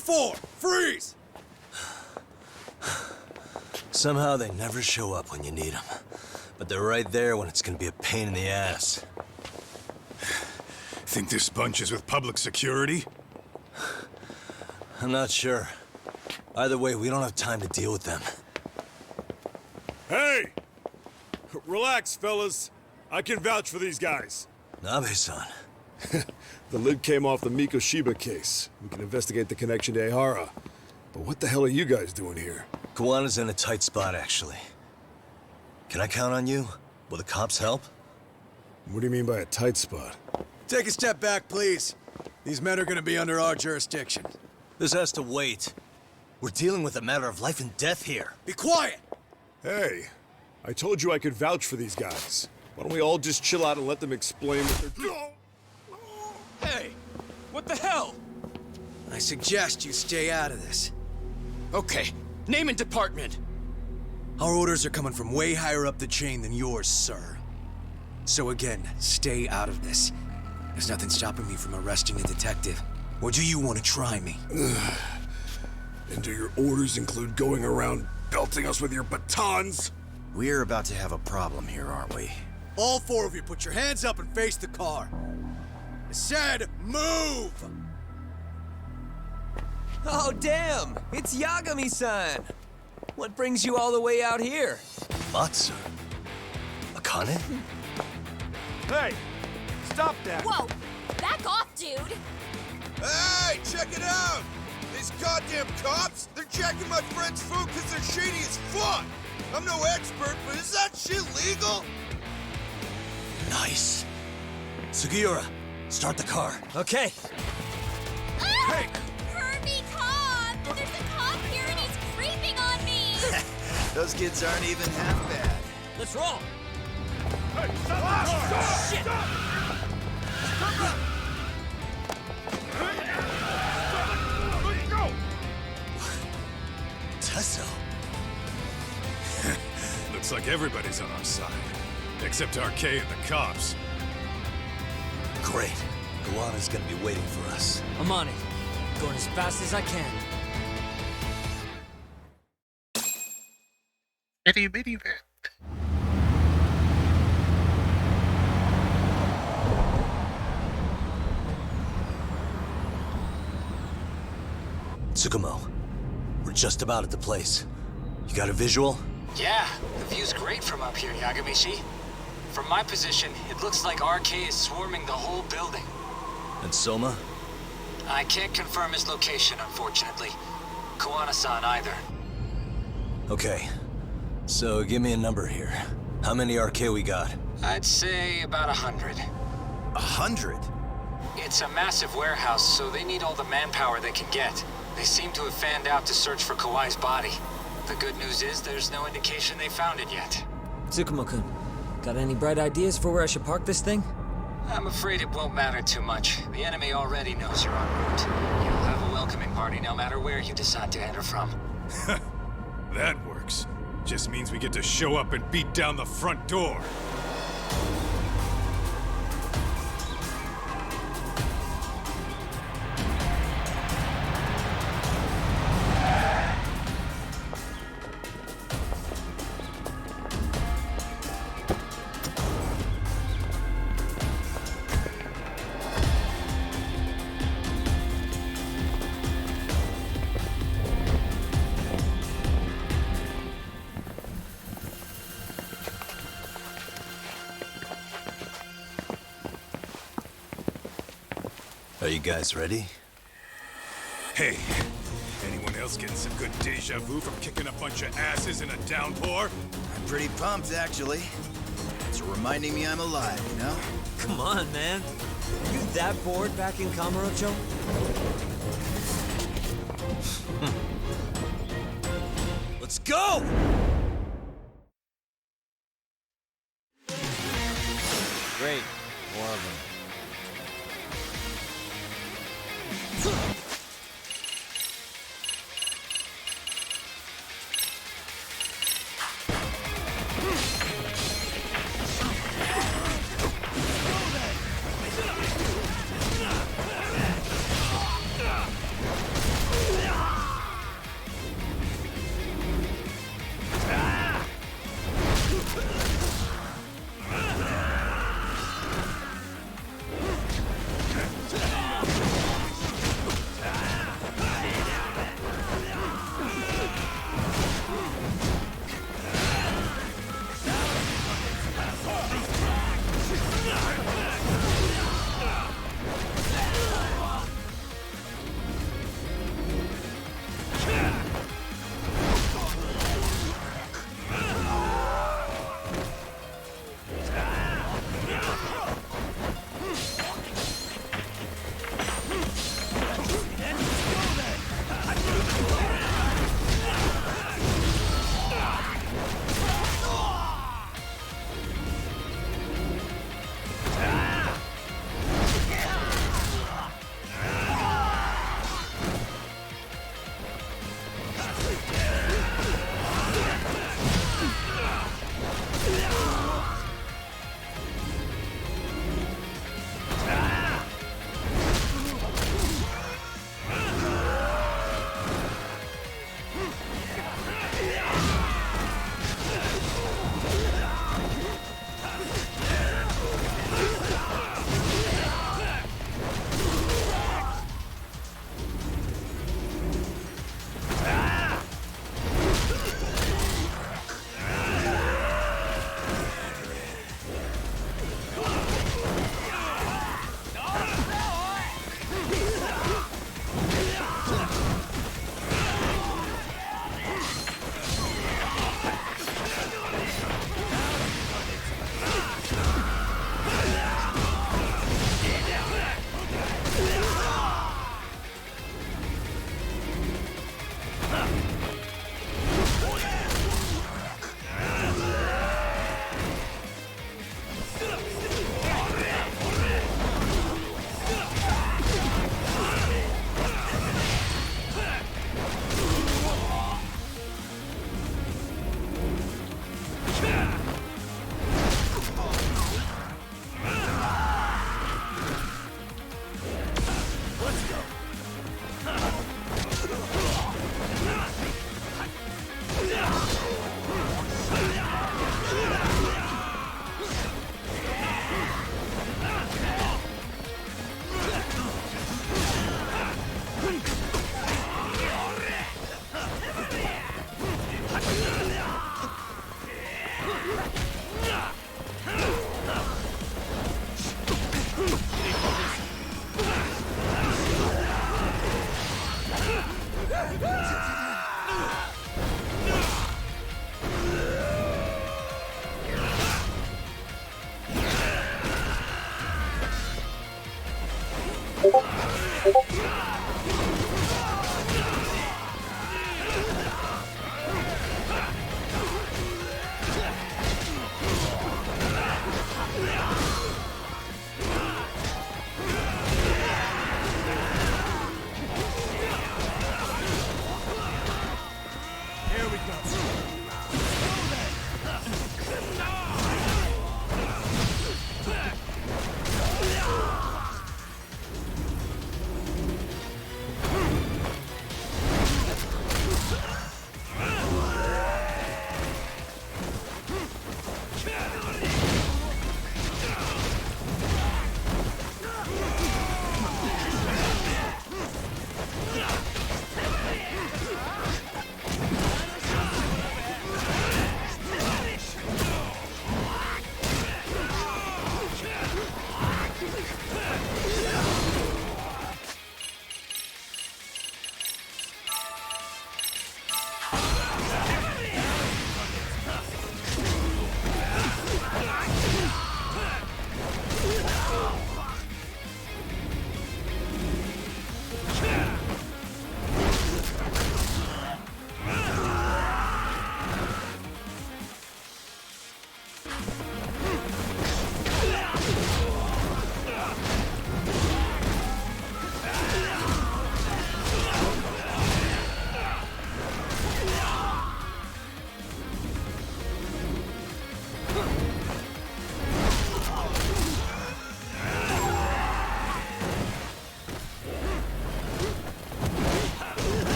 Speaker 6: 4! Freeze!
Speaker 3: Somehow they never show up when you need them. But they're right there when it's gonna be a pain in the ass.
Speaker 21: Think this bunch is with public security?
Speaker 3: I'm not sure. Either way, we don't have time to deal with them.
Speaker 7: Hey! Relax, fellas. I can vouch for these guys.
Speaker 3: Nabe-san.
Speaker 7: The lid came off the Mikoshiba case. We can investigate the connection to Ehara. But what the hell are you guys doing here?
Speaker 3: Kawana's in a tight spot, actually. Can I count on you? Will the cops help?
Speaker 7: What do you mean by a tight spot?
Speaker 6: Take a step back, please. These men are gonna be under our jurisdiction.
Speaker 3: This has to wait. We're dealing with a matter of life and death here.
Speaker 6: Be quiet!
Speaker 7: Hey, I told you I could vouch for these guys. Why don't we all just chill out and let them explain what they're doing?
Speaker 17: Hey, what the hell?
Speaker 6: I suggest you stay out of this.
Speaker 17: Okay, name and department.
Speaker 6: Our orders are coming from way higher up the chain than yours, sir. So again, stay out of this. There's nothing stopping me from arresting a detective. Or do you want to try me?
Speaker 7: And do your orders include going around belting us with your batons?
Speaker 6: We're about to have a problem here, aren't we? All 4 of you, put your hands up and face the car. I said, move!
Speaker 17: Oh, damn! It's Yagami-san! What brings you all the way out here?
Speaker 3: Matsu? Akane?
Speaker 7: Hey! Stop that!
Speaker 23: Whoa! Back off, dude!
Speaker 6: Hey, check it out! These goddamn cops, they're checking my friend's food because they're shady as fuck! I'm no expert, but is that shit legal?
Speaker 3: Nice. Sugiura, start the car.
Speaker 17: Okay.
Speaker 23: Hey! Kirby, cop! There's a cop here and he's creeping on me!
Speaker 6: Those kids aren't even half bad.
Speaker 17: Let's roll!
Speaker 7: Hey, stop the car!
Speaker 17: Shit!
Speaker 3: Tesso.
Speaker 21: Looks like everybody's on our side. Except RK and the cops.
Speaker 3: Great. Kawana's gonna be waiting for us.
Speaker 4: I'm on it. Going as fast as I can.
Speaker 21: Itty bitty bit.
Speaker 3: Tsukumo, we're just about at the place. You got a visual?
Speaker 10: Yeah, the view's great from up here, Yagamishi. From my position, it looks like RK is swarming the whole building.
Speaker 3: And Soma?
Speaker 10: I can't confirm his location, unfortunately. Kawana-san either.
Speaker 3: Okay. So give me a number here. How many RK we got?
Speaker 10: I'd say about 100.
Speaker 6: 100?
Speaker 10: It's a massive warehouse, so they need all the manpower they can get. They seem to have fanned out to search for Kawai's body. The good news is there's no indication they found it yet.
Speaker 4: Tsukumo-kun, got any bright ideas for where I should park this thing?
Speaker 10: I'm afraid it won't matter too much. The enemy already knows you're en route. You'll have a welcoming party no matter where you decide to enter from.
Speaker 21: That works. Just means we get to show up and beat down the front door.
Speaker 3: Are you guys ready?
Speaker 21: Hey, anyone else getting some good deja vu from kicking a bunch of asses in a downpour?
Speaker 6: I'm pretty pumped, actually. It's reminding me I'm alive, you know?
Speaker 4: Come on, man. Are you that bored back in Kamurocho?
Speaker 3: Let's go!
Speaker 2: Great. More of them.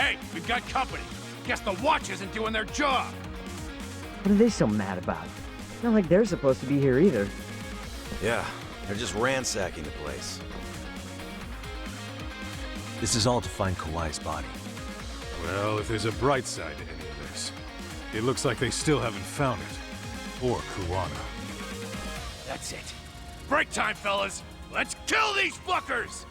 Speaker 12: Hey, we've got company. Guess the watch isn't doing their job.
Speaker 4: What are they so mad about? It's not like they're supposed to be here either.
Speaker 1: Yeah, they're just ransacking the place.
Speaker 2: This is all to find Kawhi's body.
Speaker 21: Well, if there's a bright side to any of this, it looks like they still haven't found it. Or Kuwana.
Speaker 12: That's it. Break time, fellas. Let's kill these fuckers!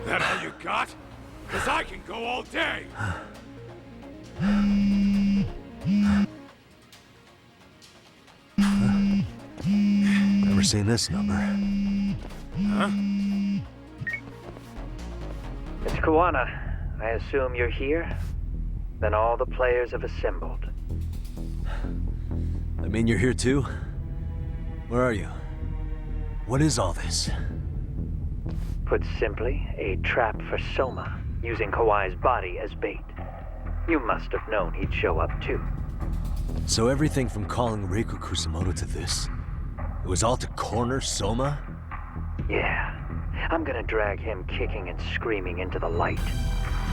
Speaker 12: That all you got? 'Cause I can go all day!
Speaker 2: Never seen this number.
Speaker 21: Huh?
Speaker 8: It's Kuwana. I assume you're here? Then all the players have assembled.
Speaker 2: I mean, you're here too? Where are you? What is all this?
Speaker 8: Put simply, a trap for Soma, using Kawhi's body as bait. You must have known he'd show up too.
Speaker 2: So everything from calling Reiko Kusumoto to this, it was all to corner Soma?
Speaker 8: Yeah. I'm gonna drag him kicking and screaming into the light.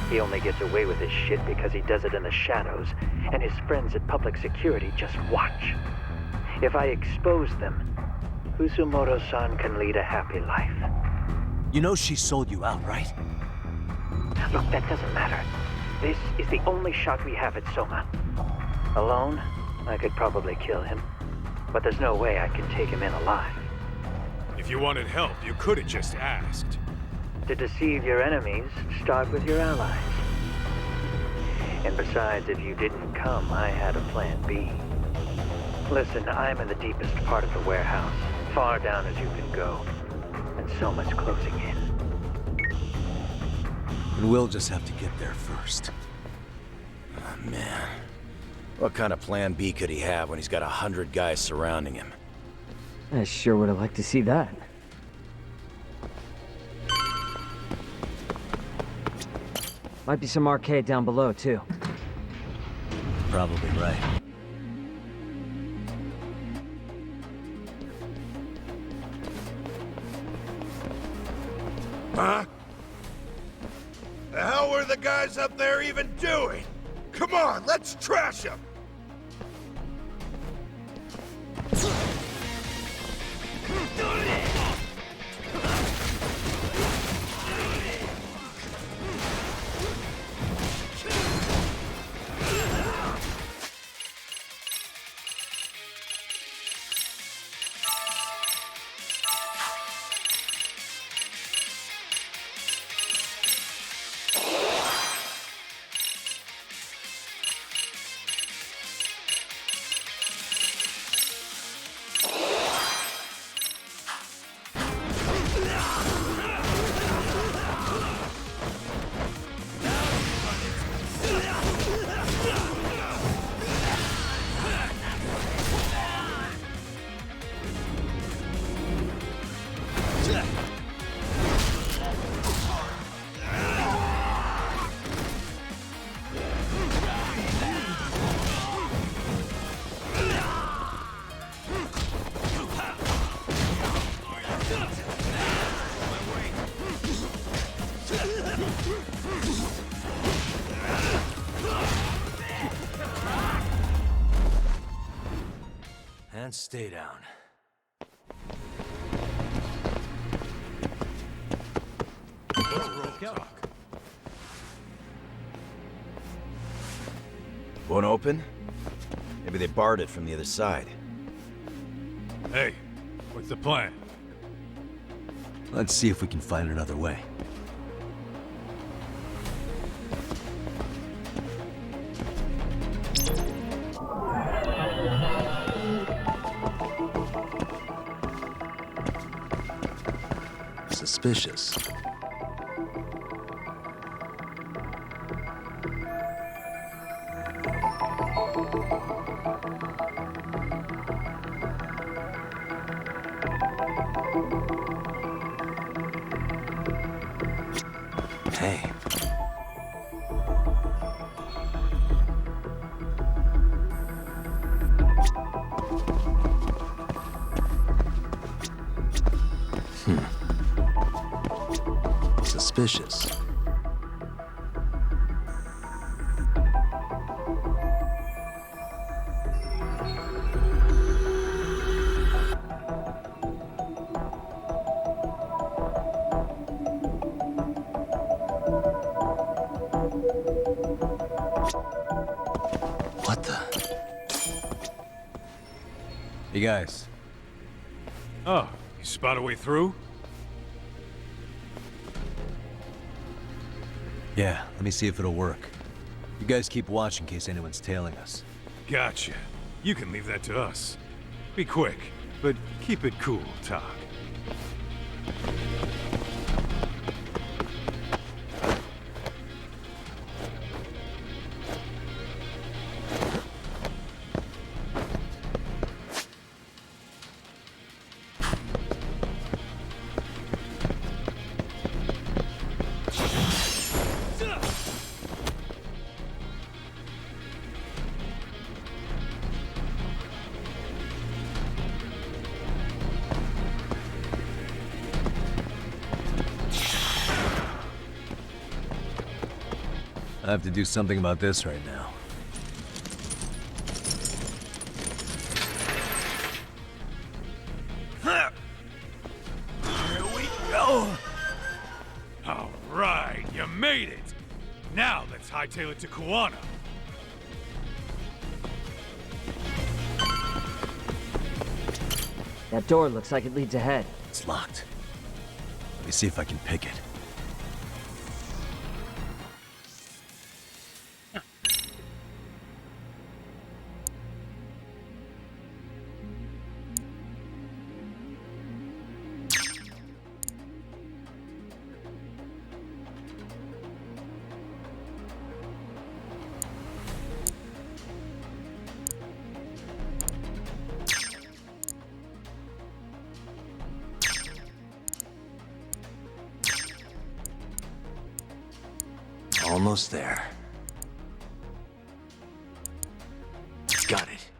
Speaker 8: He only gets away with his shit because he does it in the shadows, and his friends at public security just watch. If I expose them, Kusumoto-san can lead a happy life.
Speaker 2: You know she sold you out, right?
Speaker 8: Look, that doesn't matter. This is the only shot we have at Soma. Alone, I could probably kill him. But there's no way I can take him in alive.
Speaker 21: If you wanted help, you could have just asked.
Speaker 8: To deceive your enemies, start with your allies. And besides, if you didn't come, I had a plan B. Listen, I'm in the deepest part of the warehouse, far down as you can go. And so much closing in.
Speaker 2: And we'll just have to get there first.
Speaker 1: Oh, man. What kind of plan B could he have when he's got 100 guys surrounding him?
Speaker 4: I sure would have liked to see that. Might be some arcade down below, too.
Speaker 2: Probably right.
Speaker 21: Huh? The hell were the guys up there even doing? Come on, let's trash them!
Speaker 3: And stay down.
Speaker 1: Let's go. Won't open? Maybe they barred it from the other side.
Speaker 21: Hey, what's the plan?
Speaker 2: Let's see if we can find another way. Suspicious.
Speaker 1: Hey.
Speaker 2: Suspicious. What the? Hey guys.
Speaker 21: Oh, you spot a way through?
Speaker 2: Yeah, let me see if it'll work. You guys keep watch in case anyone's tailing us.
Speaker 21: Gotcha. You can leave that to us. Be quick, but keep it cool, Talk.
Speaker 2: I have to do something about this right now.
Speaker 21: Here we go! All right, you made it! Now let's hightail it to Kuwana.
Speaker 4: That door looks like it leads ahead.
Speaker 2: It's locked. Let me see if I can pick it.
Speaker 1: Almost there. Got it.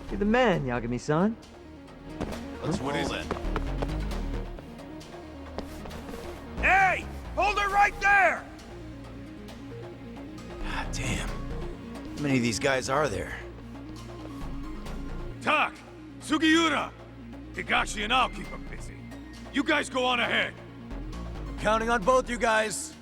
Speaker 4: You're the man, Yagami-san.
Speaker 1: Let's roll then.
Speaker 12: Hey! Hold her right there!
Speaker 1: God damn. How many of these guys are there?
Speaker 21: Tak! Sugiura! Higashi and I'll keep them busy. You guys go on ahead.
Speaker 2: Counting on both you guys.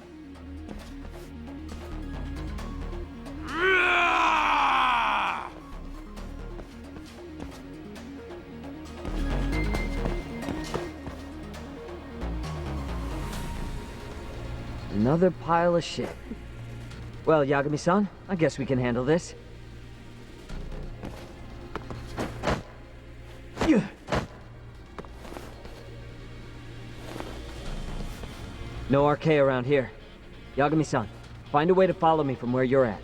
Speaker 4: Another pile of shit. Well, Yagami-san, I guess we can handle this. No RK around here. Yagami-san, find a way to follow me from where you're at.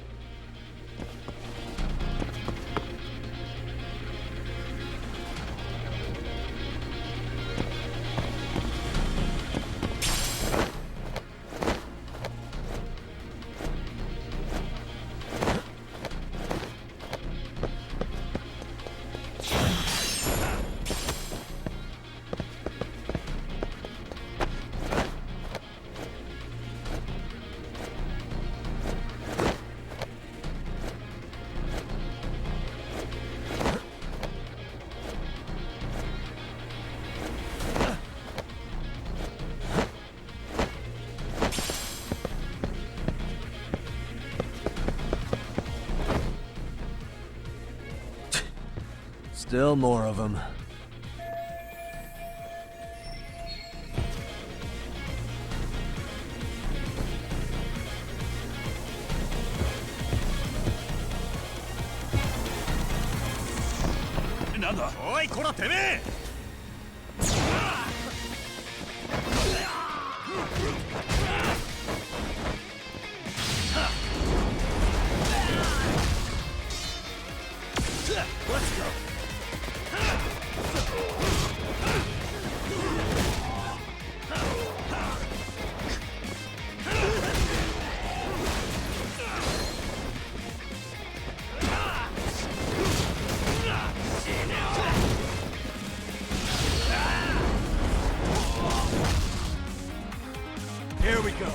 Speaker 2: Still more of them.
Speaker 12: Here we go.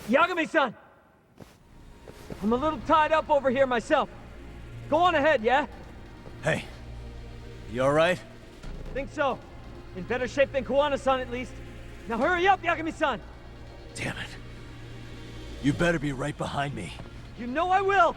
Speaker 13: Yagami-san! I'm a little tied up over here myself. Go on ahead, yeah?
Speaker 2: Hey, you alright?
Speaker 13: Think so. In better shape than Kuwana-san, at least. Now hurry up, Yagami-san!
Speaker 2: Damn it. You better be right behind me.
Speaker 13: You know I will!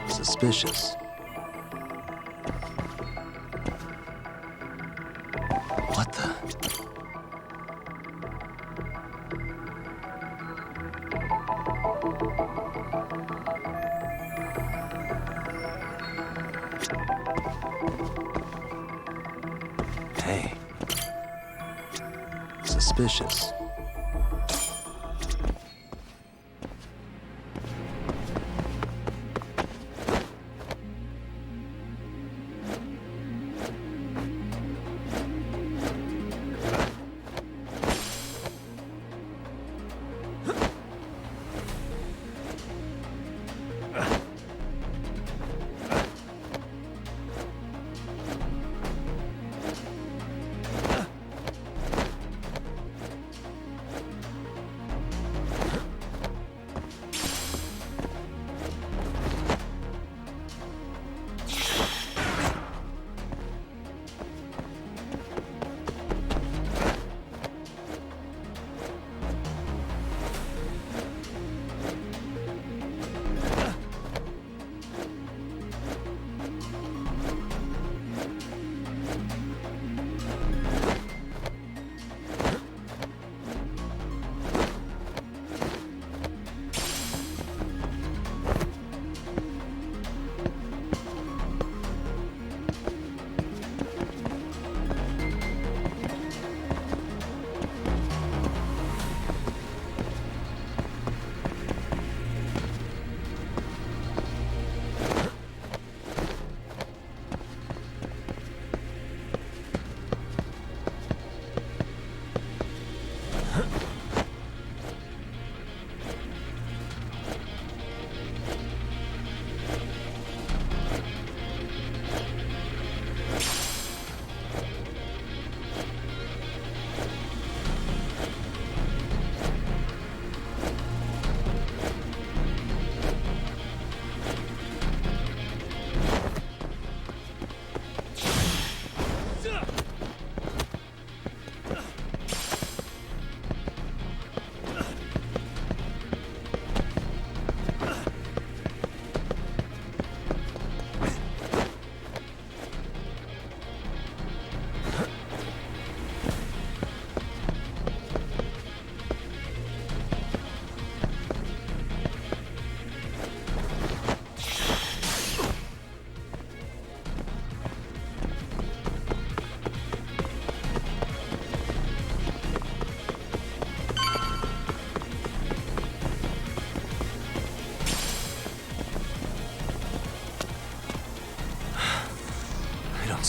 Speaker 2: Suspicious. What the? Hey. Suspicious.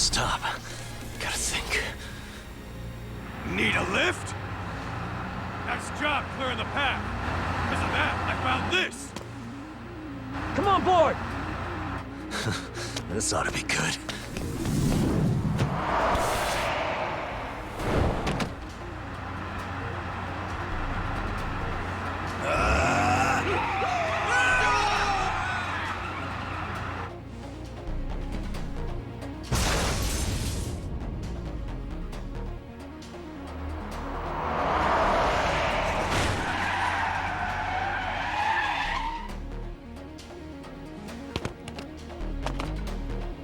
Speaker 1: Stop. Gotta think.
Speaker 12: Need a lift? Nice job clearing the path. Because of that, I found this.
Speaker 13: Come on board!
Speaker 1: This ought to be good.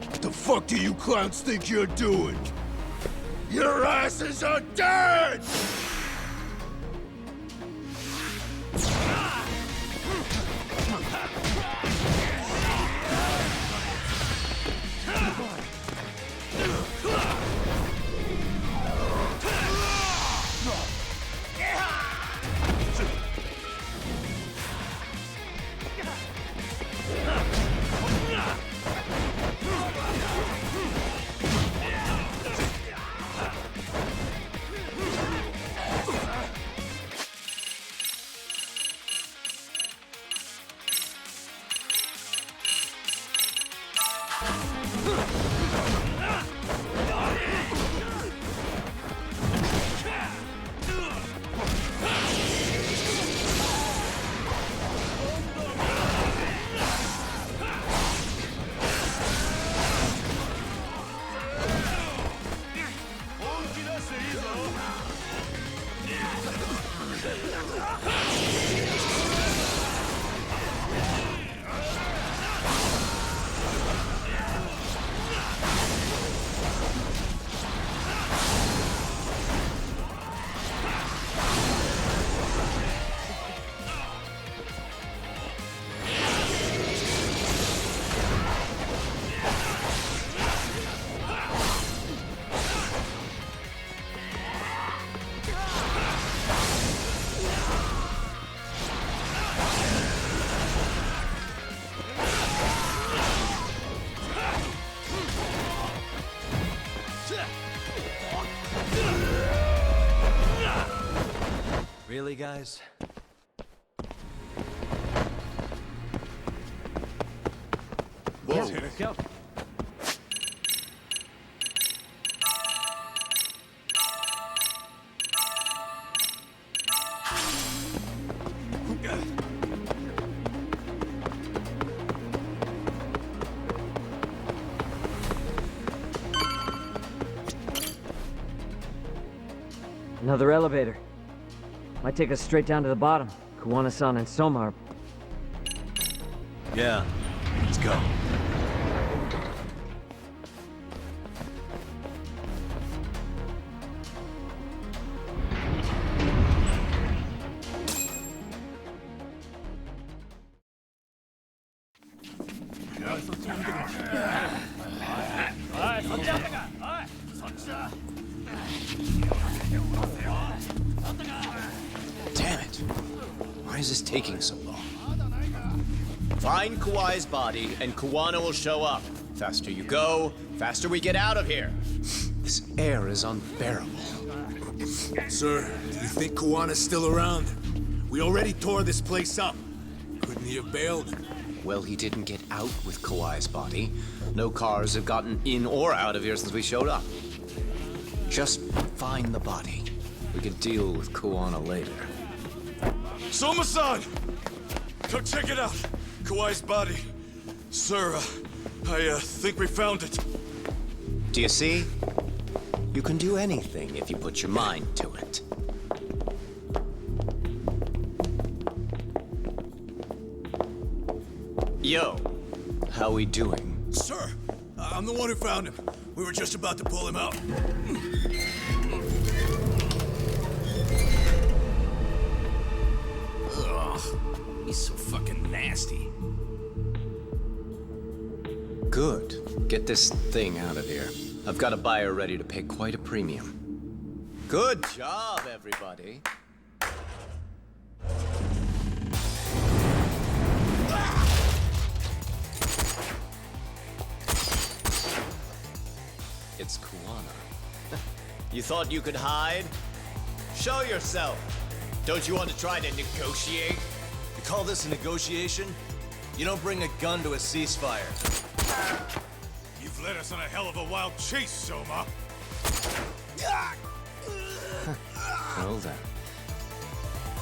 Speaker 12: What the fuck do you clowns think you're doing? Your asses are dead!
Speaker 1: Really, guys?
Speaker 12: Whoa.
Speaker 13: Here we go. Another elevator. Might take us straight down to the bottom. Kuwana-san and Soma are...
Speaker 1: Yeah, let's go.
Speaker 11: Damn it! Why is this taking so long? Find Kawai's body, and Kuwana will show up. Faster you go, faster we get out of here. This air is unbearable.
Speaker 6: Sir, do you think Kawana's still around? We already tore this place up. Couldn't he have bailed?
Speaker 11: Well, he didn't get out with Kawai's body. No cars have gotten in or out of here since we showed up. Just find the body. We can deal with Kuwana later.
Speaker 12: Soma-san! Come check it out. Kawai's body. Sir, I think we found it.
Speaker 11: Do you see? You can do anything if you put your mind to it. Yo, how we doing?
Speaker 6: Sir, I'm the one who found him. We were just about to pull him out. Ugh, he's so fucking nasty.
Speaker 11: Good. Get this thing out of here. I've got a buyer ready to pay quite a premium. Good job, everybody. You thought you could hide? Show yourself. Don't you want to try to negotiate?
Speaker 3: You call this a negotiation? You don't bring a gun to a ceasefire.
Speaker 21: You've led us on a hell of a wild chase, Soma.
Speaker 11: Well then.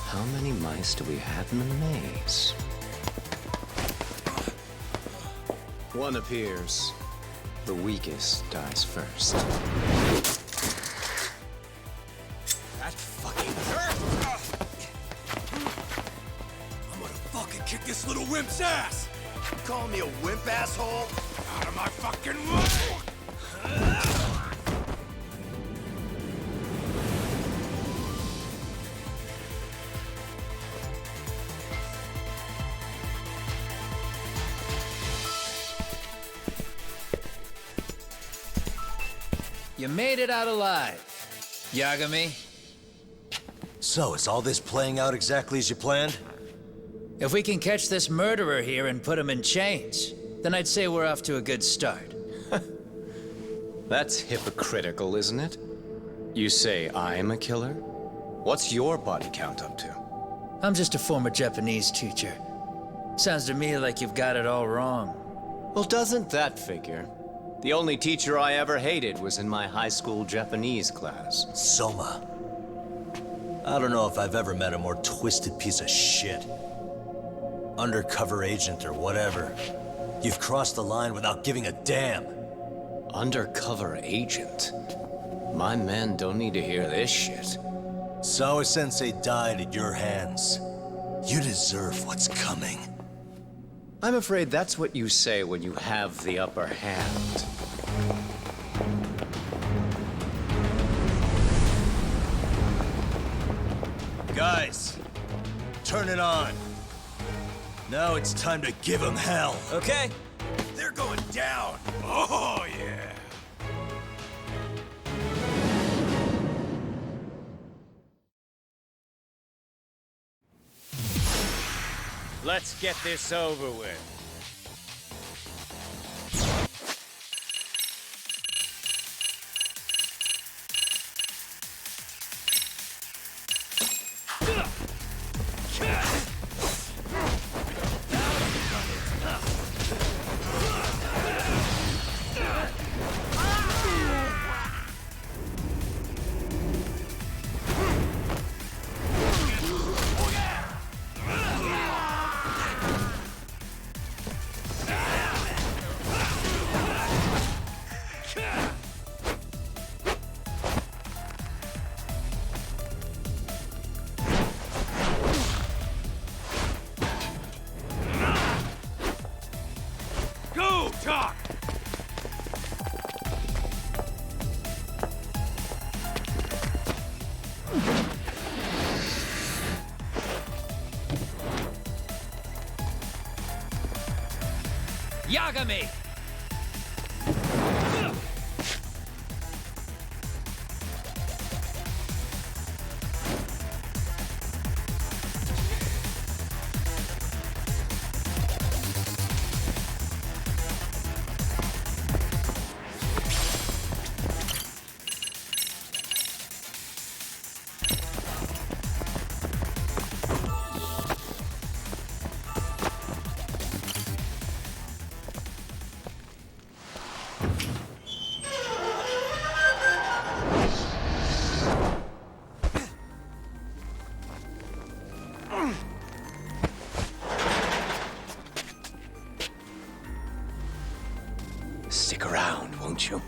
Speaker 11: How many mice do we have in the maze? One appears. The weakest dies first.
Speaker 6: That fucking hurt! I'm gonna fucking kick this little wimp's ass!
Speaker 3: You calling me a wimp, asshole?
Speaker 21: Out of my fucking way!
Speaker 9: You made it out alive, Yagami.
Speaker 3: So, is all this playing out exactly as you planned?
Speaker 9: If we can catch this murderer here and put him in chains, then I'd say we're off to a good start.
Speaker 11: That's hypocritical, isn't it? You say I'm a killer? What's your body count up to?
Speaker 9: I'm just a former Japanese teacher. Sounds to me like you've got it all wrong.
Speaker 11: Well, doesn't that figure? The only teacher I ever hated was in my high school Japanese class.
Speaker 3: Soma. I don't know if I've ever met a more twisted piece of shit. Undercover agent or whatever. You've crossed the line without giving a damn.
Speaker 11: Undercover agent? My men don't need to hear this shit.
Speaker 3: Sawa-sensei died at your hands. You deserve what's coming.
Speaker 11: I'm afraid that's what you say when you have the upper hand.
Speaker 3: Guys, turn it on. Now it's time to give them hell.
Speaker 6: Okay.
Speaker 3: They're going down.
Speaker 21: Oh, yeah.
Speaker 19: Let's get this over with.
Speaker 12: Go, Doc!
Speaker 9: Yagami!
Speaker 11: Stick around, won't you?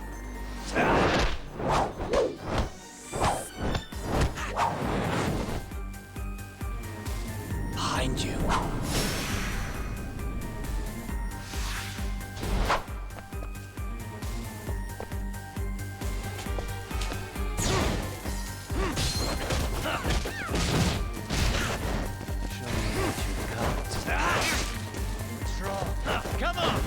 Speaker 11: Behind you.
Speaker 9: Come on!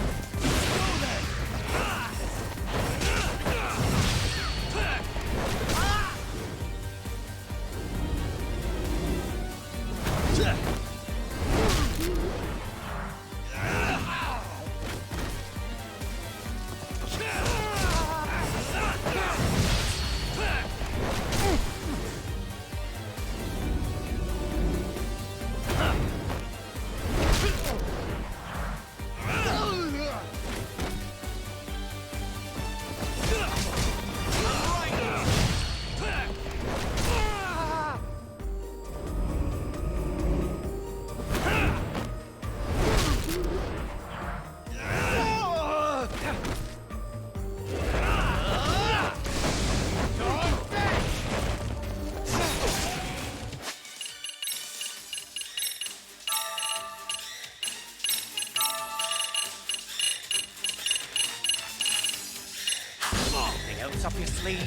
Speaker 17: tricks up your sleeve?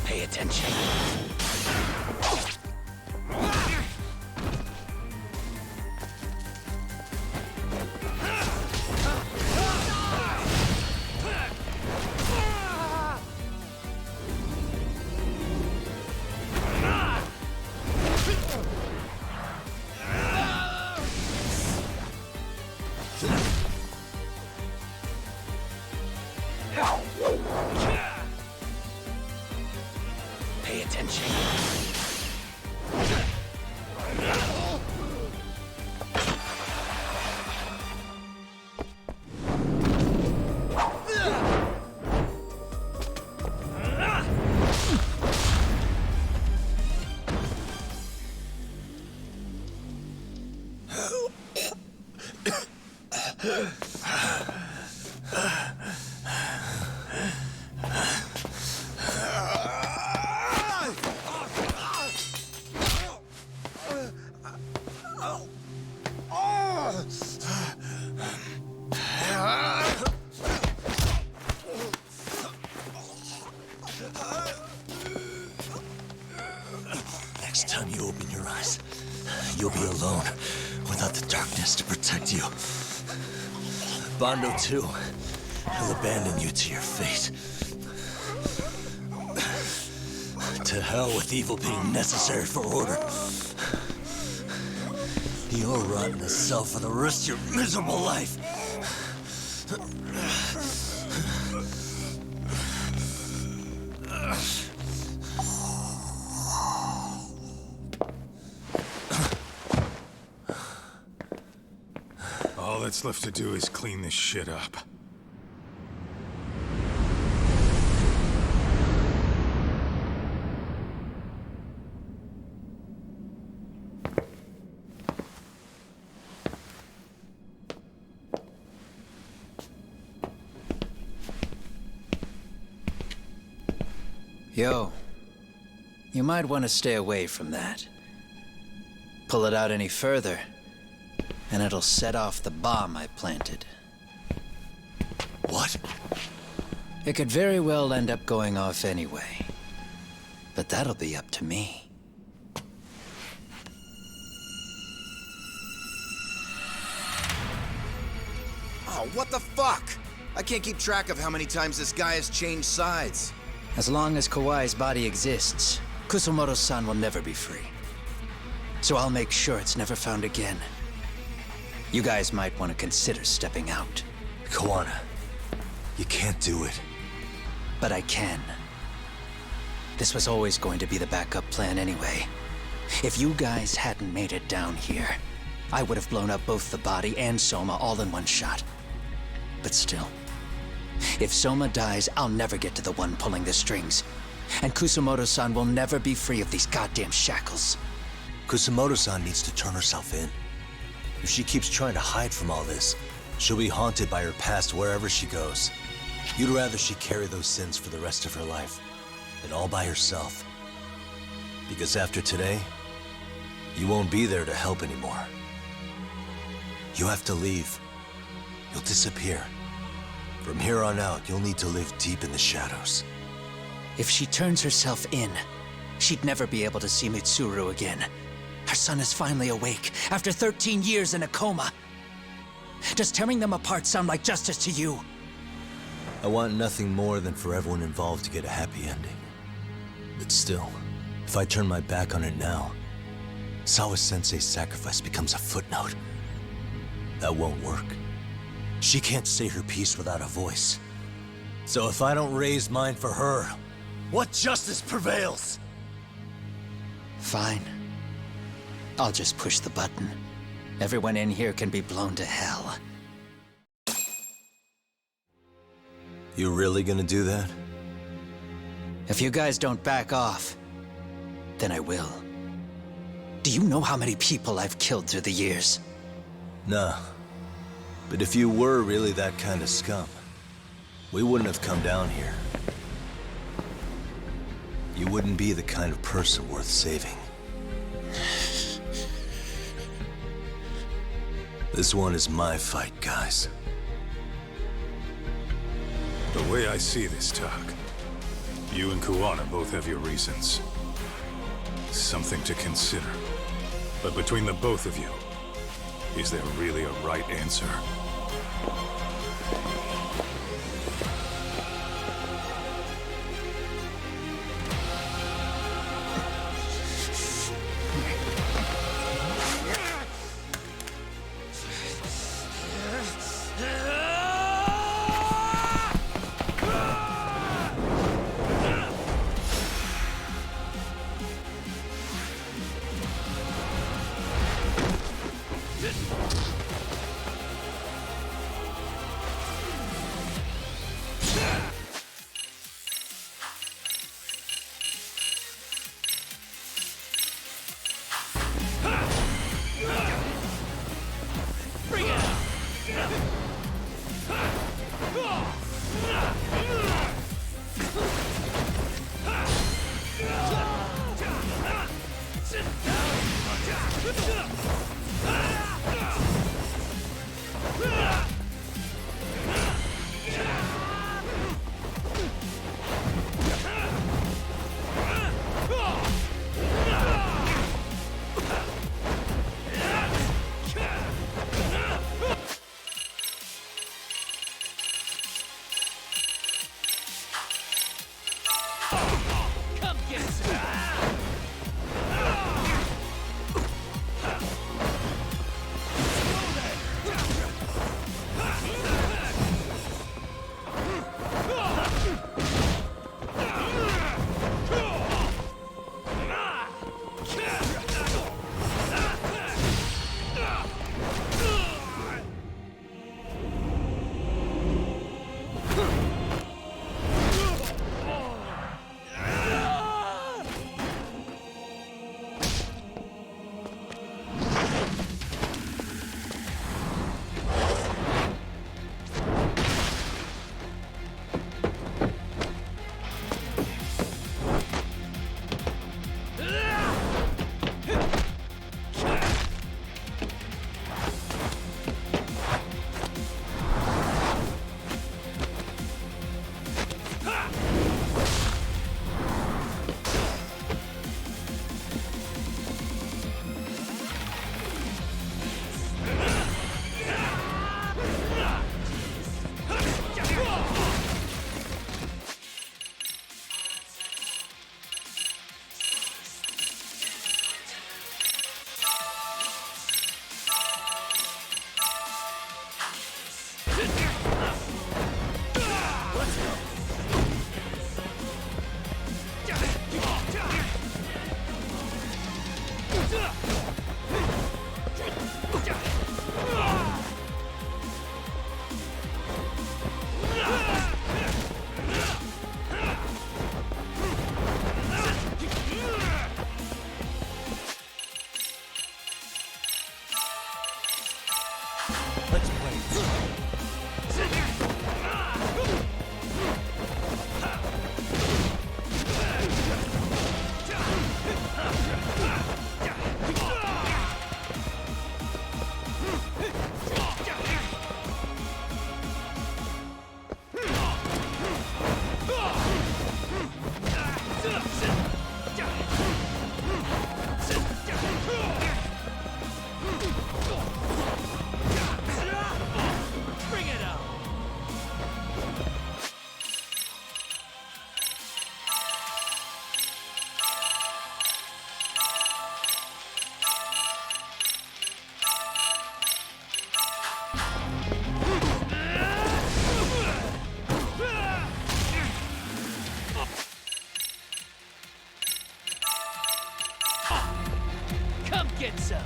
Speaker 1: Pay attention. Pay attention. Next time you open your eyes, you'll be alone, without the darkness to protect you. Bondo, too. He'll abandon you to your fate. To hell with evil being necessary for order. You'll rot in a cell for the rest of your miserable life.
Speaker 21: All that's left to do is clean this shit up.
Speaker 9: Yo, you might want to stay away from that. Pull it out any further, and it'll set off the bomb I planted.
Speaker 1: What?
Speaker 9: It could very well end up going off anyway. But that'll be up to me.
Speaker 5: Oh, what the fuck? I can't keep track of how many times this guy has changed sides.
Speaker 9: As long as Kawai's body exists, Kusumoto-san will never be free. So I'll make sure it's never found again. You guys might want to consider stepping out.
Speaker 1: Kawana, you can't do it.
Speaker 9: But I can. This was always going to be the backup plan anyway. If you guys hadn't made it down here, I would have blown up both the body and Soma all in one shot. But still, if Soma dies, I'll never get to the one pulling the strings. And Kusumoto-san will never be free of these goddamn shackles.
Speaker 1: Kusumoto-san needs to turn herself in. If she keeps trying to hide from all this, she'll be haunted by her past wherever she goes. You'd rather she carry those sins for the rest of her life, and all by herself. Because after today, you won't be there to help anymore. You have to leave. You'll disappear. From here on out, you'll need to live deep in the shadows.
Speaker 9: If she turns herself in, she'd never be able to see Mitsuru again. Her son is finally awake, after 13 years in a coma. Does tearing them apart sound like justice to you?
Speaker 3: I want nothing more than for everyone involved to get a happy ending. But still, if I turn my back on it now, Sawa-sensei's sacrifice becomes a footnote. That won't work. She can't say her piece without a voice. So if I don't raise mine for her, what justice prevails?
Speaker 9: Fine. I'll just push the button. Everyone in here can be blown to hell.
Speaker 3: You really gonna do that?
Speaker 9: If you guys don't back off, then I will. Do you know how many people I've killed through the years?
Speaker 3: Nah. But if you were really that kind of scum, we wouldn't have come down here. You wouldn't be the kind of person worth saving. This one is my fight, guys.
Speaker 21: The way I see this, Tak, you and Kuwana both have your reasons. Something to consider. But between the both of you, is there really a right answer?
Speaker 17: Come get some.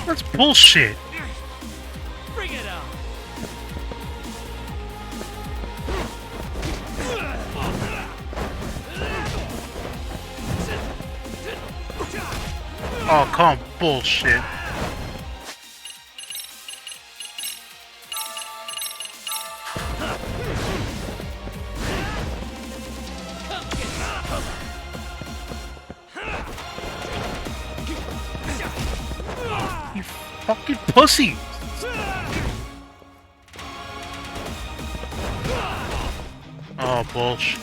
Speaker 14: That's bullshit.
Speaker 17: Bring it on.
Speaker 14: Oh, come bullshit. You fucking pussy. Oh, bullshit.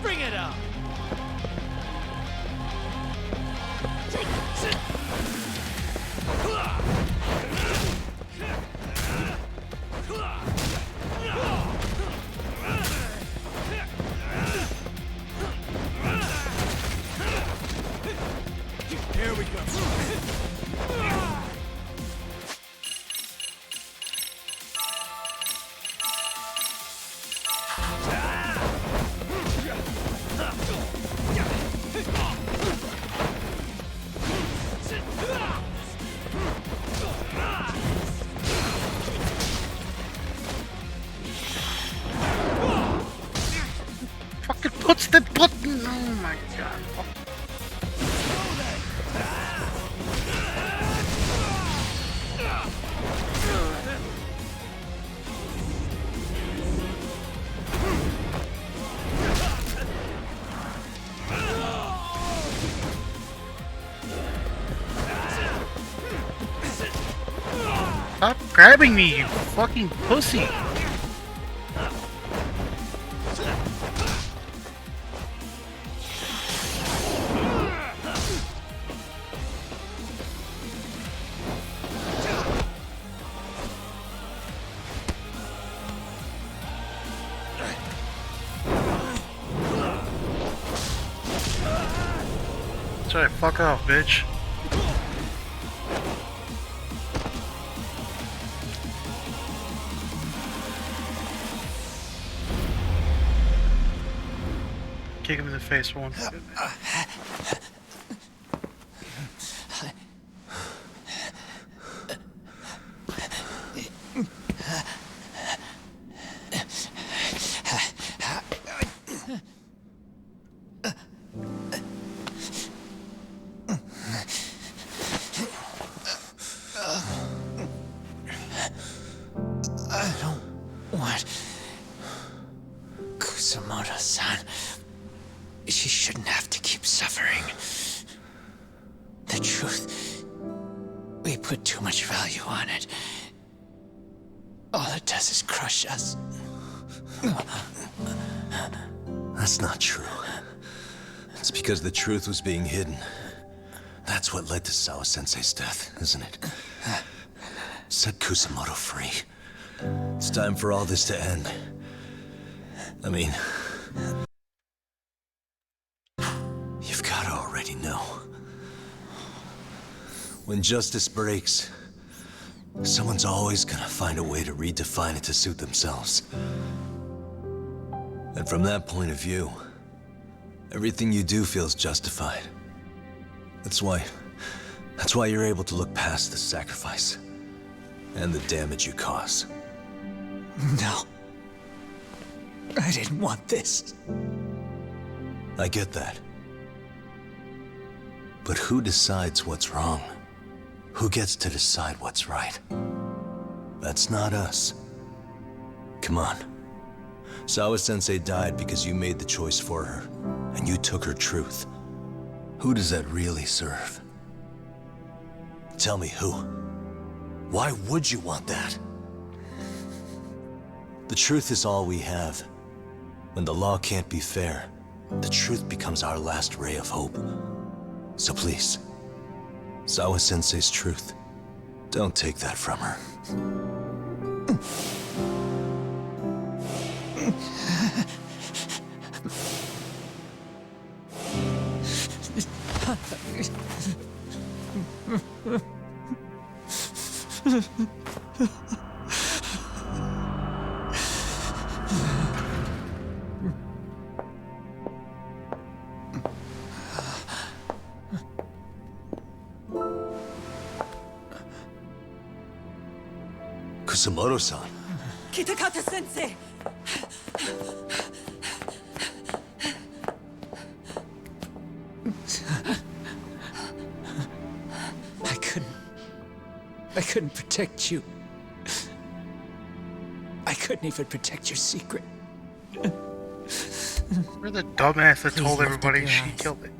Speaker 17: Bring it on. Here we go.
Speaker 14: Fucking puts the button. Oh my god. Stop grabbing me, you fucking pussy. Sorry, fuck off, bitch. Kick him in the face for one second.
Speaker 9: I don't want Kusamoto-san. She shouldn't have to keep suffering. The truth, we put too much value on it. All it does is crush us.
Speaker 3: That's not true. It's because the truth was being hidden. That's what led to Sawa-sensei's death, isn't it? Set Kusamoto free. It's time for all this to end. I mean, you've got to already know. When justice breaks, someone's always gonna find a way to redefine it to suit themselves. And from that point of view, everything you do feels justified. That's why you're able to look past the sacrifice and the damage you cause.
Speaker 9: No. I didn't want this.
Speaker 3: I get that. But who decides what's wrong? Who gets to decide what's right? That's not us. Come on. Sawa-sensei died because you made the choice for her, and you took her truth. Who does that really serve? Tell me who. Why would you want that? The truth is all we have. When the law can't be fair, the truth becomes our last ray of hope. So please, Sawa-sensei's truth, don't take that from her. Kusumoto-san.
Speaker 15: Kitakata-sensei!
Speaker 9: I couldn't protect you. I couldn't even protect your secret.
Speaker 14: You're the dumbass that told everybody she killed it.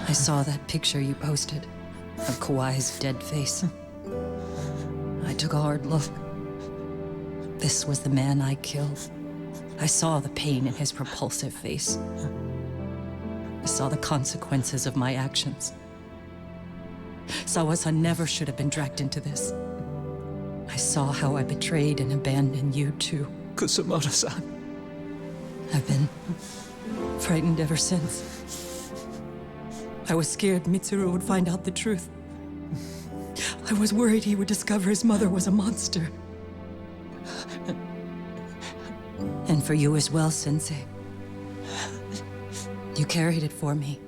Speaker 15: I saw that picture you posted of Kawai's dead face. I took a hard look. This was the man I killed. I saw the pain in his repulsive face. I saw the consequences of my actions. Sawa-san never should have been dragged into this. I saw how I betrayed and abandoned you too.
Speaker 9: Kusumoto-san.
Speaker 15: I've been frightened ever since. I was scared Mitsuru would find out the truth. I was worried he would discover his mother was a monster. And for you as well, Sensei. You carried it for me.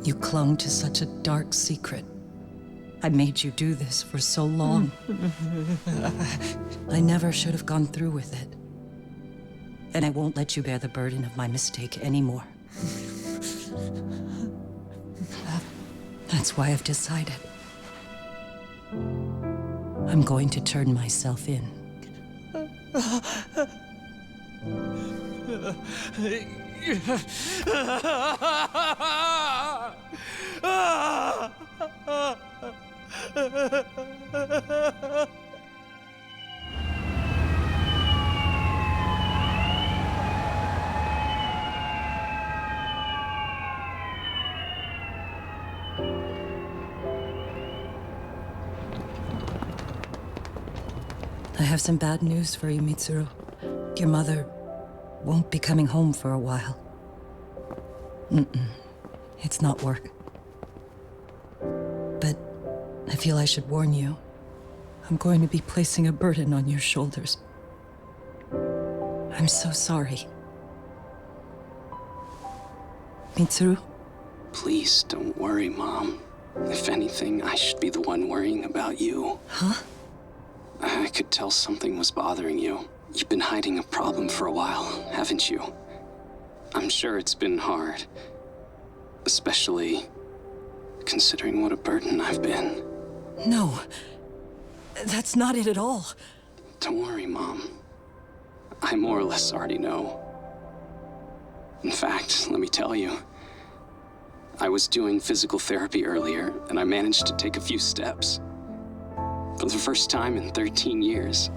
Speaker 15: You clung to such a dark secret. I made you do this for so long. I never should have gone through with it. And I won't let you bear the burden of my mistake anymore. That's why I've decided. I'm going to turn myself in. I have some bad news for you, Mitsuru. Your mother won't be coming home for a while. It's not work. But I feel I should warn you. I'm going to be placing a burden on your shoulders. I'm so sorry. Mitsuru?
Speaker 18: Please don't worry, Mom. If anything, I should be the one worrying about you.
Speaker 15: Huh?
Speaker 18: I could tell something was bothering you. You've been hiding a problem for a while, haven't you? I'm sure it's been hard. Especially considering what a burden I've been.
Speaker 15: No. That's not it at all.
Speaker 18: Don't worry, Mom. I more or less already know. In fact, let me tell you. I was doing physical therapy earlier, and I managed to take a few steps. For the first time in 13 years.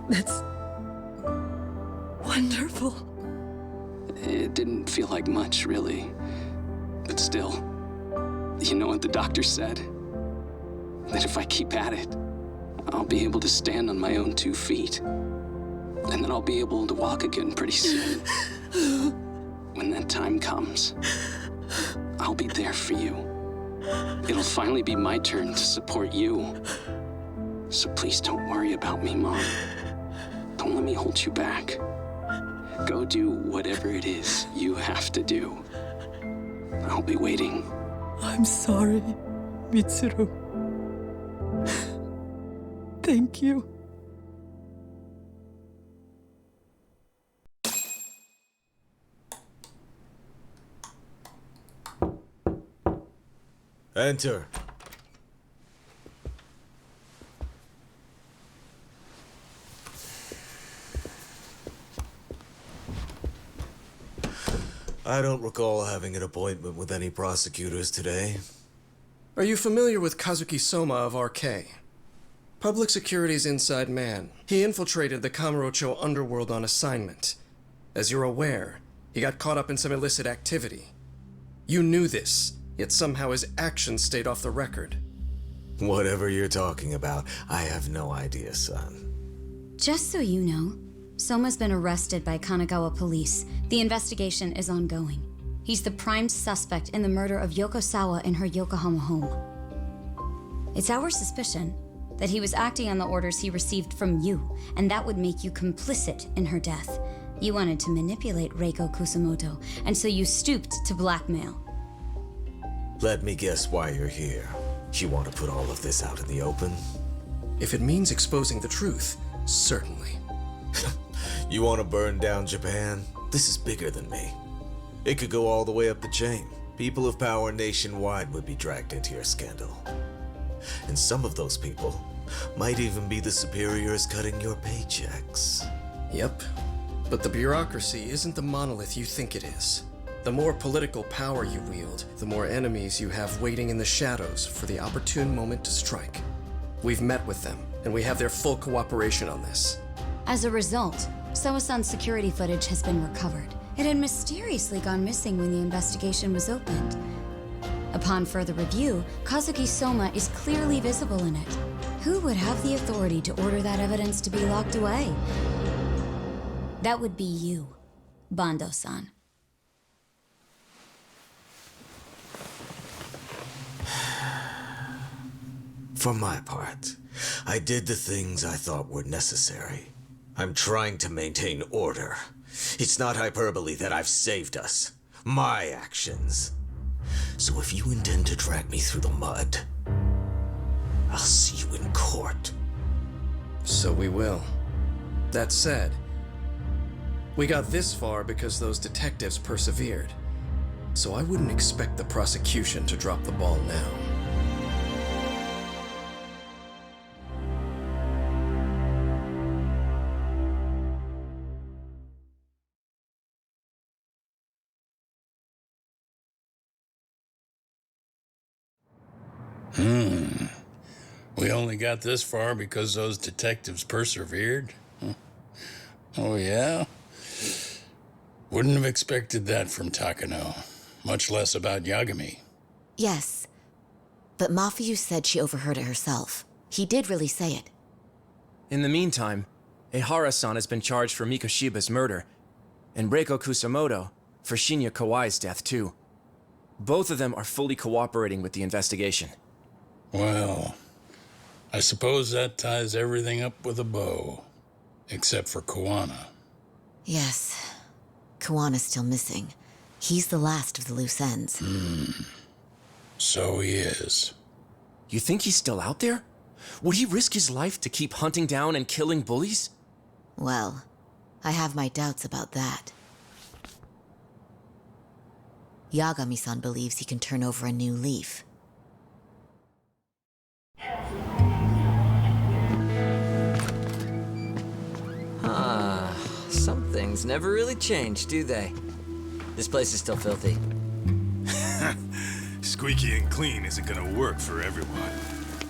Speaker 15: That's wonderful.
Speaker 18: It didn't feel like much, really. But still, you know what the doctor said? That if I keep at it, I'll be able to stand on my own 2 feet. And then I'll be able to walk again pretty soon. When that time comes, I'll be there for you. it'll finally be my turn to support you. So please don't worry about me, Mom. Don't let me hold you back. Go do whatever it is you have to do. I'll be waiting.
Speaker 15: I'm sorry, Mitsuru. Thank you.
Speaker 3: Enter. I don't recall having an appointment with any prosecutors today.
Speaker 16: Are you familiar with Kazuki Soma of RK? Public Security's inside man. He infiltrated the Kamurocho underworld on assignment. As you're aware, he got caught up in some illicit activity. You knew this, yet somehow his actions stayed off the record.
Speaker 3: Whatever you're talking about, I have no idea, son.
Speaker 20: Just so you know, Soma's been arrested by Kanagawa police. The investigation is ongoing. He's the prime suspect in the murder of Yoko Sawa in her Yokohama home. It's our suspicion that he was acting on the orders he received from you, and that would make you complicit in her death. You wanted to manipulate Reiko Kusamoto, and so you stooped to blackmail.
Speaker 3: Let me guess why you're here. You want to put all of this out in the open?
Speaker 16: If it means exposing the truth, certainly.
Speaker 3: You want to burn down Japan? This is bigger than me. It could go all the way up the chain. People of power nationwide would be dragged into your scandal. And some of those people might even be the superiors cutting your paychecks.
Speaker 16: Yep. But the bureaucracy isn't the monolith you think it is. The more political power you wield, the more enemies you have waiting in the shadows for the opportune moment to strike. We've met with them, and we have their full cooperation on this.
Speaker 20: As a result, Soa-san's security footage has been recovered. It had mysteriously gone missing when the investigation was opened. Upon further review, Kazuki Soma is clearly visible in it. Who would have the authority to order that evidence to be locked away? That would be you, Bando-san.
Speaker 3: For my part, I did the things I thought were necessary. I'm trying to maintain order. It's not hyperbole that I've saved us. My actions. So if you intend to drag me through the mud, I'll see you in court.
Speaker 16: So we will. That said, we got this far because those detectives persevered. So I wouldn't expect the prosecution to drop the ball now.
Speaker 22: We only got this far because those detectives persevered? Oh, yeah? Wouldn't have expected that from Takano, much less about Yagami.
Speaker 24: Yes, but Mafuyu said she overheard it herself. He did really say it.
Speaker 25: In the meantime, Ehara-san has been charged for Mikoshiba's murder, and Reiko Kusamoto for Shinya Kawai's death, too. Both of them are fully cooperating with the investigation.
Speaker 22: Well, I suppose that ties everything up with a bow. Except for Kawana.
Speaker 24: Yes. Kawana's still missing. He's the last of the loose ends.
Speaker 22: So he is.
Speaker 25: You think he's still out there? Would he risk his life to keep hunting down and killing bullies?
Speaker 24: Well, I have my doubts about that. Yagami-san believes he can turn over a new leaf.
Speaker 4: Some things never really change, do they? This place is still filthy.
Speaker 21: Squeaky and clean isn't gonna work for everyone.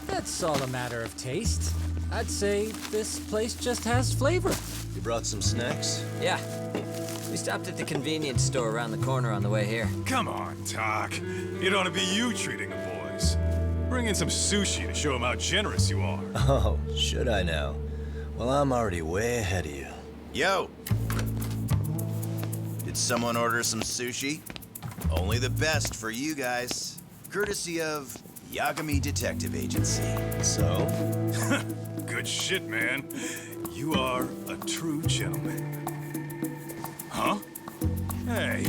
Speaker 13: That's all a matter of taste. I'd say this place just has flavor.
Speaker 3: You brought some snacks?
Speaker 4: Yeah. We stopped at the convenience store around the corner on the way here.
Speaker 21: Come on, Doc. It ought to be you treating the boys. Bring in some sushi to show them how generous you are.
Speaker 1: Oh, should I now? Well, I'm already way ahead of you.
Speaker 5: Yo! Did someone order some sushi? Only the best for you guys. courtesy of Yagami Detective Agency.
Speaker 21: So? Good shit, man. You are a true gentleman. Huh? Hey,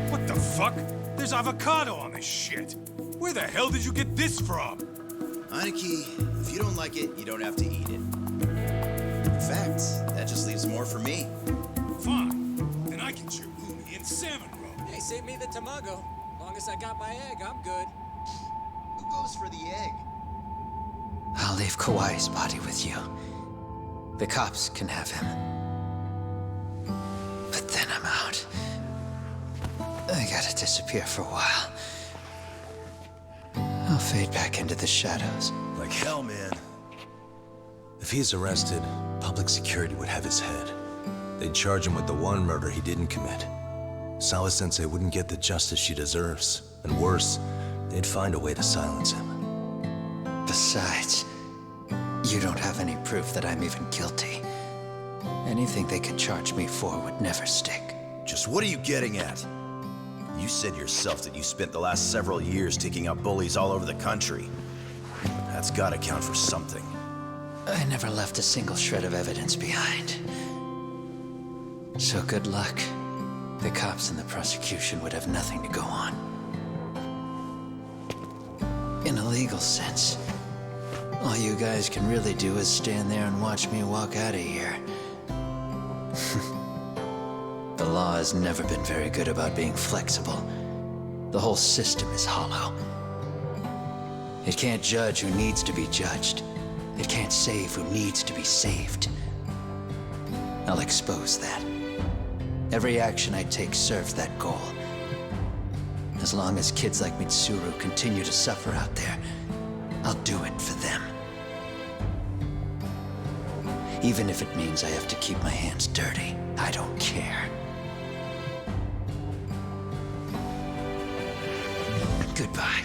Speaker 21: what the fuck? There's avocado on this shit. Where the hell did you get this from?
Speaker 5: Aniki, if you don't like it, you don't have to eat it. In fact, that just leaves more for me.
Speaker 21: Fine. Then I get your umi and salmon roe.
Speaker 17: Hey, save me the tamago. Long as I got my egg, I'm good.
Speaker 5: Who goes for the egg?
Speaker 9: I'll leave Kawai's body with you. The cops can have him. But then I'm out. I gotta disappear for a while. I'll fade back into the shadows.
Speaker 5: Like hell, man.
Speaker 3: If he's arrested, public security would have his head. They'd charge him with the one murder he didn't commit. Sawa-sensei wouldn't get the justice she deserves. And worse, they'd find a way to silence him.
Speaker 9: Besides, you don't have any proof that I'm even guilty. Anything they could charge me for would never stick.
Speaker 5: Just what are you getting at? You said yourself that you spent the last several years taking out bullies all over the country. That's gotta count for something.
Speaker 9: I never left a single shred of evidence behind. So good luck. The cops and the prosecution would have nothing to go on. In a legal sense, all you guys can really do is stand there and watch me walk out of here. The law has never been very good about being flexible. The whole system is hollow. It can't judge who needs to be judged. It can't save who needs to be saved. I'll expose that. Every action I take serves that goal. As long as kids like Mitsuru continue to suffer out there, I'll do it for them. Even if it means I have to keep my hands dirty, I don't care. Goodbye.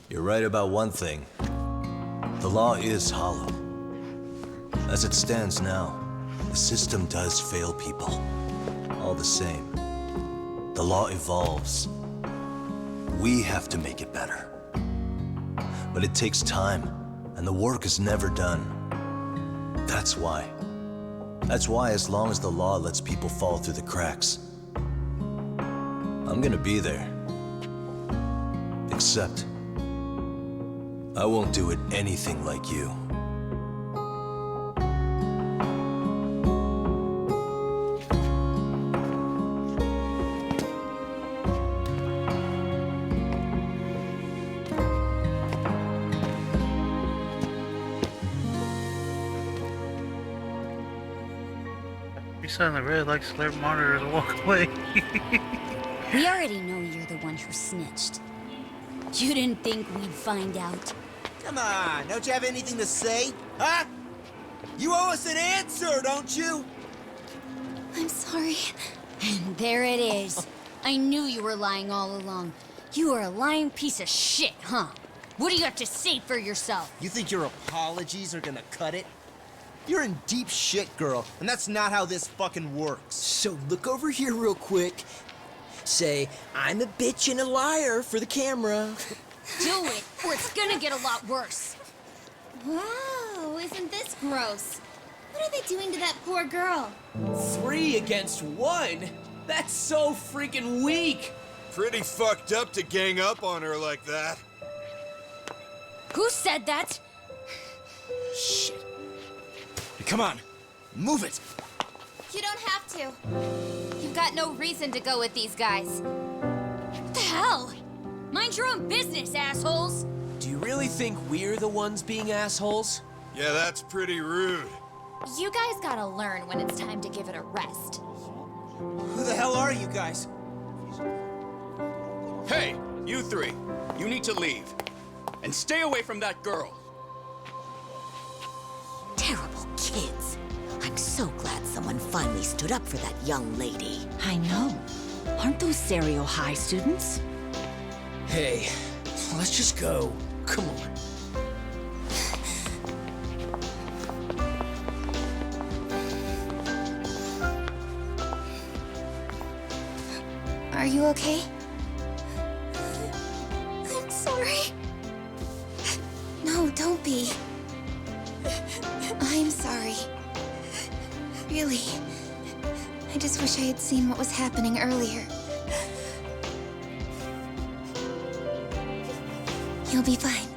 Speaker 3: You're right about one thing. The law is hollow. As it stands now, the system does fail people. All the same, the law evolves. We have to make it better. But it takes time, and the work is never done. That's why. That's why as long as the law lets people fall through the cracks, I'm gonna be there. Except, I won't do it anything like you.
Speaker 14: You suddenly really like to let monitors walk away.
Speaker 20: We already know you're the one who snitched. You didn't think we'd find out?
Speaker 2: Come on, don't you have anything to say? Huh? You owe us an answer, don't you?
Speaker 20: I'm sorry. And there it is. I knew you were lying all along. You are a lying piece of shit, huh? What do you have to say for yourself?
Speaker 2: You think your apologies are gonna cut it? You're in deep shit, girl, and that's not how this fucking works. So look over here real quick. Say, I'm a bitch and a liar for the camera.
Speaker 20: Do it, or it's gonna get a lot worse.
Speaker 7: Wow, isn't this gross? What are they doing to that poor girl?
Speaker 17: 3 against 1? That's so freaking weak!
Speaker 12: Pretty fucked up to gang up on her like that.
Speaker 20: Who said that?
Speaker 2: Shit. Come on, move it.
Speaker 7: You don't have to. You've got no reason to go with these guys.
Speaker 20: What the hell? Mind your own business, assholes!
Speaker 17: Do you really think we're the ones being assholes?
Speaker 12: Yeah, that's pretty rude.
Speaker 7: You guys gotta learn when it's time to give it a rest.
Speaker 2: Who the hell are you guys?
Speaker 8: Hey, you three. You need to leave. And stay away from that girl.
Speaker 24: Terrible kids. I'm so glad someone finally stood up for that young lady.
Speaker 10: I know. Aren't those Serio High students?
Speaker 2: Hey, let's just go. Come on.
Speaker 7: you okay? I'm sorry. No, don't be. I'm sorry. Really. I just wish I had seen what was happening earlier. You'll be fine.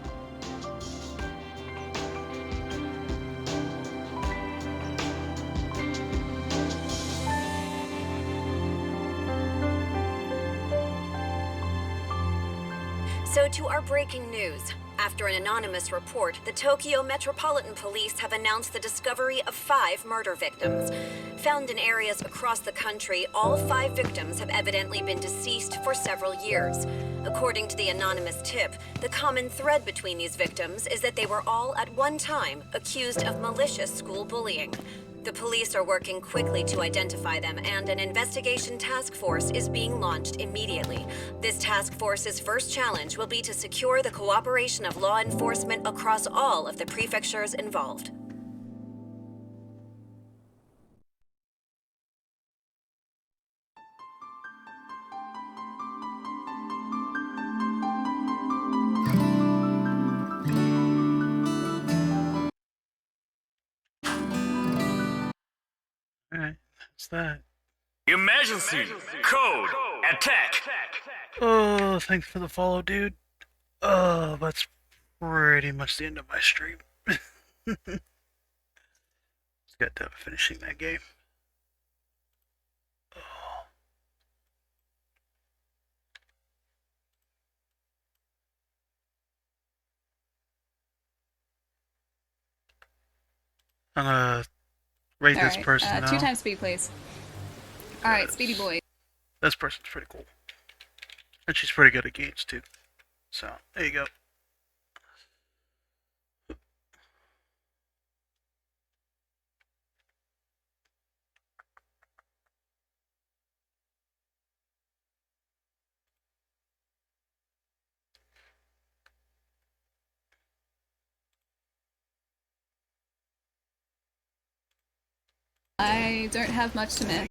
Speaker 6: So to our breaking news. After an anonymous report, the Tokyo Metropolitan Police have announced the discovery of 5 murder victims. Found in areas across the country, all 5 victims have evidently been deceased for several years. According to the anonymous tip, the common thread between these victims is that they were all at one time accused of malicious school bullying. The police are working quickly to identify them, and an investigation task force is being launched immediately. This task force's first challenge will be to secure the cooperation of law enforcement across all of the prefectures involved.
Speaker 14: Alright, what's that?
Speaker 12: Emergency! Code! Attack!
Speaker 14: Oh, thanks for the follow, dude. Oh, that's pretty much the end of my stream. Just got done finishing that game. I'm gonna rate this person now.
Speaker 11: 2 times speed, please. Alright, Speedy Boy.
Speaker 14: This person's pretty cool. And she's pretty good at games, too. So, there you go.
Speaker 11: I don't have much to miss.